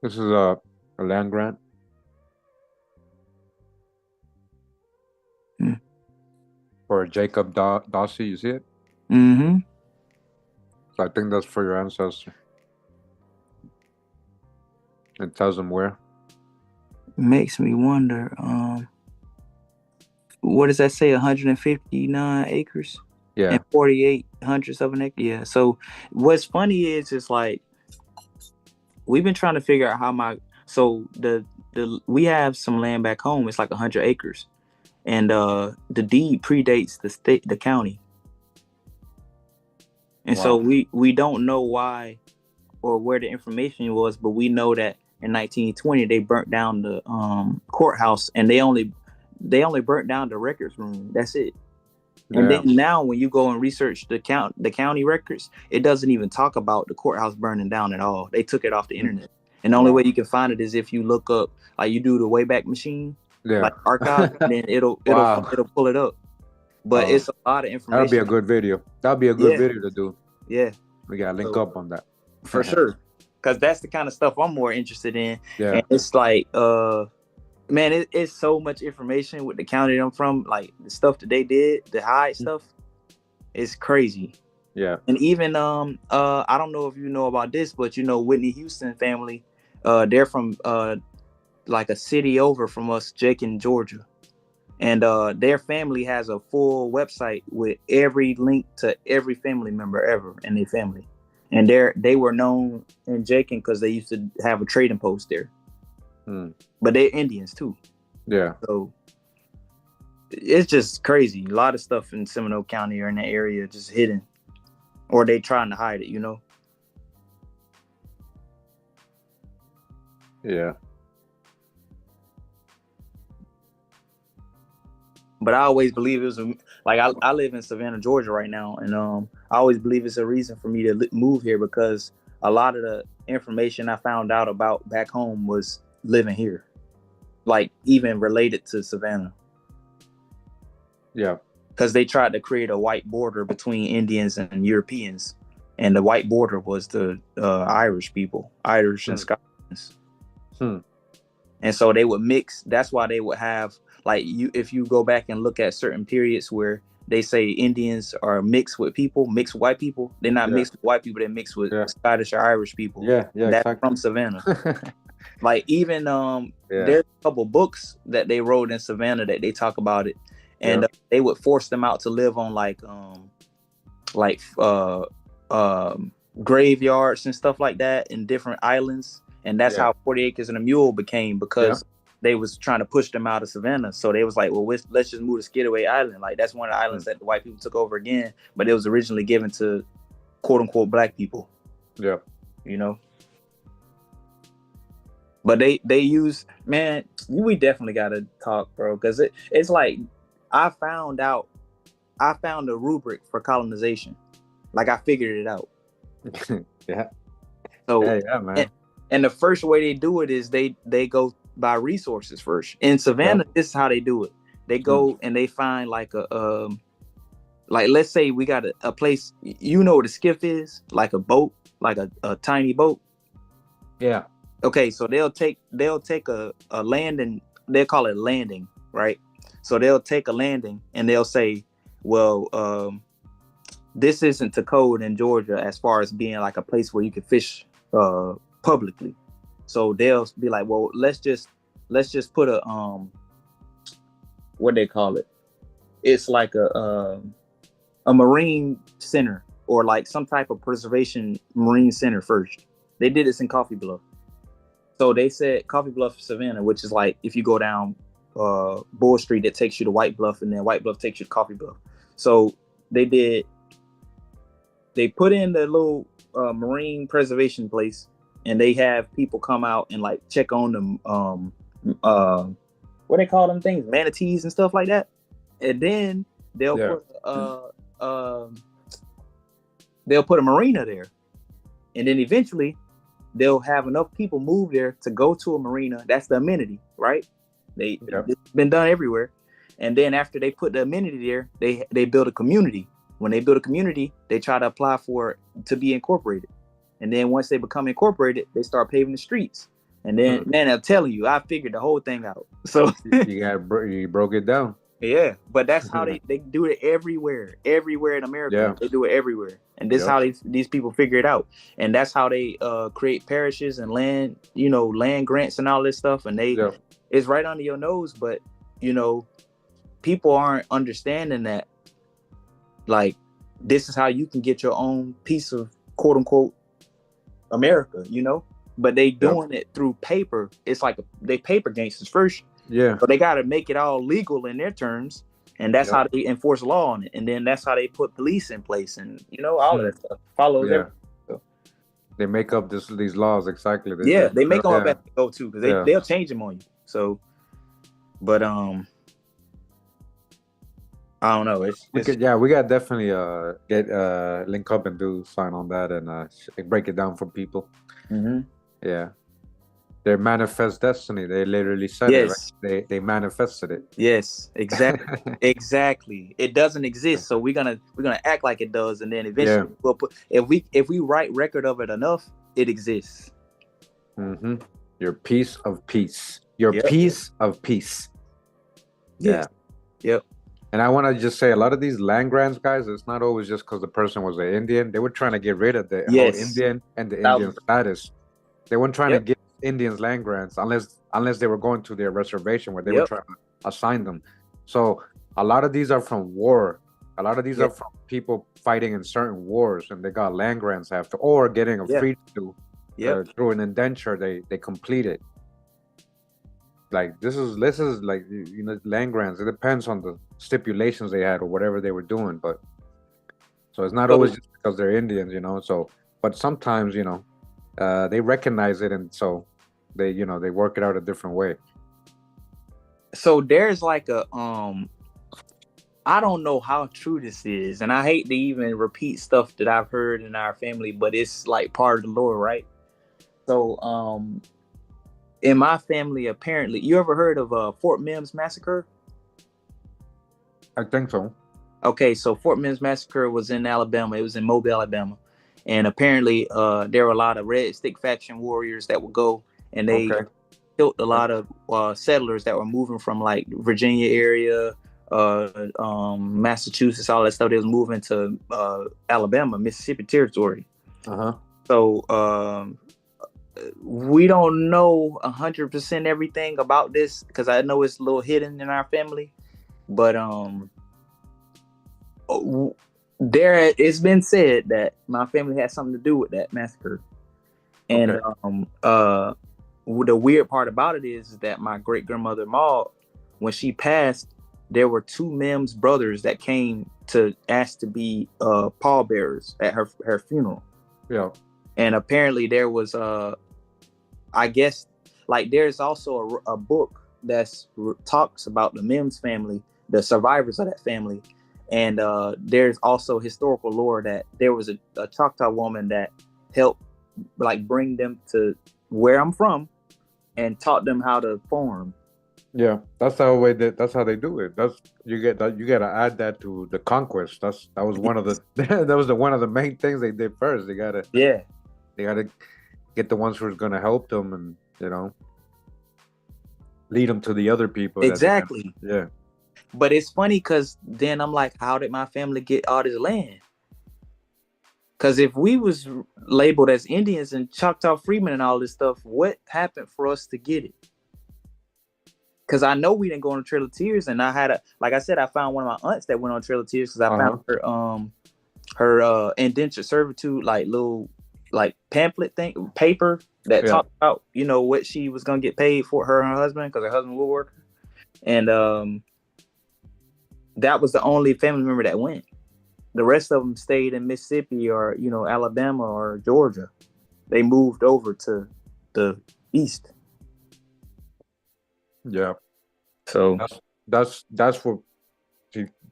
This is a land grant. For Jacob Dawsey, you see it? Mm-hmm. So I think that's for your ancestor. It tells them where. Makes me wonder, what does that say? 159 acres? Yeah. And 48 hundredths of an acre? Yeah. So what's funny is, it's like, we've been trying to figure out how we have some land back home. It's like 100 acres. And the deed predates the county. And so we don't know why or where the information was, but we know that in 1920 they burnt down the courthouse, and they only burnt down the records room. That's it. And then now when you go and research the county records, it doesn't even talk about the courthouse burning down at all. They took it off the internet. And the only way you can find it is if you look up, like you do the Wayback Machine, like archive, and then it'll pull it up. But it's a lot of information. That'd be a good video. That'd be a good video to do. Yeah. We gotta link up on that. For sure. Because that's the kind of stuff I'm more interested in. Yeah. And it's like, man, it's so much information with the county I'm from, like the stuff that they did, the hide stuff, it's crazy. Yeah. And even I don't know if you know about this, but you know, Whitney Houston family, they're from like a city over from us, Macon, Georgia. And their family has a full website with every link to every family member ever in their family. And they were known in Macon because they used to have a trading post there. But they're Indians too. Yeah. So it's just crazy. A lot of stuff in Seminole County or in that area just hidden, or they trying to hide it, you know? Yeah. But I always believe it was like I live in Savannah, Georgia right now, and I always believe it's a reason for me to move here, because a lot of the information I found out about back home was living here, like even related to Savannah. Yeah. Because they tried to create a white border between Indians and Europeans, and the white border was the Irish people, Irish and Scots. And so they would mix. That's why they would have, like, if you go back and look at certain periods where they say Indians are mixed with white people, they're not mixed with white people, they're mixed with Scottish or Irish people. Yeah, that's exactly. From Savannah. Like even there's a couple books that they wrote in Savannah that they talk about it, and they would force them out to live on graveyards and stuff like that in different islands. And that's how 40 Acres and a Mule became, because they was trying to push them out of Savannah. So they was like, well, let's just move to Skidaway Island. Like, that's one of the islands that the white people took over again, but it was originally given to quote unquote black people. Yeah. You know? But they use, man, we definitely got to talk, bro. Cause it's like, I found a rubric for colonization. Like, I figured it out. Yeah. So, yeah, man. And the first way they do it is they go by resources first. In Savannah, this is how they do it. They go and they find like a like, let's say we got a place, you know what a skiff is? Like a boat, like a tiny boat. Yeah. Okay, so they'll take a landing, they call it landing, right? So they'll take a landing and they'll say, well, this isn't the code in Georgia as far as being like a place where you can fish publicly. So they'll be like, well, let's just put a what they call it. It's like a marine center or like some type of preservation marine center first. They did this in Coffee Bluff. So they said Coffee Bluff, Savannah, which is like if you go down Bull Street, that takes you to White Bluff, and then White Bluff takes you to Coffee Bluff. So they put in the little marine preservation place, and they have people come out and like check on them what they call them things, manatees and stuff like that. And then they'll put a marina there, and then eventually they'll have enough people move there to go to a marina. That's the amenity, right? It's been done everywhere. And then after they put the amenity there, they build a community. When they build a community, they try to apply for it to be incorporated. And then once they become incorporated, they start paving the streets. And then, man, I'm telling you, I figured the whole thing out. So you broke it down. Yeah, but that's how they do it everywhere in America. Yeah. They do it everywhere. And this is how these people figure it out. And that's how they create parishes and land grants and all this stuff. And it's right under your nose. But, people aren't understanding that, like, this is how you can get your own piece of quote unquote America, but they doing it through paper. It's like they paper gangsters first. Yeah. So they got to make it all legal in their terms. And that's how they enforce law on it. And then that's how they put police in place and, all of that stuff. Follows everything. So. They make up these laws exactly. They make them up as they go too, because they'll change them on you. So, but I don't know. We got definitely get link up and do sign on that and break it down for people. Mm-hmm. Yeah. Their manifest destiny. They literally said it. Right? They manifested it. Yes, exactly. Exactly. It doesn't exist, so we're gonna act like it does, and then eventually we'll put if we write record of it enough, it exists. Mm-hmm. Your piece of peace. Your piece of peace. Yeah. Yep. And I want to just say, a lot of these land grants, guys, it's not always just because the person was an Indian. They were trying to get rid of the whole Indian and the Indian status. They weren't trying to give Indians land grants unless they were going to their reservation where they were trying to assign them. So a lot of these are from war. A lot of these are from people fighting in certain wars, and they got land grants after, or getting a freedom to through an indenture they completed. Like this is like land grants. It depends on the stipulations they had or whatever they were doing, but so it's not always just because they're Indians, So, but sometimes they recognize it, and so they work it out a different way. So there's like a I don't know how true this is, and I hate to even repeat stuff that I've heard in our family, but it's like part of the lore, right? So in my family, apparently, you ever heard of Fort Mims massacre? I think so. Okay, so Fort Mims massacre was in Alabama. It was in Mobile, Alabama. And apparently there were a lot of Red Stick faction warriors that would go, and they killed a lot of settlers that were moving from like Virginia area, Massachusetts, all that stuff. They was moving to Alabama, Mississippi territory. So we don't know 100% everything about this, because I know it's a little hidden in our family, but it's been said that my family had something to do with that massacre. And the weird part about it is that my great grandmother Maud, when she passed, there were two Mims brothers that came to ask to be pallbearers at her funeral. Yeah. And apparently there was I guess like there's also a book that's talks about the Mims family, the survivors of that family. And there's also historical lore that there was a Choctaw woman that helped like bring them to where I'm from and taught them how to farm. Yeah, that's how they do it. You got to add that to the conquest. That was one of the one of the main things they did first. They gotta get the ones who's gonna help them and lead them to the other people. Exactly. Yeah. But it's funny because then I'm like, how did my family get all this land? Because if we was labeled as Indians and Choctaw Freemen and all this stuff, what happened for us to get it? Because I know we didn't go on a Trail of Tears, and like I said, I found one of my aunts that went on Trail of Tears because I found her indentured servitude, like little like pamphlet thing, paper that talked about, you know, what she was gonna get paid for her and her husband, because her husband was a worker. And that was the only family member that went. The rest of them stayed in Mississippi or, you know, Alabama or Georgia. They moved over to the east. Yeah. So that's what,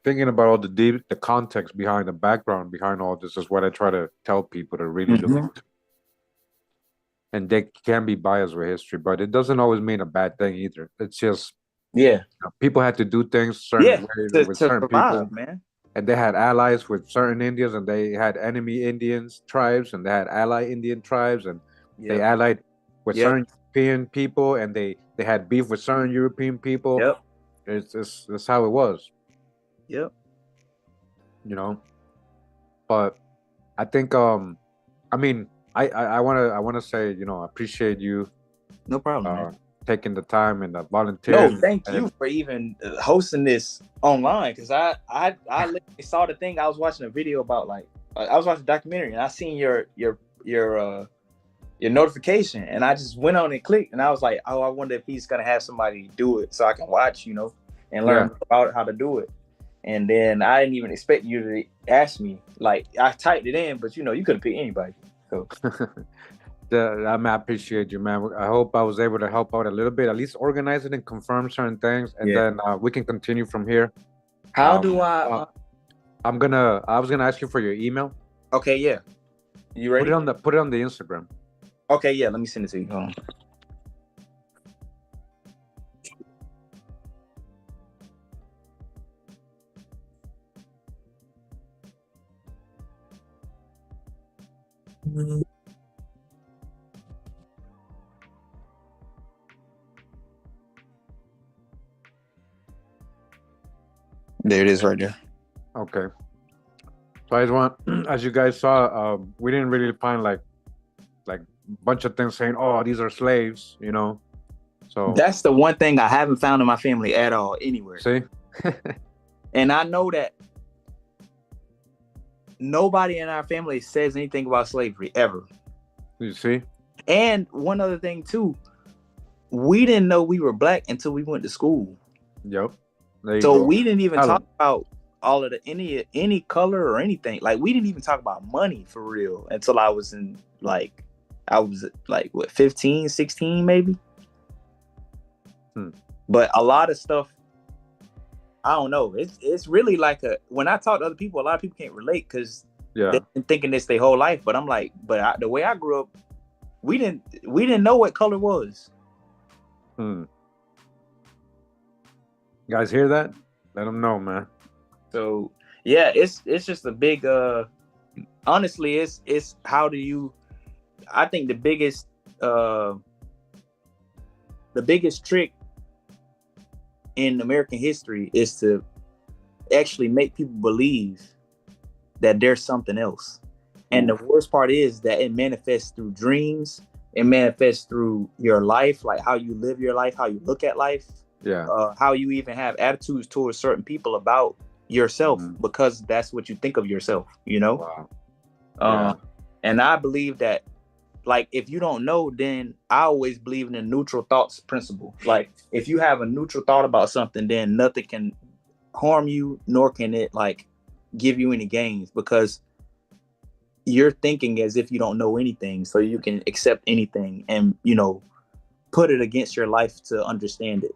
thinking about all the context behind the background behind all this is what I try to tell people to really look into. And they can be biased with history, but it doesn't always mean a bad thing either. It's just people had to do things certain ways with certain people, man. And they had allies with certain Indians, and they had enemy Indians tribes, and they had ally Indian tribes, and they allied with certain European people, and they had beef with certain European people. It's how it was. You know, but I think I mean I wanna say, you know, I appreciate you. No problem, man. Taking the time and volunteering. No, thank you for even hosting this online, because I literally saw the thing. I was watching a video about, like, I was watching a documentary, and I seen your notification, and I just went on and clicked, and I was like, oh, I wonder if he's gonna have somebody do it so I can watch, you know, and learn about how to do it. And then I didn't even expect you to ask me. Like, I typed it in, but you know, you could have picked anybody. So I appreciate you, man. I hope I was able to help out a little bit, at least organize it and confirm certain things, and then we can continue from here. How do I? I was gonna ask you for your email. Okay, yeah. You ready? Put it on the Instagram. Okay, yeah. Let me send it to you. Hold on. There it is, right there. Okay. So I just want, as you guys saw, we didn't really find like a bunch of things saying, "Oh, these are slaves," you know. So that's the one thing I haven't found in my family at all, anywhere. See, and I know that nobody in our family says anything about slavery ever. You see. And one other thing too, we didn't know we were black until we went to school. Yep. So we didn't even talk about all of the any color or anything. Like, we didn't even talk about money for real until I was like what, 15, 16 maybe. But a lot of stuff, I don't know. It's really like when I talk to other people, a lot of people can't relate because they've been thinking this their whole life. But I'm like, the way I grew up, we didn't know what color was. You guys hear that? Let them know, man. So yeah, it's just a big. Honestly, it's how do you? I think the biggest trick in American history is to actually make people believe that there's something else. And the worst part is that it manifests through dreams. It manifests through your life, like how you live your life, how you look at life. How you even have attitudes towards certain people about yourself, because that's what you think of yourself, you know. And I believe that, like, if you don't know, then I always believe in the neutral thoughts principle. Like, if you have a neutral thought about something, then nothing can harm you, nor can it like give you any gains, because you're thinking as if you don't know anything, so you can accept anything and, you know, put it against your life to understand it.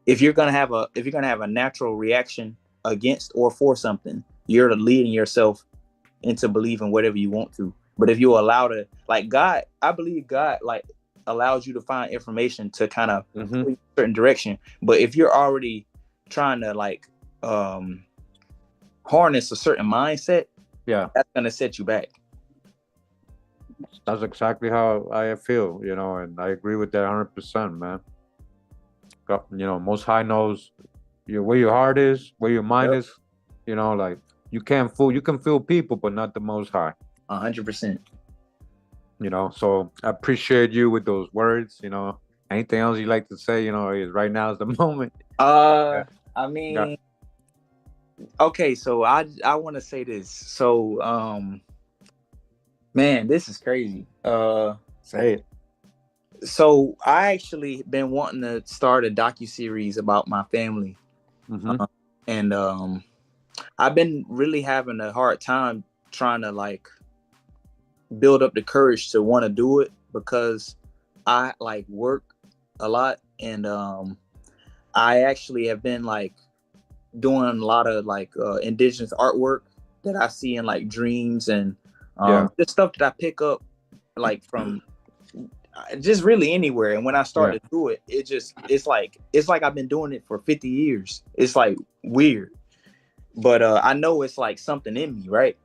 If you're gonna have a natural reaction against or for something, you're leading yourself into believing whatever you want to. But if you allow to, like, God, I believe God like allows you to find information to kind of point in a certain direction. But if you're already trying to like harness a certain mindset, that's gonna set you back. That's exactly how I feel, you know, and I agree with that 100%, man. You know, Most High knows where your heart is, where your mind is, you know, like you can't fool. You can fool people, but not the Most High. 100%. You know. So I appreciate you with those words. You know. Anything else you like to say? You know, right now is the moment. I mean, okay. So I want to say this. So man, this is crazy. Say it. So I actually been wanting to start a docuseries about my family. Mm-hmm. And I've been really having a hard time trying to like build up the courage to want to do it, because I like work a lot, and I actually have been like doing a lot of like indigenous artwork that I see in like dreams, and just stuff that I pick up like from just really anywhere. And when I start to do it, it's like I've been doing it for 50 years. It's like weird, but I know it's like something in me, right?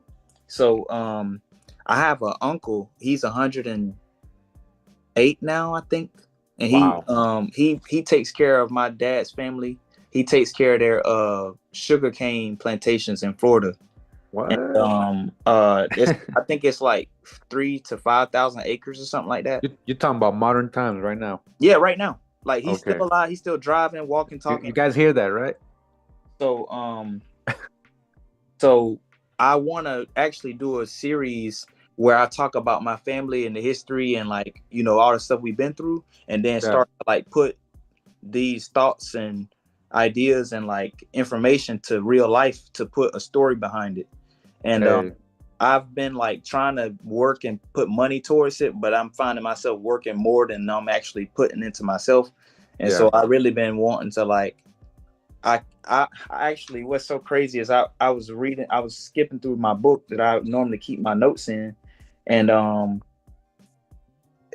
So I have an uncle. He's 108 now, I think, and he takes care of my dad's family. He takes care of their sugarcane plantations in Florida. What? And, I think it's like 3,000 to 5,000 acres or something like that. You're talking about modern times right now. Yeah, right now. Like he's still alive. He's still driving, walking, talking. You guys hear that, right? So so I want to actually do a series where I talk about my family and the history and like, you know, all the stuff we've been through, and then start to like put these thoughts and ideas and like information to real life to put a story behind it. And I've been like trying to work and put money towards it, but I'm finding myself working more than I'm actually putting into myself. And so I really been wanting to like, I actually, what's so crazy is I was skipping through my book that I normally keep my notes in. And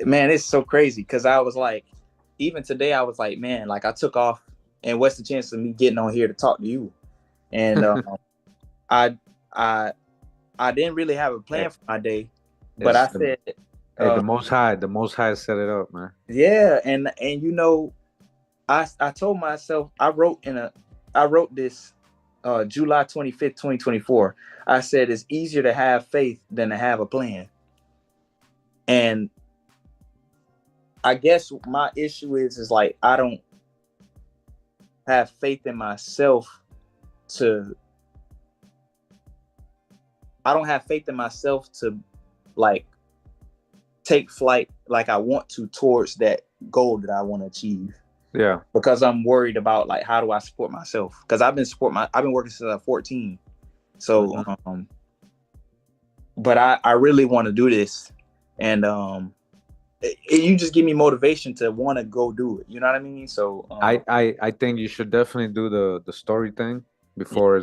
man, it's so crazy because I was like, even today I was like, man, like I took off, and what's the chance of me getting on here to talk to you? And I didn't really have a plan for my day, but I said, the Most High set it up, man. Yeah, and you know, I told myself, I wrote this July 25th, 2024. I said it's easier to have faith than to have a plan. And I guess my issue is like I don't have faith in myself to like take flight like I want to towards that goal that I want to achieve. Yeah. Because I'm worried about like how do I support myself? Because I've been working since I was 14. So but I really want to do this. And you just give me motivation to want to go do it. You know what I mean? So I think you should definitely do the story thing before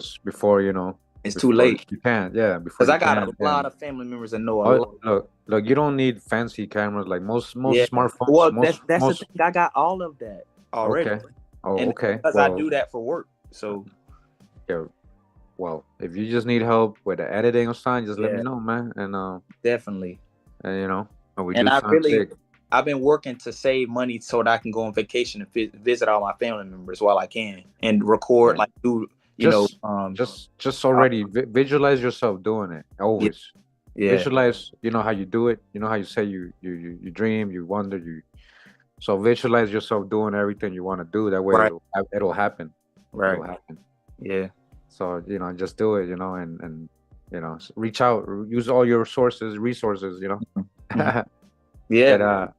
you know it's too late. You can't, because I got a lot of family members that know a lot. Look, you don't need fancy cameras like most smartphones. Well, that's the thing. I got all of that already. Okay. Okay. Because I do that for work. So yeah. Well, if you just need help with the editing or something, just let me know, man. And definitely. And you know, I've been working to save money so that I can go on vacation and visit all my family members while I can and record, like do just already visualize yourself doing it always. Visualize, you know how you do it. You know how you say you dream, you wonder, so visualize yourself doing everything you want to do. That way it'll happen. Right. It'll happen. Yeah. So, you know, just do it, you know, and you know, reach out, use all your resources, you know. Yeah. But,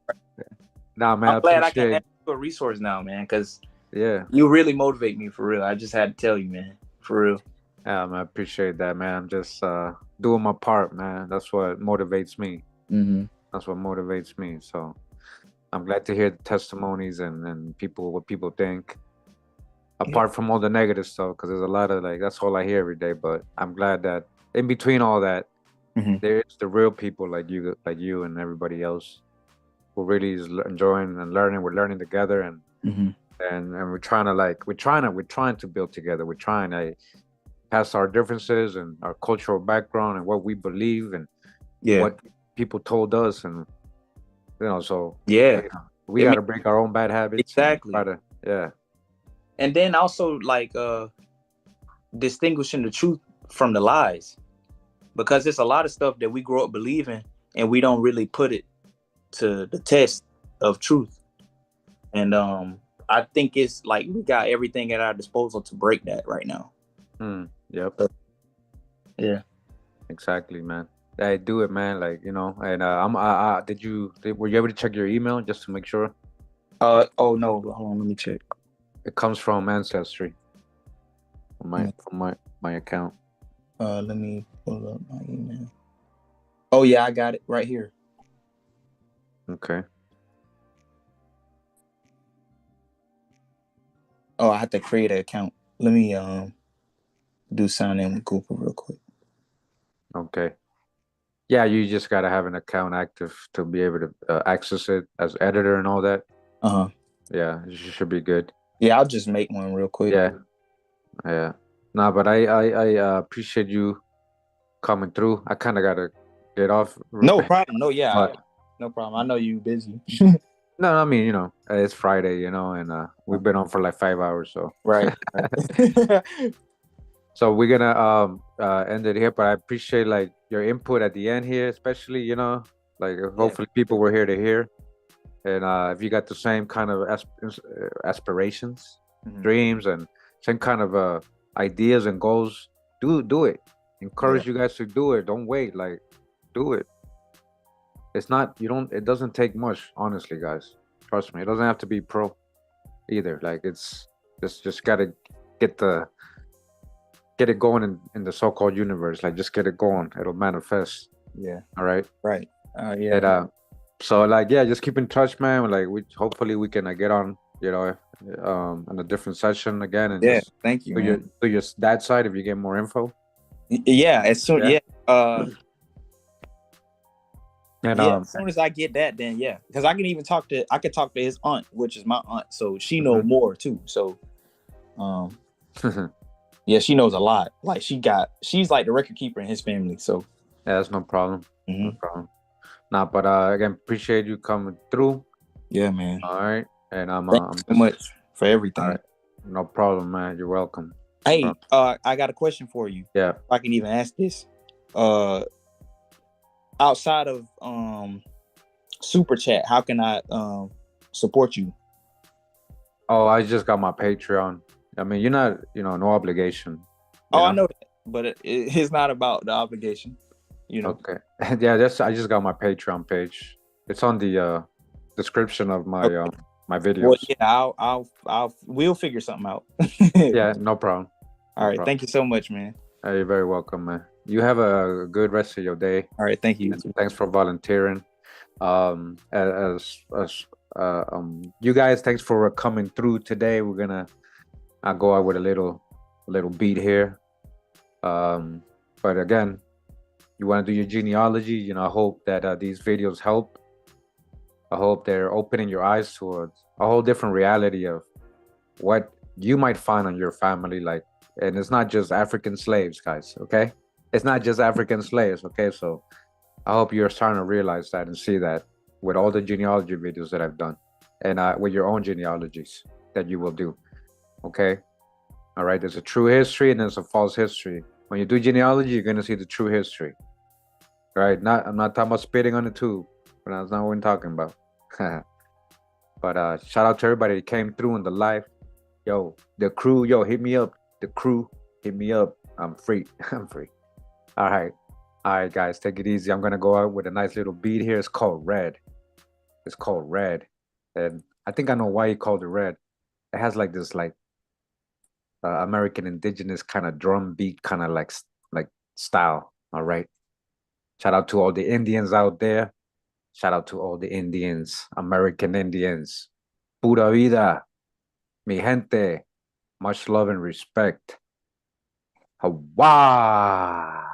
nah, man, I'm glad I can add you a resource now, man, because you really motivate me for real. I just had to tell you, man, for real. Yeah, man, I appreciate that, man. I'm just doing my part, man. That's what motivates me. Mm-hmm. That's what motivates me. So I'm glad to hear the testimonies and what people think. Apart from all the negative stuff, because there's a lot of like, that's all I hear every day. But I'm glad that in between all that, there's the real people like you and everybody else who really is enjoying and learning. We're learning together, and we're trying to build together. We're trying to pass our differences and our cultural background and what we believe and what people told us, and you know, so we got to break our own bad habits. Exactly. And and then also like distinguishing the truth from the lies, because it's a lot of stuff that we grow up believing and we don't really put it to the test of truth. And I think it's like we got everything at our disposal to break that right now. Yep. Yeah. Exactly, man. I do it, man. Like, you know, and were you able to check your email just to make sure? Oh no, hold on, let me check. It comes from Ancestry. From my account. Let me pull up my email. Oh yeah, I got it right here. Okay. Oh, I have to create an account. Let me do sign in with Google real quick. Okay. Yeah, you just gotta have an account active to be able to access it as editor and all that. Yeah, you should be good. Yeah, I'll just make one real quick. Yeah. No, but I appreciate you coming through. I kind of gotta get off. No problem. No, yeah, But, no problem. I know you busy. no, I mean, you know, it's Friday, you know, and we've been on for like 5 hours, so. Right. So we're gonna end it here, but I appreciate like your input at the end here, especially, you know, like hopefully people were here to hear. And if you got the same kind of aspirations, dreams, and same kind of ideas and goals, do it. Encourage you guys to do it. Don't wait. Like, do it. It's not, it doesn't take much, honestly, guys. Trust me. It doesn't have to be pro either. Like, it's just gotta get it going in the so-called universe. Like, just get it going. It'll manifest. Yeah. All right. Right. Yeah. And, so like, yeah, just keep in touch, man. Like, hopefully we can get on, you know, in a different session again. And yeah, just thank you. Do your that side if you get more info. Yeah, as soon And as soon as I get that, then yeah, because I can talk to his aunt, which is my aunt, so she knows more too. So, yeah, she knows a lot. Like she's like the record keeper in his family. So yeah, that's no problem. No problem. Nah, but again, appreciate you coming through. Yeah, man. All right, and Thanks so much for everything. Right. No problem, man. You're welcome. Hey, I got a question for you. Yeah, if I can even ask this. Outside of Super Chat, how can I support you? Oh, I just got my Patreon. I mean, you're not, no obligation. I know that, but it's not about the obligation. Okay. Yeah, I just got my Patreon page. It's on the description of my my videos. Well, yeah, we'll figure something out. Yeah, no problem. All right, thank you so much, man. You're very welcome, man. You have a good rest of your day. All right, thank you. And thanks for volunteering. You guys, thanks for coming through today. I'll go out with a little beat here. But again, you want to do your genealogy, I hope that these videos help. I hope they're opening your eyes towards a whole different reality of what you might find on your family. Like, and it's not just African slaves, guys, okay? It's not just African slaves, okay? So I hope you're starting to realize that and see that with all the genealogy videos that I've done, and with your own genealogies that you will do, okay? All right, there's a true history and there's a false history. When you do genealogy, you're gonna see the true history, right? I'm not talking about spitting on the tube, but that's not what I'm talking about. But shout out to everybody that came through in the live. Yo, the crew, hit me up. The crew, hit me up. I'm free. I'm free. All right, guys, take it easy. I'm gonna go out with a nice little beat here. It's called Red. It's called Red, and I think I know why he called it Red. It has like this American indigenous kind of drum beat, kind of like style. All right. Shout out to all the Indians out there. Shout out to all the Indians, American Indians. Pura vida, mi gente. Much love and respect. Hawa.